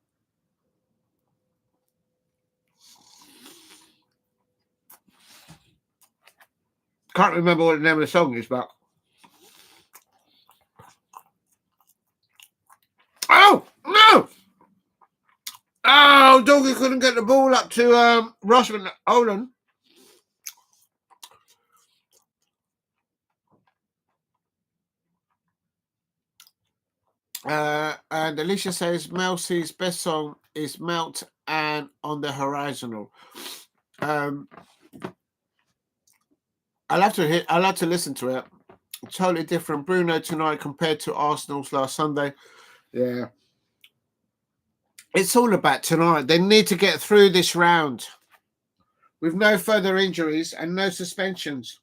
Can't remember what the name of the song is, but... Oh, no! Oh, Doggy couldn't get the ball up to Russman Olin. And Alicia says Mel C's best song is Melt and On the Horizontal. I'll have to listen to it. Totally different. Bruno tonight compared to Arsenal's last Sunday. Yeah. It's all about tonight. They need to get through this round with no further injuries and no suspensions.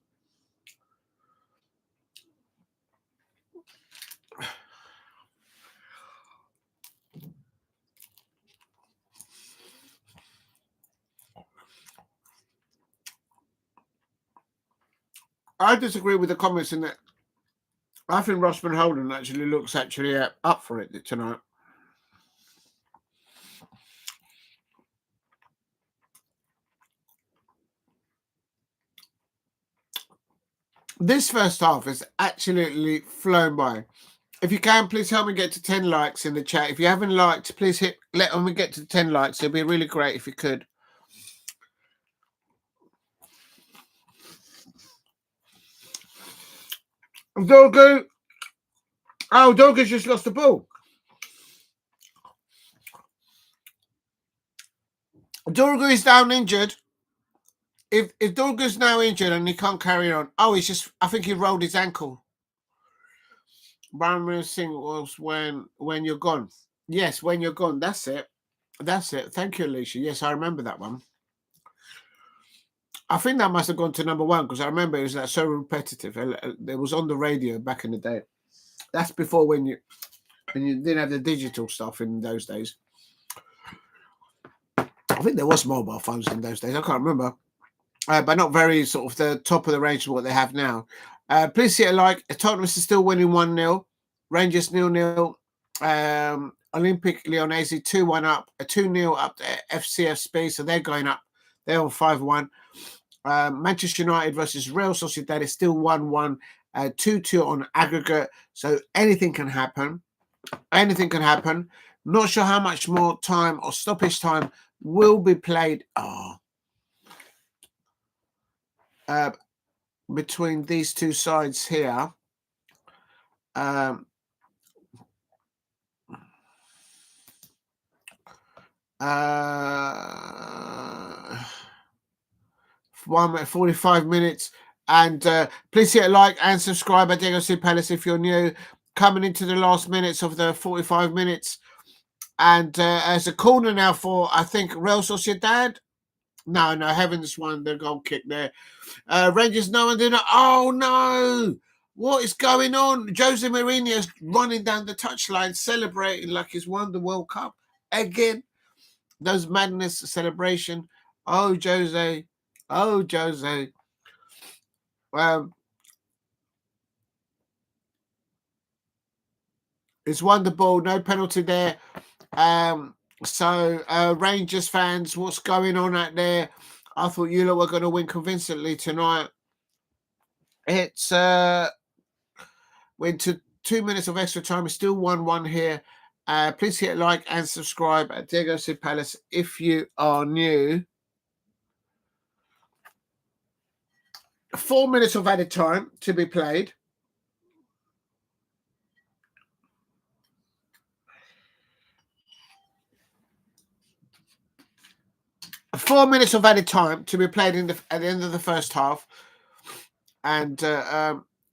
I disagree with the comments in that. I think Rossman Holden actually looks up for it tonight. This first half has absolutely flown by. If you can, please help me get to 10 likes in the chat. If you haven't liked, please let me get to 10 likes. It'd be really great if you could. Dogu. Oh, Dogu's just lost the ball. Dogu is down injured. If Dogu's now injured and he can't carry on, I think he rolled his ankle. Brian Singh was when you're gone. Yes, when you're gone. That's it. Thank you, Alicia. Yes, I remember that one. I think that must have gone to number one because I remember it was so repetitive. It was on the radio back in the day. That's before when you didn't have the digital stuff in those days. I think there was mobile phones in those days. I can't remember. But not very sort of the top of the range of what they have now. Please hit a like. Tottenham is still winning 1-0. Rangers 0-0. Olympic Lyon AZ 2-1 up. 2-0 up to FCSB. So they're going up. They're on 5-1. Manchester United versus Real Sociedad is still 1-1. 2-2 on aggregate. So anything can happen. Anything can happen. Not sure how much more time or stoppage time will be played. Between these two sides here. 45 minutes. And please hit a like and subscribe at Diego C. Palace if you're new. Coming into the last minutes of the 45 minutes. And as a corner now for, I think, Real Sociedad. No, Heavens won the goal kick there. Rangers, no one did it. Oh, no. What is going on? Jose Mourinho is running down the touchline, celebrating like he's won the World Cup again. Those madness celebration. Oh, Jose. Oh, Jose. It's won the ball. No penalty there. So, Rangers fans, what's going on out there? I thought you lot were going to win convincingly tonight. It's went to 2 minutes of extra time. It's still 1-1 here. Please hit like and subscribe at Diego C. Palace if you are new. 4 minutes of added time to be played. Four minutes of added time to be played at the end of the first half. And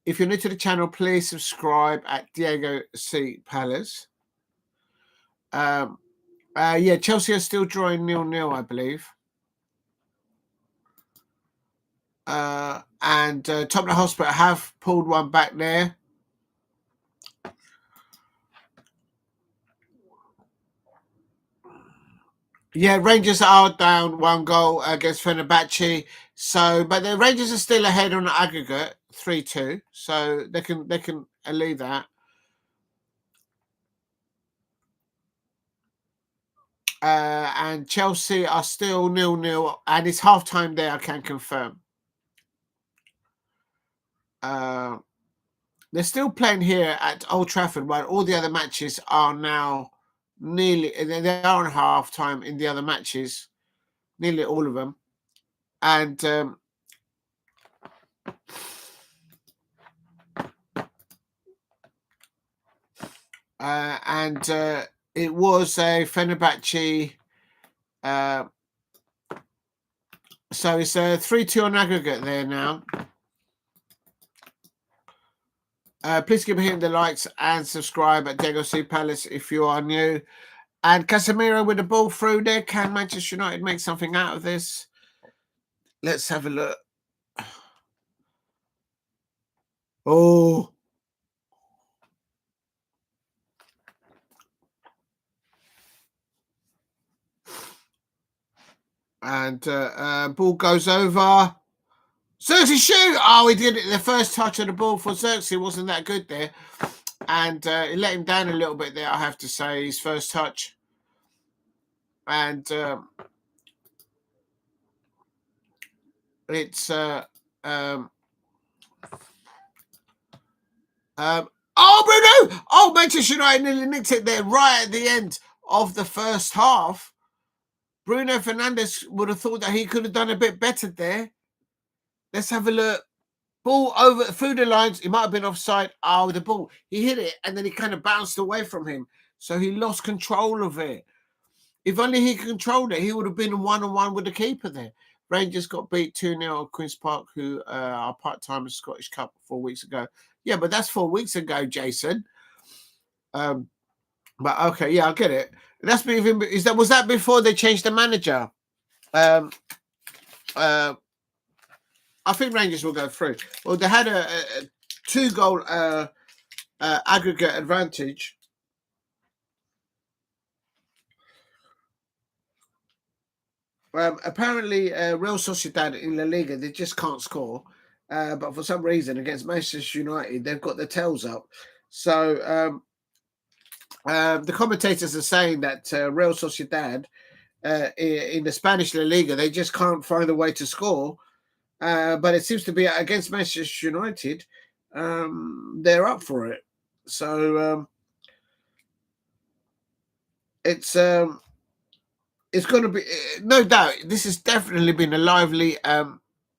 if you're new to the channel, please subscribe at Diego C. Palace. Yeah, Chelsea are still drawing 0-0, I believe. And Tottenham Hotspur have pulled one back there. Yeah, Rangers are down 1 goal against Fenerbahce. So, but the Rangers are still ahead on the aggregate 3-2. So they can lead that. And Chelsea are still 0-0, and it's half time there. I can confirm. They're still playing here at Old Trafford, while all the other matches are now nearly. They are on half time in the other matches, nearly all of them, and it was a Fenerbahce. So it's a 3-2 on aggregate there now. Please keep hitting the likes and subscribe at Diego C. Palace if you are new. And Casemiro with the ball through there. Can Manchester United make something out of this? Let's have a look. Oh. And ball goes over. Xerxes shoot! Oh, he did it. The first touch of the ball for Xerxes wasn't that good there. And it let him down a little bit there, I have to say, his first touch. And it's... oh, Bruno! Oh, Manchester United nearly nicked it there right at the end of the first half. Bruno Fernandes would have thought that he could have done a bit better there. Let's have a look. Ball over through the lines. He might have been offside. Oh, the ball. He hit it and then he kind of bounced away from him. So he lost control of it. If only he controlled it, he would have been one-on-one with the keeper there. Rangers got beat 2-0 at Queen's Park, who are part-time in Scottish Cup 4 weeks ago. Yeah, but that's 4 weeks ago, Jason. But okay, yeah, I'll get it. That's was that before they changed the manager? I think Rangers will go through. Well, they had a 2-goal aggregate advantage. Apparently, Real Sociedad in La Liga, they just can't score. But for some reason, against Manchester United, they've got their tails up. So the commentators are saying that Real Sociedad in the Spanish La Liga, they just can't find a way to score. But it seems to be against Manchester United, they're up for it. So it's going to be, no doubt, this has definitely been a lively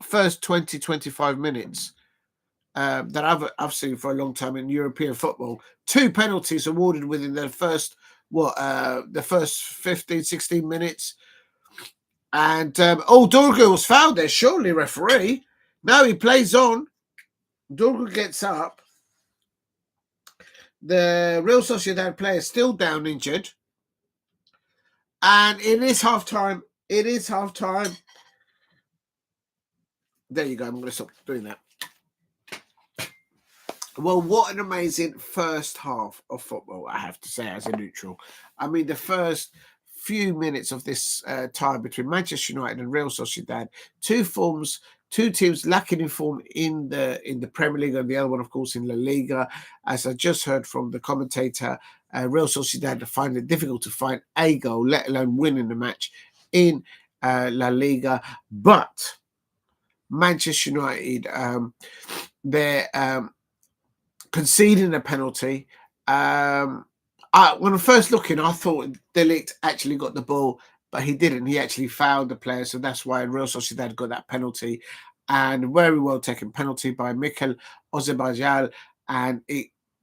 first 20-25 minutes that I've seen for a long time in European football. 2 penalties awarded within the first 15-16 minutes. And Dorgu was fouled there, surely, referee. No, he plays on. Dorgu gets up. The Real Sociedad player is still down injured. And it is half time. It is half time. There you go. I'm going to stop doing that. Well, what an amazing first half of football, I have to say, as a neutral. I mean, the first few minutes of this time between Manchester United and Real Sociedad, two teams lacking in form in the Premier League, and the other one, of course, in La Liga. As I just heard from the commentator, Real Sociedad find it difficult to find a goal, let alone winning the match in La Liga. But Manchester United, they're conceding a penalty. When I'm first looking, I thought De Ligt actually got the ball, but he didn't. He actually fouled the player, so that's why Real Sociedad got that penalty. And very well taken penalty by Mikel Oyarzabal, and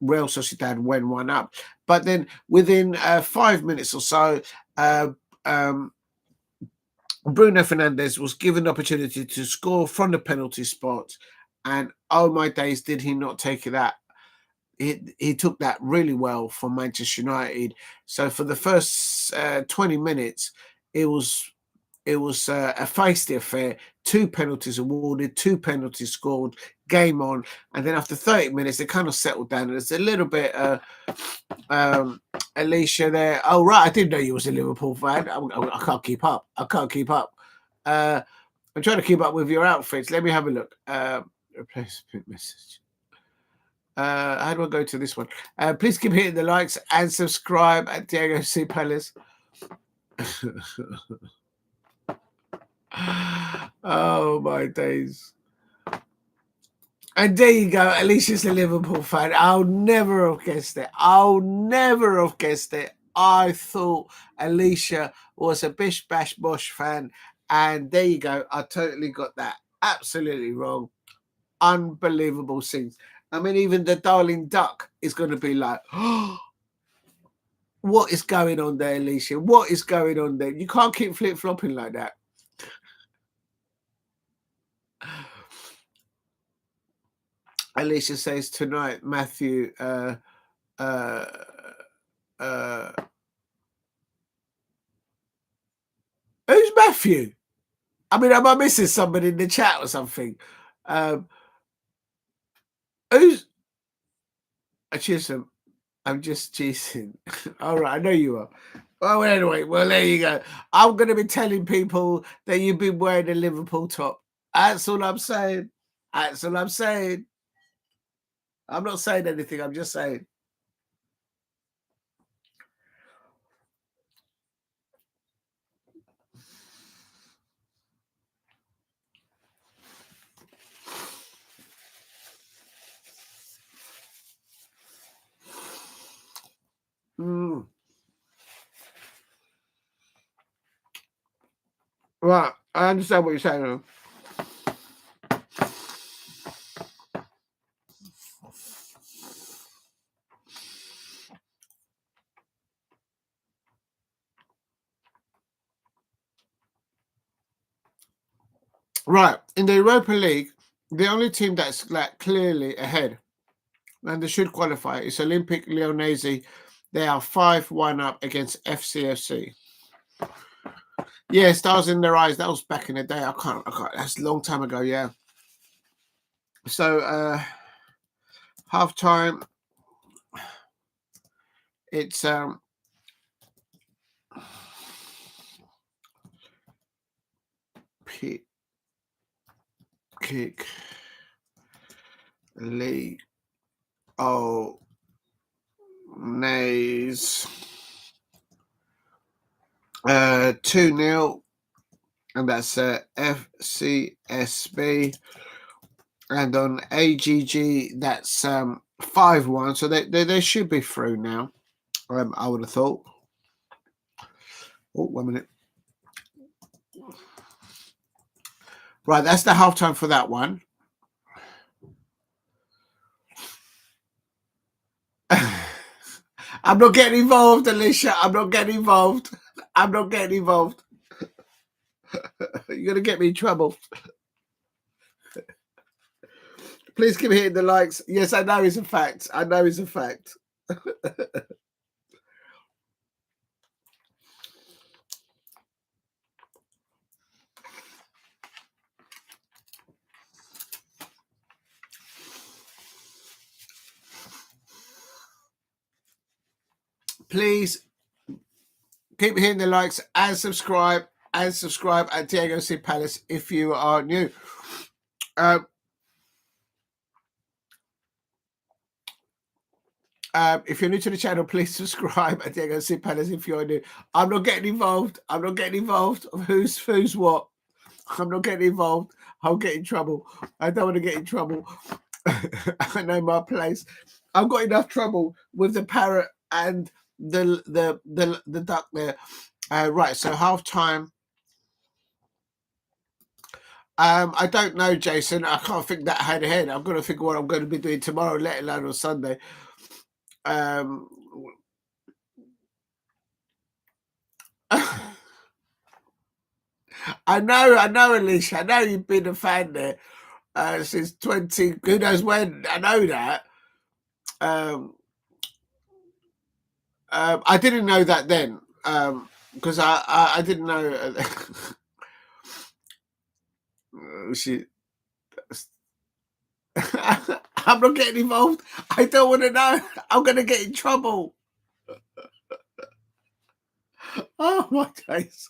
Real Sociedad went 1 up. But then within 5 minutes or so, Bruno Fernandes was given the opportunity to score from the penalty spot. And oh my days, did he not take that? He took that really well for Manchester United. So for the first 20 minutes, it was a feisty affair. 2 penalties awarded, 2 penalties scored, game on. And then after 30 minutes, they kind of settled down. There's a little bit Alicia there. Oh, right, I didn't know you was a Liverpool fan. I can't keep up. I'm trying to keep up with your outfits. Let me have a look. Replacement message. How do I go to this one? Please keep hitting the likes and subscribe at Diego C. Palace. Oh, my days. And there you go. Alicia's a Liverpool fan. I'll never have guessed it. I thought Alicia was a Bish Bash Bosh fan. And there you go. I totally got that absolutely wrong. Unbelievable scenes. I mean, even the darling duck is going to be like, oh, what is going on there, Alicia? What is going on there? You can't keep flip-flopping like that. Alicia says tonight, Matthew, who's Matthew? I mean, am I missing somebody in the chat or something? Who's I'm just cheating. All right, I know you are. Well, anyway, there you go. I'm going to be telling people that you've been wearing a Liverpool top. That's all I'm saying. That's all I'm saying. I'm not saying anything. I'm just saying. Right. I understand what you're saying. Right. In the Europa League, the only team that's like clearly ahead and they should qualify is Olympic Lyonnais. They are 5-1 up against FCSB. Yeah, stars in their eyes. That was back in the day. I can't. That's a long time ago. Yeah. So half time. It's kick league. Oh, nays. 2-0, and that's FCSB. And on AGG, that's 5-1. So they should be through now. I would have thought. Oh, 1 minute. Right, that's the halftime for that one. I'm not getting involved, Alicia. I'm not getting involved. I'm not getting involved. You're going to get me in trouble. Please keep hitting the likes. Yes, I know it's a fact. I know it's a fact. Please keep hitting the likes and subscribe at Diego C. Palace if you are new. If you're new to the channel, please subscribe at Diego C. Palace if you're new. I'm not getting involved. I'm not getting involved. Who's what? I'm not getting involved. I'll get in trouble. I don't want to get in trouble. I know my place. I've got enough trouble with the parrot and the duck there. Right, so half time. I don't know, Jason. I can't think that ahead. I'm going to think what I'm going to be doing tomorrow, let alone on Sunday. I know, Alicia. I know you've been a fan there since 20. Who knows when? I know that. I didn't know that then because I didn't know. I'm not getting involved. I don't want to know. I'm going to get in trouble. Oh my days.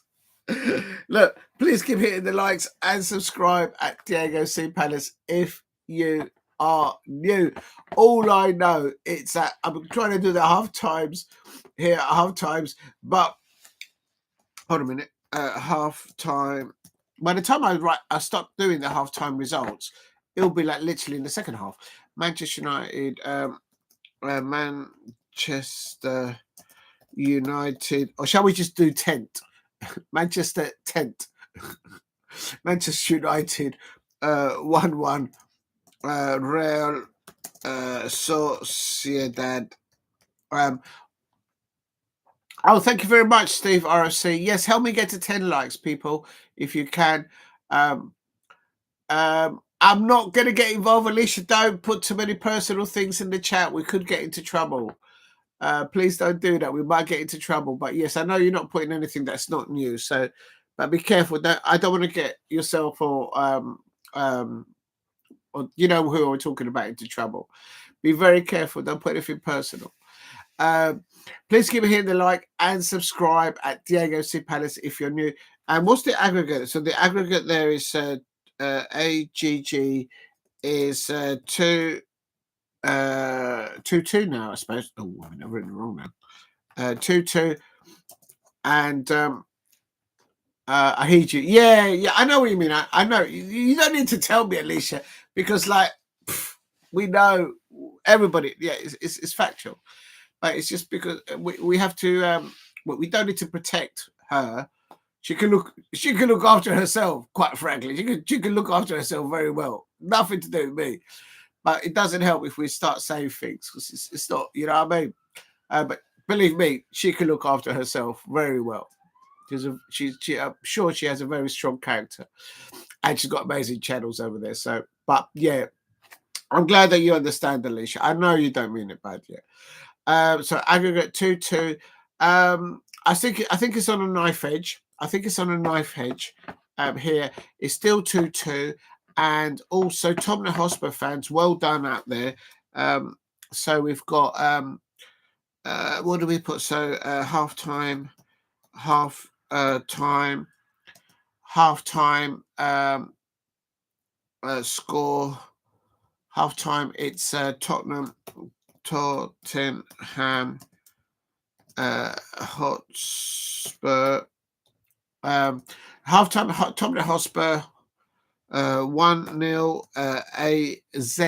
Look, please keep hitting the likes and subscribe at Diego C. Palace if you are new. All I know it's that I'm trying to do the half times here at half times, but hold a minute. Half time. By the time I stop doing the half time results, it'll be like literally in the second half. Manchester United, Manchester United, or shall we just do tent? Manchester tent. Manchester United 1-1. Real Sociedad. Oh, thank you very much, Steve RFC. Yes, help me get to 10 likes, people, if you can. I'm not going to get involved. Alicia, don't put too many personal things in the chat. We could get into trouble. Please don't do that. We might get into trouble. But yes, I know you're not putting anything that's not new. So, but be careful. I don't want to get yourself or you know who we're talking about into trouble. Be very careful. Don't put anything personal. Please keep hitting the like and subscribe at Diego C. Palace if you're new. And what's the aggregate? So the aggregate there is AGG is 2-2 now, I suppose. Oh, I mean, I've written it wrong now. 2-2, and I hear you. Yeah, I know what you mean. I know. You don't need to tell me, Alicia, because like we know everybody. Yeah, it's factual, but it's just because we have to. We don't need to protect her. She can look after herself. Quite frankly, she can look after herself very well. Nothing to do with me. But it doesn't help if we start saying things, because it's not. You know what I mean? But believe me, she can look after herself very well. I'm sure she has a very strong character, and she's got amazing channels over there. So, but yeah, I'm glad that you understand, Alicia. I know you don't mean it bad yet. So aggregate 2-2. I think it's on a knife edge. I think it's on a knife edge. Here it's still 2-2, and also Tottenham Hotspur fans, well done out there. So we've got what do we put? So half time. Score. Half time. It's Tottenham Hotspur. Half time. Tottenham Hotspur 1-0 AZ,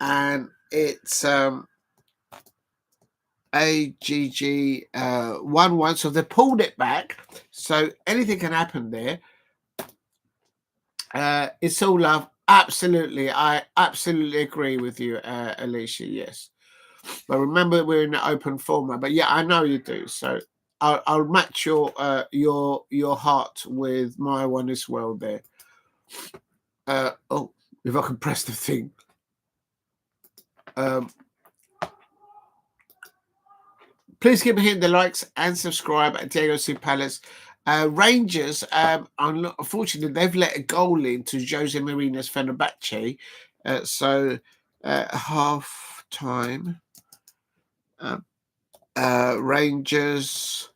and it's AGG 1-1. So they pulled it back. So anything can happen there. It's all love. Absolutely. I absolutely agree with you, Alicia. Yes. But remember, we're in an open format. But yeah, I know you do. So I'll match your heart with my one as well there. Oh, if I can press the thing. Please keep hitting the likes and subscribe at Diego C. Palace. Rangers, unfortunately, they've let a goal in to Jose Mourinho's Fenerbahce. So half time. Rangers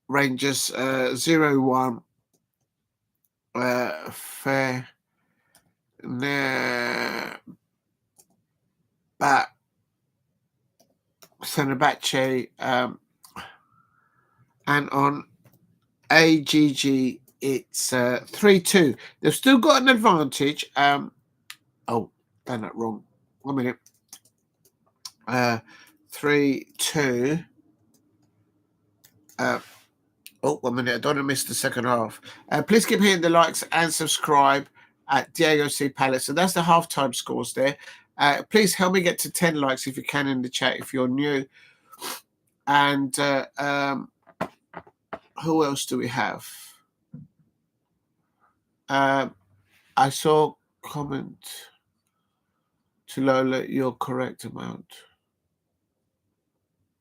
0-1. Fenerbahce, and on AGG it's 3-2. They've still got an advantage. Oh, done that wrong. 1 minute. 3-2. 1 minute. I don't want to miss the second half. Please keep hitting the likes and subscribe at Diego C. Palace. So that's the halftime scores there. Please help me get to 10 likes if you can in the chat if you're new. And who else do we have? I saw comment to Lola, you're correct amount.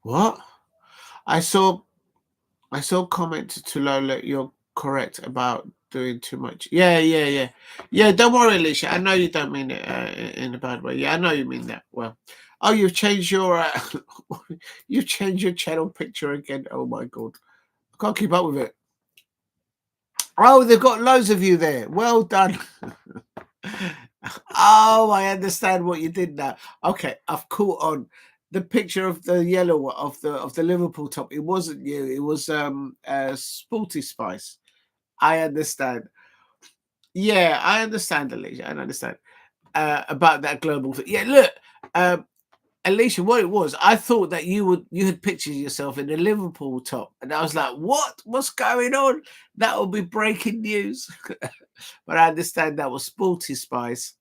What? I saw comment to Lola, you're correct about doing too much. Yeah. Don't worry, Alicia. I know you don't mean it in a bad way. Yeah, I know you mean that. Well, oh, you've changed your channel picture again. Oh my god, I can't keep up with it. Oh, they've got loads of you there. Well done. Oh, I understand what you did now. Okay, I've caught on. The picture of the yellow of the Liverpool top. It wasn't you. It was Sporty Spice. I understand. Yeah, I understand, Alicia. I understand about that global thing. Yeah, look, Alicia, what it was, I thought that you had pictured yourself in a Liverpool top, and I was like, "What? What's going on?" That will be breaking news. But I understand that was Sporty Spice.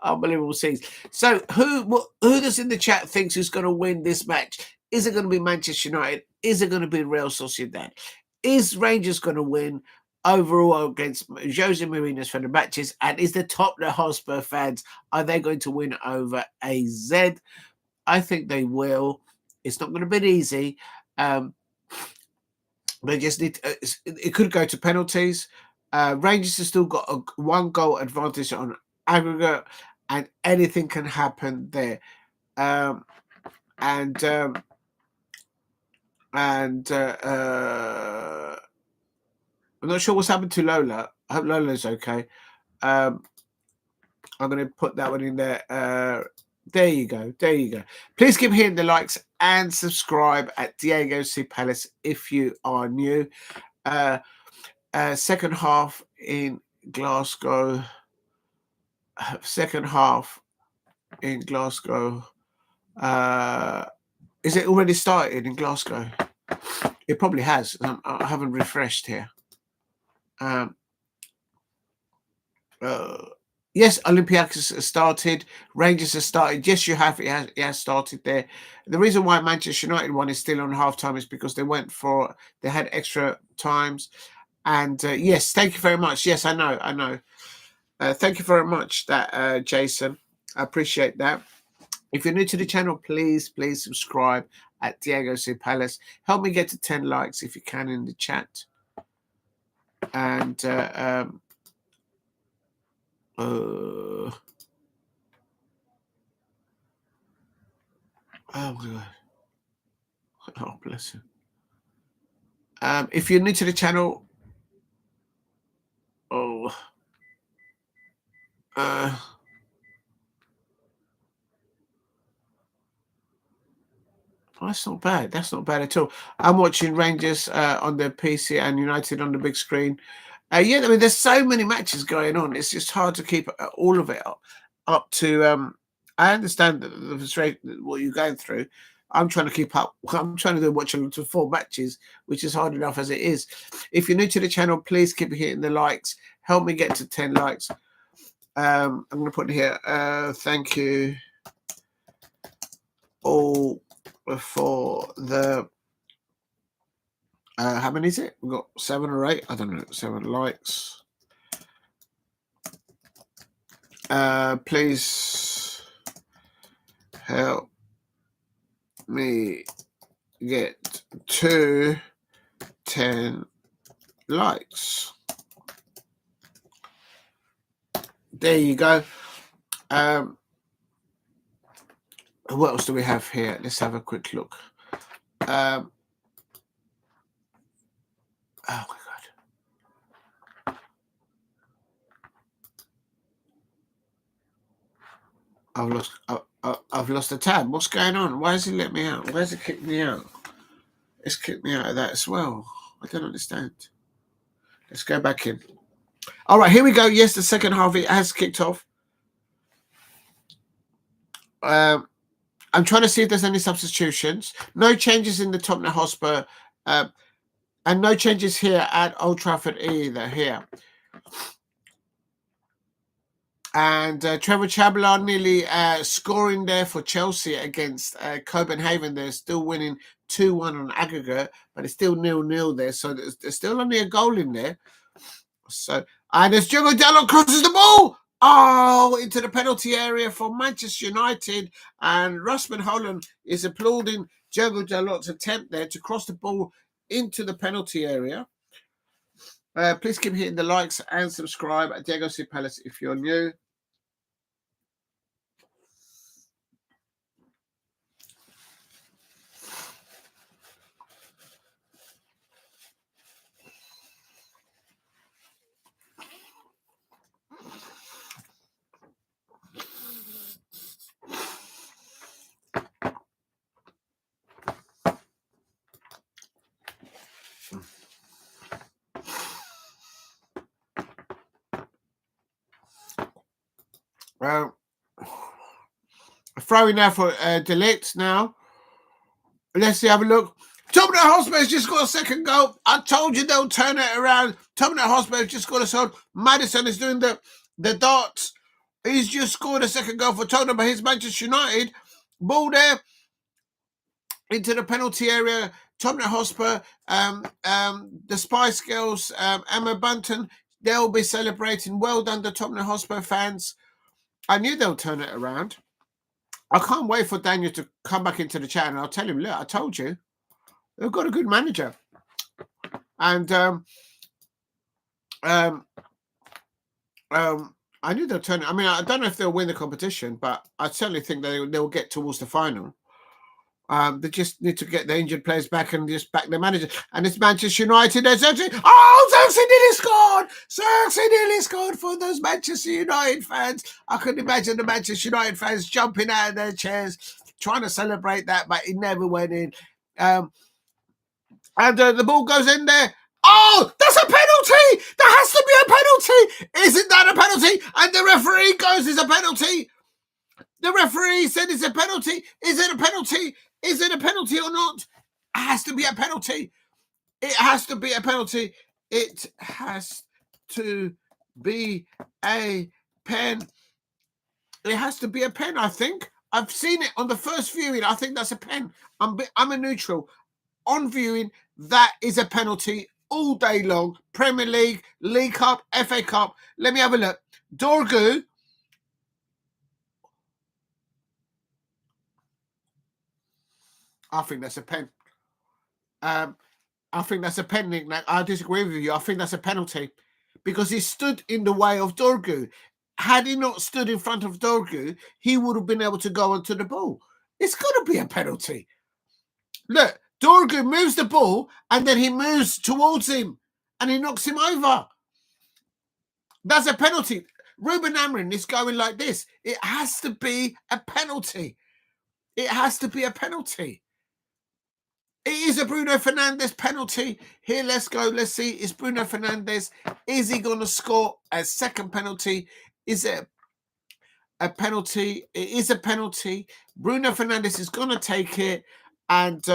Unbelievable scenes. So, who does in the chat thinks who's going to win this match? Is it going to be Manchester United? Is it going to be Real Sociedad? Is Rangers going to win overall against Jose Mourinho's Fenerbahce? And is the Tottenham Hotspur fans, are they going to win over AZ? I think they will. It's not going to be easy. They just need. It could go to penalties. Rangers have still got a 1-goal advantage on aggregate, and anything can happen there. I'm not sure what's happened to Lola. I hope Lola's okay. I'm going to put that one in there. There you go. There you go. Please keep hitting the likes and subscribe at Diego C. Palace if you are new. Second half in Glasgow. Second half in Glasgow. Is it already started in Glasgow? It probably has. I haven't refreshed here. Yes, Olympiakos has started. Rangers has started. Yes, you have. It has started there. The reason why Manchester United one is still on half time is because they had extra times. And yes, thank you very much. Yes, I know. Thank you very much, Jason. I appreciate that. If you're new to the channel, please subscribe at Diego C. Palace. Help me get to 10 likes if you can in the chat. And oh my God. Oh, bless him. If you're new to the channel, that's not bad. That's not bad at all. I'm watching Rangers on the PC and United on the big screen. Yeah, I mean, there's so many matches going on. It's just hard to keep all of it up to. I understand the frustration, what you're going through. I'm trying to keep up. I'm trying to watch 4 matches, which is hard enough as it is. If you're new to the channel, please keep hitting the likes. Help me get to 10 likes. I'm going to put in here. Thank you all for the. How many is it? We've got 7 or 8. I don't know. 7 likes. Please help me get to 10 likes. There you go. What else do we have here? Let's have a quick look. Oh my God. I've lost the tab. What's going on? Why has it let me out? Why has it kicked me out? It's kicked me out of that as well. I don't understand. Let's go back in. All right, here we go. Yes, the second half it has kicked off. I'm trying to see if there's any substitutions. No changes in the Tottenham Hotspur, and no changes here at Old Trafford either. Here. And Trevor Chabala nearly scoring there for Chelsea against Kobenhavn. They're still winning 2-1 on aggregate, but it's still 0-0 there. So there's still only a goal in there. So, and as Diogo Dalot crosses the ball, into the penalty area for Manchester United. And Rasmus Holland is applauding Diogo Dalot's attempt there to cross the ball into the penalty area. Please keep hitting the likes and subscribe at Diego C. Palace if you're new. Throwing now for Delict now. Let's see, have a look. Tottenham Hotspur's just got a second goal. I told you they'll turn it around. Tottenham Hotspur's just got a second. Madison is doing the darts. He's just scored a second goal for Tottenham, but his Manchester United. Ball there into the penalty area. Tottenham Hotspur, the Spice Girls, Emma Bunton, they'll be celebrating. Well done, the Tottenham Hotspur fans. I knew they'll turn it around. I can't wait for Daniel to come back into the chat and I'll tell him, look, I told you. They've got a good manager. And I knew they'll turn it. I mean, I don't know if they'll win the competition, but I certainly think they'll get towards the final. They just need to get the injured players back and just back their manager. And it's Manchester United. Xerxes nearly scored for those Manchester United fans. I could imagine the Manchester United fans jumping out of their chairs, trying to celebrate that, but it never went in. And the ball goes in there. Oh, that's a penalty! There has to be a penalty! Isn't that a penalty? And the referee goes, it's a penalty. The referee said it's a penalty. Is it a penalty? Is it a penalty or not? It has to be a penalty. It has to be a penalty. It has to be a pen. It has to be a pen, I think. I've seen it on the first viewing. I think that's a pen. I'm a neutral. On viewing, that is a penalty all day long. Premier League, League Cup, FA Cup. Let me have a look. Dorgu. I think that's a pen. I think that's a pen, Nick. I disagree with you. I think that's a penalty because he stood in the way of Dorgu. Had he not stood in front of Dorgu, he would have been able to go onto the ball. It's got to be a penalty. Look, Dorgu moves the ball and then he moves towards him and he knocks him over. That's a penalty. Ruben Amorim is going like this. It has to be a penalty. It has to be a penalty. It is a Bruno Fernandes penalty. Here, let's go. Let's see. Is Bruno Fernandes, is he going to score a second penalty? Is it a penalty? It is a penalty. Bruno Fernandes is going to take it. And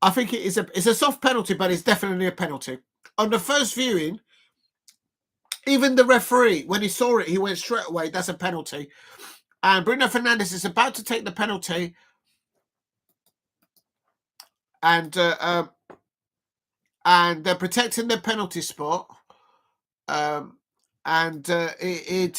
I think it's a soft penalty, but it's definitely a penalty. On the first viewing, even the referee, when he saw it, he went straight away, that's a penalty. And Bruno Fernandes is about to take the penalty. And they're protecting the penalty spot. It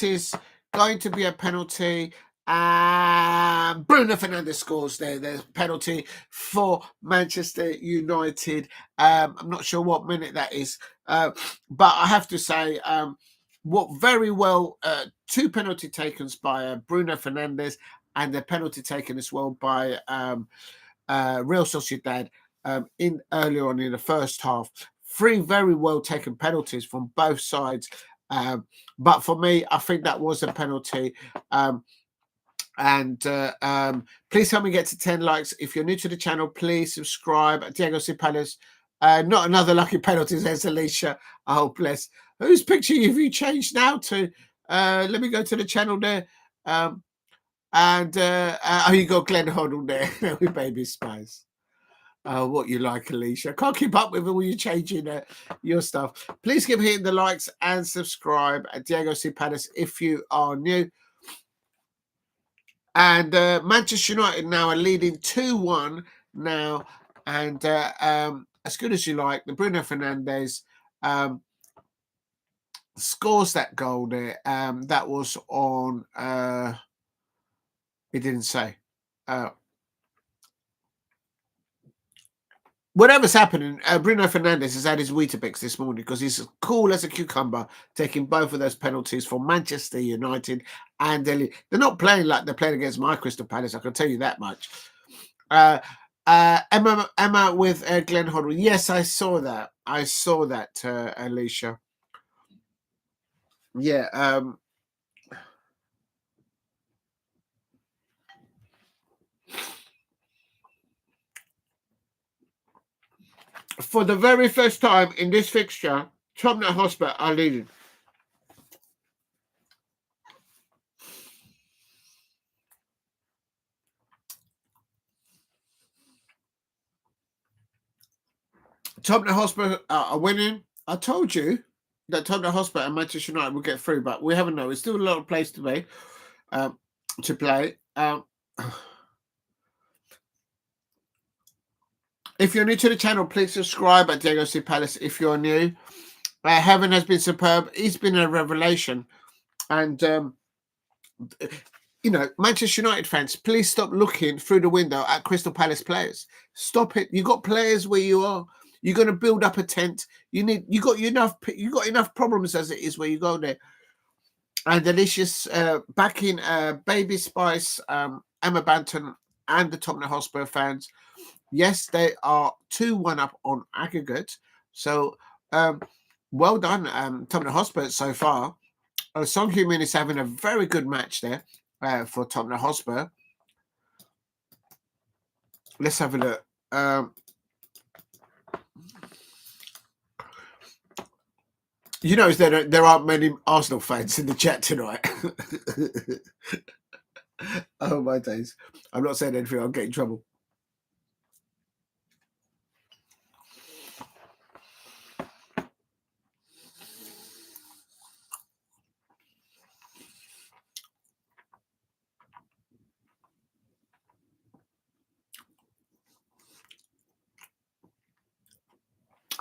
is going to be a penalty. Bruno Fernandes scores there. There's penalty for Manchester United. I'm not sure what minute that is. But I have to say, what very well, two penalty takens by Bruno Fernandes and the penalty taken as well by Real Sociedad in earlier on in the first half. Three very well taken penalties from both sides. But for me, I think that was a penalty. Please help me get to 10 likes. If you're new to the channel, please subscribe. Diego Cipalas. Not another lucky penalty, says Alicia. Oh, bless. Whose picture have you changed now to? Let me go to the channel there. Oh, you got Glenn Hoddle there with Baby Spice. What you like, Alicia. I can't keep up with all you changing your stuff. Please keep hitting the likes and subscribe. Diego Cipalas, if you are new. And Manchester United now are leading 2-1 now. And as good as you like, the Bruno Fernandes scores that goal there. That was on, it didn't say. Whatever's happening, Bruno Fernandes has had his Weetabix this morning because he's cool as a cucumber, taking both of those penalties for Manchester United. And they're not playing like they're playing against my Crystal Palace, I can tell you that much. Emma with Glenn Hoddle. Yes, I saw that. Alicia. Yeah. For the very first time in this fixture, Tottenham Hotspur are leading. Tottenham Hotspur are winning. I told you that Tottenham Hotspur and Manchester United will get through, but we haven't know. It's still a lot of place to play. If you're new to the channel, please subscribe at Diego Cipalas if you're new. Heaven has been superb. He's been a revelation. And, Manchester United fans, please stop looking through the window at Crystal Palace players. Stop it. You got players where you are. You're going to build up a tent. You got enough problems as it is where you go there. And Delicious backing Baby Spice, Emma Banton, and the Tottenham Hotspur fans. Yes, they are 2-1 up on aggregate. So, well done, Tottenham Hotspur so far. Son Heung-min is having a very good match there for Tottenham Hotspur. Let's have a look. You know, there aren't many Arsenal fans in the chat tonight. Oh, my days. I'm not saying anything. I'll get in trouble.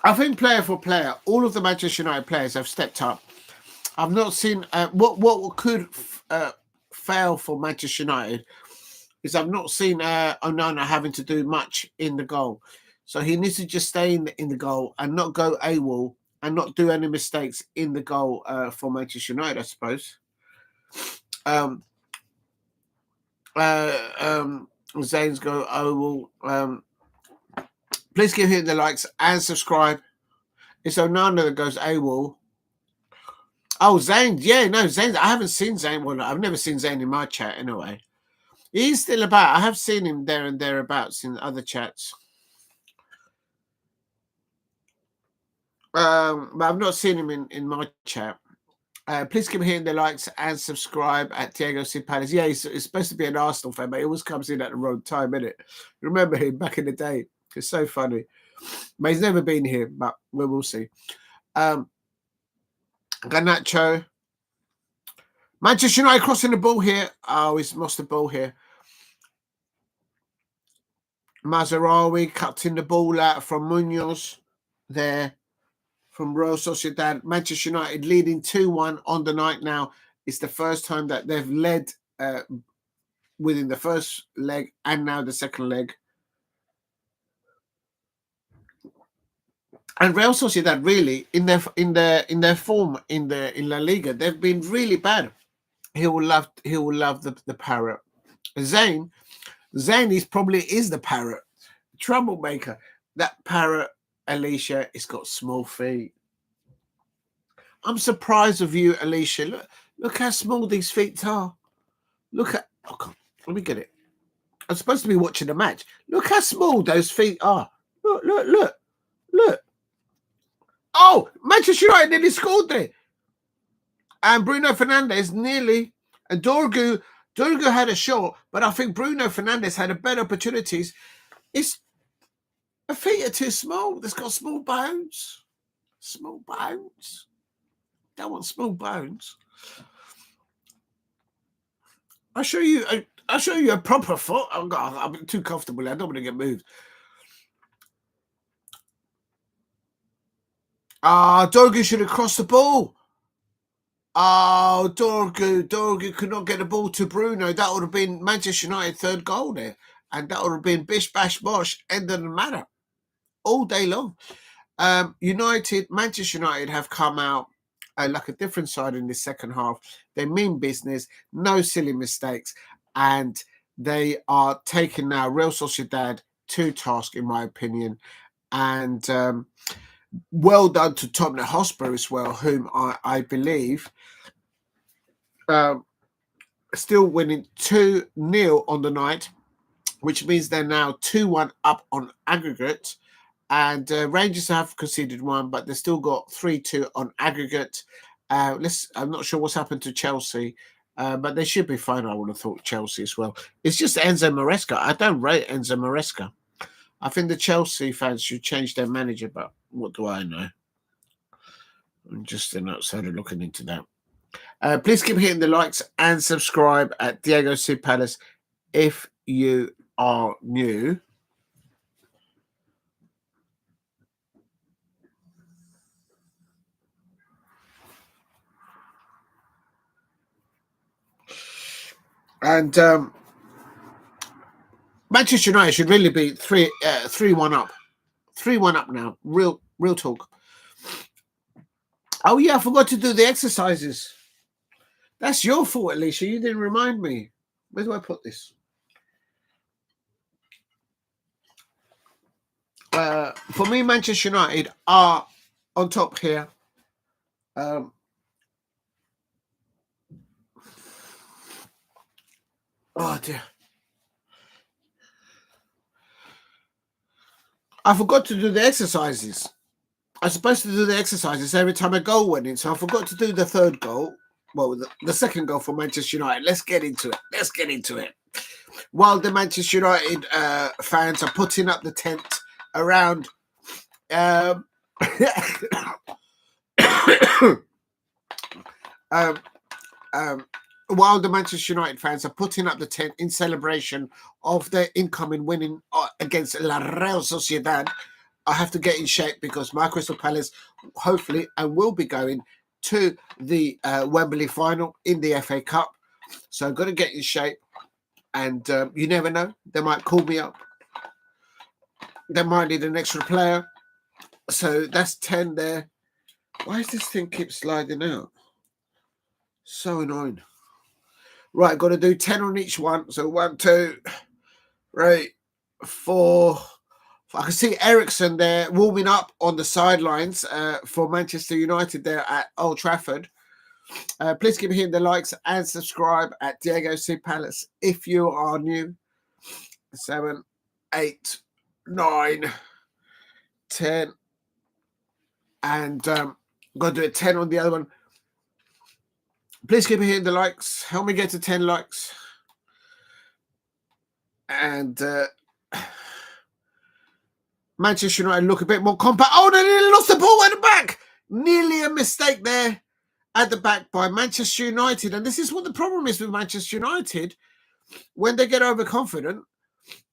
I think player for player, all of the Manchester United players have stepped up. I've not seen what could fail for Manchester United is I've not seen Onana having to do much in the goal. So he needs to just stay in the goal and not go AWOL and not do any mistakes in the goal for Manchester United, I suppose. Zane's go AWOL. Please give him the likes and subscribe. It's Onana that goes AWOL. Oh, Zane. Yeah, no, Zane. I haven't seen Zane. Well, I've never seen Zane in my chat anyway. He's still about. I have seen him there and thereabouts in other chats. But I've not seen him in my chat. Please keep hitting the likes and subscribe at Diego C. Palace. Yeah, he's supposed to be an Arsenal fan, but he always comes in at the wrong time, innit? Remember him back in the day. It's so funny. But he's never been here, but we will see. Garnacho. Manchester United crossing the ball here. Oh, he's lost the ball here. Mazarawi cutting the ball out from Munoz there from Real Sociedad. Manchester United leading 2-1 on the night now. It's the first time that they've led within the first leg and now the second leg. And Real Sociedad really in their form in La Liga, they've been really bad. He will love the parrot. Zane is probably the parrot. Troublemaker. That parrot, Alicia, it's got small feet. I'm surprised of you, Alicia. Look how small these feet are. Look at let me get it. I'm supposed to be watching the match. Look how small those feet are. Look. Oh, Manchester United nearly scored there. And Bruno Fernandes nearly, and Dorgu had a shot, but I think Bruno Fernandes had a better opportunities. His feet are too small. It's got small bones. Small bones. Don't want small bones. I'll show you a proper foot. I'm too comfortable. I don't want to get moved. Dorgu should have crossed the ball. Oh, Dorgu could not get the ball to Bruno. That would have been Manchester United third goal there. And that would have been bish, bash, bosh, end of the matter. All day long. Manchester United have come out like a different side in the second half. They mean business, no silly mistakes. And they are taking now Real Sociedad to task, in my opinion. And well done to Tottenham Hotspur as well, whom I believe still winning 2-0 on the night, which means they're now 2-1 up on aggregate. And Rangers have conceded 1, but they've still got 3-2 on aggregate. I'm not sure what's happened to Chelsea, but they should be fine. I would have thought Chelsea as well. It's just Enzo Maresca. I don't rate Enzo Maresca. I think the Chelsea fans should change their manager, but what do I know? I'm just an outsider looking into that. Please keep hitting the likes and subscribe at Diego C. Palace if you are new. And Manchester United should really be 3-1 up. 3-1 up now. Real talk. Oh, yeah, I forgot to do the exercises. That's your fault, Alicia. You didn't remind me. Where do I put this? For me, Manchester United are on top here. Oh dear. I forgot to do the exercises. I was supposed to do the exercises every time a goal went in, so I forgot to do the third goal. Well, the second goal for Manchester United. Let's get into it. While the Manchester United fans are putting up the tent around while the Manchester United fans are putting up the tent in celebration of their incoming winning against La Real Sociedad, I have to get in shape because my Crystal Palace hopefully and will be going to the Wembley final in the FA Cup. So I've got to get in shape, and you never know, they might call me up. They might need an extra player. So that's 10 there. Why does this thing keep sliding out? So annoying. Right, got to do 10 on each one. So 1, 2, 3, 4. I can see Ericsson there warming up on the sidelines for Manchester United there at Old Trafford. Please keep hitting the likes and subscribe at Diego C. Palace if you are new. 7, 8, 9, 10. And got to do a 10 on the other one. Please keep hitting the likes. Help me get to 10 likes. And Manchester United look a bit more compact. Oh, they nearly lost the ball at the back. Nearly a mistake there at the back by Manchester United. And this is what the problem is with Manchester United. When they get overconfident,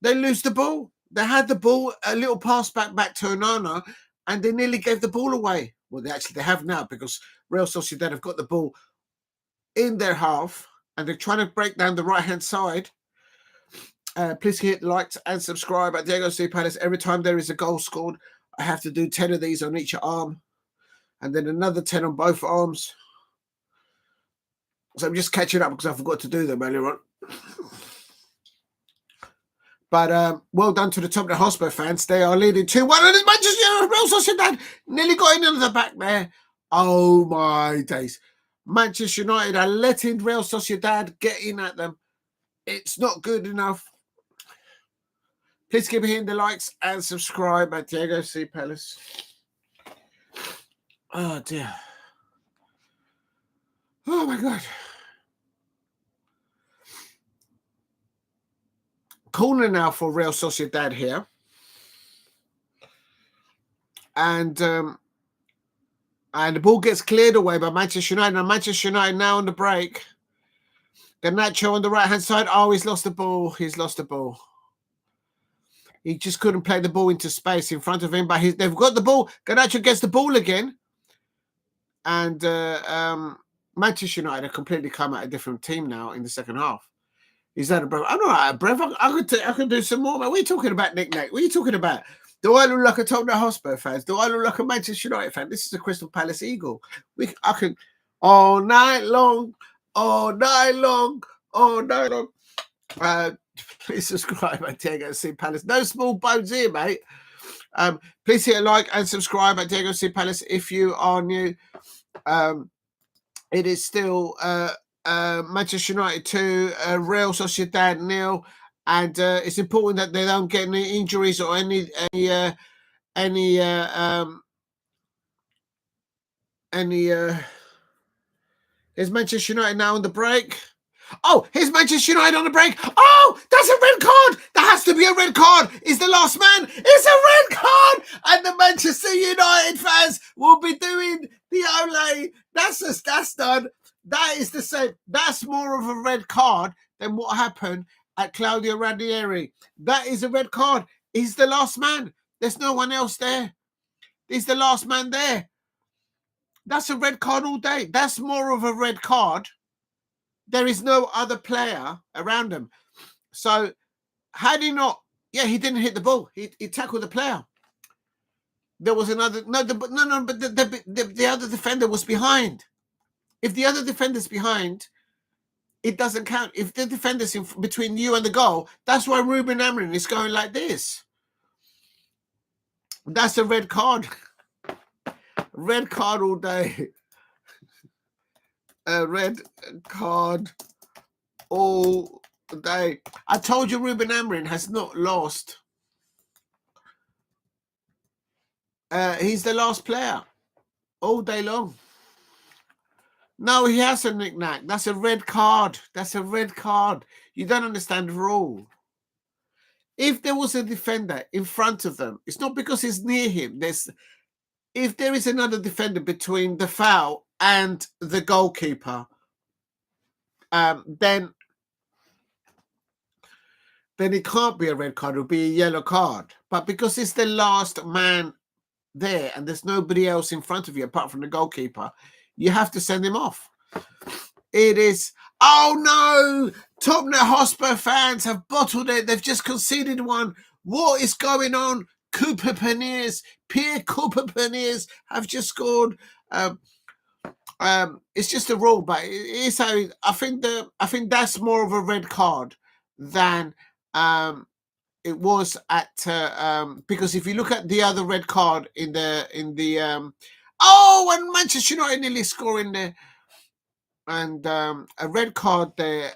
they lose the ball. They had the ball, a little pass back to Onana, and they nearly gave the ball away. Well, they have now, because Real Sociedad have got the ball in their half, and they're trying to break down the right-hand side. Please hit likes and subscribe at Diego C. Palace. Every time there is a goal scored, I have to do 10 of these on each arm, and then another 10 on both arms. So I'm just catching up because I forgot to do them earlier on. But well done to the Tottenham Hotspur fans. They are leading 2-1. And it's Manchester Real Sociedad nearly got into the back there. Oh, my days. Manchester United are letting Real Sociedad get in at them. It's not good enough. Please keep hitting the likes and subscribe at Diego C. Palace. Oh, dear. Oh, my God. Corner now for Real Sociedad here. And the ball gets cleared away by Manchester United. And Manchester United now on the break. Garnacho on the right-hand side. Oh, he's lost the ball. He just couldn't play the ball into space in front of him. But they've got the ball. Garnacho gets the ball again. And Manchester United have completely come out a different team now in the second half. Is that a breath? I'm not out of breath. I could do some more. Man. What are you talking about, Nick? What are you talking about? Do I look like a Tottenham Hotspur fan? Do I look like a Manchester United fan? This is a Crystal Palace Eagle. I can all night long. Please subscribe at Diego C. Palace. No small bones here, mate. Please hit a like and subscribe at Diego C. Palace if you are new. It is still Manchester United 2, Real Sociedad 0, and it's important that they don't get any injuries or any is Manchester United now on the break? Oh, here's Manchester United on the break. Oh, that's a red card. That has to be a red card. Is the last man? It's a red card. And the Manchester United fans will be doing the Ole. That's done. That is the same. That's more of a red card than what happened at Claudio Ranieri. That is a red card. He's the last man. There's no one else there. He's the last man there. That's a red card all day. That's more of a red card. There is no other player around him. So had he not, he didn't hit the ball. He tackled the player. There was another, but the other defender was behind. If the other defender's behind, it doesn't count. If the defender's in between you and the goal, that's why Ruben Amorim is going like this. That's a red card. Red card all day. A red card all day. I told you Ruben Amorim has not lost. He's the last player all day long. No, he has a knick-knack. That's a red card. That's a red card. You don't understand the rule. If there was a defender in front of them, it's not because he's near him. If there is another defender between the foul and the goalkeeper, then it can't be a red card. It'll be a yellow card. But because it's the last man there and there's nobody else in front of you apart from the goalkeeper, you have to send him off. It is, oh no, Tottenham Hotspur fans have bottled it. They've just conceded one. What is going on? Pierre Cooper-Peniers have just scored. It's just a rule, but it's how I think that's more of a red card than it was at because if you look at the other red card in the and Manchester United nearly scoring there, and a red card there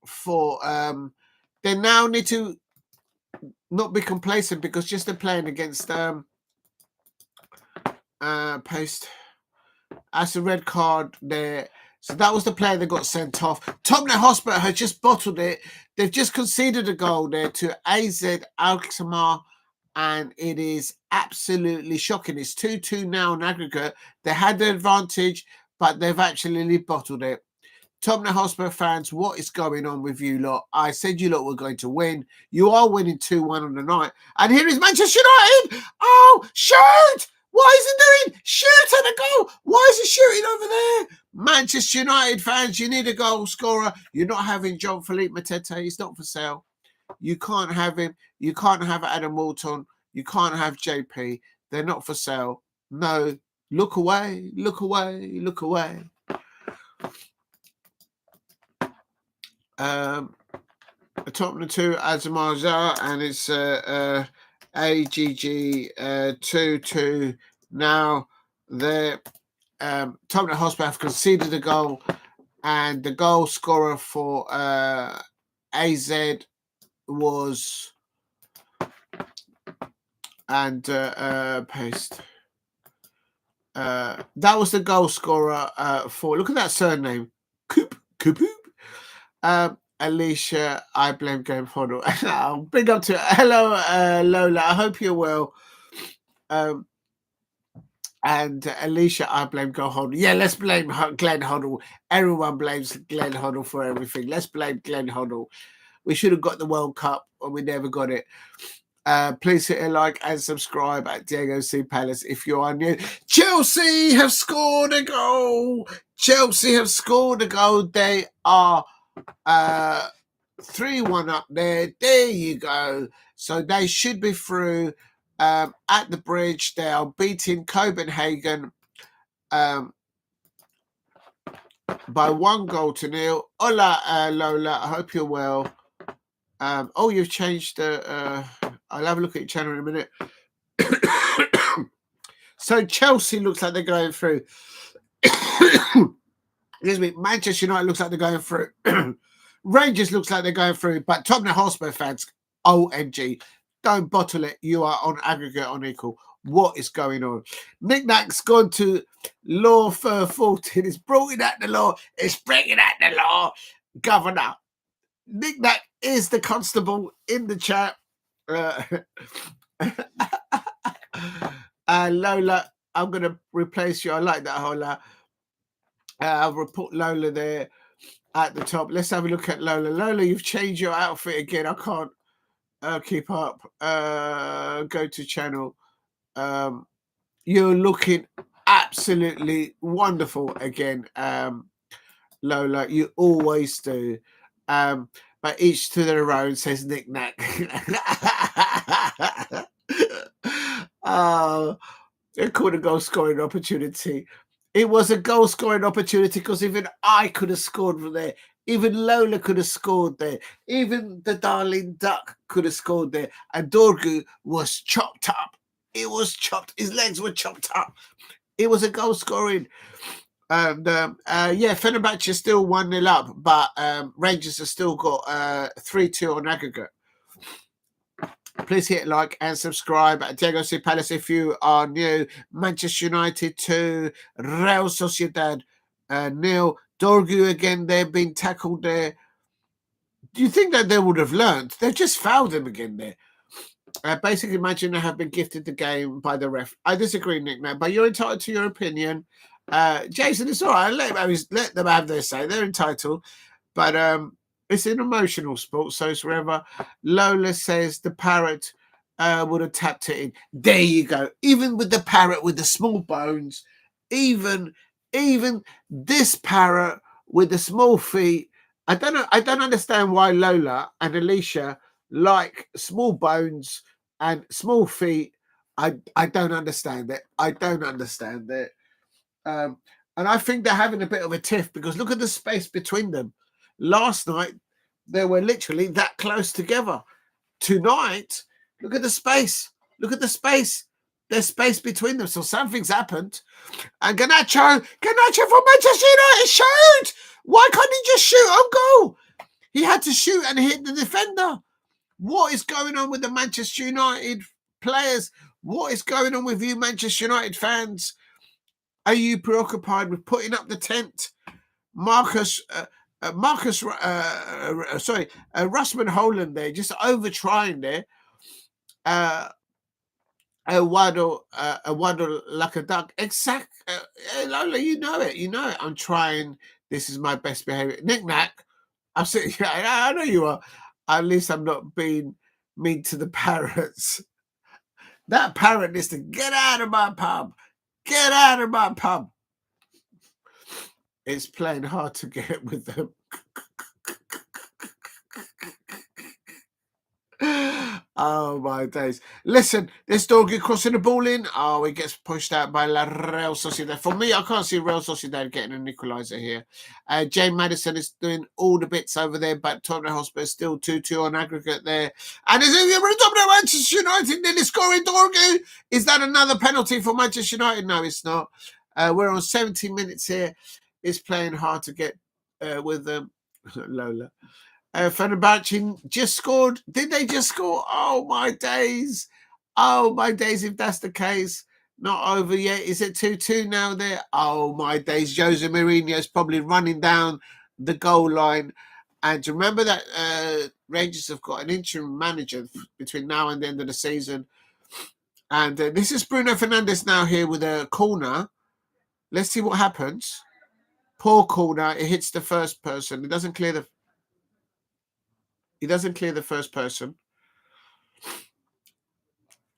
for they now need to not be complacent because just they're playing against Post. That's a red card there. So that was the player that got sent off. Tottenham Hotspur had just bottled it. They've just conceded a goal there to AZ Alkmaar, and it is absolutely shocking. It's 2-2 now on aggregate. They had the advantage, but they've actually bottled it. Tottenham Hotspur fans, what is going on with you lot? I said you lot were going to win. You are winning 2-1 on the night. And here is Manchester United. Oh, shoot! What is he doing? Shoot at the goal. Why is he shooting over there? Manchester United fans, you need a goal scorer. You're not having Jean-Philippe Mateta. He's not for sale. You can't have him. You can't have Adam Wharton. You can't have JP. They're not for sale. No. Look away. Look away. Look away. Tottenham 2, Azamarza, and it's AGG 2-2. Now the Tottenham Hotspur have conceded a goal, and the goal scorer for AZ was paste. That was the goal scorer for. Look at that surname, Kupu. Alicia, I blame Game Hoddle. Big up to hello, Lola. I hope you're well. And Alicia, I blame Go Hoddle. Yeah, let's blame Glenn Hoddle. Everyone blames Glenn Hoddle for everything. Let's blame Glenn Hoddle. We should have got the World Cup, and we never got it. Please hit a like and subscribe at Diego C. Palace if you are new. Chelsea have scored a goal. Chelsea have scored a goal. They are 3-1 up there. There you go. So they should be through at the bridge. They are beating Kobenhavn by 1-0. Hola, Lola. I hope you're well. You've changed the... I'll have a look at your channel in a minute. So Chelsea looks like they're going through. Excuse me. Manchester United looks like they're going through. Rangers looks like they're going through. But Tottenham Hotspur fans, OMG, don't bottle it. You are on aggregate on equal. What is going on? Knick-knack's gone to law for 14. It's brought it at the law. It's bringing at the law. Governor. Knick-knack is the constable in the chat. Lola, I'm going to replace you. I like that, Hola. I'll put Lola there at the top. Let's have a look at Lola. Lola, you've changed your outfit again. I can't keep up. Go to channel. You're looking absolutely wonderful again, Lola. You always do. But each to their own, says Knick-knack. They called a goal scoring opportunity. It was a goal scoring opportunity because even I could have scored from there. Even Lola could have scored there. Even the darling duck could have scored there. And Dorgu was chopped up It was chopped. His legs were chopped up. It was a goal scoring. And Fenerbahce still 1-0 up, but Rangers have still got 3-2 on aggregate. Please hit like and subscribe. Diego C. Palace if you are new. Manchester United 2, Real Sociedad 0. Dorgu again, they've been tackled there. Do you think that they would have learned? They've just fouled him again there. Basically, imagine they have been gifted the game by the ref. I disagree, Nick, now, but you're entitled to your opinion. Jason, it's all right. Let them have their say. They're entitled. But it's an emotional sport, so it's wherever. Lola says the parrot would have tapped it in. There you go. Even with the parrot with the small bones, even this parrot with the small feet. I don't understand why Lola and Alicia like small bones and small feet. I don't understand it. I don't understand it. And I think they're having a bit of a tiff because look at the space between them. Last night, they were literally that close together. Tonight, look at the space. Look at the space. There's space between them. So something's happened. And Garnacho for Manchester United shoot. Why can't he just shoot on goal? He had to shoot and hit the defender. What is going on with the Manchester United players? What is going on with you Manchester United fans? Are you preoccupied with putting up the tent? Russman Holland there, just over trying there. Wado like a duck. Exact. Lola, you know it. I'm trying. This is my best behavior. Knick-knack. I'm sitting. I know you are. At least I'm not being mean to the parrots. That parrot needs to get out of my pub. Get out of my pub. It's playing hard to get with them. Oh my days. Listen, this dog is crossing the ball in. Oh, he gets pushed out by Real Sociedad. For me, I can't see Real Sociedad getting an equaliser here. Jane Madison is doing all the bits over there, but Tottenham Hotspur is still 2-2 on aggregate there. And is it Manchester United nearly scoring Dorgu? Is that another penalty for Manchester United? No, it's not. We're on 70 minutes here. It's playing hard to get with Lola. Fenerbahce just scored. Did they just score? Oh, my days. Oh, my days, if that's the case. Not over yet. Is it 2-2 now there? Oh, my days. Jose Mourinho is probably running down the goal line. And remember that Rangers have got an interim manager between now and the end of the season. And this is Bruno Fernandes now here with a corner. Let's see what happens. Poor corner. It hits the first person. It doesn't clear the... He doesn't clear the first person.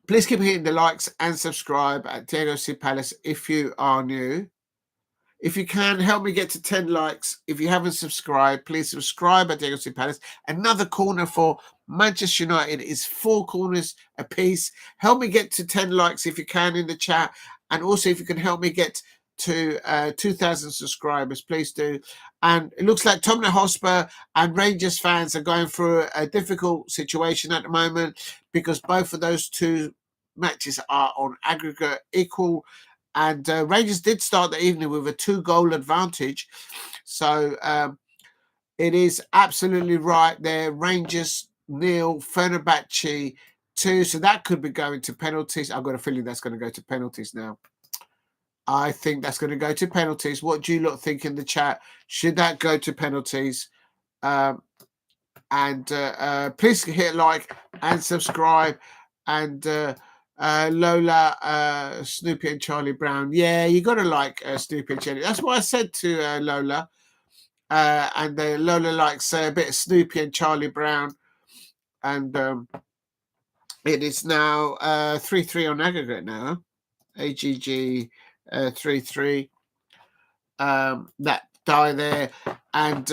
Please keep hitting the likes and subscribe at Diego C. Palace if you are new. If you can, help me get to 10 likes. If you haven't subscribed, please subscribe at Diego C. Palace. Another corner for Manchester United is 4 corners apiece. Help me get to 10 likes if you can in the chat. And also if you can help me get to 2,000 subscribers, please do. And it looks like Tottenham Hotspur and Rangers fans are going through a difficult situation at the moment because both of those two matches are on aggregate equal. And Rangers did start the evening with a 2-goal advantage. So it is absolutely right there. Rangers 0, Fenerbahce 2. So that could be going to penalties. I've got a feeling that's going to go to penalties now. I think that's going to go to penalties. What do you lot think in the chat? Should that go to penalties? Please hit like and subscribe. And Lola, Snoopy and Charlie Brown. Yeah, you got to like Snoopy and Charlie. That's what I said to Lola. And Lola likes a bit of Snoopy and Charlie Brown. And it is now 3-3 on aggregate now. AGG 3-3. That die there. And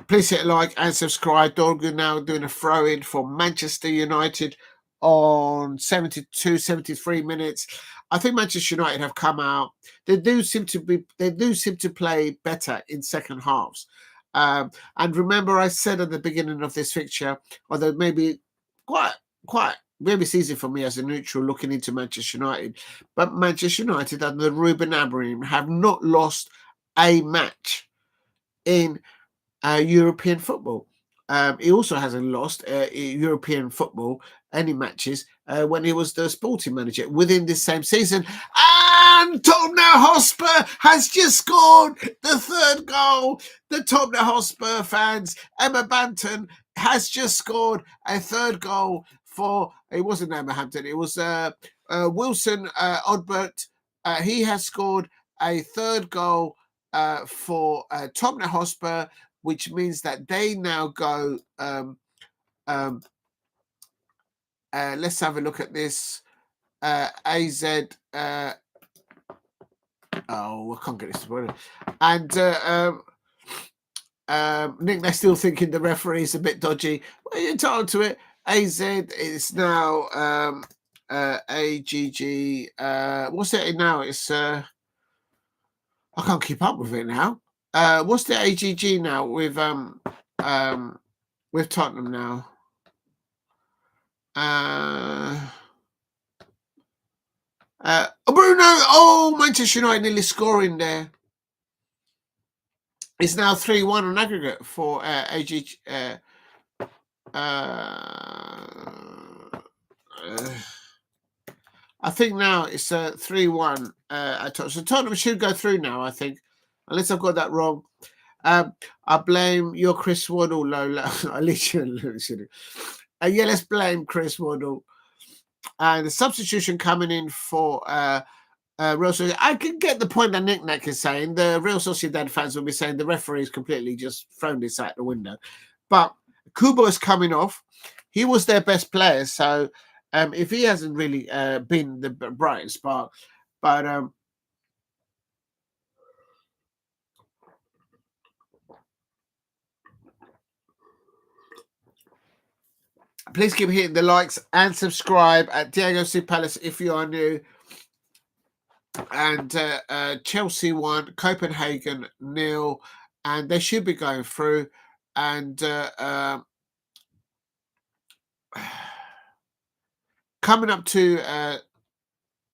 please hit like and subscribe. Dorgu now doing a throw-in for Manchester United on 72, 73 minutes. I think Manchester United have come out. They do seem to play better in second halves. And remember, I said at the beginning of this fixture, although maybe quite maybe it's easy for me as a neutral looking into Manchester United, but Manchester United under Ruben Amorim have not lost a match in European football. He also hasn't lost European football any matches when he was the sporting manager within this same season. And Tottenham Hotspur has just scored the third goal. The Tottenham Hotspur fans, Emma Banton, has just scored a third goal for, it wasn't Emma Hampton, it was Wilson Odbert. He has scored a third goal for Tottenham Hotspur, which means that they now go. Let's have a look at this. AZ. I can't get this to and Nick, they're still thinking the referee's a bit dodgy. Well, you're entitled to it. AZ is now AGG. What's it now? It's I can't keep up with it now. What's the AGG now with Tottenham now? Bruno! Oh, Manchester United nearly scoring there. It's now 3-1 on aggregate for AGG. I think now it's 3-1. So Tottenham should go through now, I think, unless I've got that wrong. I blame your Chris Waddle, Lola. Yeah, let's blame Chris Waddle. And the substitution coming in for Real Sociedad. I can get the point that Nick is saying. The Real Sociedad fans will be saying the referee's completely just thrown this out the window. But Kubo is coming off. He was their best player. So if he hasn't really been the brightest spark, but please keep hitting the likes and subscribe at Diego C. Palace if you are new. And Chelsea won, Copenhagen 0, and they should be going through. And coming up to,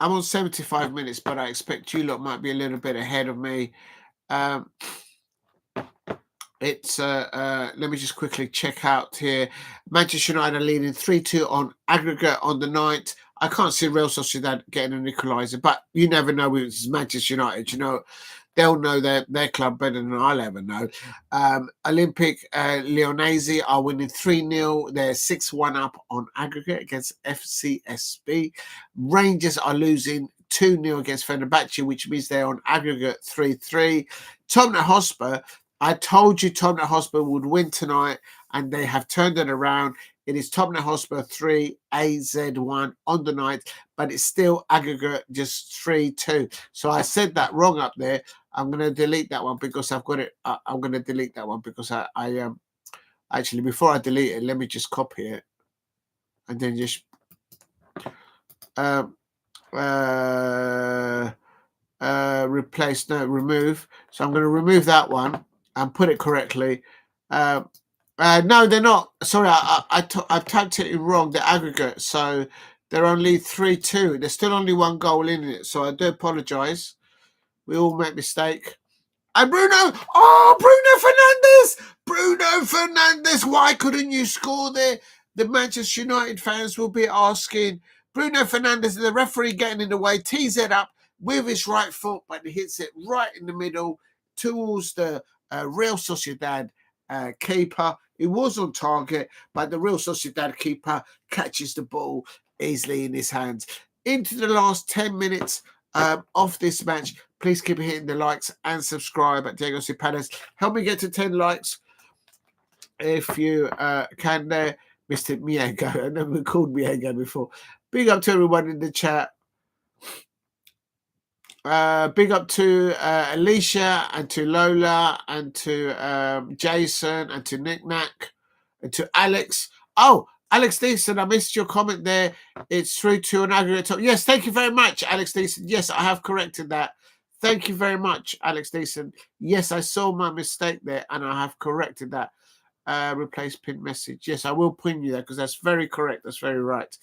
I'm on 75 minutes, but I expect you lot might be a little bit ahead of me. It's let me just quickly check out here. Manchester United are leading 3-2 on aggregate on the night. I can't see Real Sociedad getting an equaliser, but you never know with Manchester United. You know, they'll know their club better than I'll ever know. Olympic Lyonnais are winning 3-0. They're 6-1 up on aggregate against FCSB. Rangers are losing 2-0 against Fenerbahce, which means they're on aggregate 3-3. Tottenham Hotspur, I told you Tottenham Hotspur would win tonight, and they have turned it around. It is Tottenham Hotspur 3, AZ 1 on the night, but it's still aggregate just 3-2. So I said that wrong up there. I'm going to delete that one because I've got it. I'm going to delete that one because I actually, before I delete it, let me just copy it and then just remove. So I'm going to remove that one and put it correctly. No, they're not. Sorry, I typed it in wrong, the aggregate. So they're only 3-2. There's still only one goal in it. So I do apologise. We all make mistake. And Bruno Fernandes, why couldn't you score there? The Manchester United fans will be asking. Bruno Fernandes, the referee getting in the way, tees it up with his right foot, but he hits it right in the middle towards the Real Sociedad keeper. It was on target, but the Real Sociedad keeper catches the ball easily in his hands. Into the last 10 minutes of this match, please keep hitting the likes and subscribe at Diego C. Palace. Help me get to 10 likes if you can there. Mr. Miego, I never called Miego before. Big up to everyone in the chat. Big up to Alicia and to Lola and to Jason and to Nick Knack and to Alex. Oh, Alex Deason, I missed your comment there. It's 3-2 on aggregate. Yes, thank you very much, Alex Deason. Yes, I have corrected that. Thank you very much, Alex Deason. Yes, I saw my mistake there and I have corrected that. replace pin message. Yes, I will pin you that because that's very correct. That's very right.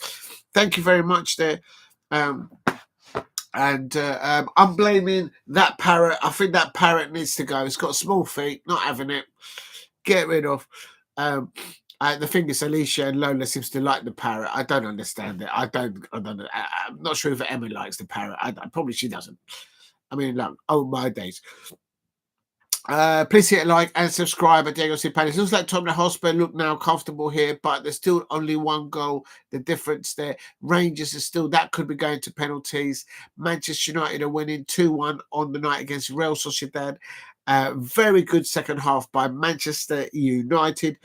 Thank you very much there. I'm blaming that parrot. I think that parrot needs to go. It's got small feet. Not having it. Get rid of. The thing is, Alicia and Lola seems to like the parrot. I don't understand it. I don't know. I'm not sure if Emma likes the parrot. Probably she doesn't. I mean, look, oh my days. Please hit a like and subscribe at Diego C. Palace. Looks like Tottenham Hotspur look now comfortable here, but there's still only one goal. The difference there. Rangers is still, that could be going to penalties. Manchester United are winning 2-1 on the night against Real Sociedad. Very good second half by Manchester United.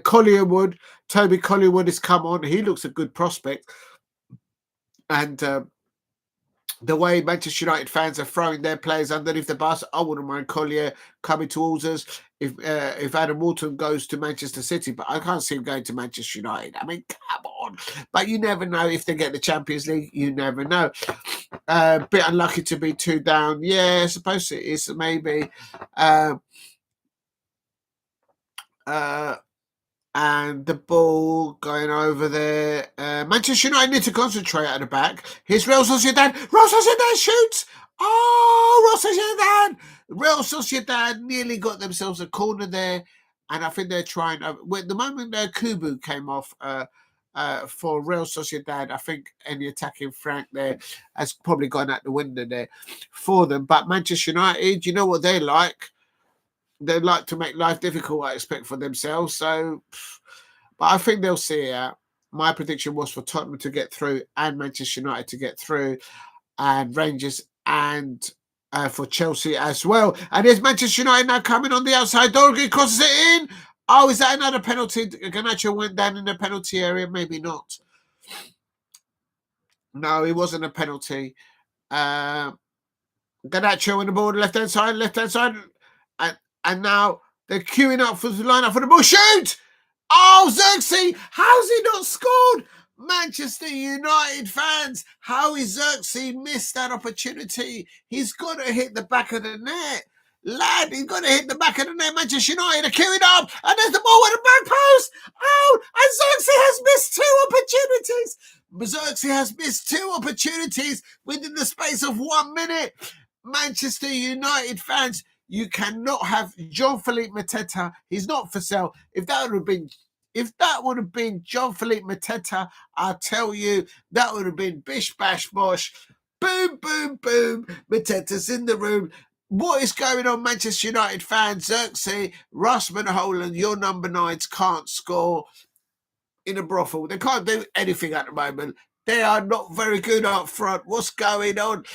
Collierwood, Toby Collierwood has come on. He looks a good prospect. And the way Manchester United fans are throwing their players underneath the bus, I wouldn't mind Collier coming towards us if Adam Wharton goes to Manchester City, but I can't see him going to Manchester United. I mean, come on. But you never know if they get the Champions League. You never know. Bit unlucky to be 2 down. Yeah, I suppose it is, maybe. And the ball going over there. Manchester United need to concentrate at the back. Here's Real Sociedad. Real Sociedad shoots. Oh, Real Sociedad nearly got themselves a corner there. And I think they're trying. At the moment Kubu came off for Real Sociedad, I think any attacking Frank there has probably gone out the window there for them. But Manchester United, you know what they like. They like to make life difficult, I expect, for themselves. So, but I think they'll see it out. My prediction was for Tottenham to get through and Manchester United to get through and Rangers and for Chelsea as well. And there's Manchester United now coming on the outside. Dorgan crosses it in. Oh, is that another penalty? Garnacho went down in the penalty area. Maybe not. No, it wasn't a penalty. Garnacho in the ball, left-hand side. And now they're queuing up for the lineup for the ball. Shoot! Oh, Xerxes! How's he not scored? Manchester United fans, how is Xerxes missed that opportunity? He's got to hit the back of the net. Lad, he's got to hit the back of the net. Manchester United are queuing up. And there's the ball at the back post. Oh, and Xerxes has missed 2 opportunities. Xerxes has missed 2 opportunities within the space of 1 minute. Manchester United fans, you cannot have Jean-Philippe Mateta. He's not for sale. If that would have been Jean-Philippe Mateta, I'll tell you, that would have been bish, bash, bosh. Boom, boom, boom. Mateta's in the room. What is going on, Manchester United fans? Xerxes, Rasmus Holland, your number 9s can't score in a brothel. They can't do anything at the moment. They are not very good up front. What's going on?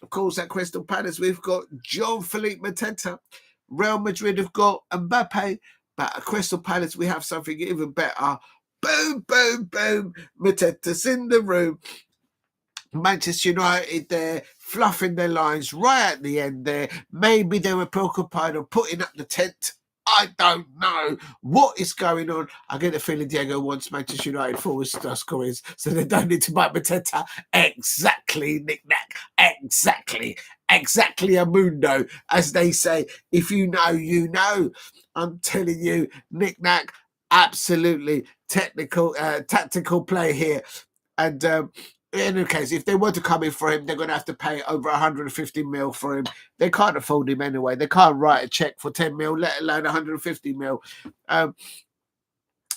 Of course, at Crystal Palace, we've got Jean-Philippe Mateta. Real Madrid have got Mbappe. But at Crystal Palace, we have something even better. Boom, boom, boom. Mateta's in the room. Manchester United there, fluffing their lines right at the end there. Maybe they were preoccupied on putting up the tent. I don't know what is going on. I get the feeling Diego wants Manchester United forwards to score, so they don't need to buy Mateta. Exactly, knick-knack. Exactly Amundo, as they say. If you know, you know. I'm telling you, knick-knack, absolutely tactical play here. And in any case, if they were to come in for him, they're going to have to pay over 150 mil for him. They can't afford him anyway. They can't write a check for 10 mil, let alone 150 mil. But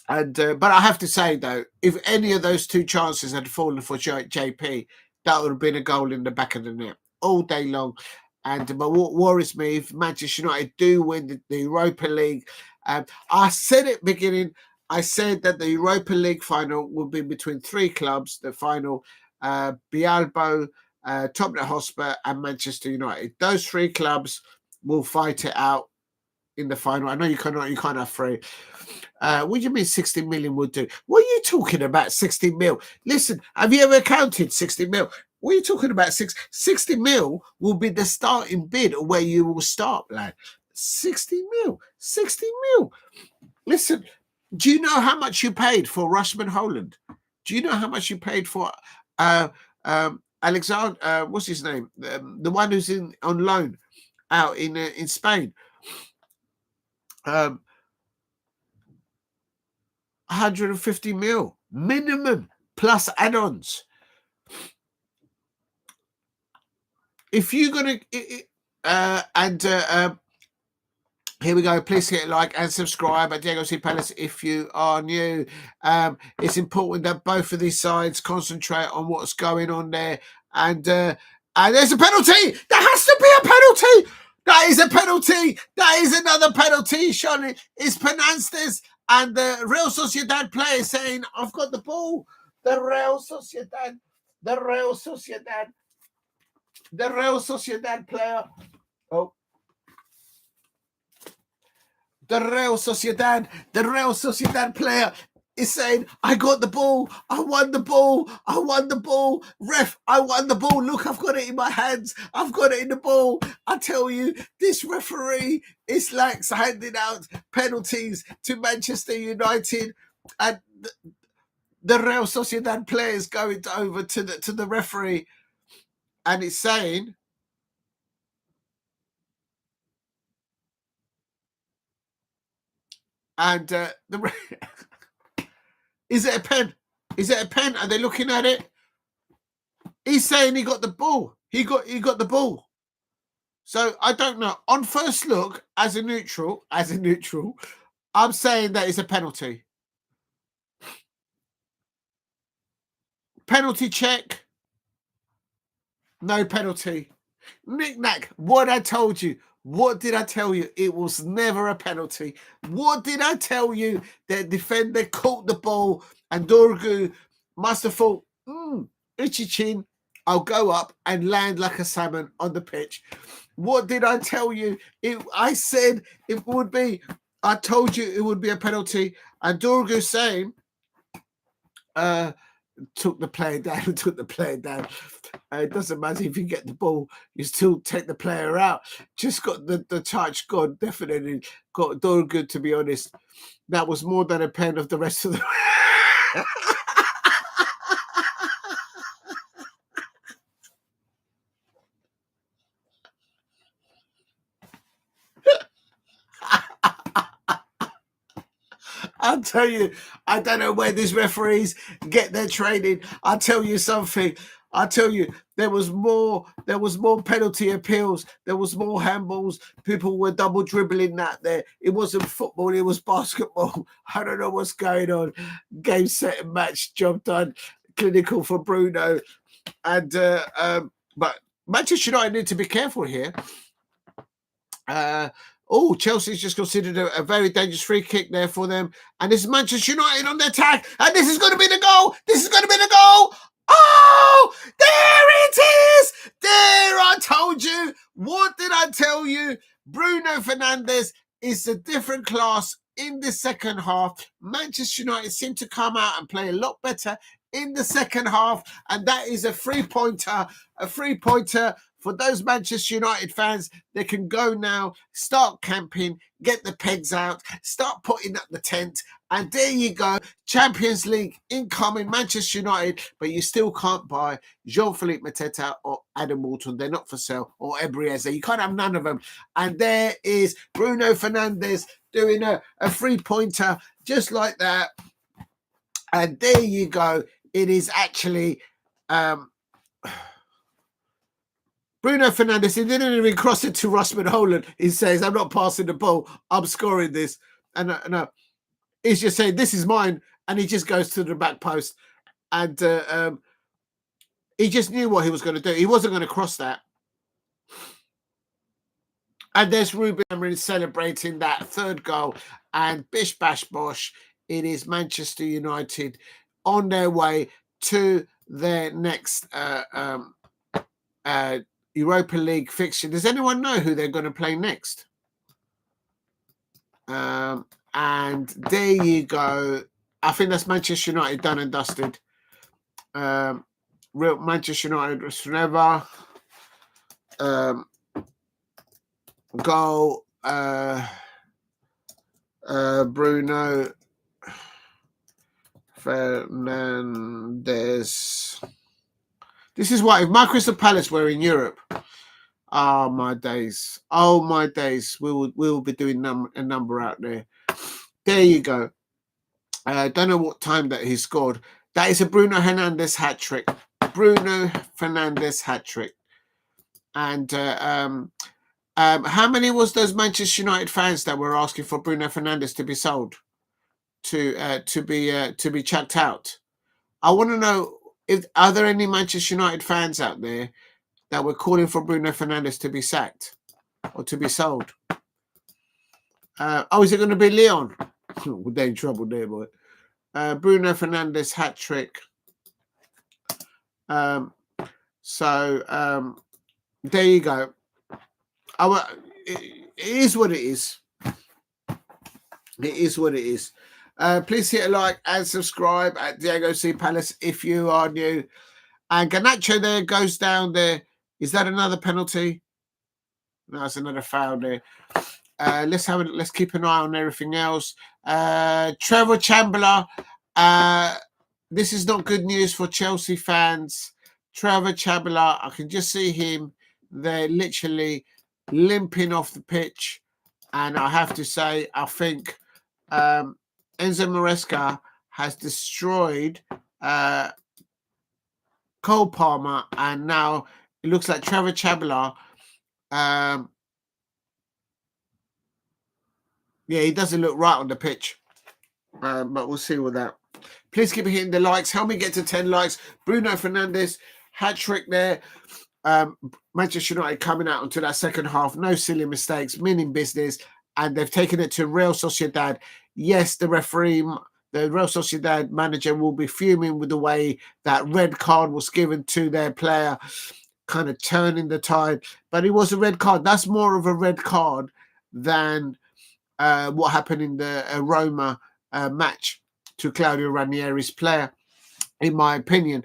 I have to say, though, if any of those 2 chances had fallen for JP, that would have been a goal in the back of the net all day long. But what worries me, if Manchester United do win the Europa League, I said at the beginning, I said that the Europa League final will be between 3 clubs. The final, Bialbo, Tottenham Hotspur and Manchester United. Those 3 clubs will fight it out in the final. I know you can't have 3. What do you mean 60 million would do? What are you talking about, 60 mil? Listen, have you ever counted 60 mil? What are you talking about? 60 mil will be the starting bid where you will start, lad. 60 mil. Listen, do you know how much you paid for Rasmus Holland? Do you know how much you paid for Alexander? What's his name? The one who's on loan out in Spain. 150 mil minimum plus add-ons. If you're gonna here we go. Please hit like and subscribe at Diego C. Palace if you are new. It's important that both of these sides concentrate on what's going on there. And there's a penalty. There has to be a penalty. That is a penalty. That is another penalty, surely. It's Penances and the Real Sociedad player saying, I've got the ball. The Real Sociedad player. Oh. The Real Sociedad player is saying, I got the ball. I won the ball. Ref, I won the ball. Look, I've got it in my hands. I've got it in the ball. I tell you, this referee is like handing out penalties to Manchester United, and the Real Sociedad players going over to the referee, and it's saying, and is it a pen? Is it a pen? Are they looking at it? He's saying he got the ball. He got the ball. So I don't know. On first look, as a neutral, I'm saying that it's a penalty. Penalty check. No penalty. Knick-knack. What I told you. What did I tell you? It was never a penalty. What did I tell you? The defender caught the ball and Dorgu must have thought, itchy chin, I'll go up and land like a salmon on the pitch. What did I tell you? I said it would be. I told you it would be a penalty. And Dorgu saying, took the player down. It doesn't matter if you get the ball, you still take the player out. Just got the touch. God, definitely got Dorgu, to be honest. That was more than a pen of the rest of the I'll tell you, I don't know where these referees get their training. I'll tell you something. There was more penalty appeals. There was more handballs. People were double dribbling that there. It wasn't football. It was basketball. I don't know what's going on. Game, set, and match. Job done. Clinical for Bruno. And but Manchester United need to be careful here. Chelsea's just considered a very dangerous free kick there for them. And this is Manchester United on the attack. And this is going to be the goal. Oh, there it is. There, I told you. What did I tell you? Bruno Fernandes is a different class in the second half. Manchester United seem to come out and play a lot better in the second half. And that is a three-pointer. For those Manchester United fans, they can go now, start camping, get the pegs out, start putting up the tent, and there you go. Champions League incoming, Manchester United, but you still can't buy Jean-Philippe Mateta or Adam Wharton. They're not for sale, or Esse. You can't have none of them. And there is Bruno Fernandes doing a three-pointer just like that. And there you go. It is actually... Bruno Fernandes, he didn't even cross it to Rasmus Højlund. He says, I'm not passing the ball. I'm scoring this. And he's just saying, this is mine. And he just goes to the back post. And he just knew what he was going to do. He wasn't going to cross that. And there's Ruben Amorim celebrating that third goal. And bish, bash, bosh. It is Manchester United on their way to their next Europa League fixture. Does anyone know who they're going to play next? And there you go. I think that's Manchester United done and dusted. Real Manchester United was forever. Goal. Bruno Fernandes. This is why if my Crystal Palace were in Europe, oh my days, we will be doing a number out there. There you go. Don't know what time that he scored. That is a Bruno Fernandes hat trick. Bruno Fernandes hat trick. And how many was those Manchester United fans that were asking for Bruno Fernandes to be sold, to be chucked out? I want to know, are there any Manchester United fans out there that were calling for Bruno Fernandes to be sacked or to be sold? Is it going to be Lyon? They're in trouble there, boy. Bruno Fernandes hat trick. There you go. It is what it is. It is what it is. Please hit a like and subscribe at Diego C. Palace if you are new. And Garnacho there goes down there. Is that another penalty? No, it's another foul there. Let's keep an eye on everything else. Trevor Chandler. This is not good news for Chelsea fans. Trevor Chandler, I can just see him there literally limping off the pitch. And I have to say, I think Enzo Maresca has destroyed Cole Palmer, and now it looks like Trevor Chandler. He doesn't look right on the pitch, but we'll see with that. Please keep hitting the likes. Help me get to 10 likes. Bruno Fernandes, hat trick there. Manchester United coming out into that second half. No silly mistakes, meaning business. And they've taken it to Real Sociedad. Yes, the referee, the Real Sociedad manager will be fuming with the way that red card was given to their player, kind of turning the tide. But it was a red card. That's more of a red card than what happened in the Roma match to Claudio Ranieri's player, in my opinion.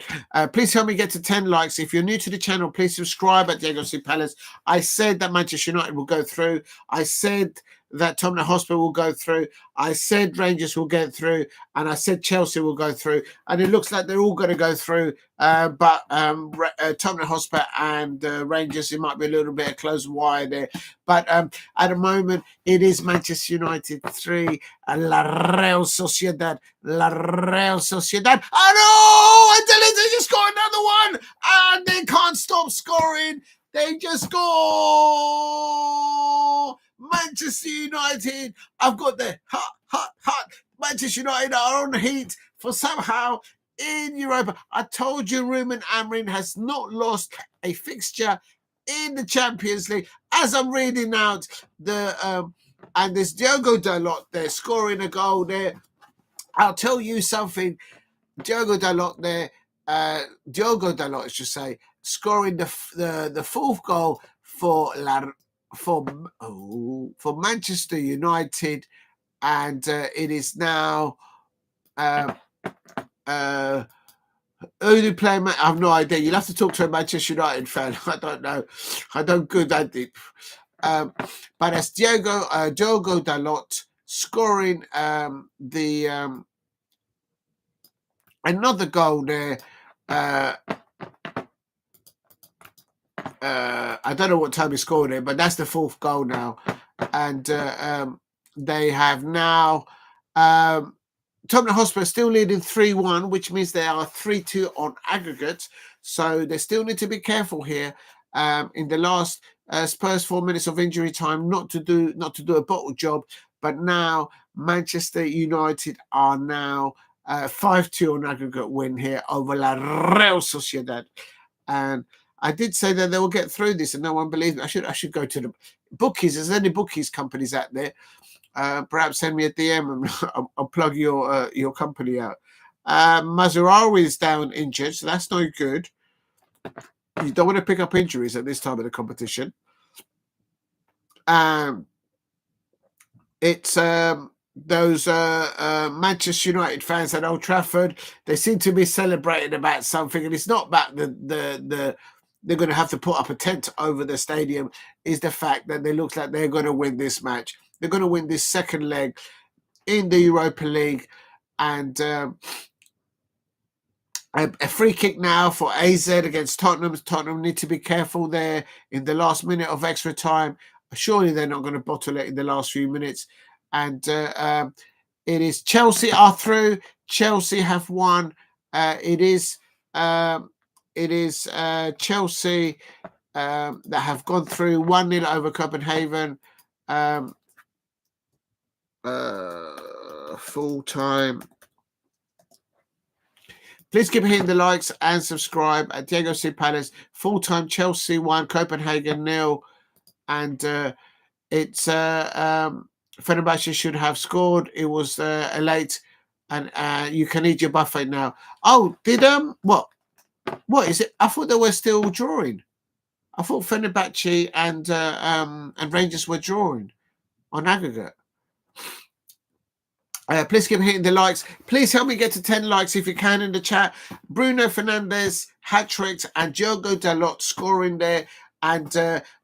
Please help me get to 10 likes. If you're new to the channel, please subscribe at Diego C. Palace. I said that Manchester United will go through. I said that Tottenham Hotspur will go through. I said Rangers will get through. And I said Chelsea will go through. And it looks like they're all going to go through. But Tottenham Hotspur and Rangers, it might be a little bit of close wire there. But at the moment, it is Manchester United 3 and La Real Sociedad. La Real Sociedad. Oh no! And they just got another one. And they can't stop scoring. They just go. Manchester United. I've got the hot. Manchester United are on the heat for somehow in Europa. I told you Ruben Amorim has not lost a fixture in the Champions League. As I'm reading out the and there's Diogo Dalot there scoring a goal there. I'll tell you something. Diogo Dalot there. Diogo Dalot, I should say, scoring the fourth goal for Manchester United, and it is now who do play? I have no idea. You'll have to talk to a Manchester United fan. I don't know. I don't go that deep. But it's Diogo Dalot scoring another goal there. I don't know what time he scored it, but that's the fourth goal now. And they have now Tottenham Hotspur still leading 3-1, which means they are 3-2 on aggregate. So they still need to be careful here in the last Spurs 4 minutes of injury time not to do a bottle job. But now Manchester United are now 5-2 on aggregate win here over La Real Sociedad. And I did say that they will get through this, and no one believes me. I should go to the bookies. There's any bookies companies out there? Perhaps send me a DM and I'll plug your company out. Mazurawi is down injured, so that's no good. You don't want to pick up injuries at this time of the competition. It's those Manchester United fans at Old Trafford. They seem to be celebrating about something, and it's not about the they're going to have to put up a tent over the stadium. Is the fact that they look like they're going to win this match. They're going to win this second leg in the Europa League, and a free kick now for AZ against Tottenham. Tottenham need to be careful there in the last minute of extra time. Surely they're not going to bottle it in the last few minutes. And It is Chelsea are through. Chelsea have won. It is Chelsea that have gone through 1-0 over Kobenhavn. Full time. Please keep hitting the likes and subscribe. At Diego C. Palace, full time Chelsea 1, Copenhagen 0. And it's Fenerbahce should have scored. It was late, and you can eat your buffet now. Oh, did what is it? I thought they were still drawing. I thought Fenerbahce and Rangers were drawing on aggregate. Please keep hitting the likes. Please help me get to 10 likes if you can in the chat. Bruno Fernandes, hat-tricks, and Diogo Dalot scoring there. And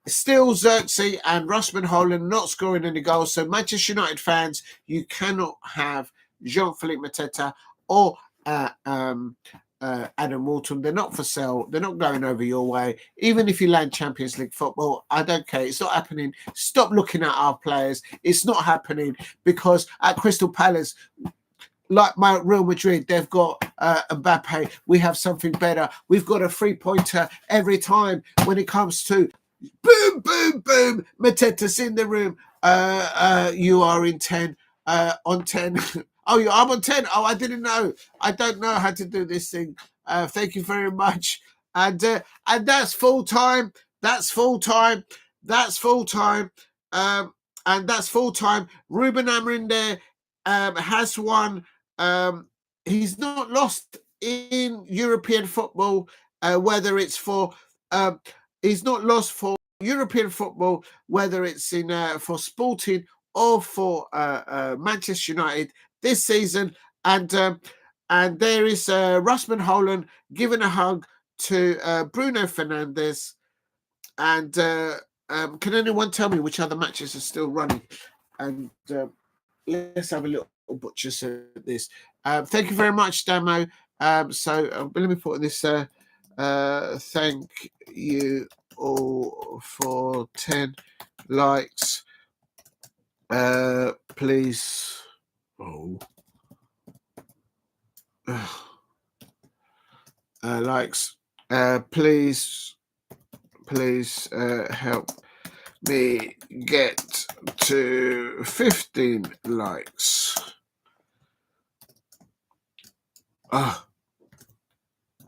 still Xerxes and Rasmus Holland not scoring any goals. So Manchester United fans, you cannot have Jean-Philippe Mateta or Adam Wharton. They're not for sale. They're not going over your way. Even if you land Champions League football, I don't care. It's not happening. Stop looking at our players. It's not happening because at Crystal Palace, like my Real Madrid, they've got Mbappe. We have something better. We've got a 3-pointer every time when it comes to boom, boom, boom. Mateta's in the room. You are in 10, on 10. Oh, I'm on 10. Oh, I didn't know. I don't know how to do this thing. Thank you very much. And that's full time. That's full time. That's full time. And that's full time. Ruben Amorim there has won. He's not lost in European football, whether it's for he's not lost for European football, whether it's in for Sporting or for Manchester United this season. And there is Rasmus Holland giving a hug to Bruno Fernandes. And can anyone tell me which other matches are still running? And let's have a little butchers at this. Thank you very much, Damo. So let me put this. Thank you all for 10 likes. Please. Oh. Likes. Please help me get to 15 likes.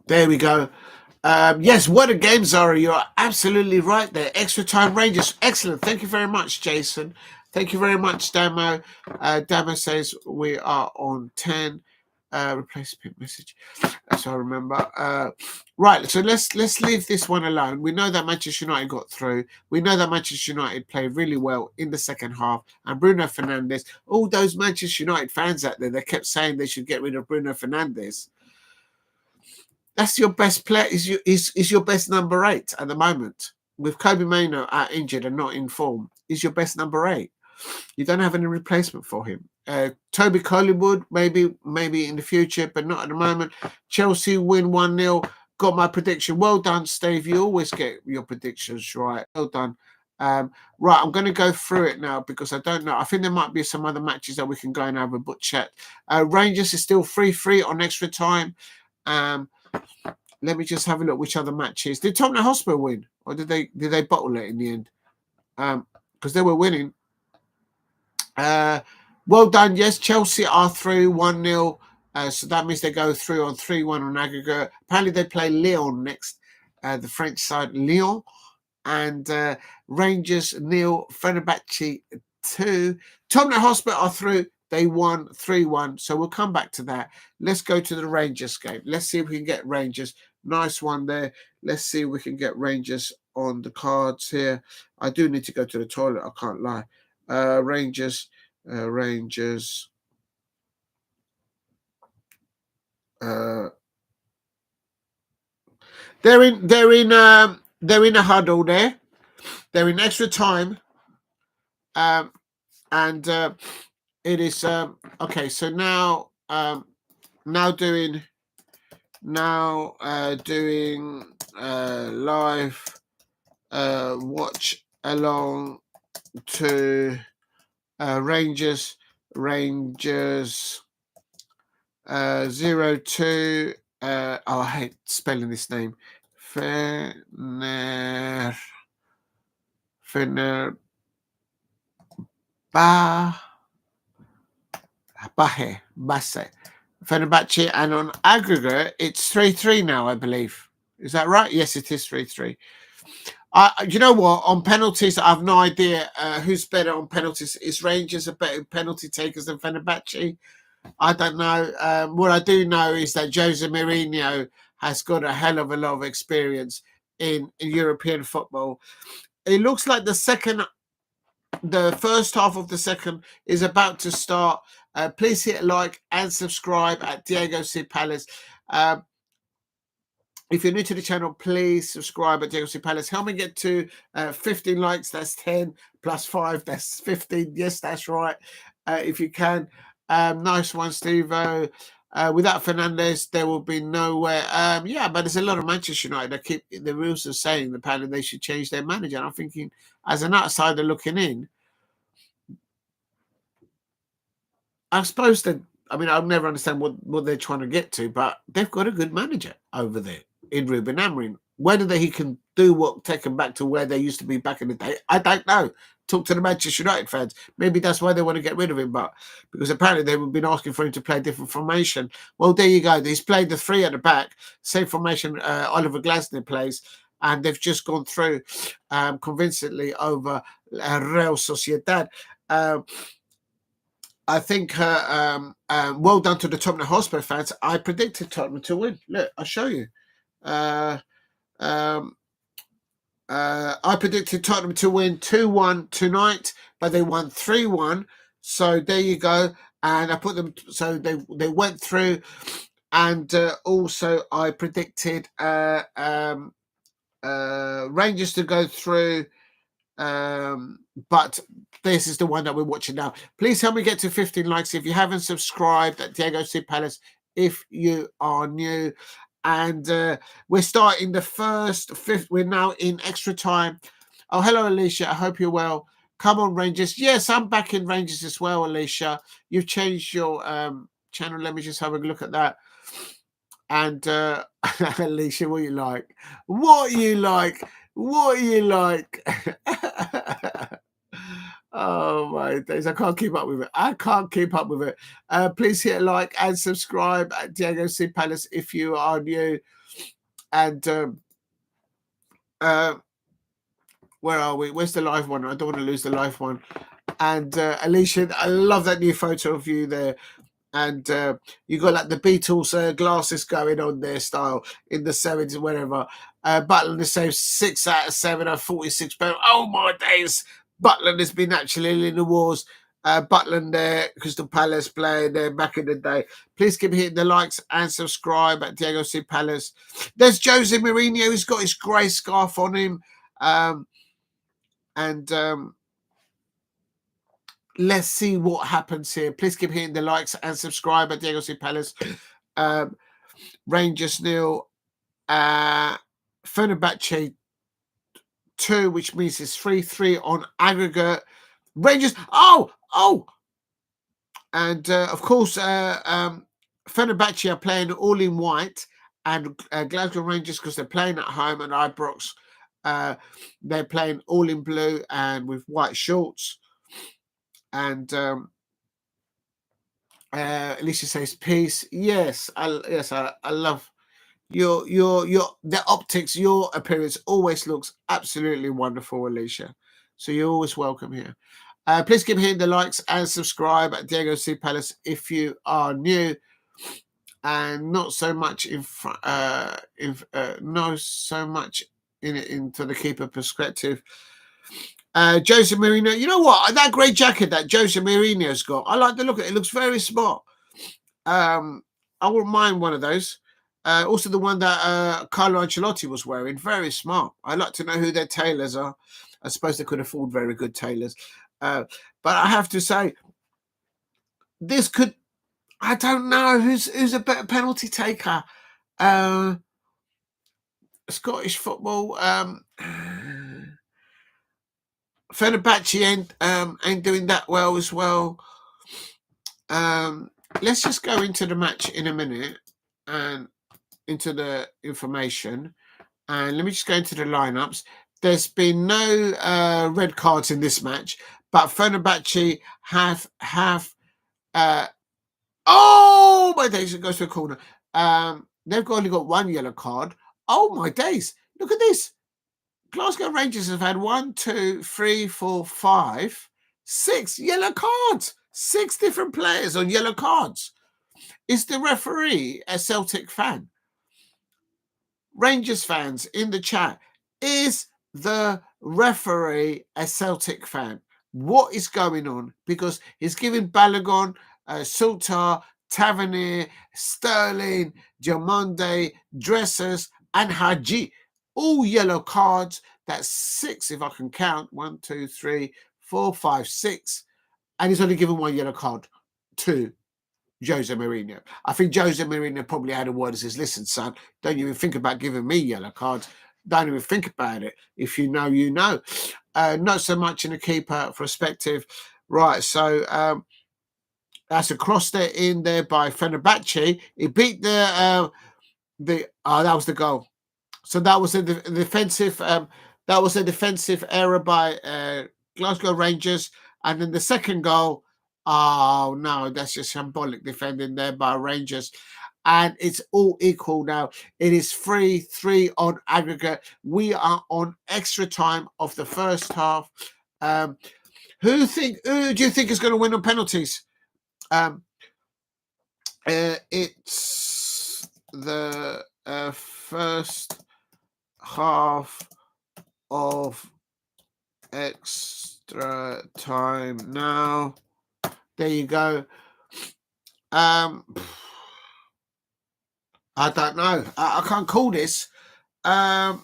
There we go. Yes, what a game, Zara. You're absolutely right there. Extra time Rangers. Excellent. Thank you very much, Jason. Thank you very much, Damo. Damo says we are on 10. Replace pin message. That's what I remember. Right, so let's leave this one alone. We know that Manchester United got through. We know that Manchester United played really well in the second half. And Bruno Fernandes, all those Manchester United fans out there, they kept saying they should get rid of Bruno Fernandes. That's your best player. Is your best number 8 at the moment. With Kobe Mainoo out injured and not in form, is your best number 8. You don't have any replacement for him. Toby Collingwood, maybe in the future, but not at the moment. Chelsea win 1-0. Got my prediction. Well done, Steve. You always get your predictions right. Well done. Right, I'm going to go through it now because I don't know. I think there might be some other matches that we can go and have a book chat. Rangers is still 3-3 on extra time. Let me just have a look which other matches. Did Tottenham Hotspur win? Or did they bottle it in the end? Because they were winning. Well done. Yes, Chelsea are through 1-0. So that means they go through on 3-1 on aggregate. Apparently they play Lyon next. The French side, Lyon. And Rangers 0, Fenerbahce 2. Tottenham Hotspur are through. They won 3-1. So we'll come back to that. Let's go to the Rangers game. Let's see if we can get Rangers. Nice one there. Let's see if we can get Rangers on the cards here. I do need to go to the toilet. I can't lie. Rangers. They're in a huddle there. They're in extra time. And it is okay. So now doing live watch along to Rangers Rangers 0-2. I hate spelling this name. Fenerbahce. Fenerbahce, and on aggregate, it's 3-3 now, I believe. Is that right? Yes, it is 3-3. You know what? On penalties, I have no idea who's better on penalties. Is Rangers a better penalty takers than Fenerbahce? I don't know. What I do know is that Jose Mourinho has got a hell of a lot of experience in European football. It looks like the first half of the second is about to start. Please hit like and subscribe at Diego C. Palace. If you're new to the channel, please subscribe at Diego C. Palace. Help me get to 15 likes. That's 10 plus 5. That's 15. Yes, that's right. If you can. Nice one, Steve-O. Without Fernandes, there will be nowhere. Yeah, but there's a lot of Manchester United that keep the rules of saying apparently they should change their manager. And I'm thinking, as an outsider looking in, I suppose that, I mean, I'll never understand what they're trying to get to, but they've got a good manager over there in Ruben Amorim. Whether he can do what, take them back to where they used to be back in the day, I don't know. Talk to the Manchester United fans. Maybe that's why they want to get rid of him, but because apparently they've been asking for him to play a different formation. Well, there you go. He's played the three at the back, same formation Oliver Glasner plays, and they've just gone through convincingly over Real Sociedad. I think well done to the Tottenham Hotspur fans. I predicted Tottenham to win. Look, I'll show you. I predicted Tottenham to win 2-1 tonight, but they won 3-1. So there you go. And I put them, so they went through. And also I predicted Rangers to go through. But this is the one that we're watching now. Please help me get to 15 likes if you haven't subscribed at Diego C. Palace if you are new. And we're starting the fifth. We're now in extra time. Oh, hello, Alicia. I hope you're well. Come on, Rangers. Yes, I'm back in Rangers as well, Alicia. You've changed your channel. Let me just have a look at that. And Alicia, what you like? What you like? What you like? Oh my days, I can't keep up with it. I can't keep up with it. Please hit a like and subscribe at Diego C. Palace if you are new. And where are we? Where's the live one? I don't want to lose the live one. And Alicia, I love that new photo of you there. And you got like the Beatles glasses going on there style in the 70s, whatever. Butland has saved 6 out of 7 or 46. But oh my days, Butland has been actually in the wars. Butland there, Crystal Palace playing there back in the day. Please keep hitting the likes and subscribe at Diego C. Palace. There's Jose Mourinho. He's got his grey scarf on him. Let's see what happens here. Please keep hitting the likes and subscribe at Diego C. Palace. Rangers 0. Fenerbahce 2, which means it's 3-3 on aggregate. Rangers. Oh! And of course, Fenerbahce are playing all in white, and Glasgow Rangers, because they're playing at home, and Ibrox, they're playing all in blue and with white shorts. And Alicia says peace. Yes, I love your the optics. Your appearance always looks absolutely wonderful, Alicia. So you're always welcome here. Please keep hitting the likes and subscribe at Diego C. Palace if you are new, and not so much not so much into the keeper perspective. Jose Mourinho, you know what? That great jacket that Jose Mourinho's got, I like the look at it. It looks very smart. I wouldn't mind one of those. Also, the one that Carlo Ancelotti was wearing, very smart. I'd like to know who their tailors are. I suppose they could afford very good tailors. But I have to say, this could, I don't know who's a better penalty taker. Scottish football. Fenerbahce ain't doing that well as well. Let's just go into the match in a minute and into the information. And let me just go into the lineups. There's been no red cards in this match, but Fenerbahce have oh my days, it goes to a corner. They've only got one yellow card. Oh my days, look at this. Glasgow Rangers have had 1, 2, 3, 4, 5, 6 yellow cards. 6 different players on yellow cards. Is the referee a Celtic fan? Rangers fans in the chat, is the referee a Celtic fan? What is going on? Because he's giving Balogun, Sultar, Tavernier, Sterling, Diamonde, Dressers, and Haji all yellow cards. That's 6 if I can count. 1, 2, 3, 4, 5, 6. And he's only given 1 yellow card to Jose Mourinho. I think Jose Mourinho probably had a word and says, listen, son, don't even think about giving me yellow cards. Don't even think about it. If you know, you know. Not so much in a keeper perspective. Right, so that's a cross there in there by Fenerbahce. He beat that was the goal. So that was a defensive error by Glasgow Rangers. And then the second goal, oh no, that's just symbolic defending there by Rangers. And it's all equal now. It is 3-3 on aggregate. We are on extra time of the first half. Who do you think is going to win on penalties? It's the first half of extra time now. There you go. I don't know. I can't call this. I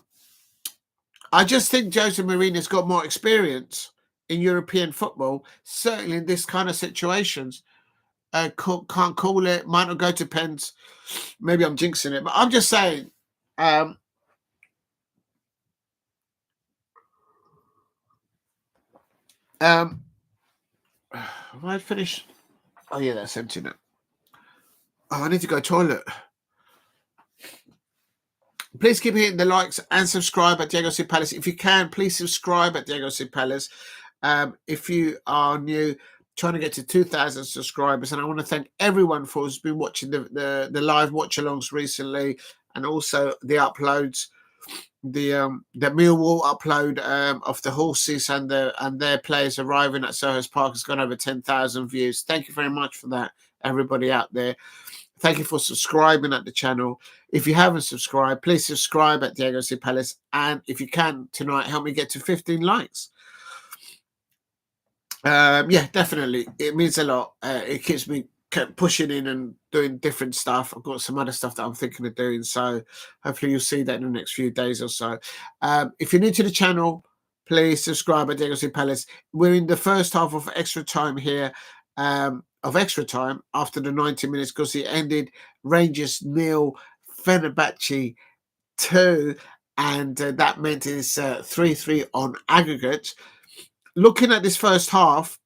just think Jose Mourinho's got more experience in European football, certainly in this kind of situations. Can't call it. Might not go to pens. Maybe I'm jinxing it, but I'm just saying. Have I finished? Oh yeah, that's empty now. Oh, I need to go toilet. Please keep hitting the likes and subscribe at Diego C. Palace. If you can, please subscribe at Diego C. Palace. If you are new, trying to get to 2,000 subscribers, and I want to thank everyone for who's been watching the live watch-alongs recently, and also the uploads. The Millwall upload of the horses and their players arriving at Selhurst Park has gone over 10,000 views. Thank you very much for that, everybody out there. Thank you for subscribing at the channel. If you haven't subscribed, please subscribe at Diego C. Palace. And if you can tonight, help me get to 15 likes. Yeah, definitely. It means a lot. It keeps me pushing in and doing different stuff. I've got some other stuff that I'm thinking of doing. So hopefully you'll see that in the next few days or so. If you're new to the channel, please subscribe at Diego C. Palace. We're in the first half of extra time here. After the 90 minutes, because it ended Rangers 0, Fenerbahce 2, and that meant it's 3-3 on aggregate. Looking at this first half,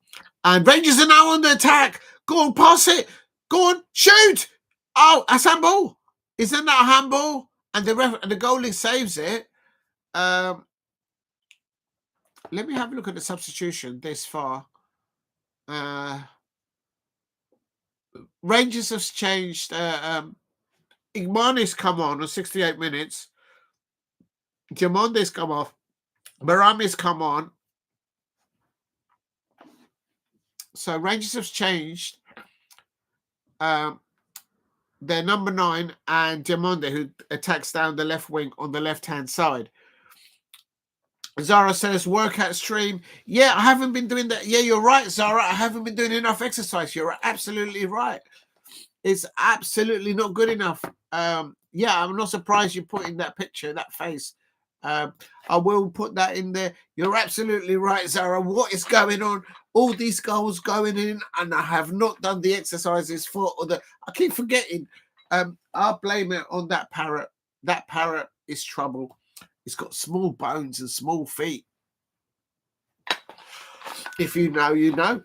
and Rangers are now on the attack. Go on, pass it. Go on, shoot. Oh, that's handball. Isn't that a handball? And the goalie saves it. Let me have a look at the substitution this far. Rangers have changed. Igmane's come on 68 minutes. Diamonde's come off. Barami's come on. So Rangers have changed their number 9 and Diamonde, who attacks down the left wing on the left-hand side. Zara says, workout stream. Yeah, I haven't been doing that. Yeah, you're right, Zara. I haven't been doing enough exercise. You're absolutely right. It's absolutely not good enough. Yeah, I'm not surprised you put in that picture, that face. I will put that in there. You're absolutely right, Zara. What is going on? All these goals going in, and I have not done the exercises for I keep forgetting. I'll blame it on that parrot. That parrot is trouble. It's got small bones and small feet. If you know, you know.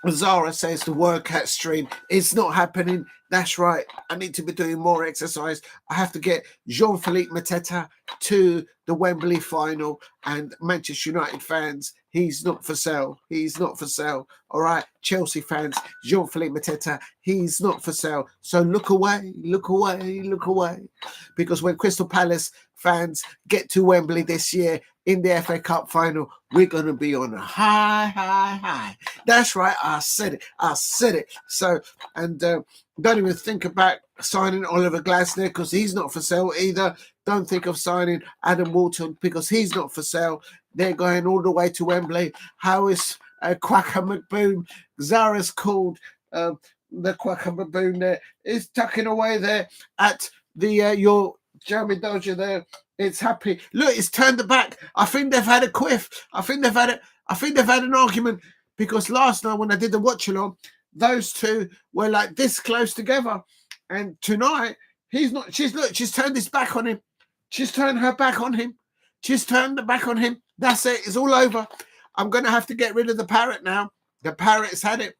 Zara says the workout stream. It's not happening. That's right. I need to be doing more exercise. I have to get Jean-Philippe Mateta to the Wembley final. And Manchester United fans, he's not for sale. He's not for sale. All right. Chelsea fans, Jean-Philippe Mateta, he's not for sale. So look away, look away, look away. Because when Crystal Palace fans get to Wembley this year in the FA Cup final, we're going to be on a high, high, high. That's right. I said it. I said it. So, and don't even think about signing Oliver Glasner because he's not for sale either. Don't think of signing Adam Wharton because he's not for sale. They're going all the way to Wembley. How is Quacker McBoon? Zara's called the Quacker McBoon there. Is tucking away there at the your Jeremy Dozier there. It's happy. Look, it's turned the back. I think they've had a quiff. I think they've had an argument because last night when I did the watch along, those two were like this close together. And tonight, she's turned his back on him. She's turned her back on him. She's turned the back on him. That's it. It's all over. I'm going to have to get rid of the parrot now. The parrot's had it.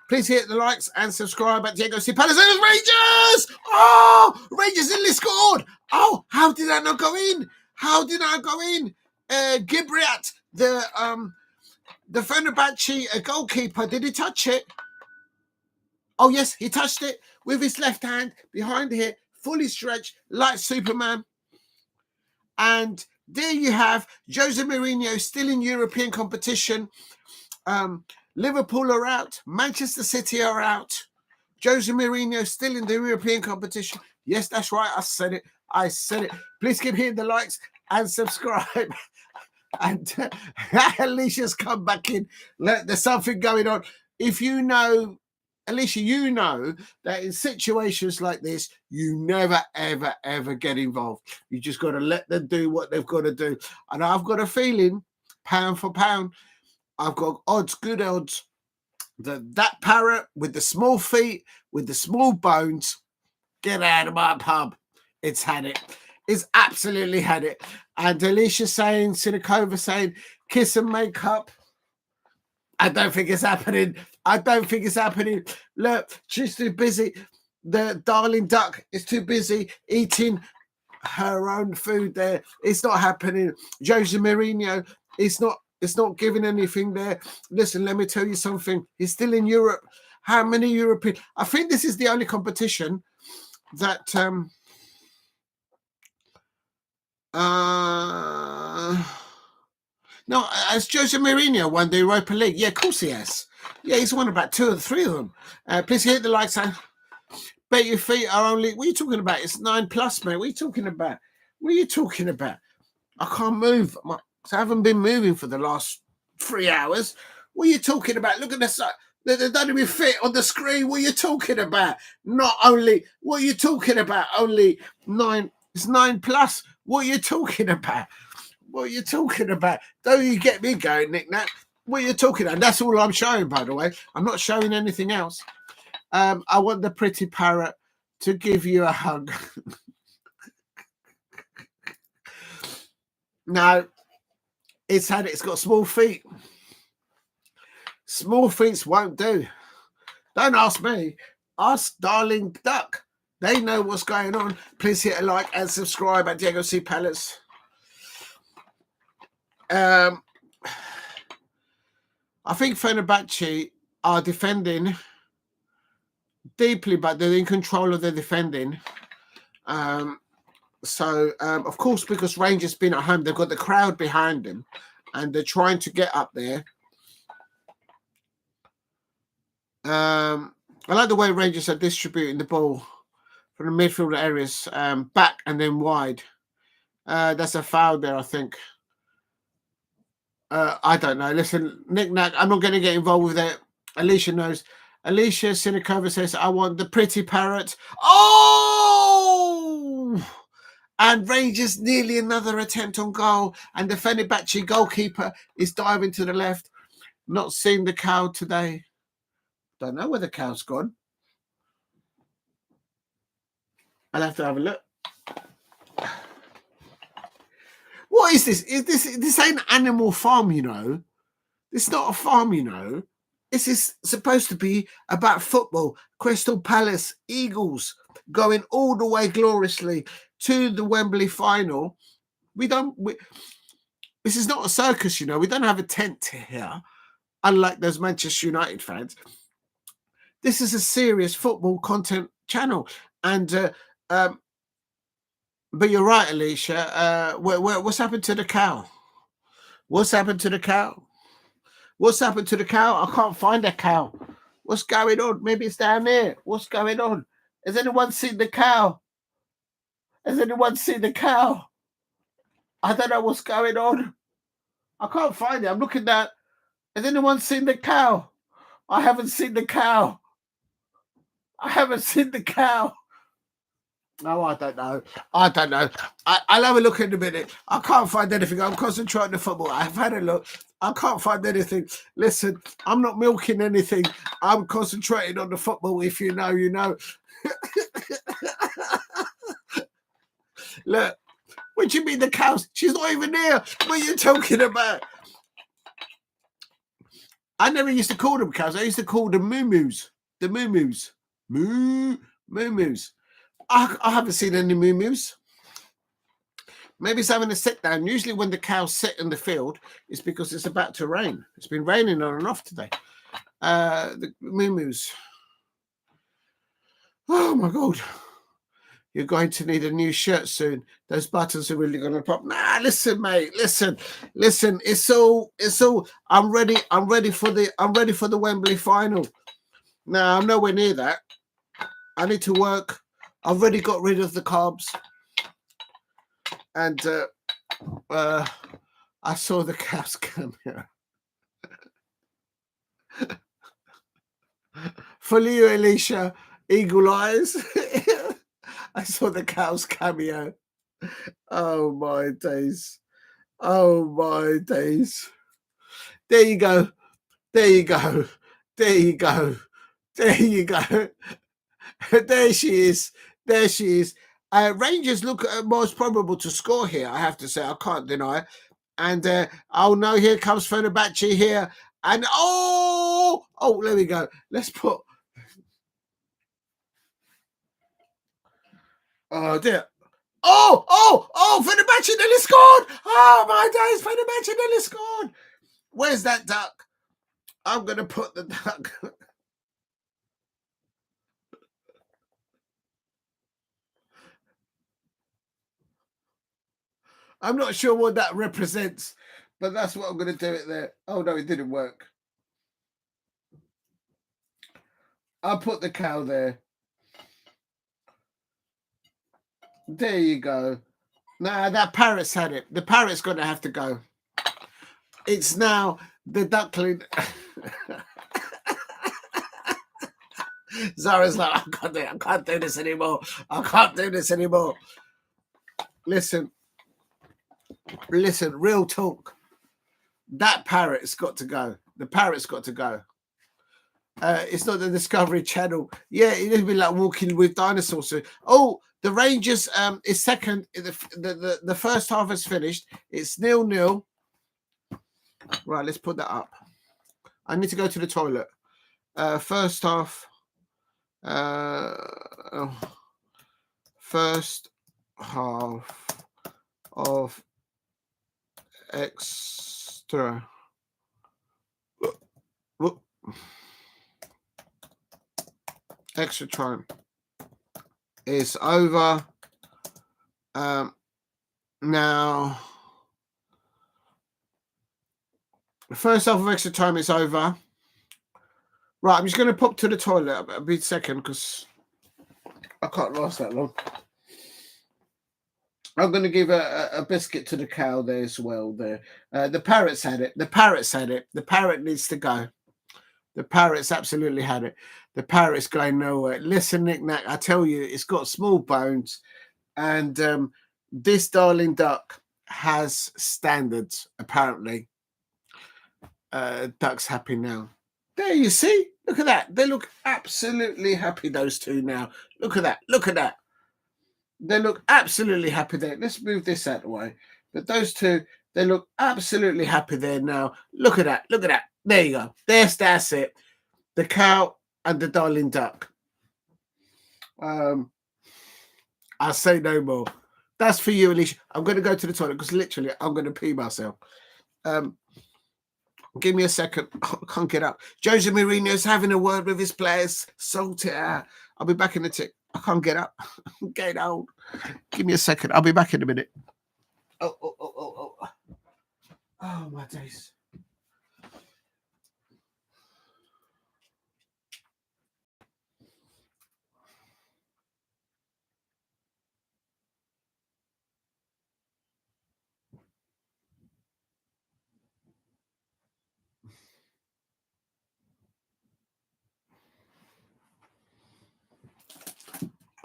Please hit the likes and subscribe at Diego C. Plzen Rangers! Oh, Rangers nearly scored. Oh, how did that not go in? How did that go in? Gibriat, the Fenerbahce goalkeeper, did he touch it? Oh, yes, he touched it with his left hand behind here, fully stretched like Superman. And there you have Jose Mourinho still in European competition. Liverpool are out. Manchester City are out. Jose Mourinho still in the European competition. Yes, that's right. I said it. I said it. Please keep hitting the likes and subscribe. And Alicia's come back in. There's something going on. If you know, Alicia, you know that in situations like this, you never, ever, ever get involved. You just got to let them do what they've got to do. And I've got a feeling, pound for pound, I've got odds, good odds, that parrot with the small feet, with the small bones, get out of my pub. It's had it. It's absolutely had it. And Alicia saying, Sinikova saying, kiss and make up. I don't think it's happening. I don't think it's happening. Look, she's too busy. The darling duck is too busy eating her own food there. It's not happening. Jose Mourinho, it's not giving anything there. Listen, let me tell you something. He's still in Europe. How many European? I think this is the only competition that no, has Jose Mourinho won the Europa League? Yeah, of course he has. Yeah, he's won about 2 or 3 of them. Please hit the likes and bet your feet are only. What are you talking about? It's 9+, mate. What are you talking about? What are you talking about? I can't move. I haven't been moving for the last 3 hours. What are you talking about? Look at this. They don't even fit on the screen. What are you talking about? Not only. What are you talking about? Only 9. It's 9+. What are you talking about? What are you talking about? Don't you get me going, Nick Nat? What are you talking about? That's all I'm showing, by the way. I'm not showing anything else. I want the pretty parrot to give you a hug. No, it's got small feet. Small feet won't do. Don't ask me. Ask Darling Duck. They know what's going on. Please hit a like and subscribe at Diego C. Palace. I think Fenerbahce are defending deeply, but they're in control of their defending. So, of course, because Rangers been at home, they've got the crowd behind them, and they're trying to get up there. I like the way Rangers are distributing the ball from the midfield areas, back and then wide. That's a foul there, I think. I don't know. Listen, Nick Nack, I'm not going to get involved with that. Alicia knows. Alicia Sinikova says, I want the pretty parrot. Oh! And Rangers nearly another attempt on goal. And the Fenerbahce goalkeeper is diving to the left. Not seeing the cow today. Don't know where the cow's gone. I'll have to have a look. What is this? This ain't Animal Farm, you know. It's not a farm, you know. This is supposed to be about football. Crystal Palace, Eagles, going all the way gloriously to the Wembley final. This is not a circus, you know. We don't have a tent here, unlike those Manchester United fans. This is a serious football content channel. And but you're right, Alicia. What's happened to the cow? What's happened to the cow? What's happened to the cow? I can't find a cow. What's going on? Maybe it's down there. What's going on? Has anyone seen the cow? Has anyone seen the cow? I don't know what's going on. I can't find it. I'm looking at. Has anyone seen the cow? I haven't seen the cow. I haven't seen the cow. No, I don't know. I don't know. I'll have a look in a minute. I can't find anything. I'm concentrating on the football. I've had a look. I can't find anything. Listen, I'm not milking anything. I'm concentrating on the football. If you know, you know. Look, what do you mean the cows? She's not even there. What are you talking about? I never used to call them cows. I used to call them moo-moos. The moo-moos. Moo-moos. I haven't seen any moo-moos. Maybe it's having a sit down. Usually when the cows sit in the field, it's because it's about to rain. It's been raining on and off today. The moo-moos. Oh, my God. You're going to need a new shirt soon. Those buttons are really going to pop. Nah, listen, mate. Listen. It's all. I'm ready for the Wembley final. No, I'm nowhere near that. I need to work. I've already got rid of the carbs. And I saw the cows come here. For you, Alicia, eagle eyes. I saw the cows cameo. Oh, my days. Oh, my days. There you go. There you go. There you go. There you go. There she is. There she is. Rangers look most probable to score here, I have to say. I can't deny. And, oh, no, here comes Fenerbahce here. And, oh, there we go. Let's put... Oh, dear. Oh, Fenerbahce nearly scored. Oh, my days, Fenerbahce nearly scored. Where's that duck? I'm going to put the duck. I'm not sure what that represents, but that's what I'm going to do it there. Oh, no, it didn't work. I'll put the cow there. There you go. Nah, that parrot's had it. The parrot's going to have to go. It's now the duckling. Zara's like, I can't do this anymore. I can't do this anymore. Listen, real talk. That parrot's got to go. The parrot's got to go. It's not the Discovery Channel. Yeah, it'd be like walking with dinosaurs. Oh, the Rangers is second. The first half has finished. It's 0-0. Right, let's put that up. I need to go to the toilet. First half. First half of extra. Extra time is over. Now, the first half of extra time is over. Right, I'm just going to pop to the toilet a bit second because I can't last that long. I'm going to give a biscuit to the cow there as well. There, the parrot's had it. The parrot's had it. The parrot needs to go. The parrot's absolutely had it. The parrot's going nowhere. Listen, Nick Nack, I tell you, it's got small bones, and this darling duck has standards. Apparently, duck's happy now. There, you see. Look at that. They look absolutely happy. Those two now. Look at that. Look at that. They look absolutely happy there. Let's move this out of the way. But those two, they look absolutely happy there now. Look at that. Look at that. There you go. That's it. the cow and the darling duck. I say no more. That's for you, Alicia. I'm going to go to the toilet because literally I'm going to pee myself. Give me a second. I can't get up. Jose Mourinho's having a word with his players. Sort it out. I'll be back in a tick. I can't get up. I'm getting old. Give me a second. I'll be back in a minute. Oh, my days.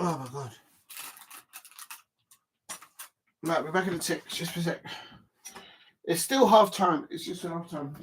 Oh, my God. Right, we're back in the tick. Just for a sec. It's still half time. It's just half time.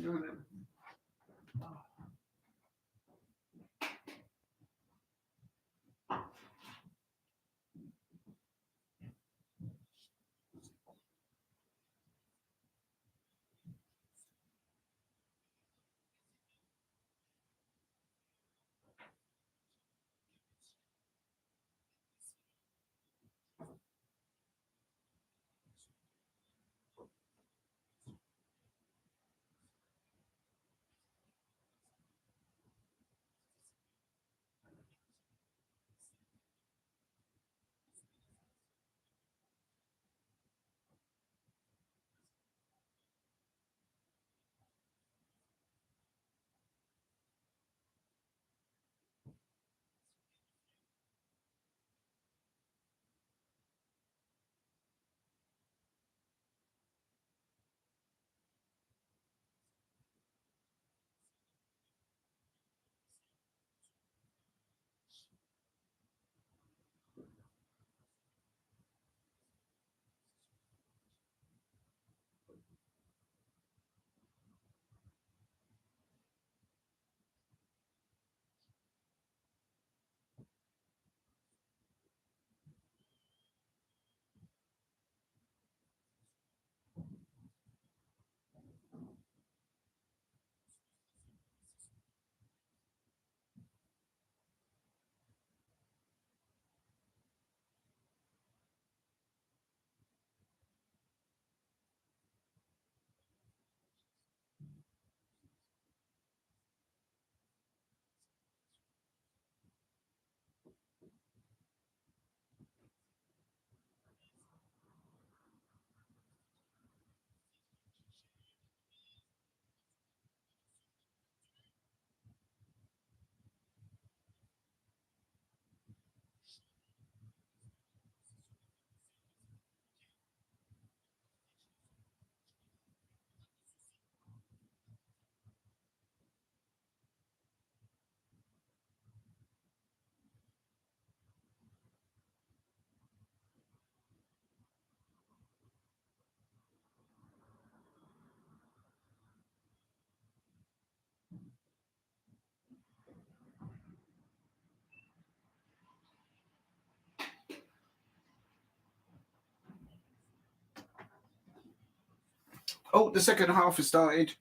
Oh, the second half has started.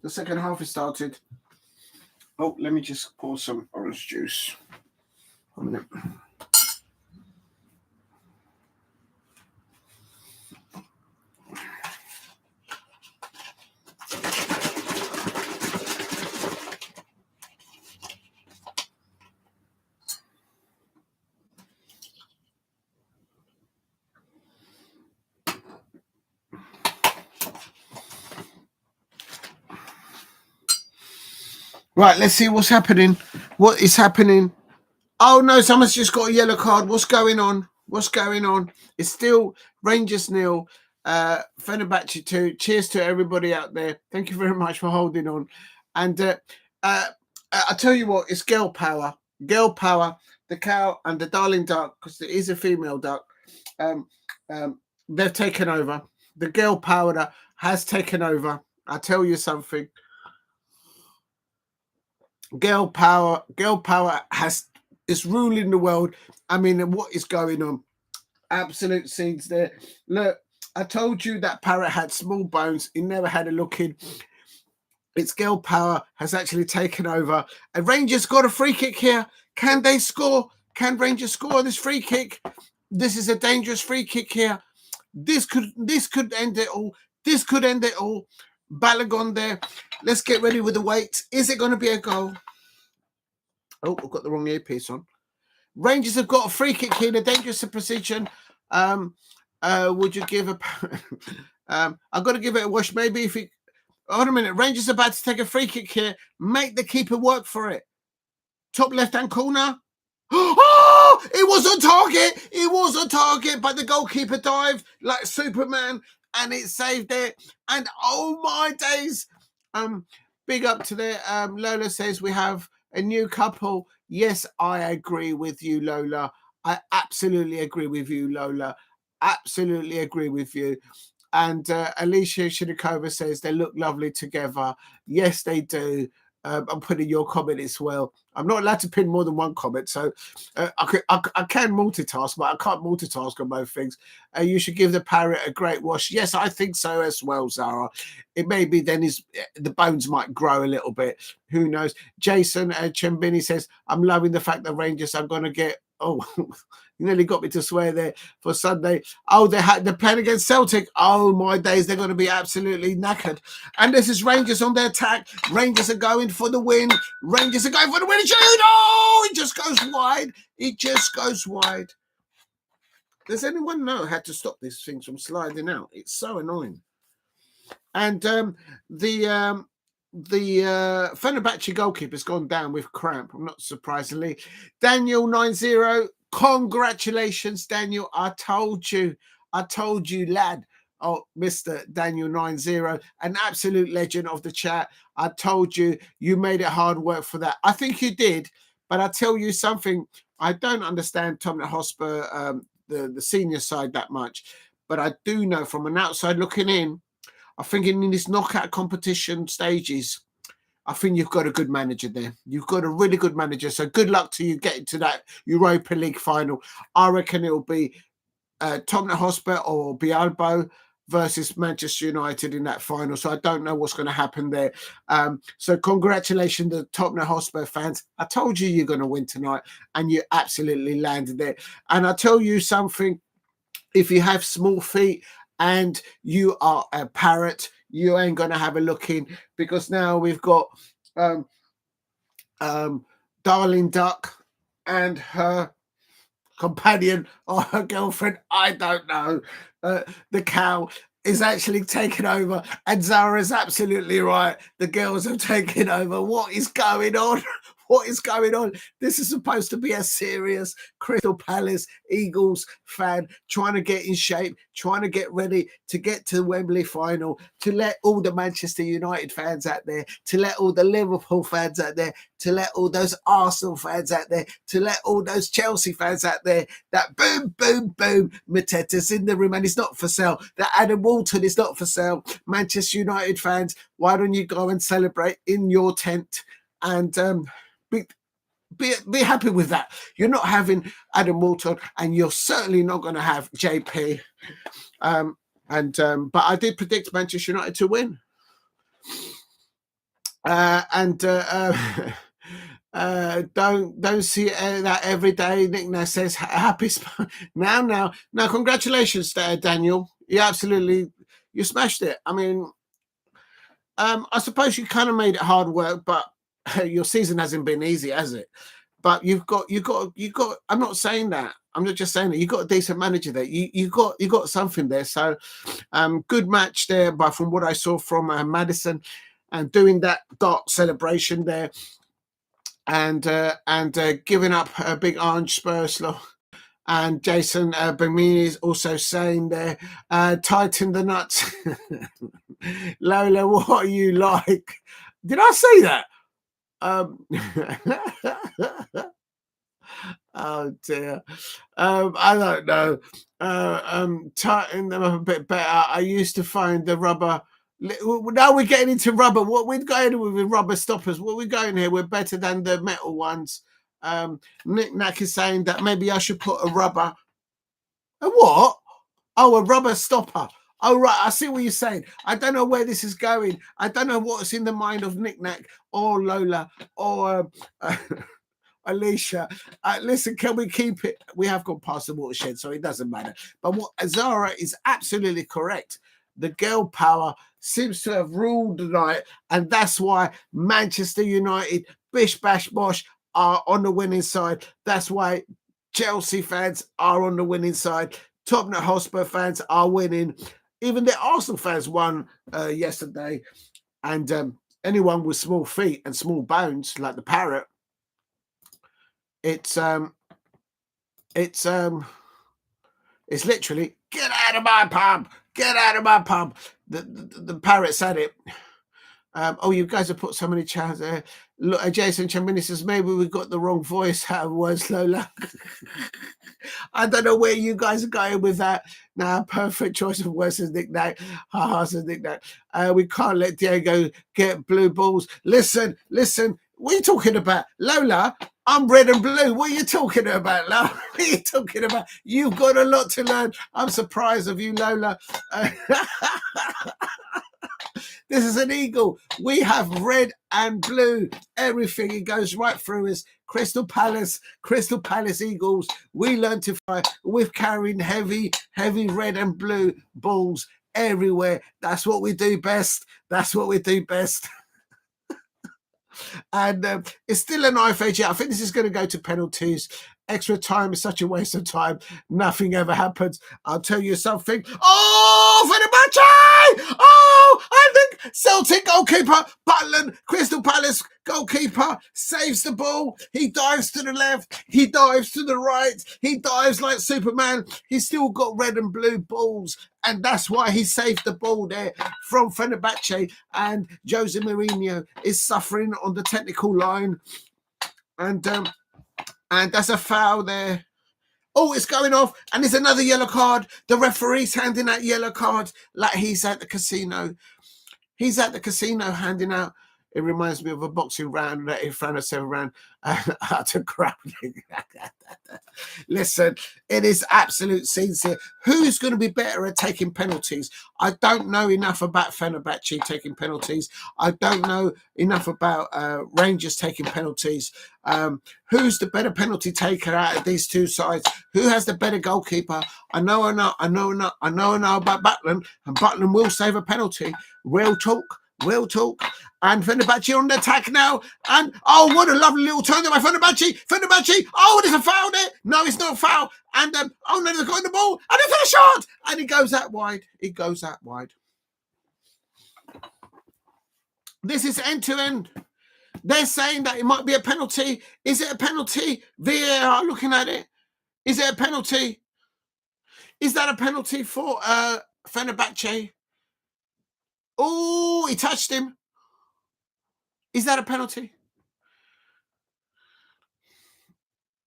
The second half has started. Oh, let me just pour some orange juice. 1 minute. Right, let's see what's happening. What is happening? Oh, no, someone's just got a yellow card. What's going on? What's going on? It's still Rangers 0, Fenerbahce 2. Cheers to everybody out there. Thank you very much for holding on. And I tell you what, it's girl power. Girl power, the cow and the darling duck, because it is a female duck. They've taken over. The girl power has taken over. I tell you something. Girl power is ruling the world. I mean, what is going on? Absolute scenes there. Look, I told you that parrot had small bones. He never had a look in. Its girl power has actually taken over. And Rangers got a free kick here. Can they score? Can Rangers score this free kick? This is a dangerous free kick here. This could end it all. This could end it all. Balogun there. Let's get ready with the weights. Is it going to be a goal? Oh, I've got the wrong earpiece on. Rangers have got a free kick here in a dangerous position. Would you give a... I've got to give it a wash. Maybe if it... Hold a minute. Rangers are about to take a free kick here. Make the keeper work for it. Top left-hand corner. Oh, it was on target. It was on target, but the goalkeeper dived like Superman and it saved it. And oh my days. Big up to the Lola says we have a new couple. Yes, I agree with you, Lola. I absolutely agree with you, Lola. Absolutely agree with you. And Alicia Shidakova says they look lovely together. Yes, they do. I'm putting your comment as well. I'm not allowed to pin more than one comment, so I can multitask, but I can't multitask on both things. You should give the parrot a great wash. Yes, I think so as well, Zara. It may be then the bones might grow a little bit. Who knows? Jason Chembini says, I'm loving the fact that Rangers are going to get... Oh, you nearly got me to swear there for Sunday. Oh, they're playing against Celtic. Oh, my days, they're going to be absolutely knackered. And this is Rangers on their attack. Rangers are going for the win. Rangers are going for the win. Oh, it just goes wide. It just goes wide. Does anyone know how to stop these things from sliding out? It's so annoying. And the Fenerbahce goalkeeper's gone down with cramp, not surprisingly. Daniel 9-0. Congratulations, Daniel. I told you, lad. Oh, Mr. Daniel 9-0, an absolute legend of the chat. I told you, you made it hard work for that. I think you did, but I tell you something. I don't understand Tottenham Hotspur, the senior side that much, but I do know from an outside looking in, I think in this knockout competition stages, I think you've got a good manager there. You've got a really good manager. So good luck to you getting to that Europa League final. I reckon it'll be Tottenham Hotspur or Bialbo versus Manchester United in that final. So I don't know what's going to happen there. So congratulations to Tottenham Hotspur fans. I told you you're going to win tonight, and you absolutely landed there. And I tell you something, if you have small feet and you are a parrot, you ain't going to have a look in, because now we've got Darling Duck and her companion or her girlfriend, I don't know. The cow is actually taken over, and Zara's absolutely right. The girls have taken over. What is going on? What is going on? This is supposed to be a serious Crystal Palace Eagles fan trying to get in shape, trying to get ready to get to the Wembley final, to let all the Manchester United fans out there, to let all the Liverpool fans out there, to let all those Arsenal fans out there, to let all those Chelsea fans out there, that boom, boom, boom, Mateta's in the room and it's not for sale. That Adam Wharton is not for sale. Manchester United fans, why don't you go and celebrate in your tent and be happy with that. You're not having Adam Wharton, and you're certainly not going to have JP. But I did predict Manchester United to win. Don't see that every day. Nick now says happy. Now, congratulations, Daniel. You smashed it. I mean, I suppose you kind of made it hard work, but your season hasn't been easy, has it? But you've got. I'm not saying that. I'm not just saying that. You got a decent manager there. You got something there. So, good match there. But from what I saw from Madison, and doing that dart celebration there, and giving up a big orange Spurs. And Jason Bamini is also saying there, tighten the nuts. Lola, what are you like? Did I say that? Oh dear. I don't know. Tighten them up a bit better. I used to find the rubber. Now we're getting into rubber. What we're going with rubber stoppers. What we're going here, we're better than the metal ones. Nick Nack is saying that maybe I should put a rubber. A what? Oh, a rubber stopper. Oh, right. I see what you're saying. I don't know where this is going. I don't know what's in the mind of Nick Nack or Lola or Alicia. Listen, can we keep it? We have gone past the watershed, so it doesn't matter. But what Zara is absolutely correct. The girl power seems to have ruled the night, and that's why Manchester United, bish bash bosh, are on the winning side. That's why Chelsea fans are on the winning side. Tottenham Hotspur fans are winning. Even the Arsenal fans won yesterday. And anyone with small feet and small bones, like the parrot, it's literally, get out of my pub, get out of my pub. The parrot said it. Oh, you guys have put so many chats there. Look, Jason Chamini says, maybe we got the wrong voice out of words, Lola. I don't know where you guys are going with that. Now, perfect choice of words, says Nick Nack. Ha, says Nick Nack. We can't let Diego get blue balls. Listen. What are you talking about? Lola, I'm red and blue. What are you talking about, Lola? What are you talking about? You've got a lot to learn. I'm surprised of you, Lola. This is an eagle. We have red and blue. Everything. It goes right through us. Crystal Palace Eagles. We learn to fly with carrying heavy red and blue balls everywhere. That's what we do best. And it's still a knife edge. I think this is going to go to penalties. Extra time is such a waste of time. Nothing ever happens. I'll tell you something. Oh, Fenerbahce! Oh, I think Celtic goalkeeper Butland, Crystal Palace goalkeeper, saves the ball. He dives to the left. He dives to the right. He dives like Superman. He's still got red and blue balls. And that's why he saved the ball there from Fenerbahce. And Jose Mourinho is suffering on the technical line. And that's a foul there. Oh, it's going off. And there's another yellow card. The referee's handing out yellow cards like he's at the casino. He's at the casino handing out. It reminds me of a boxing round, in front of 7 round. Out of grappling. Listen, it is absolute scenes here. Who's going to be better at taking penalties? I don't know enough about Fenerbahce taking penalties. I don't know enough about Rangers taking penalties. Who's the better penalty taker out of these two sides? Who has the better goalkeeper? I know about Butland, and Butland will save a penalty. Real talk. And Fenerbahce on the attack now. And oh, what a lovely little turn there by Fenerbahce. Oh, there's a foul there. No, it's not a foul. And oh no, they've got the ball. And it's a shot. And it goes that wide. This is end to end. They're saying that it might be a penalty. Is it a penalty? VAR looking at it. Is it a penalty? Is that a penalty for Fenerbahce? Oh, he touched him. Is that a penalty?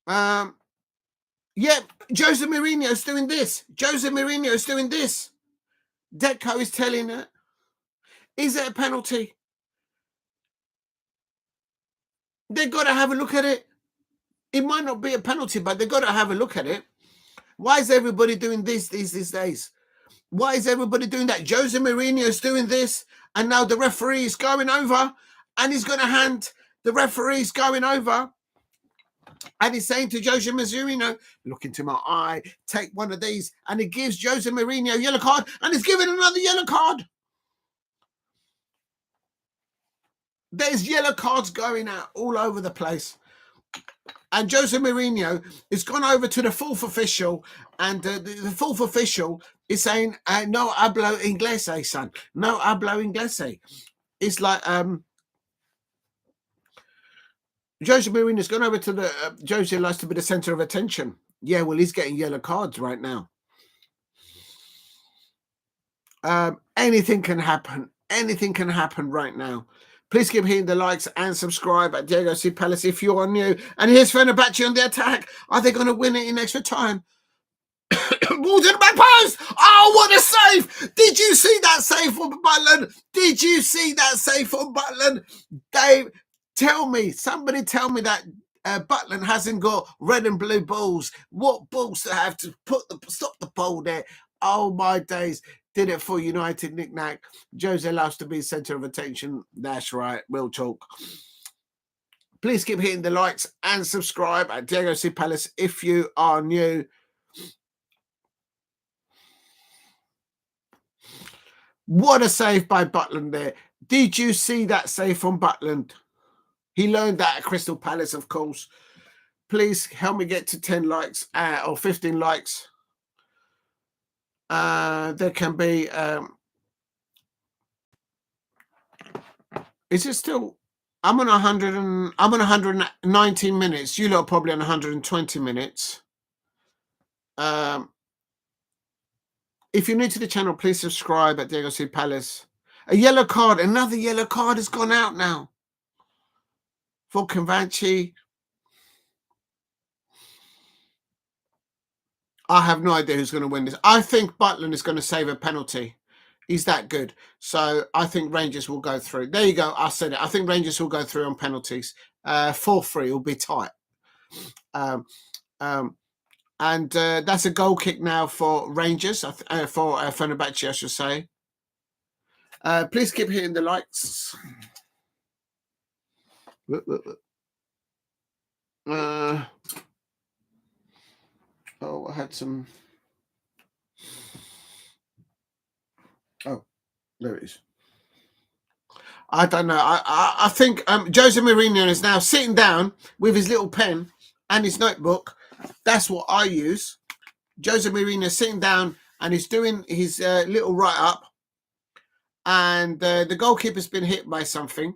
Yeah, Jose Mourinho's doing this. Deco is telling it. Is it a penalty? They've got to have a look at it. It might not be a penalty, but they've got to have a look at it. Why is everybody doing this these days? Why is everybody doing that? Jose Mourinho's doing this, and now the referee is going over, and he's going to hand the referee's going over, and he's saying to Jose Mourinho, look into my eye, take one of these, and he gives Jose Mourinho a yellow card, and he's giving another yellow card. There's yellow cards going out all over the place. And Jose Mourinho has gone over to the fourth official, and the fourth official is saying, no hablo inglés, son. No hablo inglés. It's like Jose Mourinho's gone over to the... Jose likes to be the centre of attention. Yeah, well, he's getting yellow cards right now. Anything can happen. Anything can happen right now. Please keep hitting the likes and subscribe at Diego C. Palace if you are new. And here's Fenerbahce on the attack. Are they going to win it in extra time? Ball to the back post. Oh, what a save. Did you see that save from Butland? Dave, somebody tell me that Butland hasn't got red and blue balls. What balls to have to stop the ball there? Oh, my days. Did it for United, knick-knack. Jose loves to be centre of attention. That's right. We'll talk. Please keep hitting the likes and subscribe at Diego C. Palace if you are new. What a save by Butland there. Did you see that save from Butland? He learned that at Crystal Palace, of course. Please help me get to 10 likes or 15 likes. There can be... is it still... I'm on 119 minutes. You lot are probably on 120 minutes. If you're new to the channel, please subscribe at Diego C. Palace. A yellow card. Another yellow card has gone out now for Konvanchi. I have no idea who's going to win this. I think Butland is going to save a penalty. He's that good. So I think Rangers will go through. There you go. I said it. I think Rangers will go through on penalties. 4-3 will be tight. And that's a goal kick now for Rangers, for Fenerbahce, I should say. Please keep hitting the likes. I had some... Oh, there it is. I don't know. I think Jose Mourinho is now sitting down with his little pen and his notebook. That's what I use. Jose Mourinho sitting down and he's doing his little write-up. And the goalkeeper's been hit by something.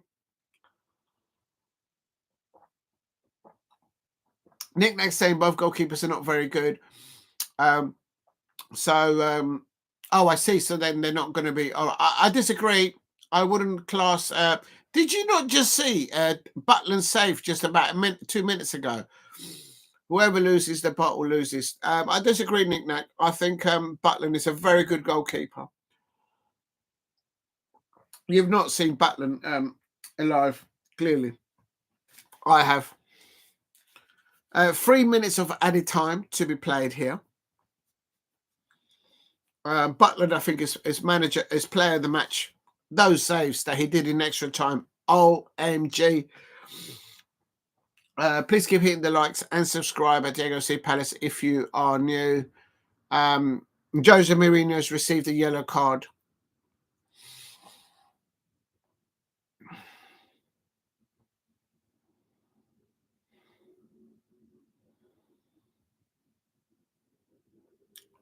Nick saying both goalkeepers are not very good. Oh, I see. So then they're not going to be... Oh, I disagree. I wouldn't class... did you not just see Butland save just about 2 minutes ago? Whoever loses, the bottle loses. I disagree, Nick. I think Butland is a very good goalkeeper. You've not seen Butland alive, clearly. I have. 3 minutes of added time to be played here. Butland, I think, is manager, is player of the match. Those saves that he did in extra time. OMG. Please keep hitting the likes and subscribe at Diego C. Palace if you are new. Jose Mourinho has received a yellow card.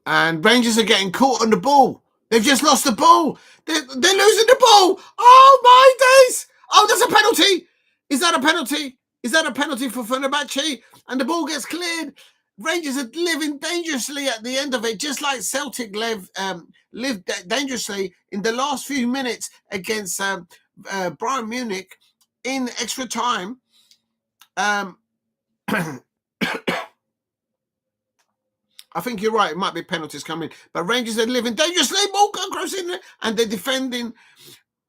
And Rangers are getting caught on the ball. They've just lost the ball. They're losing the ball. Oh, my days. Oh, that's a penalty. Is that a penalty? Is that a penalty for Fenerbahce? And the ball gets cleared. Rangers are living dangerously at the end of it, just like Celtic lived dangerously in the last few minutes against Bayern Munich in extra time. I think you're right. It might be penalties coming. But Rangers are living dangerously. Ball goes in there. And they're defending.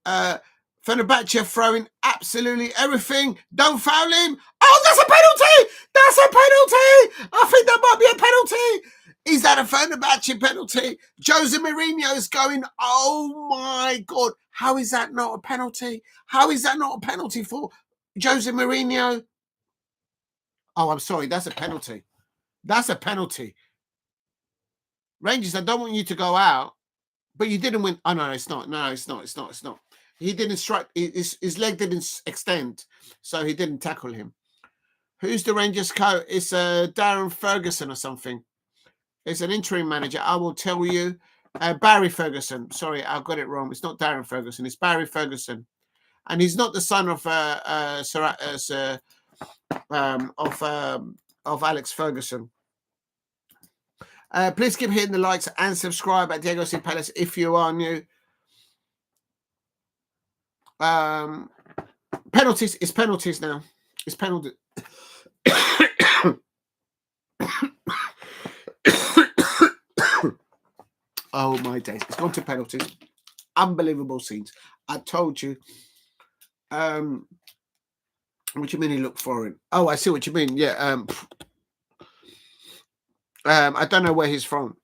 Fenerbahce throwing absolutely everything. Don't foul him. Oh, that's a penalty. That's a penalty. I think that might be a penalty. Is that a Fenerbahce penalty? Jose Mourinho is going, oh, my God. How is that not a penalty? How is that not a penalty for Jose Mourinho? Oh, I'm sorry. That's a penalty. That's a penalty. Rangers, I don't want you to go out, but you didn't win. Oh, no, it's not. No, it's not. It's not. It's not. He didn't strike. His leg didn't extend, so he didn't tackle him. Who's the Rangers coach? It's Darren Ferguson or something. It's an interim manager. I will tell you. Barry Ferguson. Sorry, I got it wrong. It's not Darren Ferguson. It's Barry Ferguson. And he's not the son of Alex Ferguson. Please keep hitting the likes and subscribe at Diego C. Palace if you are new. Penalties. It's penalties now. It's penalty. Oh, my days. It's gone to penalties. Unbelievable scenes. I told you. What do you mean he looked foreign? Oh, I see what you mean. Yeah. I don't know where he's from.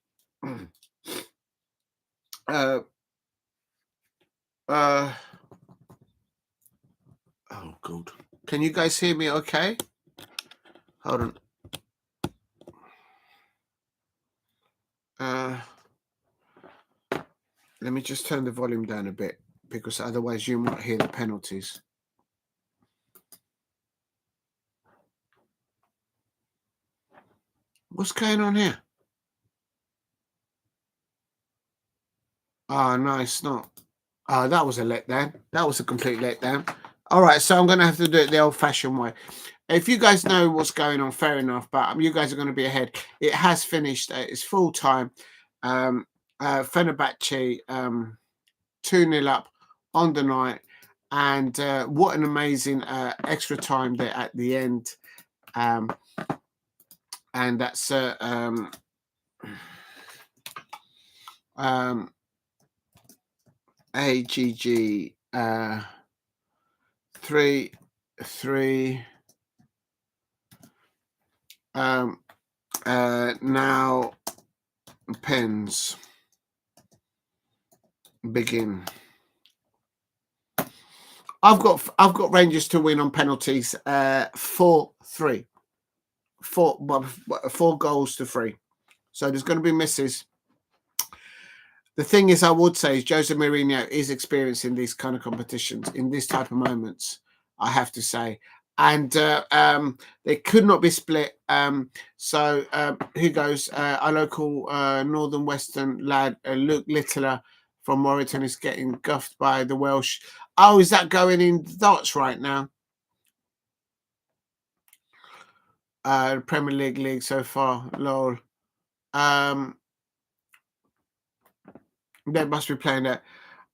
oh God, can you guys hear me okay? Hold on. Let me just turn the volume down a bit, because otherwise you might hear the penalties. What's going on here? Oh, no, it's not. Oh, that was a letdown. That was a complete letdown. All right, so I'm going to have to do it the old-fashioned way. If you guys know what's going on, fair enough, but you guys are going to be ahead. It has finished. It's full time. Fenerbahce 2-0 up on the night. And what an amazing extra time there at the end. And that's AGG 3-3. Now pens begin. I've got Rangers to win on penalties 4-3. 4 goals to 3. So there's going to be misses. The thing is, I would say, is Jose Mourinho is experiencing these kind of competitions in this type of moments, I have to say. And they could not be split. So here goes our local Northern Western lad, Luke Littler from Warrington, is getting guffed by the Welsh. Oh, is that going in dots right now? Premier League so far, lol. They must be playing that.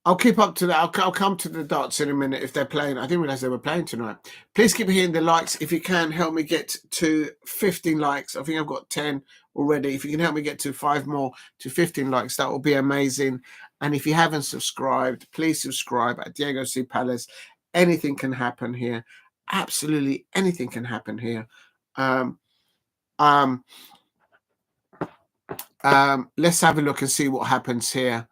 I'll keep up to that. I'll come to the dots in a minute if they're playing. I didn't realize they were playing tonight. Please keep hitting the likes. If you can, help me get to 15 likes. I think I've got 10 already. If you can help me get to 5 more to 15 likes, that will be amazing. And if you haven't subscribed, please subscribe at Diego C. Palace. Anything can happen here. Absolutely anything can happen here. Let's have a look and see what happens here.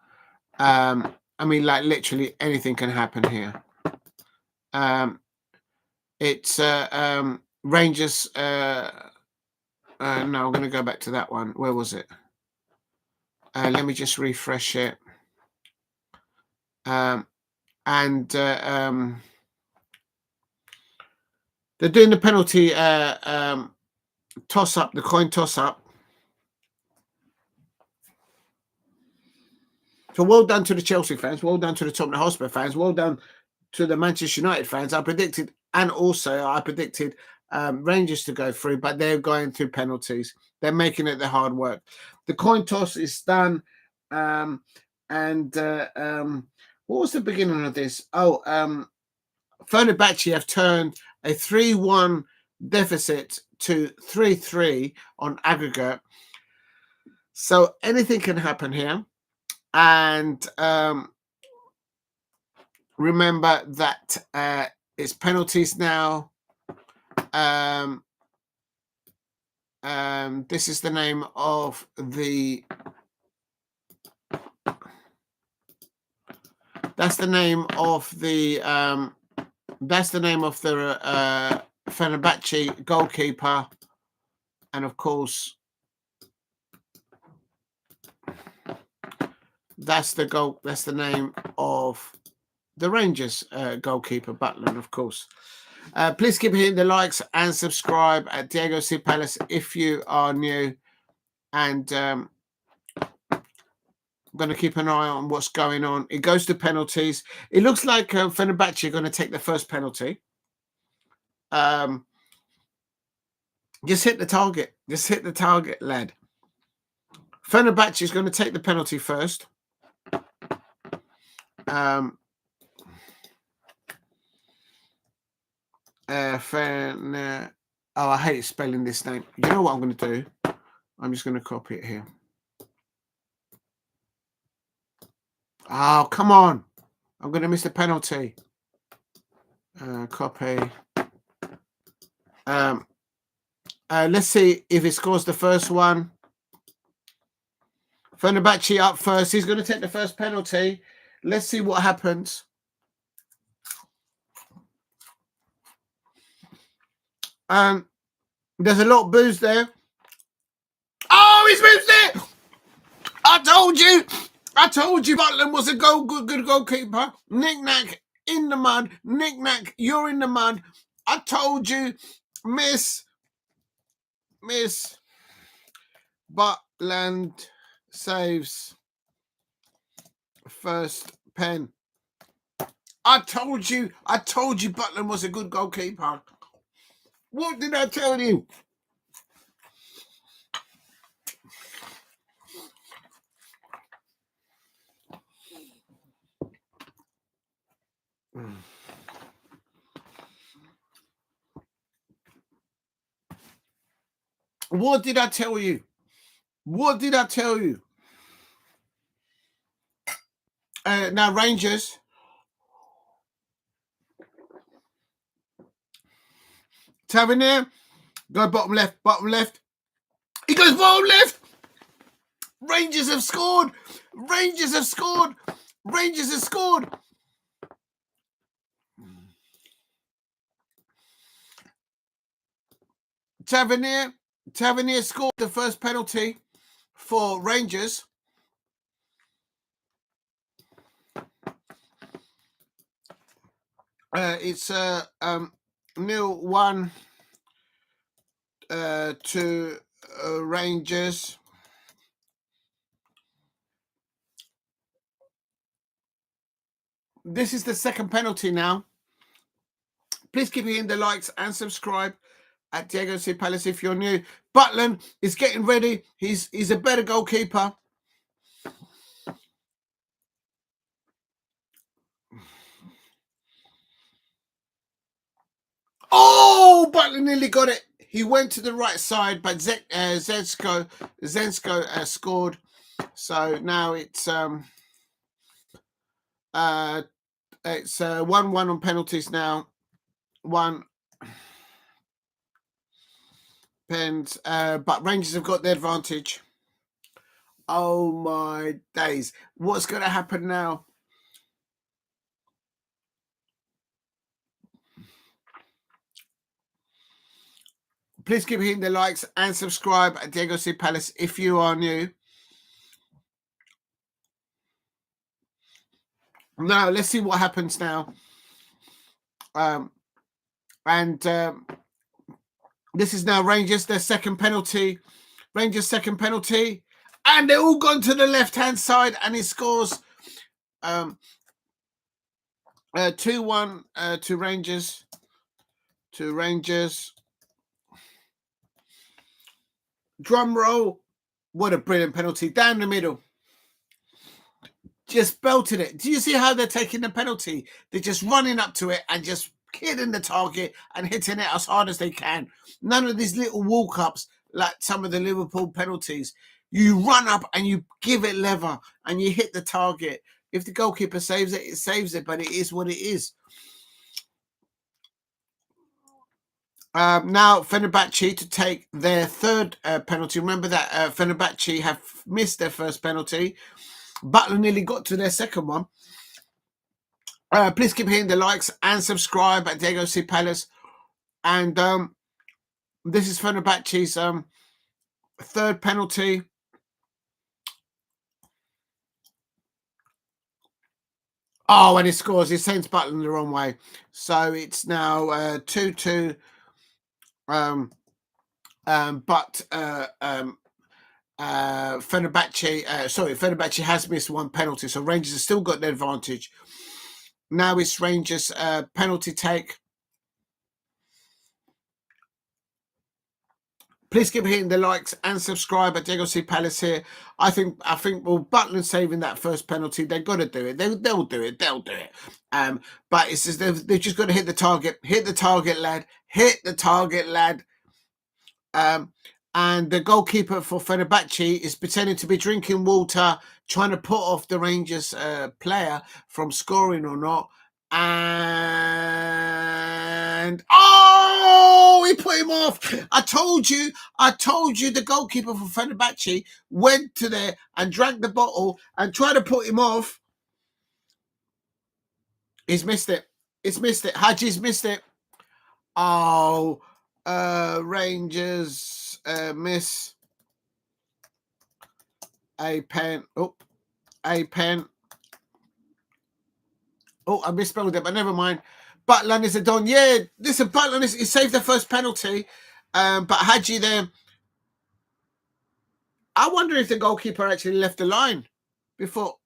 I mean, like, literally anything can happen here. It's Rangers. No, I'm going to go back to that one. Where was it? Let me just refresh it. They're doing the penalty toss up, the coin toss up. So well done to the Chelsea fans, well done to the Tottenham Hotspur fans, well done to the Manchester United fans. I predicted Rangers to go through, but they're going through penalties. They're making it the hard work. The coin toss is done. What was the beginning of this? Fenerbahce have turned a 3-1 deficit to 3-3 on aggregate. So anything can happen here. And remember that it's penalties now. This is the name of the. That's the name of the. That's the name of the Fenerbahce goalkeeper, and of course, that's the goal. That's the name of the Rangers goalkeeper, Butland, of course. Please keep hitting the likes and subscribe at Diego C. Palace if you are new. And I'm going to keep an eye on what's going on. It goes to penalties. It looks like Fenerbahce are going to take the first penalty. Just hit the target. Just hit the target, lad. Fenerbahce is going to take the penalty first. I hate spelling this name. You know what I'm going to do? I'm just going to copy it here. Oh, come on. I'm going to miss the penalty. Copy. Let's see if it scores the first one. Fenerbahce up first. He's going to take the first penalty. Let's see what happens. There's a lot of boos there. Oh, he's moved it! I told you Butland was a good goalkeeper. Knick-knack in the mud. Knick-knack, you're in the mud. I told you, miss. Butland saves first pen. I told you Butland was a good goalkeeper. What did I tell you? What did I tell you? What did I tell you? Now Rangers. Tavernier, go bottom left. He goes bottom left. Rangers have scored. Tavernier scored the first penalty for Rangers. It's 0-1 to Rangers. This is the second penalty now. Please keep hitting the likes and subscribe at Diego C. Palace if you're new. Butland is getting ready. He's a better goalkeeper. Oh, Butland nearly got it. He went to the right side, but Zensko scored. So now it's 1-1 on penalties now. 1 pens, but Rangers have got the advantage. Oh my days! What's going to happen now? Please keep hitting the likes and subscribe at Diego C. Palace if you are new. Now, let's see what happens now. This is now Rangers, their second penalty. Rangers' second penalty. And they're all gone to the left-hand side, and he scores 2-1 to Rangers. Drum roll. What a brilliant penalty. Down the middle. Just belted it. Do you see how they're taking the penalty? They're just running up to it and just hitting the target and hitting it as hard as they can. None of these little walk-ups like some of the Liverpool penalties. You run up and you give it lever and you hit the target. If the goalkeeper saves it, it saves it, but it is what it is. Now Fenerbahce to take their third penalty. Remember that Fenerbahce have missed their first penalty. Butler nearly got to their second one. Please keep hitting the likes and subscribe at Diego C. Palace. And this is Fenerbahce's third penalty. Oh, and he scores. He sends Butler the wrong way. So it's now 2-2. Fenerbahce has missed one penalty, so Rangers have still got the advantage. Now it's Rangers penalty take. Please keep hitting the likes and subscribe at Diego C. Palace here. I think well, Butland saving that first penalty, they've got to do it. They'll do it. But it's just they've just got to hit the target. Hit the target, lad. And the goalkeeper for Fenerbahce is pretending to be drinking water, trying to put off the Rangers player from scoring or not. And oh, he put him off. I told you the goalkeeper for Fenerbahce went to there and drank the bottle and tried to put him off. He's missed it. Haji's missed it. Oh, Rangers miss a pen. Oh, a pen. Oh, I misspelled it, but never mind. Butland is a don. Yeah, listen, Butland he saved the first penalty, but Haji there. I wonder if the goalkeeper actually left the line before.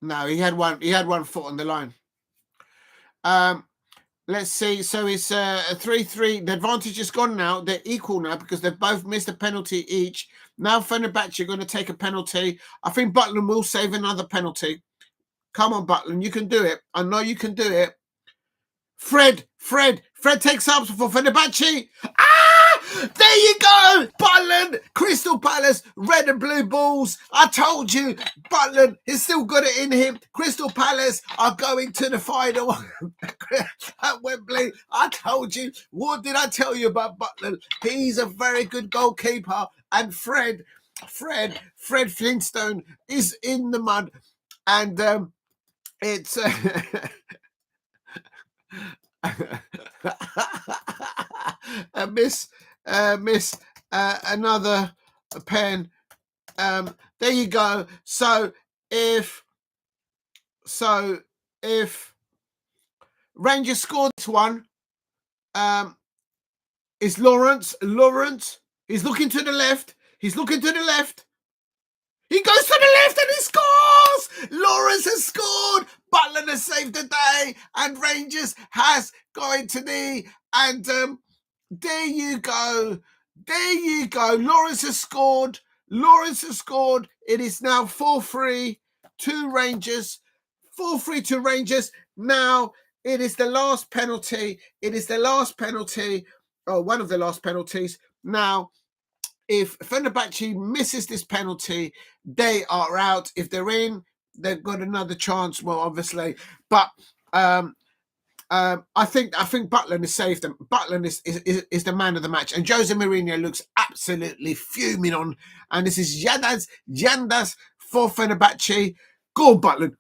No, he had one foot on the line. Let's see. So it's a 3-3. The advantage is gone now. They're equal now because they've both missed a penalty each. Now Fenerbahce are going to take a penalty. I think Butland will save another penalty. Come on, Butland. You can do it. I know you can do it. Fred takes up for Fenerbahce. There you go, Butland, Crystal Palace, red and blue balls. I told you, Butland has still got it in him. Crystal Palace are going to the final at Wembley. I told you. What did I tell you about Butland? He's a very good goalkeeper. And Fred Flintstone is in the mud. And it's... miss another pen. There you go. So if Rangers scored this one, it's Lawrence. He's looking to the left. He goes to the left and he scores! Lawrence has scored. Butland has saved the day. And Rangers has gone to the... And there you go. Lawrence has scored. It is now 4-3 to Rangers. 4-3 to Rangers. Now it is the last penalty. Oh, one of the last penalties. Now, if Fenerbahce misses this penalty, they are out. If they're in, they've got another chance. Well, obviously, but I think Butland has saved them. Butland is the man of the match, and Jose Mourinho looks absolutely fuming on. And this is Yandas for Fenerbahce. Go Butland.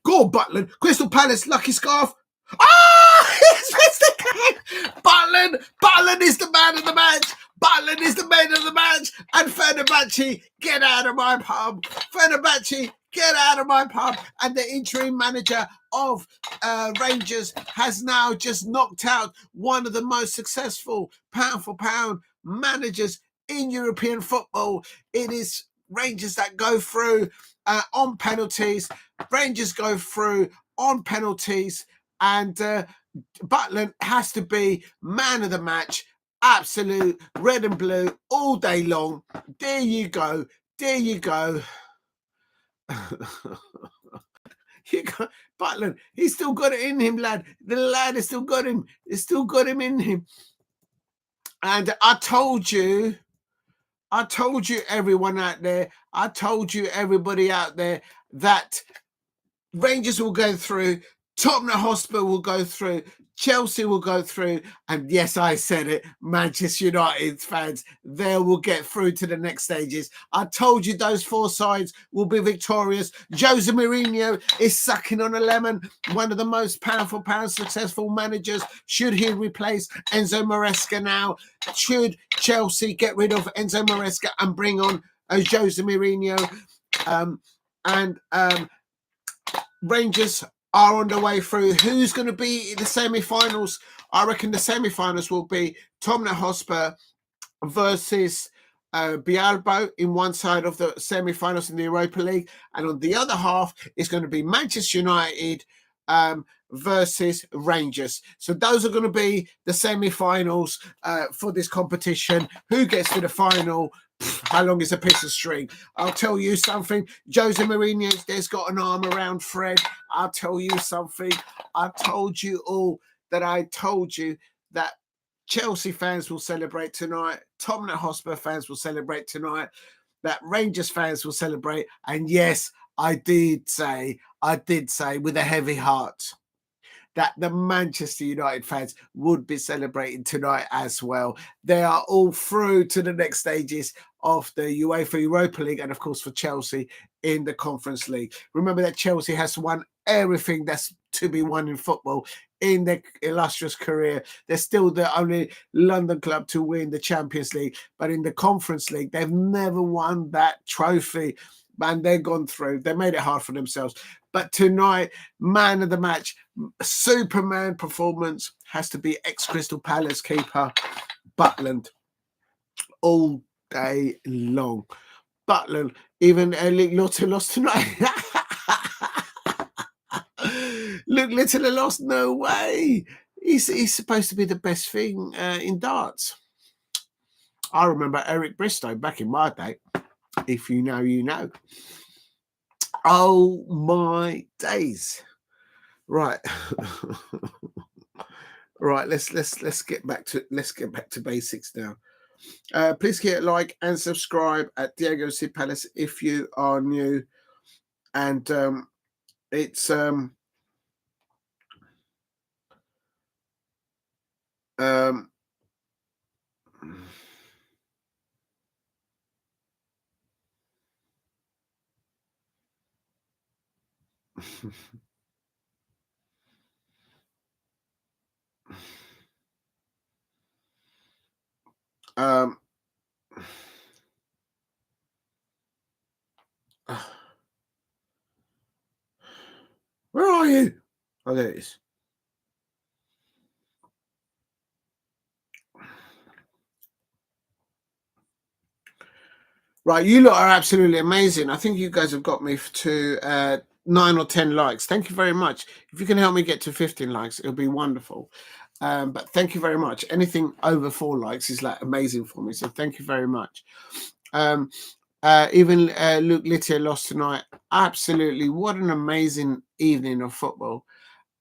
Crystal Palace, lucky scarf. He's missed the game. Butland is the man of the match. And Fenerbahce, get out of my pub. And the interim manager of Rangers has now just knocked out one of the most successful pound-for-pound managers in European football. It is Rangers that go through on penalties. And Butland has to be man of the match. Absolute red and blue all day long. There you go. Butland, he's still got it in him, lad. The lad has still got him. It's still got him in him. And I told you, everyone out there, everybody out there, that Rangers will go through, Tottenham Hotspur will go through, Chelsea will go through, and yes, I said it, Manchester United fans, they will get through to the next stages. I told you those four sides will be victorious. Jose Mourinho is sucking on a lemon, one of the most pound-for-pound successful managers. Should he replace Enzo Maresca now? Should Chelsea get rid of Enzo Maresca and bring on Jose Mourinho? Rangers are on the way through. Who's going to be in the semi-finals? I reckon the semi-finals will be Tottenham Hotspur versus Bialbo in one side of the semi-finals in the Europa League, and on the other half is going to be Manchester United versus Rangers. So those are going to be the semi-finals for this competition. Who gets to the final? How long is a piece of string? I'll tell you something. Jose Mourinho, there's got an arm around Fred. I'll tell you something. I told you all that that Chelsea fans will celebrate tonight. Tottenham Hotspur fans will celebrate tonight. That Rangers fans will celebrate. And yes, I did say with a heavy heart that the Manchester United fans would be celebrating tonight as well. They are all through to the next stages of the UEFA Europa League and, of course, for Chelsea in the Conference League. Remember that Chelsea has won everything that's to be won in football in their illustrious career. They're still the only London club to win the Champions League, but in the Conference League, they've never won that trophy. And they've gone through. They made it hard for themselves. But tonight, man of the match, Superman performance has to be ex-Crystal Palace keeper Butland all day long. Butland, even Luke Little lost tonight. Luke Little lost, no way. He's supposed to be the best thing in darts. I remember Eric Bristow back in my day. If you know, you know. Oh my days! Right, right. Let's get back to basics now. Please hit like and subscribe at Diego C Palace if you are new, and it's where are you? Oh, there it is. Right, you lot are absolutely amazing. I think you guys have got me to 9 or 10 likes. Thank you very much. If you can help me get to 15 likes, it'll be wonderful. But thank you very much. Anything over 4 likes is like amazing for me. So thank you very much. Even Luke Little lost tonight. Absolutely, what an amazing evening of football,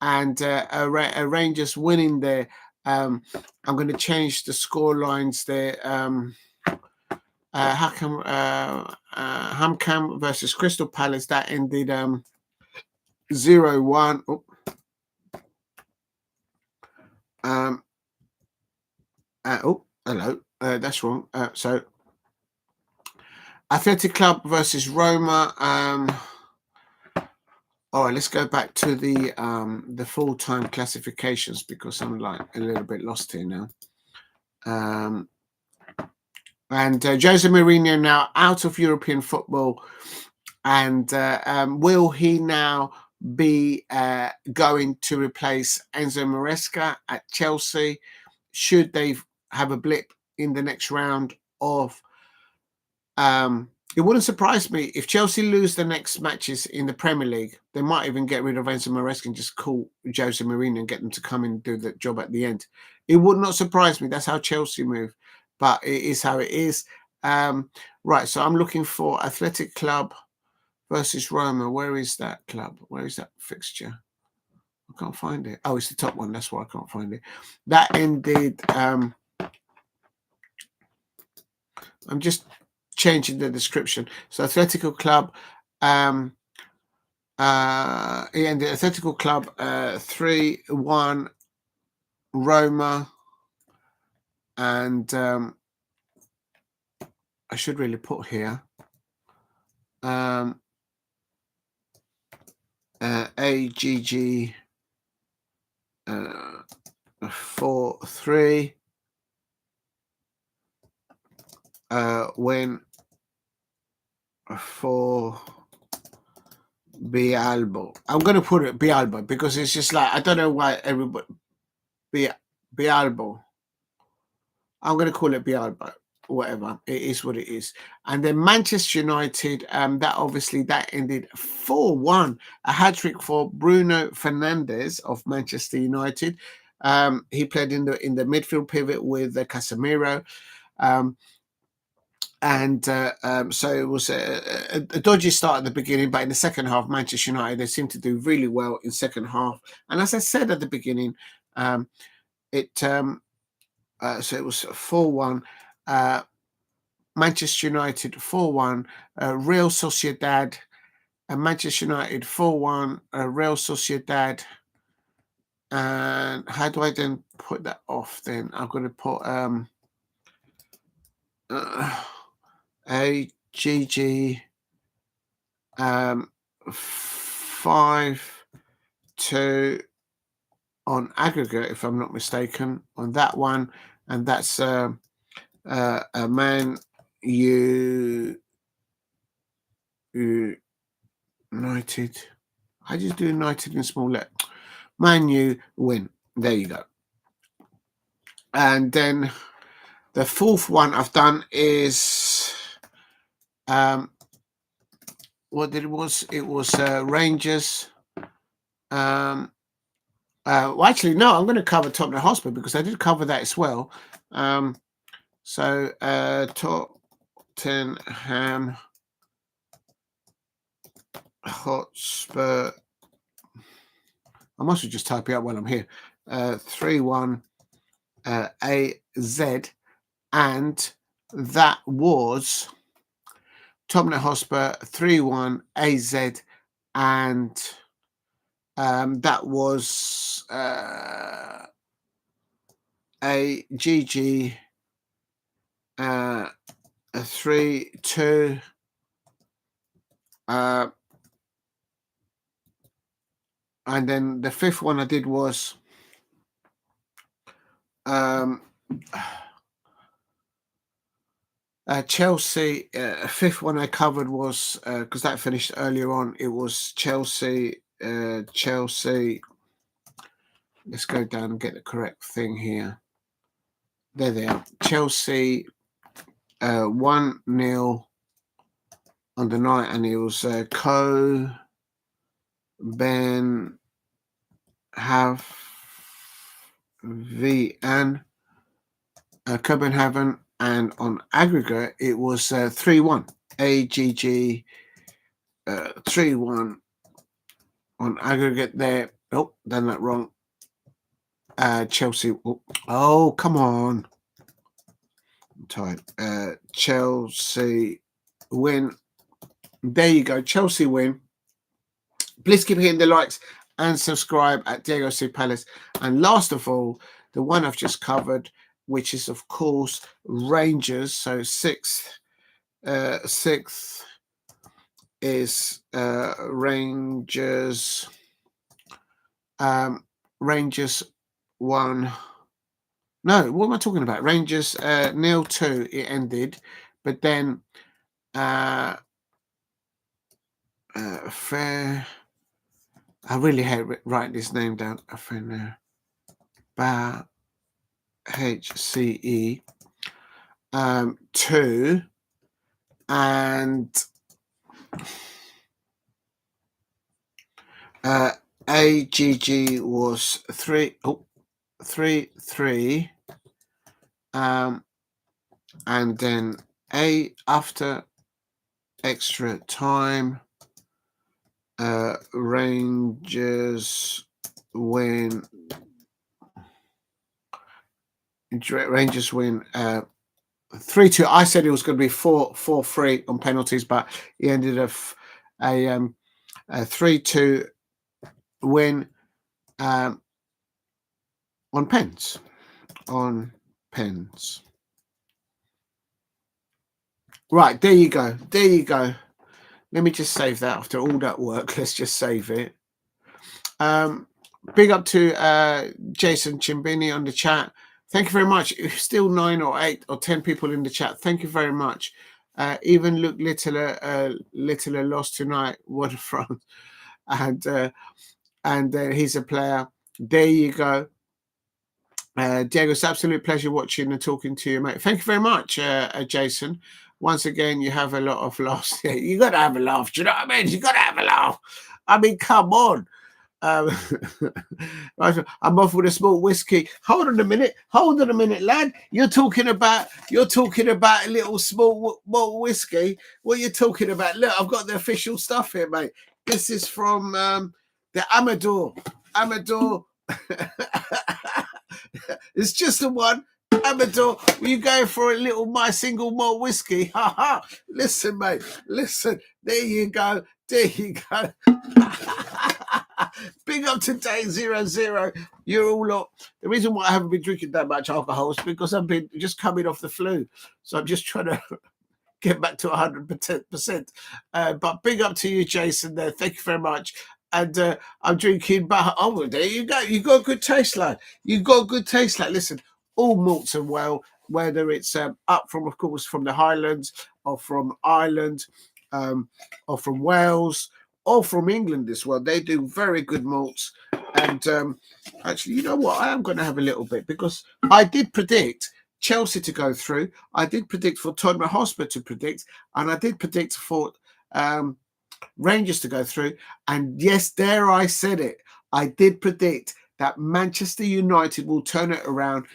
and a Rangers winning there. I'm going to change the score lines there. HAMKAM versus Crystal Palace, that ended 0-1. Hello, that's wrong. So Athletic Club versus Roma. All right, let's go back to the full-time classifications because I'm like a little bit lost here now. And Jose Mourinho now out of European football, and will he now be going to replace Enzo Maresca at Chelsea? Should they have a blip in the next round of it wouldn't surprise me if Chelsea lose the next matches in the Premier League. They might even get rid of Enzo Maresca and just call Jose Mourinho and get them to come and do the job at the end. It would not surprise me. That's how Chelsea move, but it is how it is. Right, so I'm looking for Athletic Club versus Roma. Where is that club? Where is that fixture? I can't find it. Oh, it's the top one. That's why I can't find it. That ended. I'm just changing the description. So Atletico Club, the Atletico Club 3-1 Roma, and I should really put here AGG 4-3 win for Bialbo. I'm going to put it Bialbo because it's just like, I don't know why everybody Bialbo. I'm going to call it Bialbo. Whatever, it is what it is. And then Manchester United, that ended 4-1, a hat-trick for Bruno Fernandes of Manchester United. He played in the midfield pivot with Casemiro. So it was a dodgy start at the beginning, but in the second half, Manchester United, they seemed to do really well in second half. And as I said at the beginning, so it was 4-1. Manchester United 4-1. Real Sociedad and Manchester United 4-1, Real Sociedad. And how do I then put that off then? I'm going to put AGG 5-2 on aggregate, if I'm not mistaken, on that one. And that's a Man United. How do you do United in small letter? Man U win. There you go. And then the fourth one I've done is what did it was? It was Rangers. Well, actually, no, I'm going to cover Tottenham Hotspur because I did cover that as well. So Tottenham Hotspur. I must have just type it out while I'm here. 3-1 AZ, and that was Tottenham Hotspur 3-1 AZ, and that was AGG 3-2. And then the fifth one I did was Chelsea. Fifth one I covered was because that finished earlier on. It was Chelsea. Chelsea. Let's go down and get the correct thing here. There they are. Chelsea 1-0 on the night, and it was Kobenhavn Kobenhavn, and on aggregate it was 3-1 AGG 3-1 on aggregate there. Oh, done that wrong. Chelsea. Oh, come on. I'm tired. Chelsea win. There you go. Chelsea win. Please keep hitting the likes and subscribe at Diego C. Palace. And last of all, the one I've just covered, which is, of course, Rangers. So sixth is Rangers. Rangers 1. No, what am I talking about? Rangers 0-2. It ended, but then fair. I really hate writing this name down. HCE 2, and AGG was 3-3, and then after extra time, Rangers win. Rangers win 3-2. I said it was going to be 4-3 on penalties, but he ended up a 3-2 win on pens. Right, there you go. Let me just save that after all that work. Let's just save it. Big up to Jason Chimbini on the chat. Thank you very much. Still 9 or 8 or 10 people in the chat. Thank you very much. Even Luke Littler lost tonight. What a front. And he's a player. There you go. Diego, it's an absolute pleasure watching and talking to you, mate. Thank you very much, Jason. Once again, you have a lot of laughs. You got to have a laugh. Do you know what I mean? You got to have a laugh. I mean, come on. I'm off with a small whiskey. Hold on a minute, lad. You're talking about a little small whiskey. What are you talking about? Look, I've got the official stuff here, mate. This is from the Amador. It's just the one. Amador, were you going for a little my single malt whiskey? Ha ha. Listen, mate. Listen. There you go. There you go. Big up to day 00. You're all up. The reason why I haven't been drinking that much alcohol is because I've been just coming off the flu. So I'm just trying to get back to 100%. But big up to you, Jason, there. Thank you very much. And I'm drinking, but oh, there you go. You got a good taste, lad. You got a good taste, lad. Listen, all malts are well, whether it's up from, of course, from the Highlands or from Ireland, or from Wales, or from England as well. They do very good malts. And actually, you know what? I am going to have a little bit because I did predict Chelsea to go through. I did predict for Tottenham Hotspur to predict, and I did predict for Rangers to go through. And yes, there I said it. I did predict that Manchester United will turn it around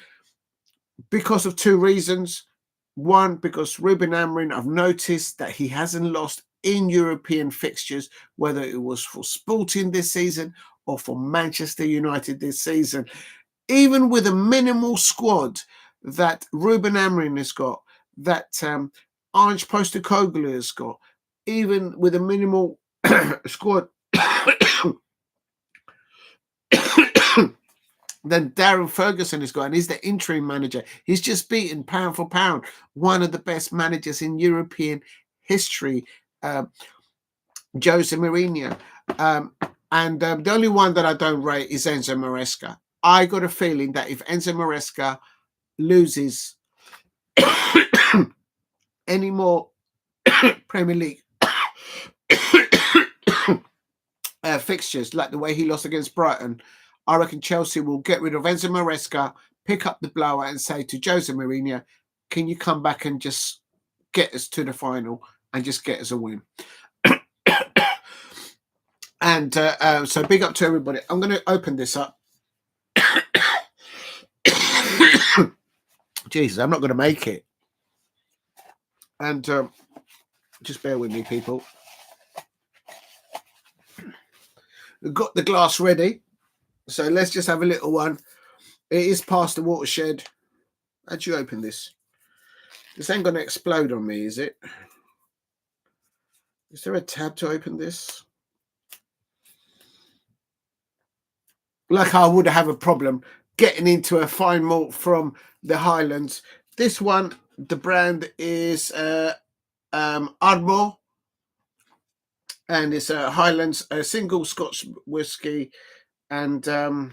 because of two reasons. One, because Ruben Amorim, I've noticed that he hasn't lost in European fixtures, whether it was for Sporting this season or for Manchester United this season. Even with a minimal squad that Ruben Amorim has got, that Ange Postecoglou has got, even with a minimal squad, then Darren Ferguson has got, and he's the interim manager. He's just beaten, pound for pound, one of the best managers in European history, Jose Mourinho. And the only one that I don't rate is Enzo Maresca. I got a feeling that if Enzo Maresca loses any more Premier League fixtures, like the way he lost against Brighton, I reckon Chelsea will get rid of Enzo Maresca, pick up the blower and say to Jose Mourinho, can you come back and just get us to the final and just get us a win? And so big up to everybody. I'm going to open this up. Jesus, I'm not going to make it. And just bear with me, people. We've got the glass ready. So let's just have a little one. It is past the watershed. How'd you open this? This ain't going to explode on me, is it? Is there a tab to open this? Like I would have a problem getting into a fine malt from the Highlands. This one, the brand is Ardmore. And it's a Highlands, a single Scotch whiskey. And yeah,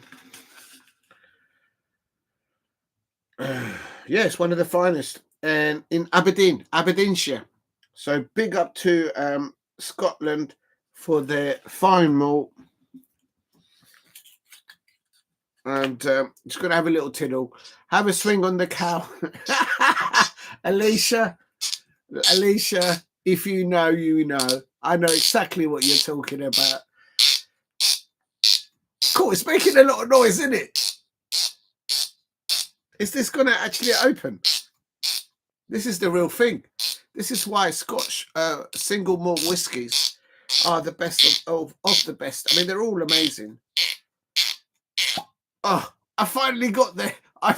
it's one of the finest, and in Aberdeenshire. So big up to Scotland for their fine malt. And just going to have a little tiddle, have a swing on the cow. Alicia, if you know, you know. I know exactly what you're talking about. Cool, it's making a lot of noise, isn't it? Is this going to actually open? This is the real thing. This is why Scotch single malt whiskies are the best of the best. I mean, they're all amazing. Oh, I finally got there. I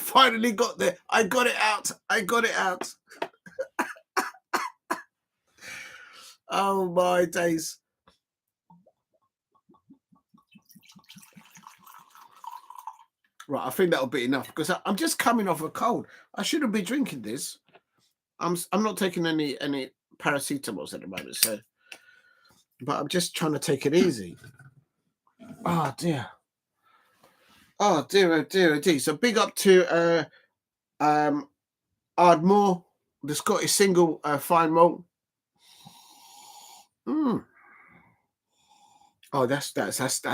got it out. Oh, my days. Right, I think that'll be enough because I'm just coming off a cold. I shouldn't be drinking this. I'm not taking any paracetamols at the moment, so. But I'm just trying to take it easy. Oh dear. Oh dear. So big up to Ardmore, the Scottish single fine malt. Oh, that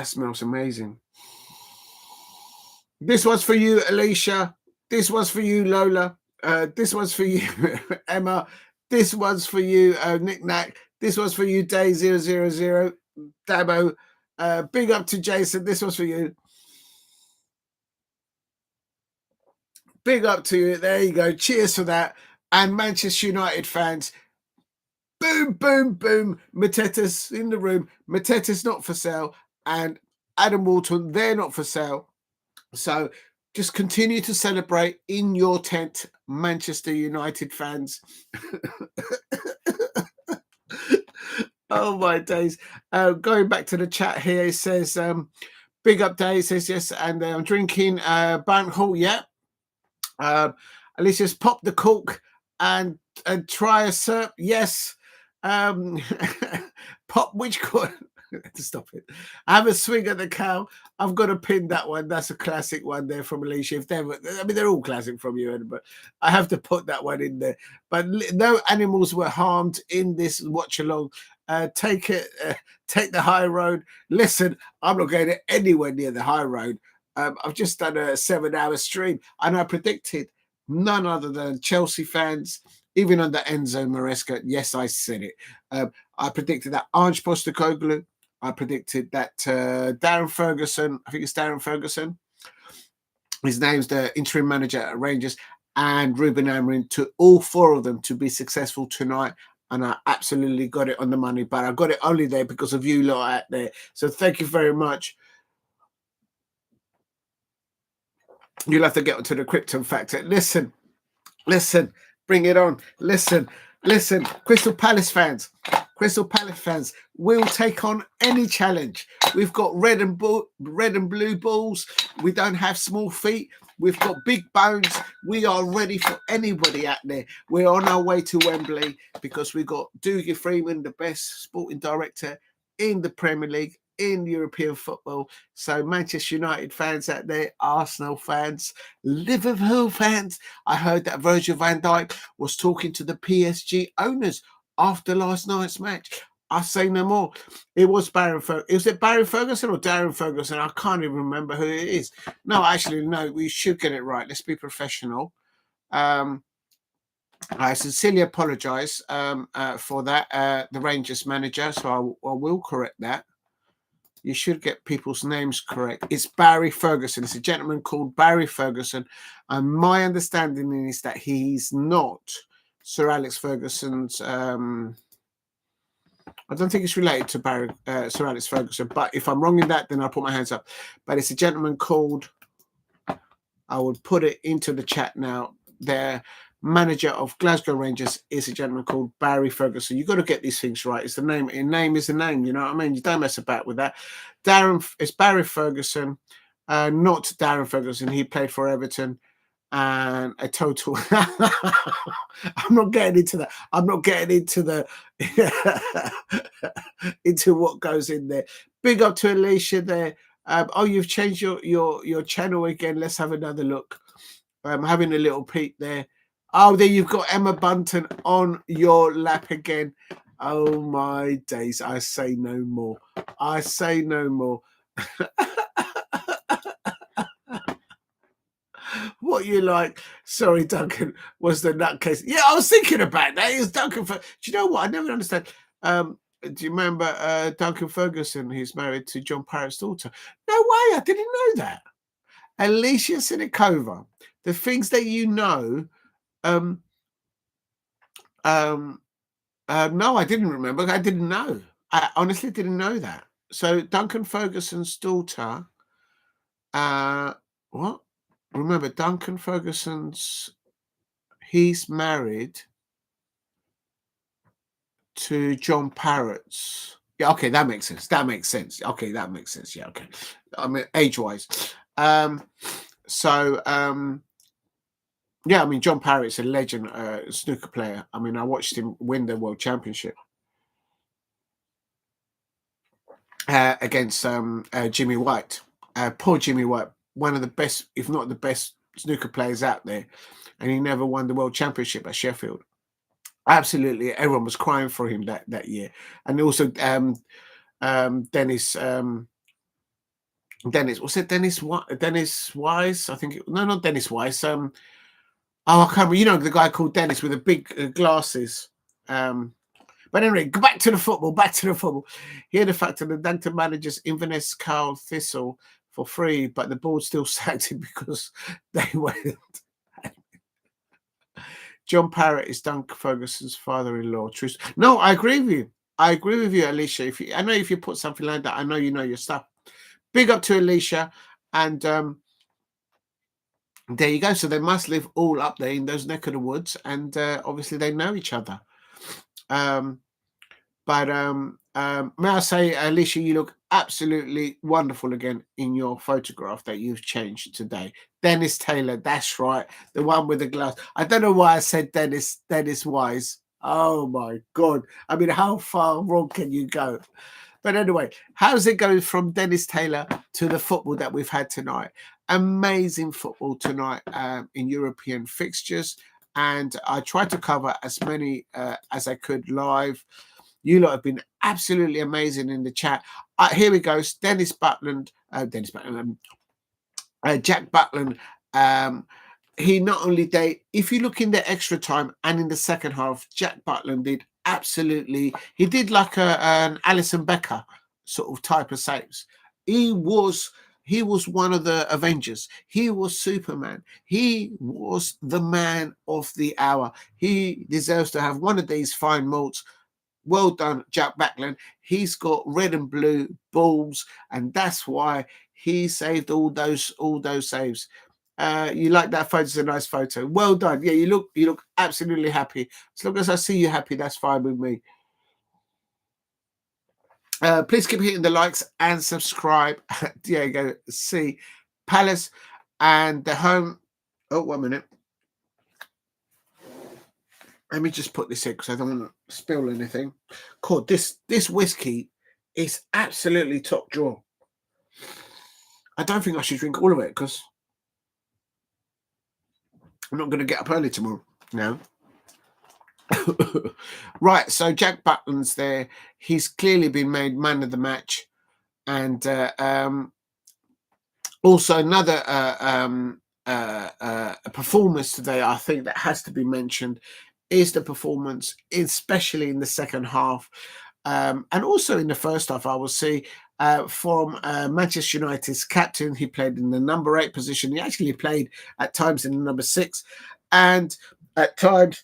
smells amazing. This one's for you, Alicia. This one's for you, Lola. This one's for you, Emma. This one's for you, Nick Knack. This one's for you, Day 000. Dabo. Big up to Jason. This one's for you. Big up to you. There you go. Cheers for that. And Manchester United fans, boom, boom, boom. Mateta's in the room. Mateta's not for sale. And Adam Wharton, they're not for sale. So just continue to celebrate in your tent, Manchester United fans. Oh my days. Going back to the chat here, it says, big up day, it says yes, and I'm drinking Burnt Hall, yeah. At least just pop the cork and try a syrup, yes. Um, pop which cork? To stop it. Have a swing at the cow. I've got to pin that one. That's a classic one there from Alicia. If they're all classic from you, but I have to put that one in there. But no animals were harmed in this watch along. Take the high road. Listen, I'm not going anywhere near the high road. I've just done a 7-hour stream, and I predicted none other than Chelsea fans, even under Enzo Maresca. Yes, I said it. I predicted that Ange Postecoglou. I predicted that Darren Ferguson, I think it's Darren Ferguson, his name's the interim manager at Rangers, and Ruben Amorim, to all four of them to be successful tonight. And I absolutely got it on the money, but I got it only there because of you lot out there. So thank you very much. You'll have to get onto the Krypton Factor. Listen, bring it on. Listen, Crystal Palace fans, we'll take on any challenge. We've got red and blue balls. We don't have small feet. We've got big bones. We are ready for anybody out there. We're on our way to Wembley because we've got Dougie Freeman, the best sporting director in the Premier League, in European football. So Manchester United fans out there, Arsenal fans, Liverpool fans. I heard that Virgil van Dijk was talking to the PSG owners after last night's match. I say no more. It was Barry Ferguson. Is it Barry Ferguson or Darren Ferguson? I can't even remember who it is. No, actually, no, we should get it right. Let's be professional. I sincerely apologise for that, the Rangers manager, so I will correct that. You should get people's names correct. It's Barry Ferguson. It's a gentleman called Barry Ferguson. And my understanding is that he's not Sir Alex Ferguson's... I don't think it's related to Sir Alex Ferguson. But if I'm wrong in that, then I'll put my hands up. But it's a gentleman called... I would put it into the chat now. Their manager of Glasgow Rangers is a gentleman called Barry Ferguson. You've got to get these things right. It's the name. A name is a name. You know what I mean? You don't mess about with that. It's Barry Ferguson, not Darren Ferguson. He played for Everton, and a total. I'm not getting into that. I'm not getting into the into what goes in there. Big up to Alicia there. Oh, you've changed your channel again. Let's have another look. I'm having a little peek there. Oh, there you've got Emma Bunton on your lap again. Oh my days. I say no more. I say no more. What you like? Sorry, Duncan, was the nutcase. Yeah, I was thinking about that. It's Duncan. Do you know what? I never understand. Do you remember Duncan Ferguson? He's married to John Parrott's daughter. No way. I didn't know that. Alicia Sinikova. The things that you know. No, I didn't remember. I didn't know. I honestly didn't know that. So Duncan Ferguson's daughter. What? Remember, Duncan Ferguson's. He's married to John Parrott's. Yeah, okay, that makes sense. Okay, that makes sense. Yeah, okay. I mean, age-wise. Yeah, I mean, John Parrott's a legend snooker player. I mean, I watched him win the World Championship against Jimmy White. Poor Jimmy White, one of the best, if not the best, snooker players out there. And he never won the World Championship at Sheffield. Absolutely, everyone was crying for him that year. And also Dennis... was it Dennis Wise? I think not Dennis Wise. I can't remember. You know, the guy called Dennis with the big glasses. But anyway, back to the football. Here, the fact that the Duncan managers Inverness Carl Thistle for free, but the board still sacked him because they went. John Parrott is Duncan Ferguson's father-in-law. True. No, I agree with you. Alicia. I know if you put something like that, I know you know your stuff. Big up to Alicia, and there you go. So they must live all up there in those neck of the woods, and obviously they know each other. But may I say, Alicia, you look absolutely wonderful again in your photograph that you've changed today. Dennis Taylor, that's right, the one with the glass. I don't know why I said Dennis Wise. Oh my God. I mean, how far wrong can you go? But anyway, how's it going from Dennis Taylor to the football that we've had tonight? Amazing football tonight in European fixtures. And I tried to cover as many as I could live. You lot have been absolutely amazing in the chat. Here we go. Jack Butland. He not only if you look in the extra time and in the second half, Jack Butland did absolutely. He did like an Alison Becker sort of type of saves. He was one of the Avengers. He was Superman. He was the man of the hour. He deserves to have one of these fine malts. Well done, Jack Butland. He's got red and blue balls, and that's why he saved all those saves. You like that photo? It's a nice photo. Well done. Yeah, you look absolutely happy. As long as I see you happy, that's fine with me. Please keep hitting the likes and subscribe. There you go. See Palace and the home. Oh, 1 minute. Let me just put this in because I don't want to spill anything. Cool. This whiskey is absolutely top drawer. I don't think I should drink all of it because I'm not going to get up early tomorrow. No. Right. So Jack Butland's there. He's clearly been made man of the match. And also another performance today, I think that has to be mentioned, is the performance, especially in the second half. And also in the first half, I will see from Manchester United's captain. He played in the number 8 position. He actually played at times in the number 6 and at times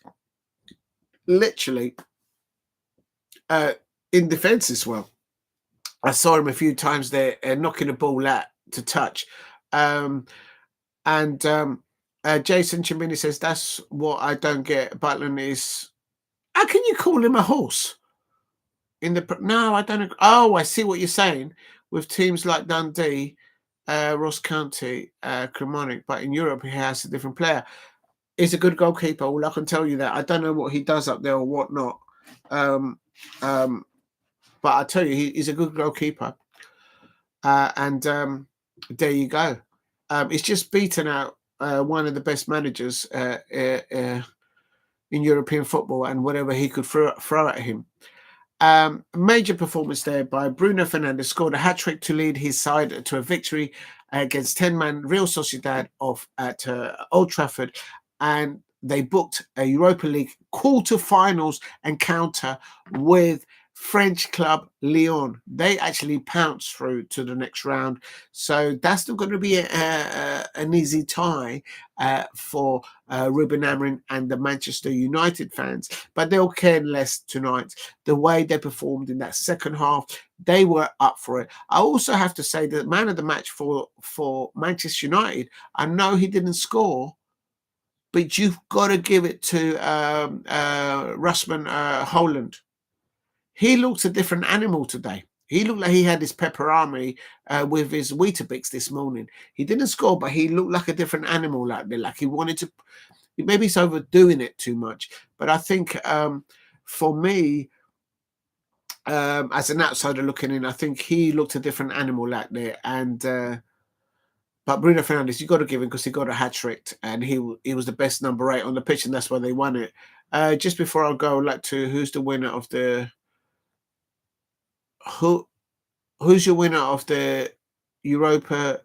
literally in defence as well. I saw him a few times there knocking the ball out to touch. Jason Chimini says, that's what I don't get. Butland is... How can you call him a horse? No, I don't. Oh, I see what you're saying. With teams like Dundee, Ross County, Kilmarnock, but in Europe he has a different player. He's a good goalkeeper. Well, I can tell you that. I don't know what he does up there or whatnot. But I tell you, he's a good goalkeeper. There you go. He's just beaten out one of the best managers in European football, and whatever he could throw at him. Major performance there by Bruno Fernandes, scored a hat-trick to lead his side to a victory against 10-man Real Sociedad at Old Trafford, and they booked a Europa League quarter-finals encounter with French club Lyon. They actually pounced through to the next round, so that's not going to be an easy tie for Ruben Amorim and the Manchester United fans, but they'll care less tonight. The way they performed in that second half, they were up for it. I also have to say that man of the match for Manchester United, I know he didn't score, but you've got to give it to Rasmus Højlund. He looks a different animal today. He looked like he had his pepperami with his Weetabix this morning. He didn't score, but he looked like a different animal out there. Like he wanted to. Maybe he's overdoing it too much. But I think for me, as an outsider looking in, I think he looked a different animal out there. And but Bruno Fernandes, you got to give him because he got a hat trick, and he was the best number 8 on the pitch, and that's why they won it. Just before I go, I'd like to. Who's the winner of the? Who's your winner of the UEFA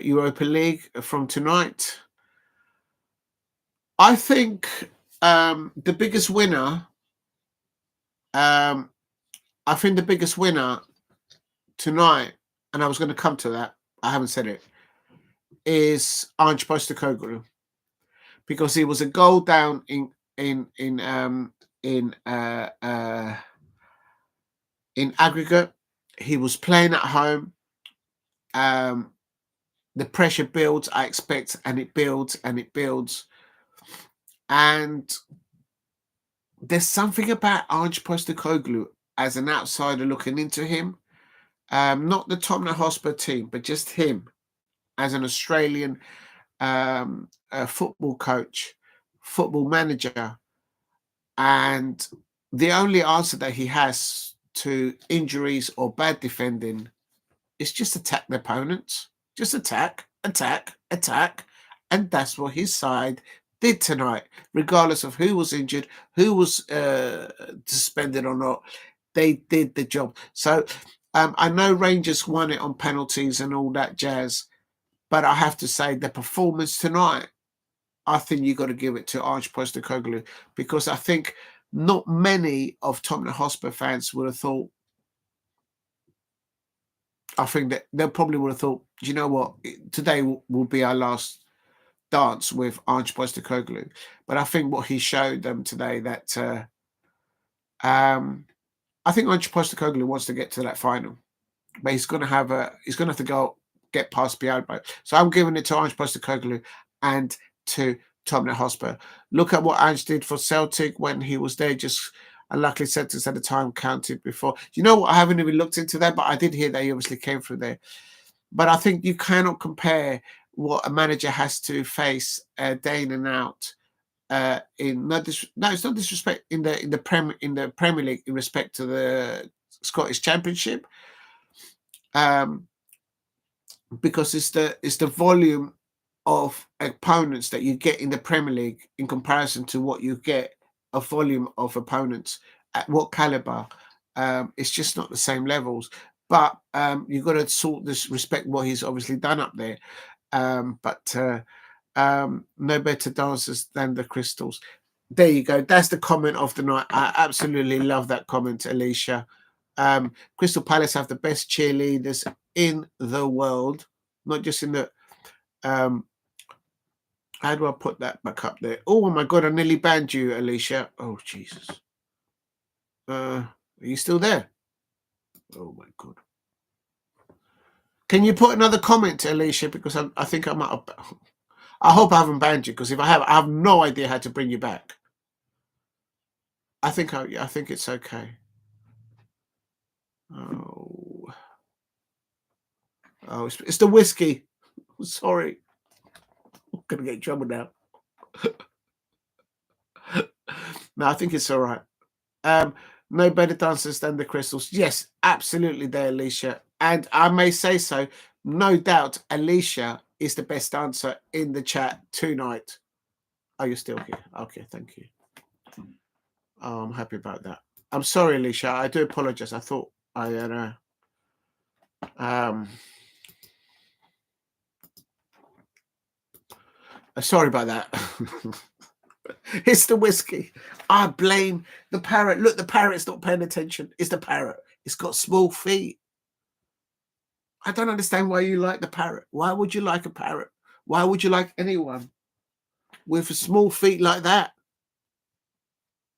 Europa League from tonight? I think the biggest winner. I think the biggest winner tonight, and I was going to come to that. I haven't said it. Is Ange Postecoglou, because he was a goal down in aggregate. He was playing at home. The pressure builds, I expect, and it builds and it builds. And there's something about Ange Postecoglou as an outsider looking into him, not the Tottenham Hotspur team, but just him as an Australian football coach, football manager, and the only answer that he has to injuries or bad defending is just attack the opponents. Just attack, attack, attack. And that's what his side did tonight, regardless of who was injured, who was suspended or not. They did the job. So I know Rangers won it on penalties and all that jazz, but I have to say the performance tonight, I think you got to give it to Ange Postecoglou, because I think not many of Tottenham Hotspur fans would have thought. I think that they probably would have thought, you know what, today will be our last dance with Ange Postecoglou. But I think what he showed them today, that I think Ange Postecoglou wants to get to that final, but he's going to have to go get past Bialbo. So I'm giving it to Ange Postecoglou and to Tottenham Hotspur. Look at what Ange did for Celtic when he was there. Just unluckily sentence at the time counted before. You know what? I haven't even looked into that, but I did hear that he obviously came through there. But I think you cannot compare what a manager has to face day in and out. It's not disrespect in the Premier League in respect to the Scottish Championship, because it's the volume of opponents that you get in the Premier League in comparison to what you get a volume of opponents at what caliber. It's just not the same levels. But you've got to sort this, respect what he's obviously done up there. But no better dancers than the Crystals. There you go. That's the comment of the night. I absolutely love that comment, Alicia. Crystal Palace have the best cheerleaders in the world, not just in the. How do I put that back up there? Oh my God! I nearly banned you, Alicia. Oh Jesus. Are you still there? Oh my God. Can you put another comment, Alicia? Because I think I might have. I hope I haven't banned you, because if I have no idea how to bring you back. I think it's okay. Oh, it's the whiskey. Sorry, I'm gonna get in trouble now. No, I think it's all right. No better dancers than the Crystals. Yes, absolutely there, Alicia. And I may say so, no doubt, Alicia is the best dancer in the chat tonight. Are you still here? Okay, thank you. Oh, I'm happy about that. I'm sorry, Alicia. I do apologize. I thought I had sorry about that. It's the whiskey. I blame the parrot. Look, the parrot's not paying attention. It's the parrot. It's got small feet. I don't understand why you like the parrot. Why would you like a parrot? Why would you like anyone with small feet like that?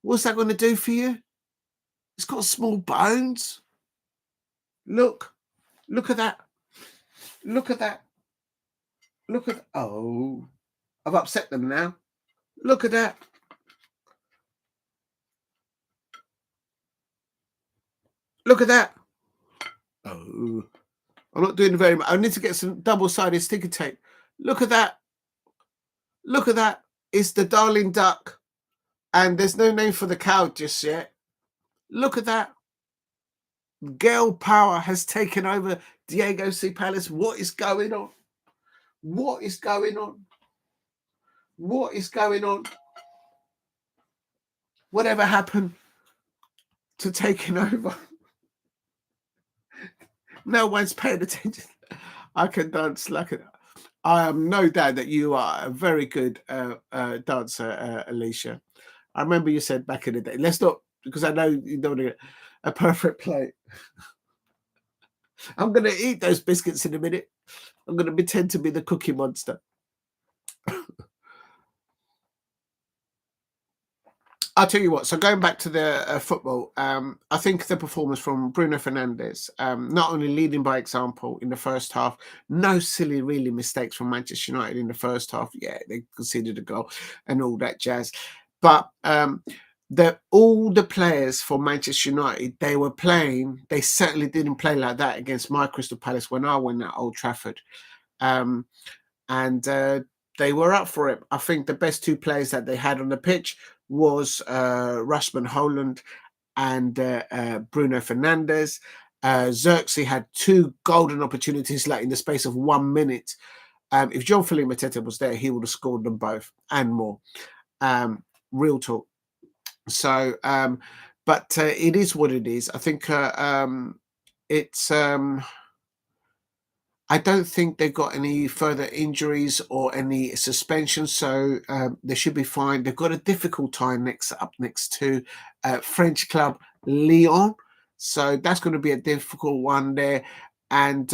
What's that going to do for you? It's got small bones. Look at that. Look at that. Oh, I've upset them now. Look at that. Look at that. Oh, I'm not doing very much. I need to get some double-sided sticker tape. Look at that. Look at that. It's the darling duck. And there's no name for the cow just yet. Look at that. Girl power has taken over Diego C. Palace. What is going on? What is going on? What is going on? Whatever happened to taking over? No one's paying attention. I can dance like a. I am no doubt that you are a very good dancer, Alicia. I remember you said back in the day. Let's not, because I know you don't want to get a perfect plate. I'm going to eat those biscuits in a minute. I'm going to pretend to be the Cookie Monster. I'll tell you what. So going back to the football, I think the performance from Bruno Fernandes, not only leading by example in the first half, no silly really mistakes from Manchester United in the first half. Yeah, they conceded a goal and all that jazz. But all the players for Manchester United, they certainly didn't play like that against my Crystal Palace when I went at Old Trafford. Um, and they were up for it. I think the best two players that they had on the pitch was Rasmus Højlund and Bruno Fernandes. Xerxes had two golden opportunities like in the space of 1 minute. If Jean-Philippe Mateta was there, he would have scored them both and more. Real talk. So, but it is what it is. I think it's. I don't think they've got any further injuries or any suspensions, so they should be fine. They've got a difficult time up next to French club Lyon, so that's going to be a difficult one there. And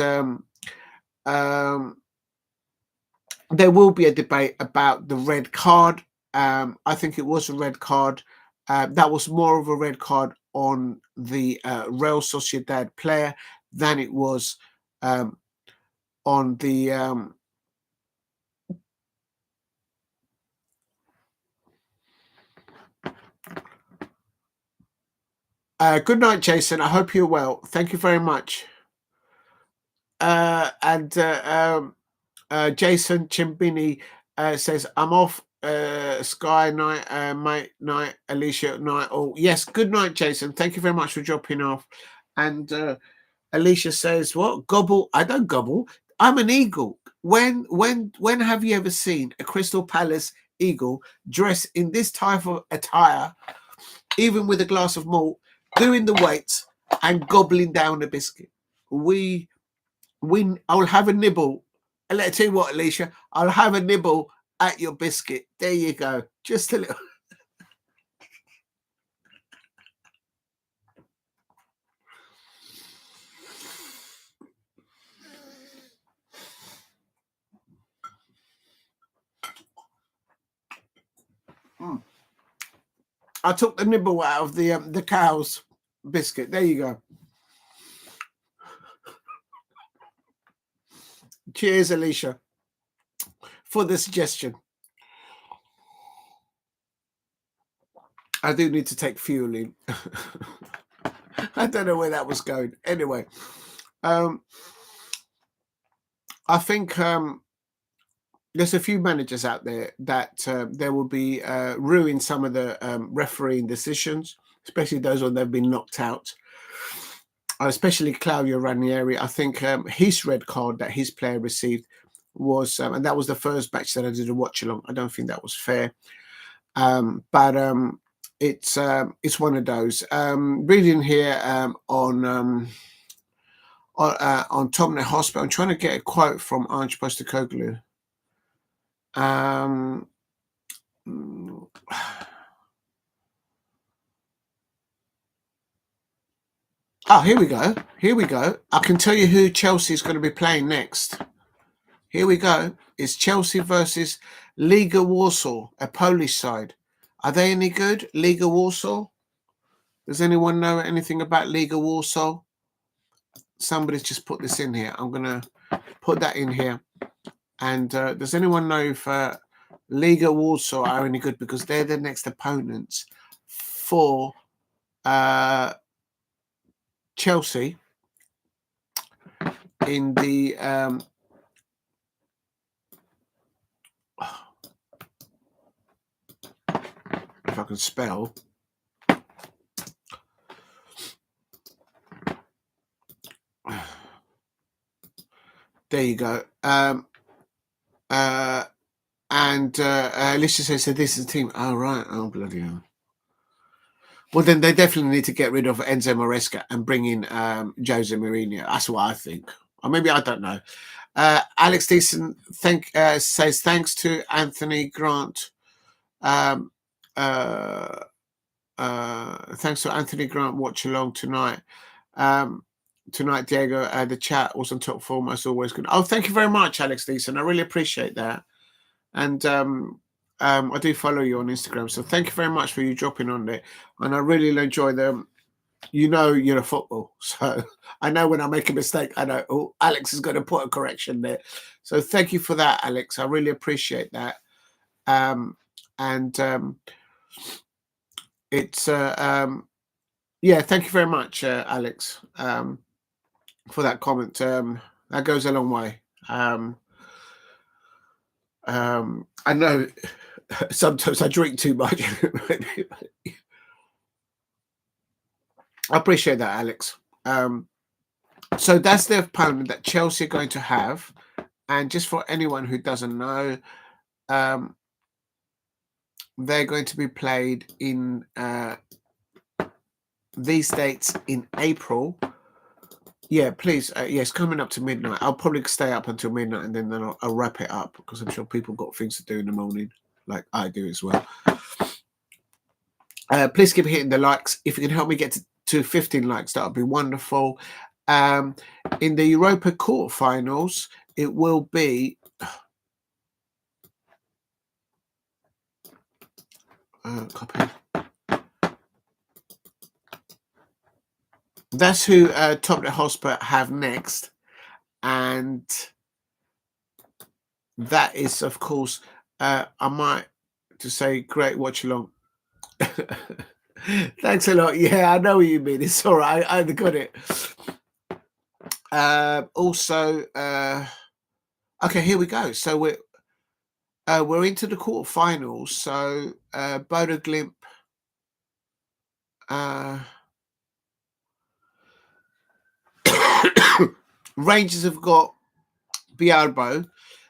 there will be a debate about the red card. I think it was a red card. That was more of a red card on the Real Sociedad player than it was on the good night, Jason. I hope you're well. Thank you very much. And Jason Chimbini says, I'm off. Sky night, mate, night, Alicia, night. Oh, yes, good night, Jason. Thank you very much for dropping off. And Alicia says, what? Gobble? I don't gobble. I'm an eagle. When have you ever seen a Crystal Palace eagle dressed in this type of attire, even with a glass of malt, doing the weights and gobbling down a biscuit? I'll have a nibble. And let's tell you what, Alicia, I'll have a nibble at your biscuit. There you go. Just a little. I took the nibble out of the cow's biscuit. There you go. Cheers, Alicia, for the suggestion. I do need to take fuel in. I don't know where that was going. Anyway, I think there's a few managers out there that there will be ruin some of the refereeing decisions, especially those when they've been knocked out. Especially Claudio Ranieri. I think his red card that his player received was, and that was the first match that I did a watch along. I don't think that was fair, but it's one of those. Reading here on Tottenham Hotspur, I'm trying to get a quote from Ange Postecoglou. Oh, here we go. Here we go. I can tell you who Chelsea is going to be playing next. Here we go. It's Chelsea versus Liga Warsaw, a Polish side. Are they any good, Liga Warsaw? Does anyone know anything about Liga Warsaw? Somebody's just put this in here. I'm going to put that in here. And does anyone know if Liga Warsaw are any good? Because they're the next opponents for Chelsea in the if I can spell. There you go. And Alicia says, so this is the team. Oh, right. Oh, bloody hell. Well, then they definitely need to get rid of Enzo Maresca and bring in Jose Mourinho. That's what I think. Or maybe I don't know. Alex Deason says thanks to Anthony Grant. Thanks to Anthony Grant. Watch along tonight. Tonight, Diego. The chat was on top form as always. Good. Oh, thank you very much, Alex Deason. I really appreciate that. And I do follow you on Instagram, so thank you very much for you dropping on there. And I really enjoy them. You know, you're a football, so I know when I make a mistake, I know, oh, Alex is going to put a correction there. So thank you for that, Alex. I really appreciate that. it's yeah. Thank you very much, Alex, for that comment. That goes a long way. I know sometimes I drink too much. I appreciate that, Alex. So that's the opponent that Chelsea are going to have. And just for anyone who doesn't know, they're going to be played in these dates in April. Yeah, please. Yes, coming up to midnight. I'll probably stay up until midnight and then I'll wrap it up because I'm sure people got things to do in the morning, like I do as well. Please keep hitting the likes. If you can help me get to 15 likes, that would be wonderful. In the Europa quarterfinals, it will be copy. That's who Tottenham Hotspur have next, and that is, of course, I might to say great watch along. Thanks a lot. Yeah, I know what you mean. It's all right. I got it. Also, okay, here we go. So we're into the quarterfinals. So Bodo Glimt. Rangers have got Bialbo,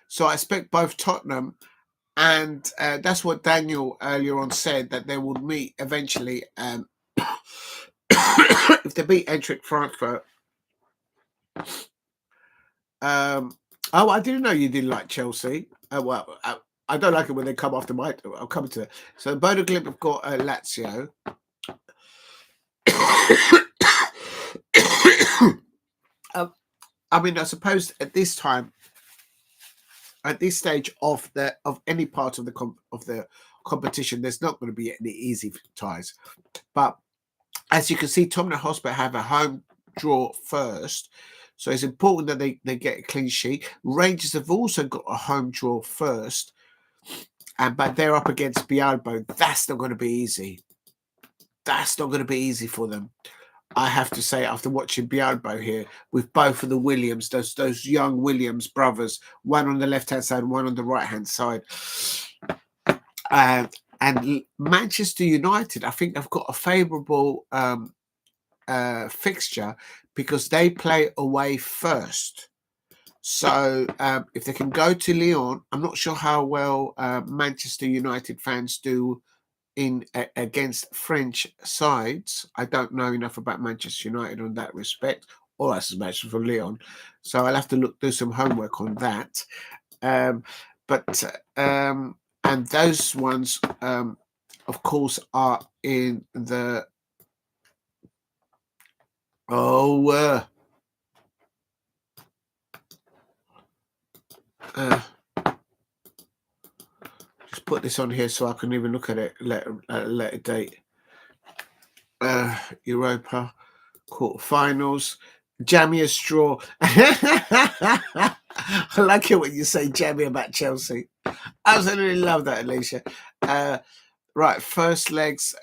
so I expect both Tottenham and that's what Daniel earlier on said, that they would meet eventually. If they beat Eintracht Frankfurt. Oh, I didn't know you didn't like Chelsea. Well, I don't like it when they come after my. I'll come to it. So Bodo Glimt have got Lazio. I mean, I suppose at this time, at this stage of any part of the competition, there's not going to be any easy ties. But as you can see, Tottenham Hotspur have a home draw first, so it's important that they get a clean sheet. Rangers have also got a home draw first, but they're up against Bialbo. That's not going to be easy. That's not going to be easy for them. I have to say, after watching Bialbo here with both of the Williams, those young Williams brothers, one on the left-hand side, one on the right-hand side. And Manchester United, I think they've got a favourable fixture because they play away first. So if they can go to Lyon, I'm not sure how well Manchester United fans do against French sides. I don't know enough about Manchester United on that respect, or as much for Lyon. So I'll have to do some homework on that. And those ones, of course, are in the just put this on here so I can even look at it later date. Europa quarterfinals. Jammy straw. I like it when you say jammy about Chelsea. I absolutely love that, Alicia. Right, first legs.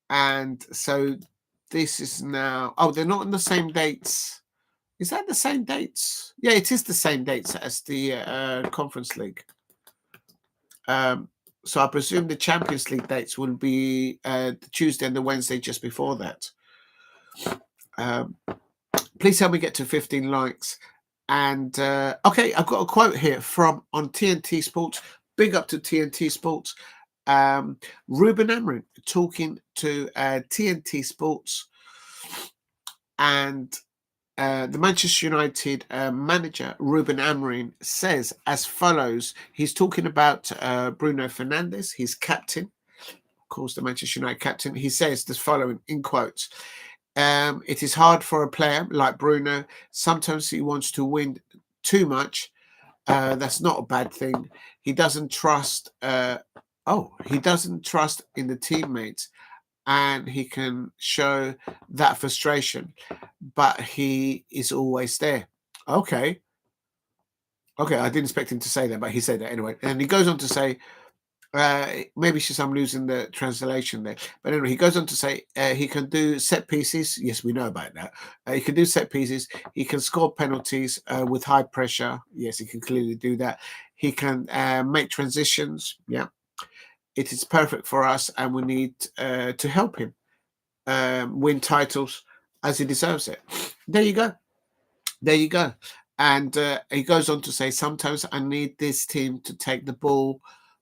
And so this is now. Oh, they're not on the same dates. Is that the same dates? Yeah, it is the same dates as the Conference League. So I presume the Champions League dates will be the Tuesday and the Wednesday just before that. Please help me get to 15 likes. And okay, I've got a quote here from on TNT Sports. Big up to TNT Sports. Ruben Amorim talking to TNT Sports, and the Manchester United manager, Ruben Amorim, says as follows. He's talking about Bruno Fernandes, his captain, of course, the Manchester United captain. He says the following in quotes. It is hard for a player like Bruno. Sometimes he wants to win too much. That's not a bad thing. He doesn't trust. He doesn't trust in the teammates, and he can show that frustration. But he is always there. Okay, I didn't expect him to say that, but he said that anyway. And he goes on to say, Maybe it's just I'm losing the translation there. But anyway, he goes on to say he can do set pieces. Yes, we know about that. He can do set pieces. He can score penalties with high pressure. Yes, he can clearly do that. He can make transitions. Yeah, it is perfect for us, and we need to help him win titles as he deserves it. There you go. There you go. And he goes on to say, sometimes I need this team to take the ball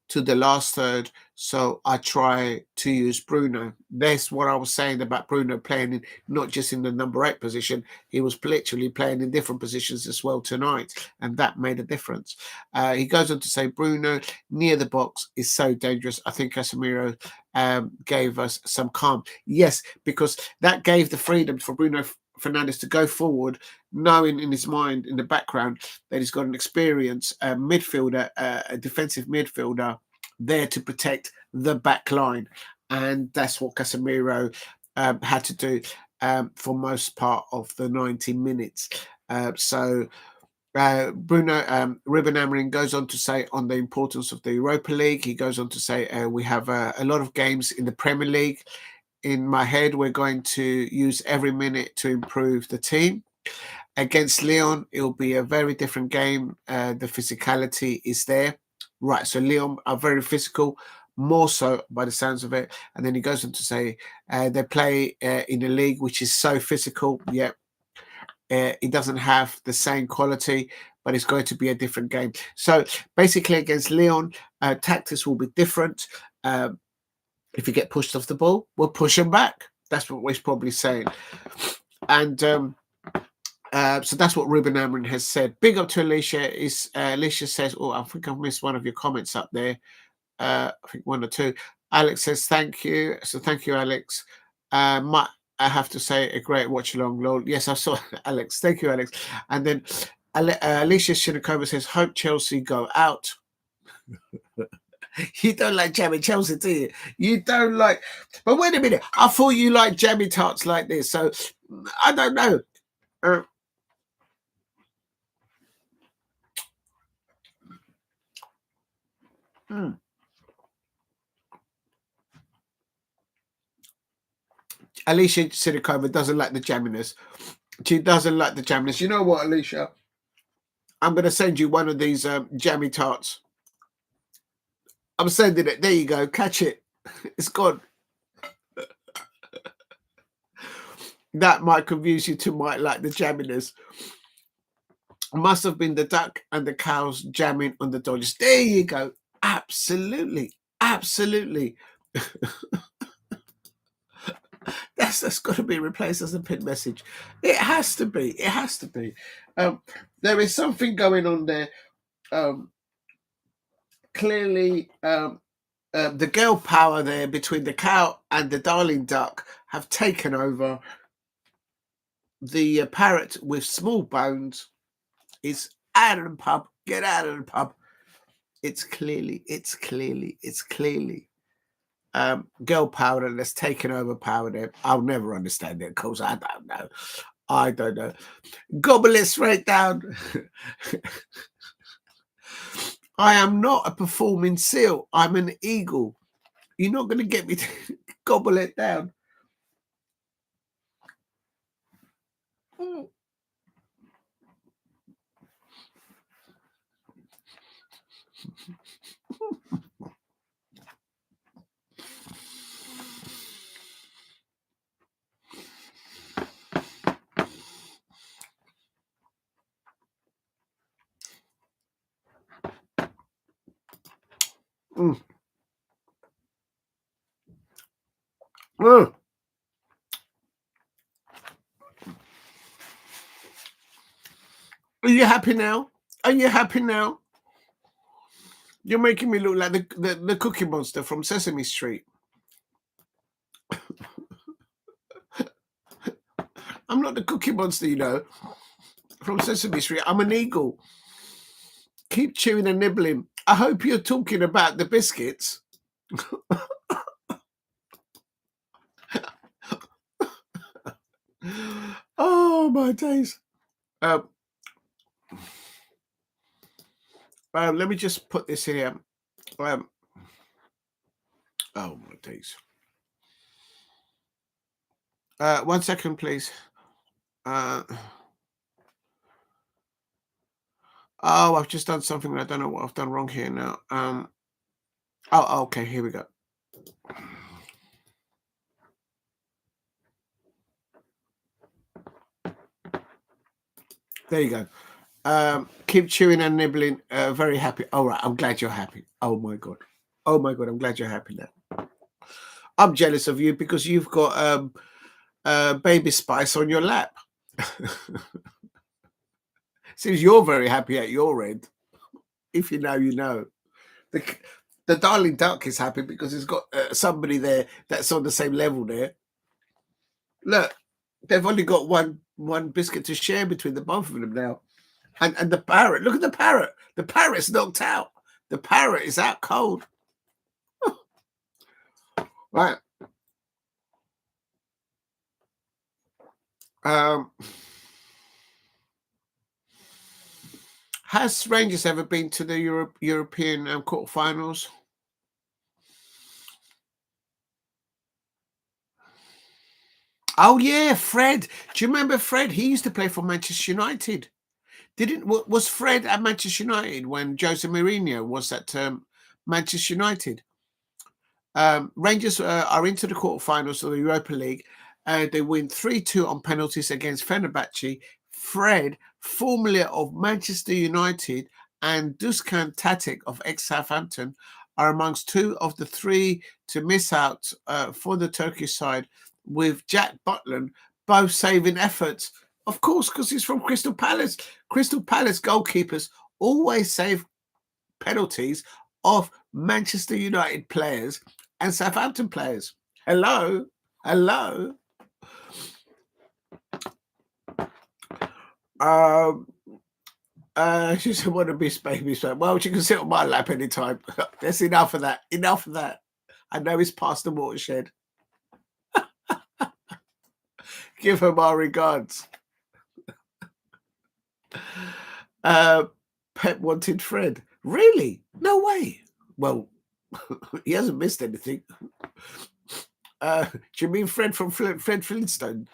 to the last third, so I try to use Bruno. That's what I was saying about Bruno playing in, not just in the number 8 position. He was literally playing in different positions as well tonight, and that made a difference. He goes on to say, Bruno near the box is so dangerous. I think Casemiro gave us some calm. Yes, because that gave the freedom for Bruno Fernandes to go forward, knowing in his mind, in the background, that he's got an experienced midfielder, a defensive midfielder there to protect the back line. And that's what Casemiro had to do for most part of the 90 minutes. So Bruno Ruben Amorim goes on to say on the importance of the Europa League. He goes on to say we have a lot of games in the Premier League. In my head, we're going to use every minute to improve the team. Against Lyon, it'll be a very different game. The physicality is there. Right, so Lyon are very physical, more so by the sounds of it. And then he goes on to say they play in a league which is so physical. Yeah, it doesn't have the same quality, but it's going to be a different game. So basically against Lyon, tactics will be different. If you get pushed off the ball, we'll push them back. That's what he's probably saying. And so that's what Ruben Amorim has said. Big up to Alicia. Alicia says, oh, I think I've missed one of your comments up there. I think 1 or 2. Alex says, thank you. So thank you, Alex. I have to say, a great watch along, lol. Yes, I saw Alex. Thank you, Alex. And then Alicia Shinakova says, hope Chelsea go out. You don't like jammy Chelsea, do you? You don't like. But wait a minute. I thought you liked jammy tarts like this. So I don't know. Alicia Sinikova doesn't like the jamminess. She doesn't like the jamminess. You know what, Alicia? I'm going to send you one of these jammy tarts. I'm sending it. There you go. Catch it. It's gone. That might confuse you to might like the jamminess. Must have been the duck and the cows jamming on the Dodgers. There you go. Absolutely. Absolutely. That's got to be replaced as a pin message. It has to be. It has to be. There is something going on there. Clearly, the girl power there between the cow and the darling duck have taken over. The parrot with small bones is out of the pub. Get out of the pub. It's clearly girl power that's taken over power there. I'll never understand it because I don't know. Gobble it straight down. I am not a performing seal. I'm an eagle. You're not going to get me to gobble it down. Mm. Mm. Are you happy now? Are you happy now? You're making me look like the Cookie Monster from Sesame Street. I'm not the Cookie Monster, you know, from Sesame Street. I'm an eagle. Keep chewing and nibbling. I hope you're talking about the biscuits. Oh, my days. Let me just put this here. Oh my days. 1 second, please. Oh, I've just done something and I don't know what I've done wrong here now. Oh, okay, here we go. There you go. Keep chewing and nibbling. Very happy. All right, I'm glad you're happy. Oh my god. Oh my god, I'm glad you're happy now. I'm jealous of you because you've got baby spice on your lap. Seems you're very happy at your end. If you know, you know. The darling duck is happy because he's got somebody there that's on the same level there. Look, they've only got one biscuit to share between the both of them now. And the parrot, look at the parrot. The parrot's knocked out. The parrot is out cold. Right. Has Rangers ever been to the European quarterfinals? Oh yeah, Fred. Do you remember Fred? He used to play for Manchester United. Was Fred at Manchester United when Jose Mourinho was at Manchester United? Rangers are into the quarterfinals of the Europa League. They win 3-2 on penalties against Fenerbahce. Fred, formerly of Manchester United, and Dušan Tadić of ex-Southampton are amongst two of the three to miss out for the Turkish side, with Jack Butland both saving efforts. Of course, because he's from Crystal Palace. Crystal Palace goalkeepers always save penalties of Manchester United players and Southampton players. Hello. She said, "Want to be baby?" Well, she can sit on my lap anytime. That's enough of that. Enough of that. I know it's past the watershed. Give her my regards. Pep wanted Fred. Really? No way. Well, he hasn't missed anything. Do you mean Fred from Fred Flintstone?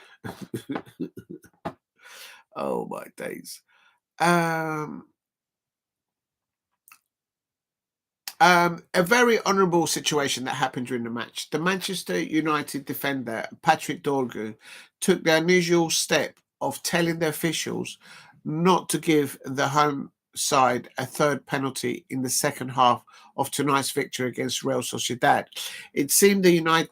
Oh my days. A very honourable situation that happened during the match. The Manchester United defender, Patrick Dorgu, took the unusual step of telling the officials not to give the home side a third penalty in the second half of tonight's victory against Real Sociedad. It seemed United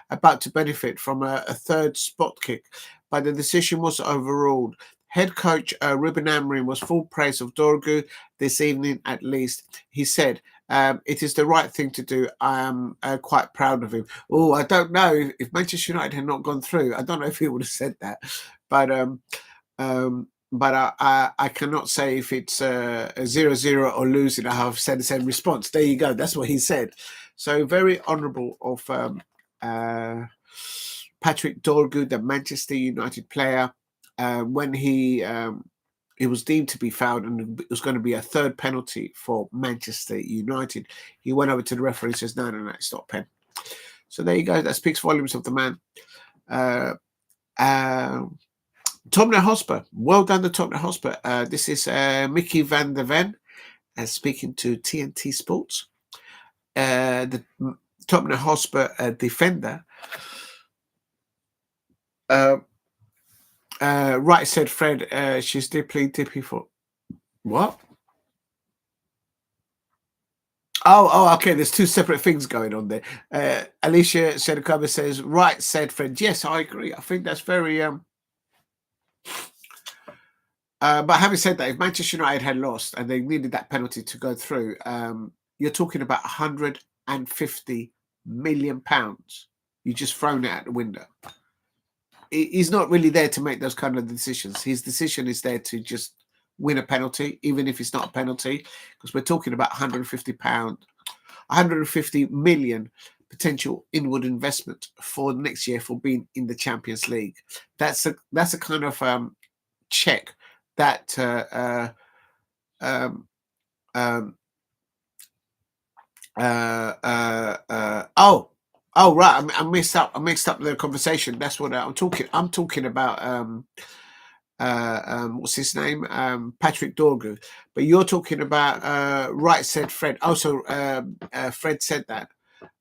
about to benefit from a third spot kick, but the decision was overruled. Head coach Ruben Amorim was full praise of Dorgu this evening, at least. He said, it is the right thing to do. I am quite proud of him. Oh, I don't know if Manchester United had not gone through. I don't know if he would have said that. But I cannot say if it's a 0-0 or losing. I have said the same response. There you go. That's what he said. So very honourable of Patrick Dorgu, the Manchester United player. When he was deemed to be fouled and it was going to be a third penalty for Manchester United, he went over to the referee and says, no, it's not a pen. So there you go. That speaks volumes of the man. Tottenham Hotspur. Well done to Tottenham Hotspur. This is Mickey van der Ven speaking to TNT Sports. The Tottenham Hotspur defender. Right, said Fred. She's dippy for what? Oh, okay. There's two separate things going on there. Alicia Sedekova says, right, said Fred. Yes, I agree. I think that's very but having said that, if Manchester United had lost and they needed that penalty to go through, you're talking about £150 million. You just thrown it out the window. He's not really there to make those kind of decisions. His decision is there to just win a penalty, even if it's not a penalty, because we're talking about £150 million potential inward investment for next year for being in the Champions League. That's a kind of check that Right. I mixed up the conversation. That's what I'm talking. I'm talking about what's his name? Patrick Dorgu. But you're talking about right said Fred. Also, Fred said that,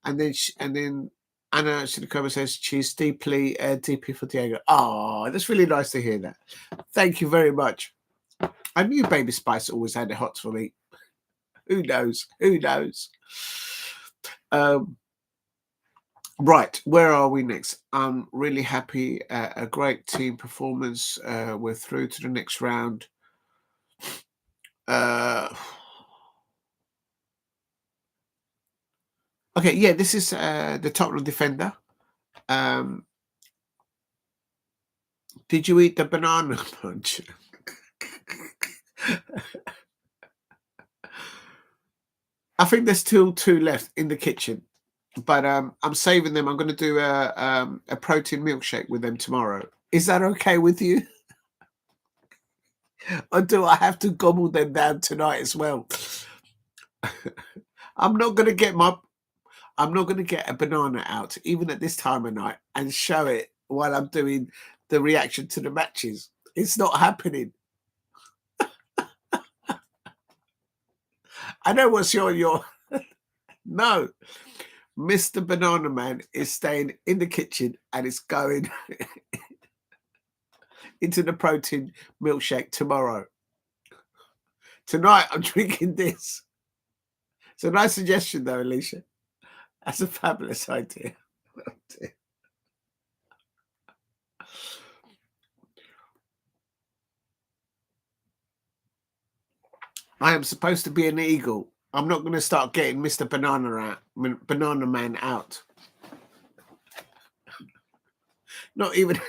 and then Anna Sinikova says she's deeply for Diego. Oh, that's really nice to hear that. Thank you very much. I knew Baby Spice always had the hots for me. Who knows? Who knows? Right, where are we next? I'm really happy. A great team performance. We're through to the next round. Okay, yeah, this is the Tottenham defender. Did you eat the banana punch? I think there's still two left in the kitchen, but I'm saving them. I'm going to do a protein milkshake with them tomorrow. Is that okay with you? Or do I have to gobble them down tonight as well? I'm not going to get a banana out, even at this time of night, and show it while I'm doing the reaction to the matches. It's not happening. I know what's your no. Mr. Banana Man is staying in the kitchen and it's going into the protein milkshake tomorrow. Tonight I'm drinking this. It's a nice suggestion though, Alicia. That's a fabulous idea. I am supposed to be an eagle. I'm not going to start getting Mr. Banana Man out. Not even.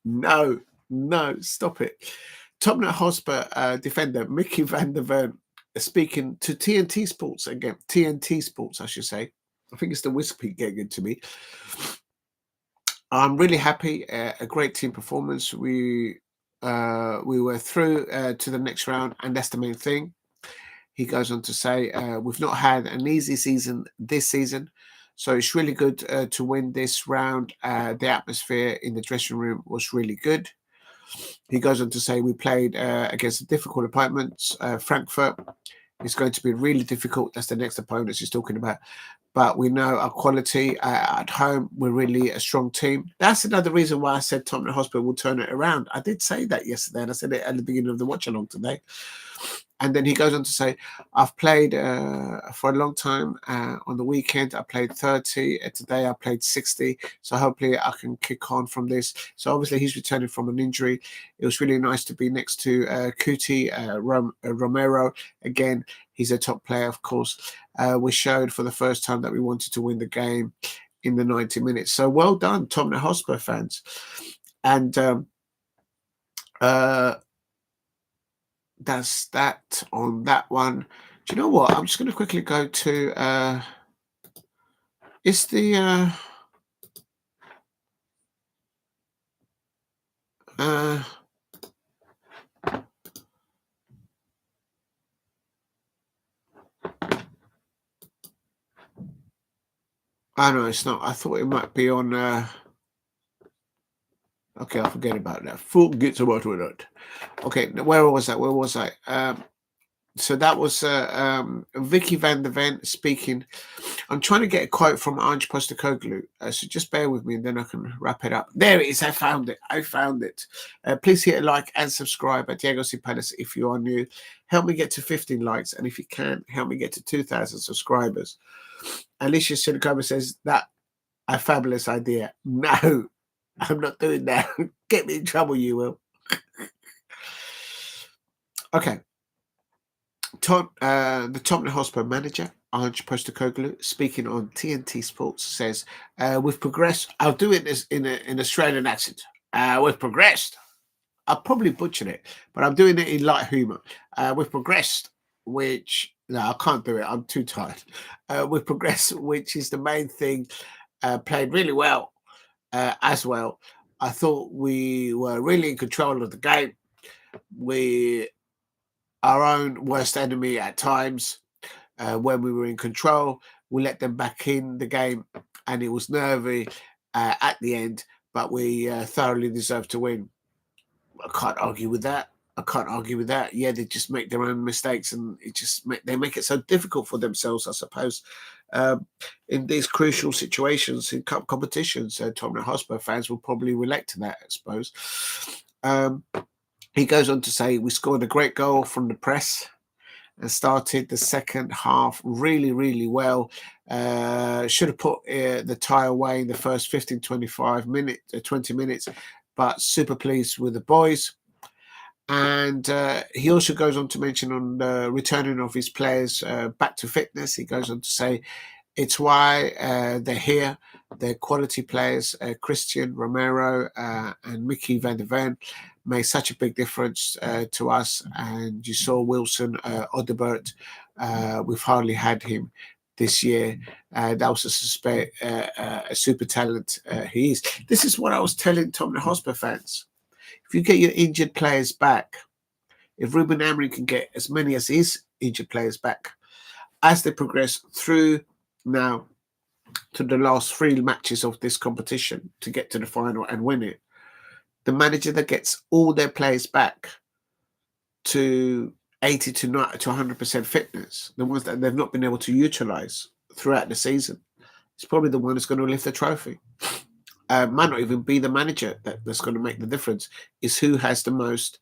No, stop it. Tottenham Hotspur defender Mickey van der Veen speaking to TNT Sports again. TNT Sports, I should say. I think it's the whiskey getting into me. I'm really happy. A great team performance. We were through to the next round, and that's the main thing. He goes on to say, we've not had an easy season this season, so it's really good to win this round. The atmosphere in the dressing room was really good. He goes on to say, we played against difficult opponents. Frankfurt is going to be really difficult. That's the next opponent he's talking about. But we know our quality at home. We're really a strong team. That's another reason why I said Tottenham Hotspur will turn it around. I did say that yesterday, and I said it at the beginning of the watch along today. And then he goes on to say, I've played for a long time. On the weekend, I played 30. Today, I played 60. So hopefully I can kick on from this. So obviously, he's returning from an injury. It was really nice to be next to Kuti Romero. Again, he's a top player, of course. We showed for the first time that we wanted to win the game in the 90 minutes. So well done, Tottenham Hotspur fans. And that's that on that one. Do you know what? I'm just going to quickly go to it's the no, it's not. I thought it might be on okay, I'll forget about that. Forget about that. Okay, where was that? Where was I? So that was Vicky van der Ven speaking. I'm trying to get a quote from Ange Postecoglou, so just bear with me and then I can wrap it up. There it is. I found it. Please hit a like and subscribe at Diego C. Palace if you are new. Help me get to 15 likes, and if you can, help me get to 2,000 subscribers. Alicia Sinikova says, that a fabulous idea. No, I'm not doing that. Get me in trouble, you will. Okay. The Tottenham Hotspur manager, Ange Postecoglou, speaking on TNT Sports, says, we've progressed. I'll do it in an Australian accent. We've progressed. I'll probably butcher it, but I'm doing it in light humour. We've progressed, which... No, I can't do it. I'm too tired. We've progressed, which is the main thing. Played really well as well. I thought we were really in control of the game. We... our own worst enemy at times. when we were in control. We let them back in the game, and it was nervy at the end, but we thoroughly deserved to win. I can't argue with that. I can't argue with that. Yeah, they just make their own mistakes, and they make it so difficult for themselves, I suppose, in these crucial situations in cup competitions. Tottenham Hotspur fans will probably relate to that, I suppose. He goes on to say, we scored a great goal from the press and started the second half really, really well. Should have put the tie away in the first 15, 20 minutes, but super pleased with the boys. And he also goes on to mention on the returning of his players back to fitness. He goes on to say, it's why they're here. They're quality players. Christian, Romero, and Mickey van der Ven made such a big difference to us. And you saw Wilson, Odebert. We've hardly had him this year. That was a super talent he is. This is what I was telling Tottenham Hotspur fans. If you get your injured players back, if Ruben Amorim can get as many as his injured players back, as they progress through now to the last 3 matches of this competition to get to the final and win it, the manager that gets all their players back to 80 to 100% fitness, the ones that they've not been able to utilize throughout the season, is probably the one that's going to lift the trophy. Might not even be the manager that's going to make the difference. Is who has the most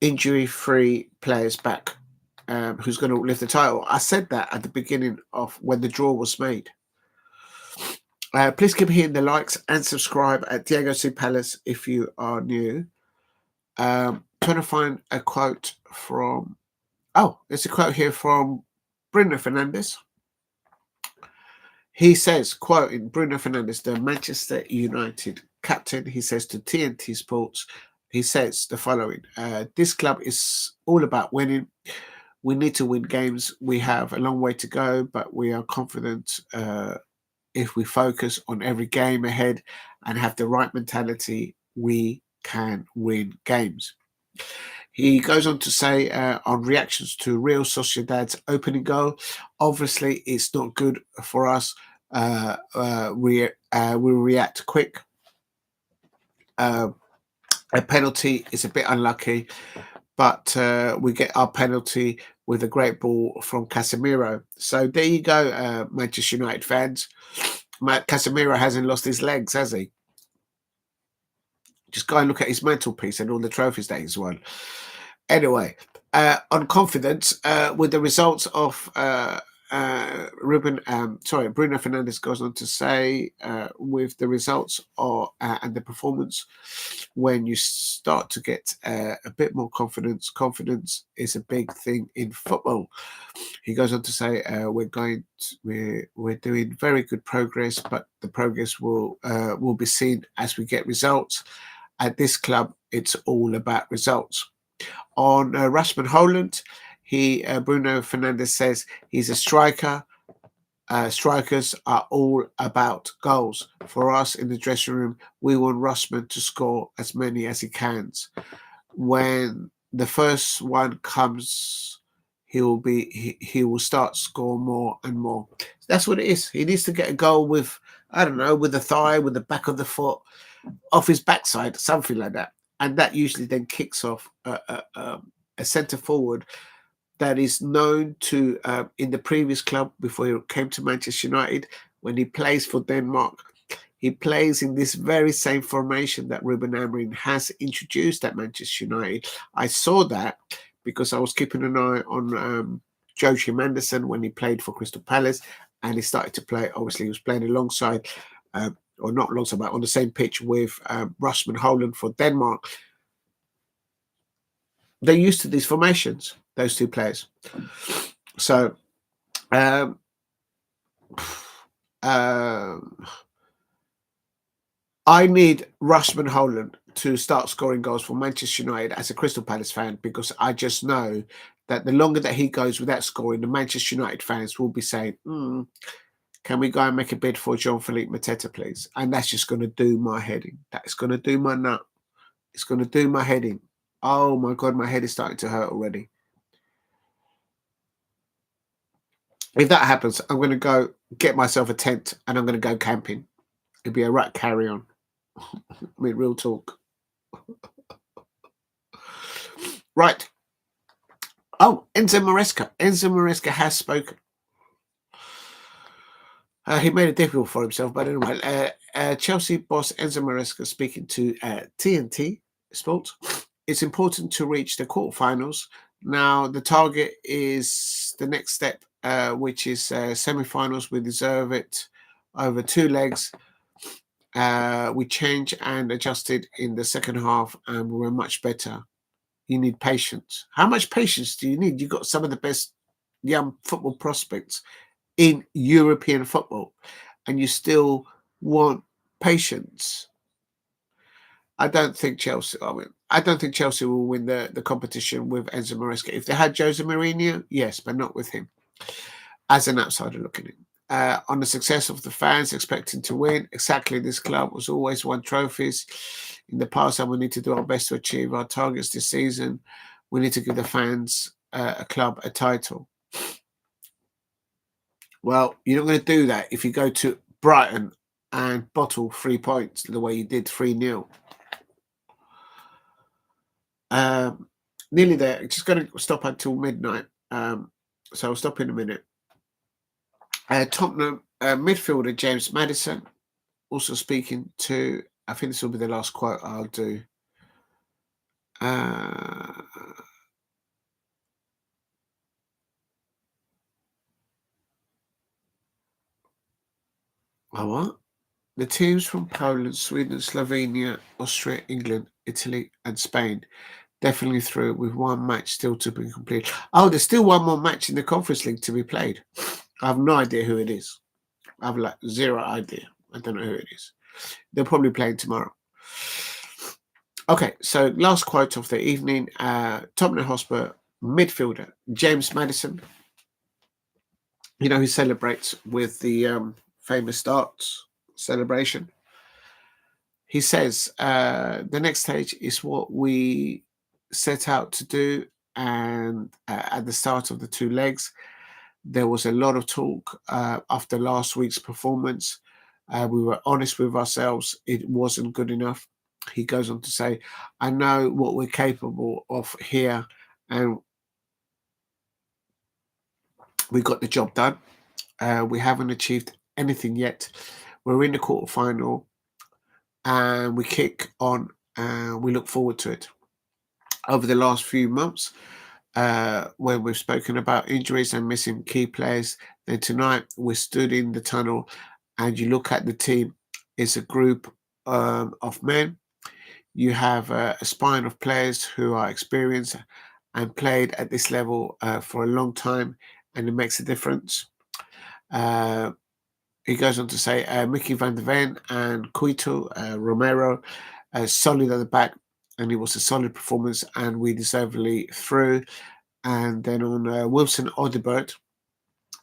injury-free players back, who's going to lift the title. I said that at the beginning of when the draw was made. Please keep hitting the likes and subscribe at Diego C. Palace if you are new. Trying to find a quote from... Oh, there's a quote here from Bruno Fernandes. He says, quoting Bruno Fernandes, the Manchester United captain, he says to TNT Sports, he says the following, this club is all about winning. We need to win games. We have a long way to go, but we are confident if we focus on every game ahead and have the right mentality, we can win games. He goes on to say on reactions to Real Sociedad's opening goal, obviously it's not good for us. We react quick. A penalty is a bit unlucky, but we get our penalty with a great ball from Casemiro. So there you go, Manchester United fans. Casemiro hasn't lost his legs, has he? Just go and look at his mantelpiece and all the trophies that he's won. Anyway, on confidence, with the results of Bruno Fernandes goes on to say, with the results and the performance, when you start to get a bit more confidence is a big thing in football. He goes on to say, we're doing very good progress, but the progress will be seen as we get results. At this club, it's all about results. On Rasmus Højlund, Bruno Fernandes says he's a striker. Strikers are all about goals. For us in the dressing room, we want Rasmus to score as many as he can. When the first one comes, he will start score more and more. That's what it is. He needs to get a goal with, I don't know, with the thigh, with the back of the foot, off his backside, something like that. And that usually then kicks off a centre forward that is known to, in the previous club before he came to Manchester United, when he plays for Denmark, he plays in this very same formation that Ruben Amorim has introduced at Manchester United. I saw that because I was keeping an eye on Joachim Henderson when he played for Crystal Palace, and he started to play. Obviously, he was playing alongside, or not alongside, but on the same pitch with Rasmus Højlund for Denmark. They're used to these formations, those two players. So, I need Rasmus Højlund to start scoring goals for Manchester United as a Crystal Palace fan, because I just know that the longer that he goes without scoring, the Manchester United fans will be saying, can we go and make a bid for Jean-Philippe Mateta, please? And that's just going to do my head in. That's going to do my nut. It's going to do my head in. Oh, my God, my head is starting to hurt already. If that happens, I'm going to go get myself a tent and I'm going to go camping. It'd be a right carry on. I mean, real talk. Right. Oh, Enzo Maresca. Enzo Maresca has spoken. He made it difficult for himself, but anyway, Chelsea boss Enzo Maresca speaking to TNT Sports. It's important to reach the quarterfinals. Now, the target is the next step, which is semi-finals. We deserve it over 2 legs. We changed and adjusted in the second half, and we were much better. You need patience. How much patience do you need? You've got some of the best young football prospects in European football, and you still want patience. I don't think Chelsea will win the competition with Enzo Maresca. If they had Jose Mourinho, yes, but not with him. As an outsider looking in. On the success of the fans expecting to win, exactly, this club was always won trophies in the past, and we need to do our best to achieve our targets this season. We need to give the fans a club a title. Well, you're not going to do that if you go to Brighton and bottle 3 points the way you did 3-0. Nearly there. Just going to stop until midnight. So I'll stop in a minute. Tottenham midfielder James Maddison also speaking to, I think this will be the last quote I'll do. What? The teams from Poland, Sweden, Slovenia, Austria, England, Italy, and Spain definitely through, with 1 match still to be completed. Oh, there's still 1 more match in the Conference League to be played. I have no idea who it is. I have like 0 idea. I don't know who it is. They're probably playing tomorrow. Okay, so last quote of the evening. Tottenham Hotspur midfielder James Maddison. You know, he celebrates with the famous darts celebration. He says the next stage is what we set out to do, and at the start of the 2 legs, there was a lot of talk after last week's performance. We were honest with ourselves. It wasn't good enough. He goes on to say, I know what we're capable of here, and we got the job done. We haven't achieved anything yet. We're in the quarterfinal, and we kick on, and we look forward to it. Over the last few months, when we've spoken about injuries and missing key players, then tonight we stood in the tunnel, and you look at the team, it's a group of men. You have a spine of players who are experienced and played at this level for a long time, and it makes a difference. He goes on to say Mickey van der Ven and Cuito, Romero, solid at the back, and it was a solid performance, and we deservedly through. And then on Wilson Odebert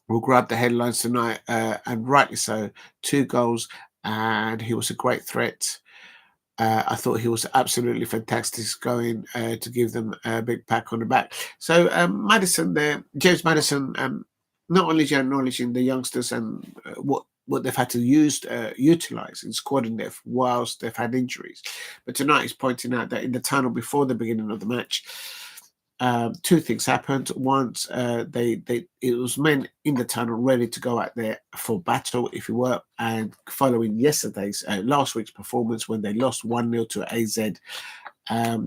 will grab the headlines tonight, and rightly so. 2 goals, and he was a great threat. I thought he was absolutely fantastic, going to give them a big pat on the back. So Maddison there, James Maddison, not only acknowledging the youngsters and what they've had to utilize in squad depth whilst they've had injuries, but tonight he's pointing out that in the tunnel before the beginning of the match, 2 things happened. Once it was men in the tunnel ready to go out there for battle, if you were, and following yesterday's last week's performance when they lost 1-0 to AZ,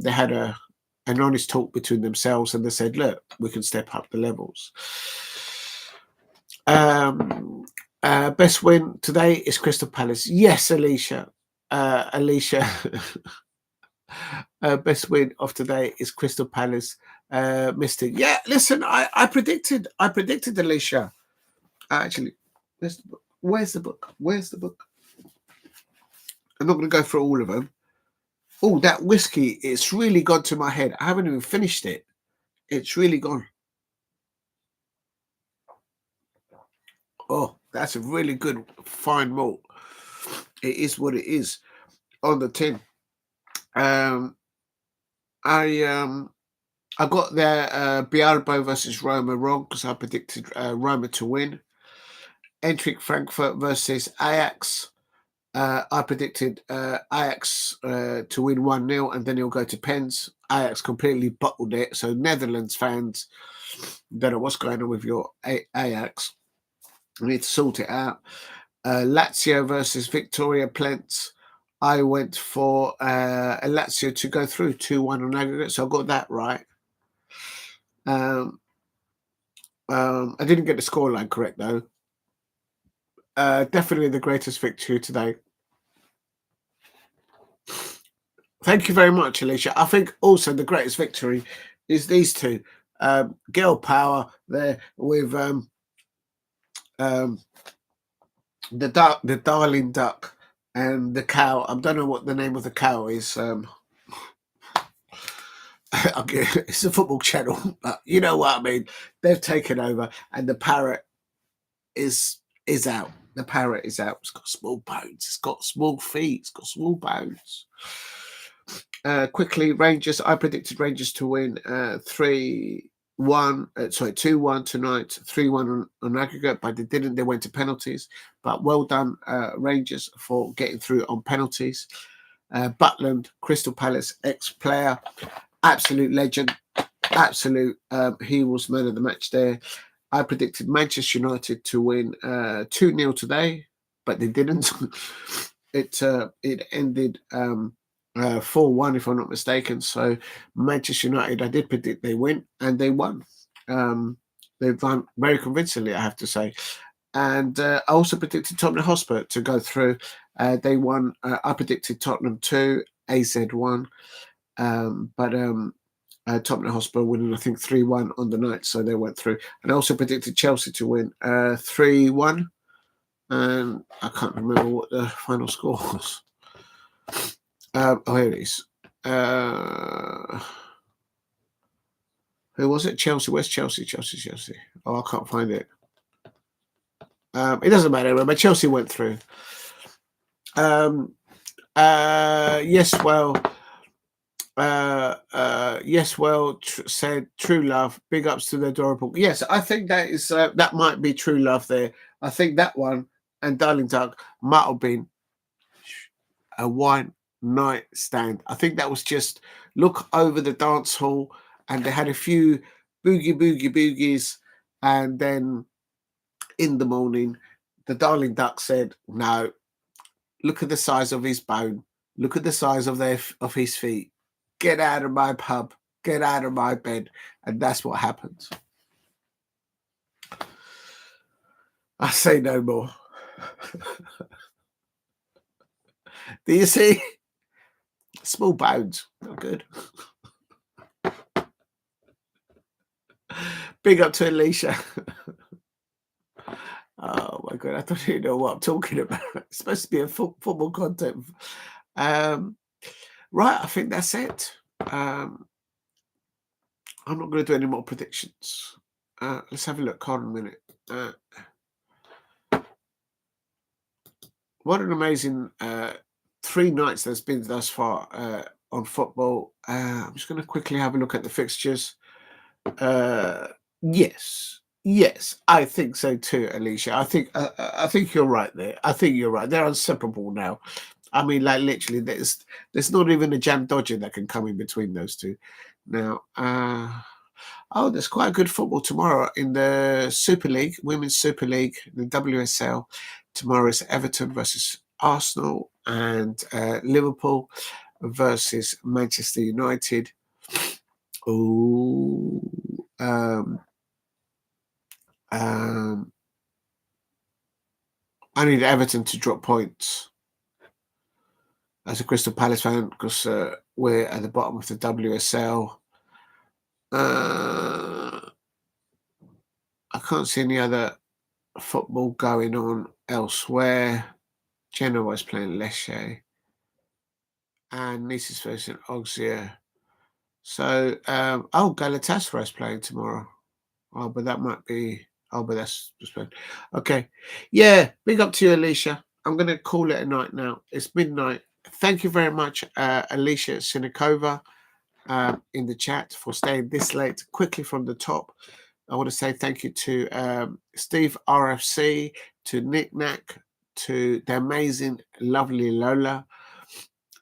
they had an honest talk between themselves, and they said, look, we can step up the levels. Best win today is Crystal Palace. Yes, Alicia. Best win of today is Crystal Palace. Mystic. Yeah, listen, I predicted Alicia. Actually, where's the book? Where's the book? I'm not going to go through all of them. Oh, that whiskey, it's really gone to my head. I haven't even finished it. It's really gone. Oh, that's a really good fine malt. It is what it is on the tin. I got their Bialbo versus Roma wrong because I predicted Roma to win. Eintracht Frankfurt versus Ajax. I predicted Ajax to win 1-0 and then he'll go to pens. Ajax completely bottled it. So Netherlands fans, don't know what's going on with your Ajax. We need to sort it out. Lazio versus Viktoria Plzen. I went for Lazio to go through 2-1 on aggregate, so I got that right. I didn't get the scoreline correct though. Definitely the greatest victory today. Thank you very much, Alicia. I think also the greatest victory is these two. Girl power there with the darling duck and the cow. I don't know what the name of the cow is. It's a football channel, but you know what I mean. They've taken over, and the parrot is out. The parrot is out. It's got small bones. It's got small feet. It's got small bones. Quickly, Rangers. I predicted Rangers to win 2-1 tonight, 3-1 on aggregate, but they didn't. They went to penalties. But well done, Rangers, for getting through on penalties. Butland, Crystal Palace ex-player, absolute legend, absolute. He was man of the match there. I predicted Manchester United to win 2-0 today, but they didn't. It ended 4-1, if I'm not mistaken. So Manchester United, I did predict they win, and they won. They've won very convincingly, I have to say. And I also predicted Tottenham Hotspur to go through. They won. I predicted Tottenham 2, AZ 1. Tottenham Hotspur winning, I think, 3-1 on the night, so they went through. And I also predicted Chelsea to win 3-1. And I can't remember what the final score was. Here it is. Who was it? Chelsea. Where's Chelsea? Chelsea. Oh, I can't find it. It doesn't matter, but Chelsea went through. Said true love. Big ups to the adorable. Yes, I think that is that might be true love there. I think that one and Darling Duck might have been a one night stand. I think that was just look over the dance hall and they had a few boogies, and then in the morning the Darling Duck said, no, look at the size of his bone, look at the size of his feet, get out of my pub, get out of my bed. And that's what happened. I say no more. Do you see? Small bones, not good. Big up to Alicia. Oh my God, I don't even know what I'm talking about. It's supposed to be a football content. Right, I think that's it. I'm not going to do any more predictions. Let's have a look. Hold on a minute. What an amazing 3 nights there's been thus far on football. I'm just going to quickly have a look at the fixtures. Yes, I think so too, Alicia. I think you're right there. I think you're right. They're inseparable now. I mean, like literally, there's not even a jam dodger that can come in between those two. Now, there's quite good football tomorrow in the Super League, Women's Super League, the WSL. Tomorrow is Everton versus Arsenal and Liverpool versus Manchester United. I need Everton to drop points as a Crystal Palace fan because we're at the bottom of the WSL. I can't see any other football going on elsewhere. Genoa is playing Lecce and Nice is facing Auxerre. So, Galatasaray is playing tomorrow. Oh, but that might be. Oh, but that's just okay. Yeah, big up to you, Alicia. I'm going to call it a night now. It's midnight. Thank you very much, Alicia Sinikova. in the chat for staying this late. Quickly from the top, I want to say thank you to Steve RFC, to Nick Knack, to the amazing, lovely Lola,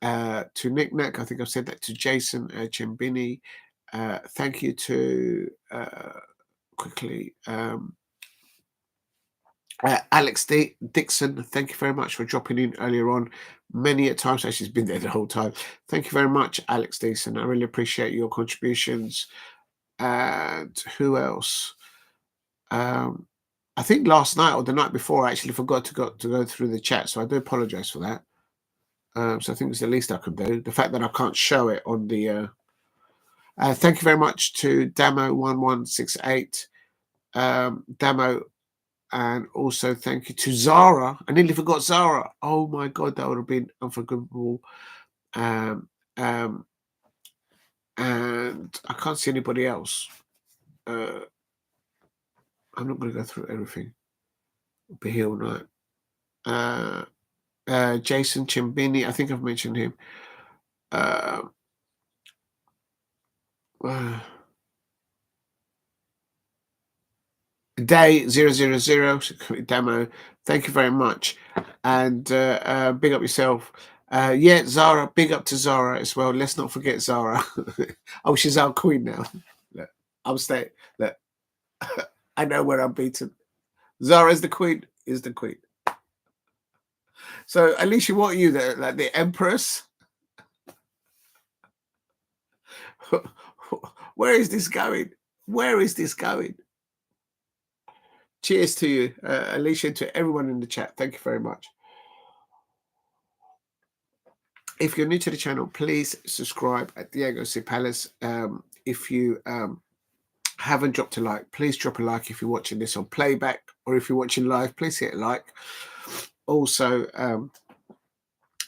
to Nick Knack. I think I've said that to Jason Chimbini. Thank you to quickly Alex Dixon. Thank you very much for dropping in earlier on. Many a times, actually, she's been there the whole time. Thank you very much, Alex Dixon. I really appreciate your contributions. And who else? I think last night or the night before, I actually forgot to go through the chat, so I do apologize for that. So I think it's the least I could do. The fact that I can't show it on the. Thank you very much to Damo1168, Damo, and also thank you to Zara. I nearly forgot Zara. Oh my God, that would have been unforgivable. And I can't see anybody else. I'm not going to go through everything. I'll be here all night. Jason Chimbini, I think I've mentioned him. Day 000 demo. Thank you very much, and big up yourself. Yeah, Zara, big up to Zara as well. Let's not forget Zara. Oh, she's our queen now. Look, I'm staying. Look, I know where I'm beaten. Zara is the queen. Is the queen. So, Alicia, what are you there? Like the empress? Where is this going? Where is this going? Cheers to you, Alicia, to everyone in the chat. Thank you very much. If you're new to the channel, please subscribe at Diego C. Palace. If you haven't dropped a like, please drop a like if you're watching this on playback, or if you're watching live, please hit a like. Also,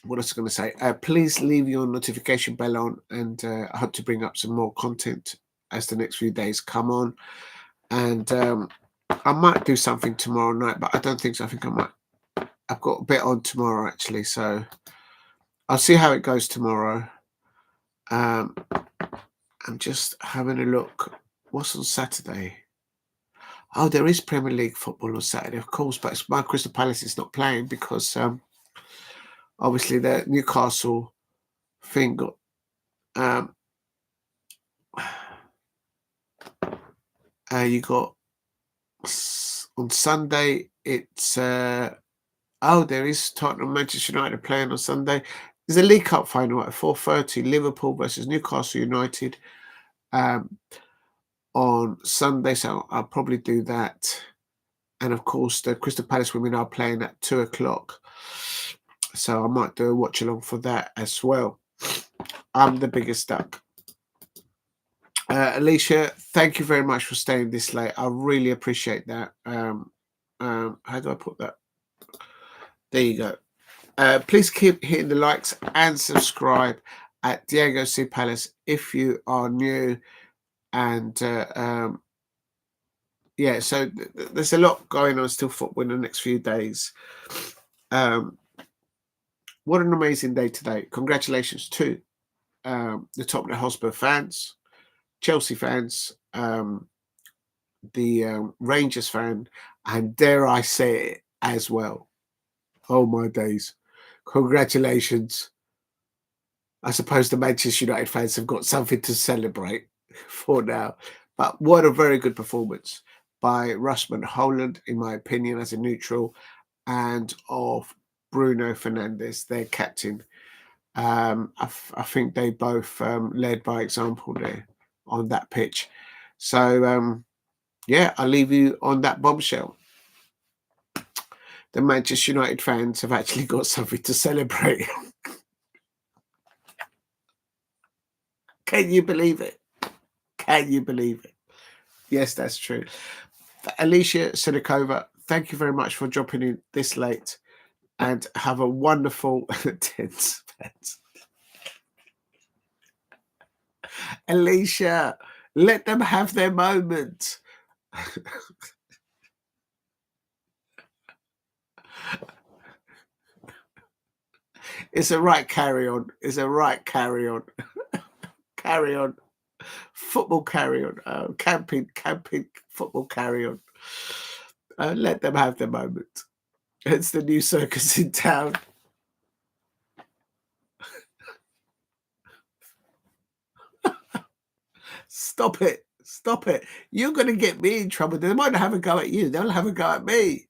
what else was I going to say? Please leave your notification bell on, and I hope to bring up some more content as the next few days come on. And I might do something tomorrow night, but I don't think so. I think I might. I've got a bit on tomorrow, actually, so I'll see how it goes tomorrow. I'm just having a look. What's on Saturday? Oh, there is Premier League football on Saturday, of course, but my Crystal Palace is not playing because obviously the Newcastle thing got you got on Sunday. It's there is Tottenham Manchester United playing on Sunday. There's a League Cup final at 4:30, Liverpool versus Newcastle United on Sunday, so I'll probably do that. And of course, the Crystal Palace women are playing at 2 o'clock, so I might do a watch along for that as well. I'm the biggest duck. Alicia, thank you very much for staying this late. I really appreciate that. How do I put that? There you go. Please keep hitting the likes and subscribe at Diego C. Palace if you are new. And yeah, so there's a lot going on still football in the next few days. What an amazing day today. Congratulations to the Tottenham Hotspur fans, Chelsea fans, the Rangers fan, and dare I say it as well. Oh my days. Congratulations. I suppose the Manchester United fans have got something to celebrate for now. But what a very good performance by Rasmus Højlund, in my opinion, as a neutral, and of Bruno Fernandes, their captain. I think they both led by example there on that pitch. So, yeah, I'll leave you on that bombshell. The Manchester United fans have actually got something to celebrate. Can you believe it? Can you believe it? Yes, that's true. Alicia Sidakova, thank you very much for dropping in this late, and have a wonderful 10 spends. Alicia, let them have their moment. It's a right carry on. It's a right carry on. Carry on. Football carry on. Camping, football carry on. Let them have their moment. It's the new circus in town. Stop it. Stop it. You're going to get me in trouble. They might have a go at you. They'll have a go at me.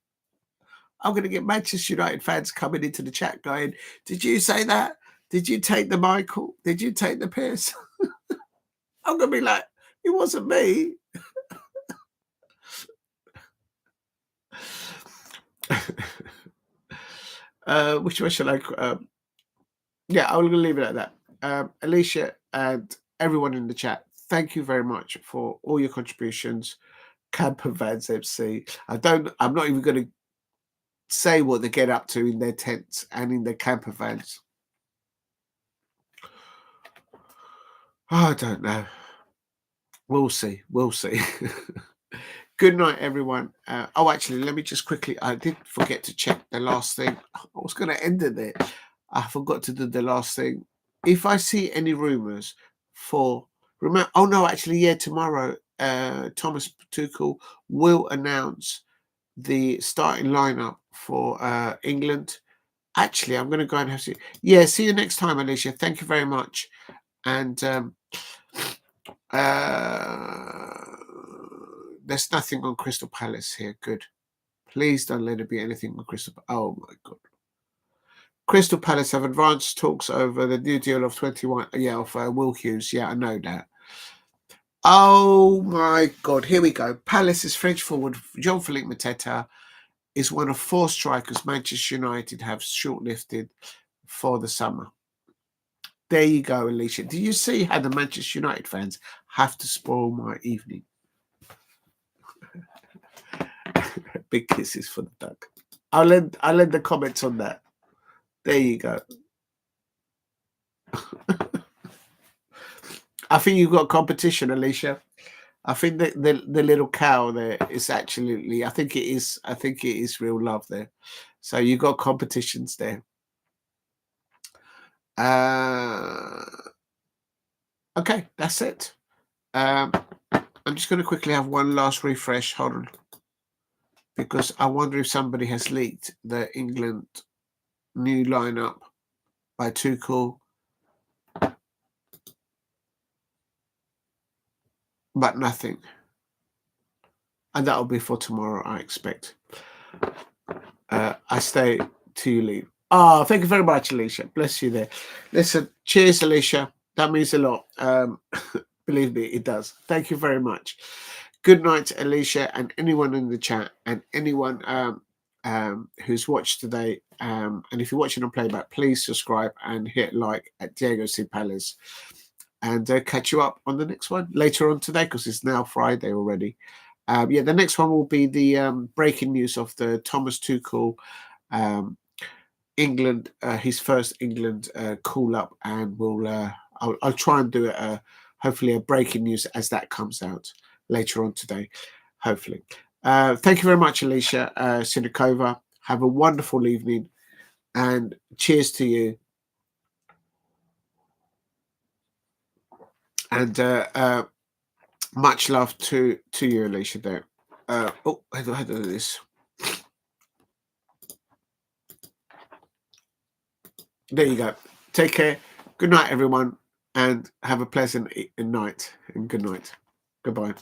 I'm going to get Manchester United fans coming into the chat going, did you say that? Did you take the Michael? Did you take the piss? I'm going to be like, it wasn't me. Which one shall I... yeah, I'm going to leave it at that. Alicia and everyone in the chat, thank you very much for all your contributions. Camper Vans MC. I'm not even going to say what they get up to in their tents and in their camper vans. Oh, I don't know. We'll see. We'll see. Good night, everyone. Oh, actually, let me just quickly. I did forget to check the last thing. I was going to end it there. I forgot to do the last thing. If I see any rumours for... Remember, oh, no, actually, yeah, tomorrow, Thomas Tuchel will announce the starting lineup for England. Actually, I'm going to go and have to... Yeah, see you next time, Alicia. Thank you very much. And there's nothing on Crystal Palace here. Good. Please don't let it be anything on Crystal Palace. Oh, my God. Crystal Palace have advanced talks over the new deal of 21... Yeah, of Will Hughes. Yeah, I know that. Oh, my God. Here we go. Palace's French forward, Jean-Philippe Nketiah, is one of 4 strikers Manchester United have shortlisted for the summer. There you go, Alicia. Do you see how the Manchester United fans have to spoil my evening? Big kisses for the duck. I'll end the comments on that. There you go. I think you've got competition, Alicia. I think that the little cow there is actually, I think it is real love there. So you got competitions there. Okay, that's it. I'm just going to quickly have one last refresh. Hold on. Because I wonder if somebody has leaked the England new lineup by Tuchel. But nothing. And that'll be for tomorrow, I expect. I stay to you leave. Oh, thank you very much, Alicia. Bless you there. Listen, cheers, Alicia. That means a lot. Believe me, it does. Thank you very much. Good night, Alicia, and anyone in the chat, and anyone who's watched today. And if you're watching on playback, please subscribe and hit like at Diego C. Palace. And catch you up on the next one later on today, because it's now Friday already. Yeah, the next one will be the breaking news of the Thomas Tuchel England, his first England call up, and I'll try and do it. Hopefully, a breaking news as that comes out later on today. Hopefully, thank you very much, Alicia Sinikova. Have a wonderful evening, and cheers to you. And much love to you, Alicia. There. Oh, how do I do this? There you go. Take care. Good night, everyone, and have a pleasant night. And good night. Goodbye.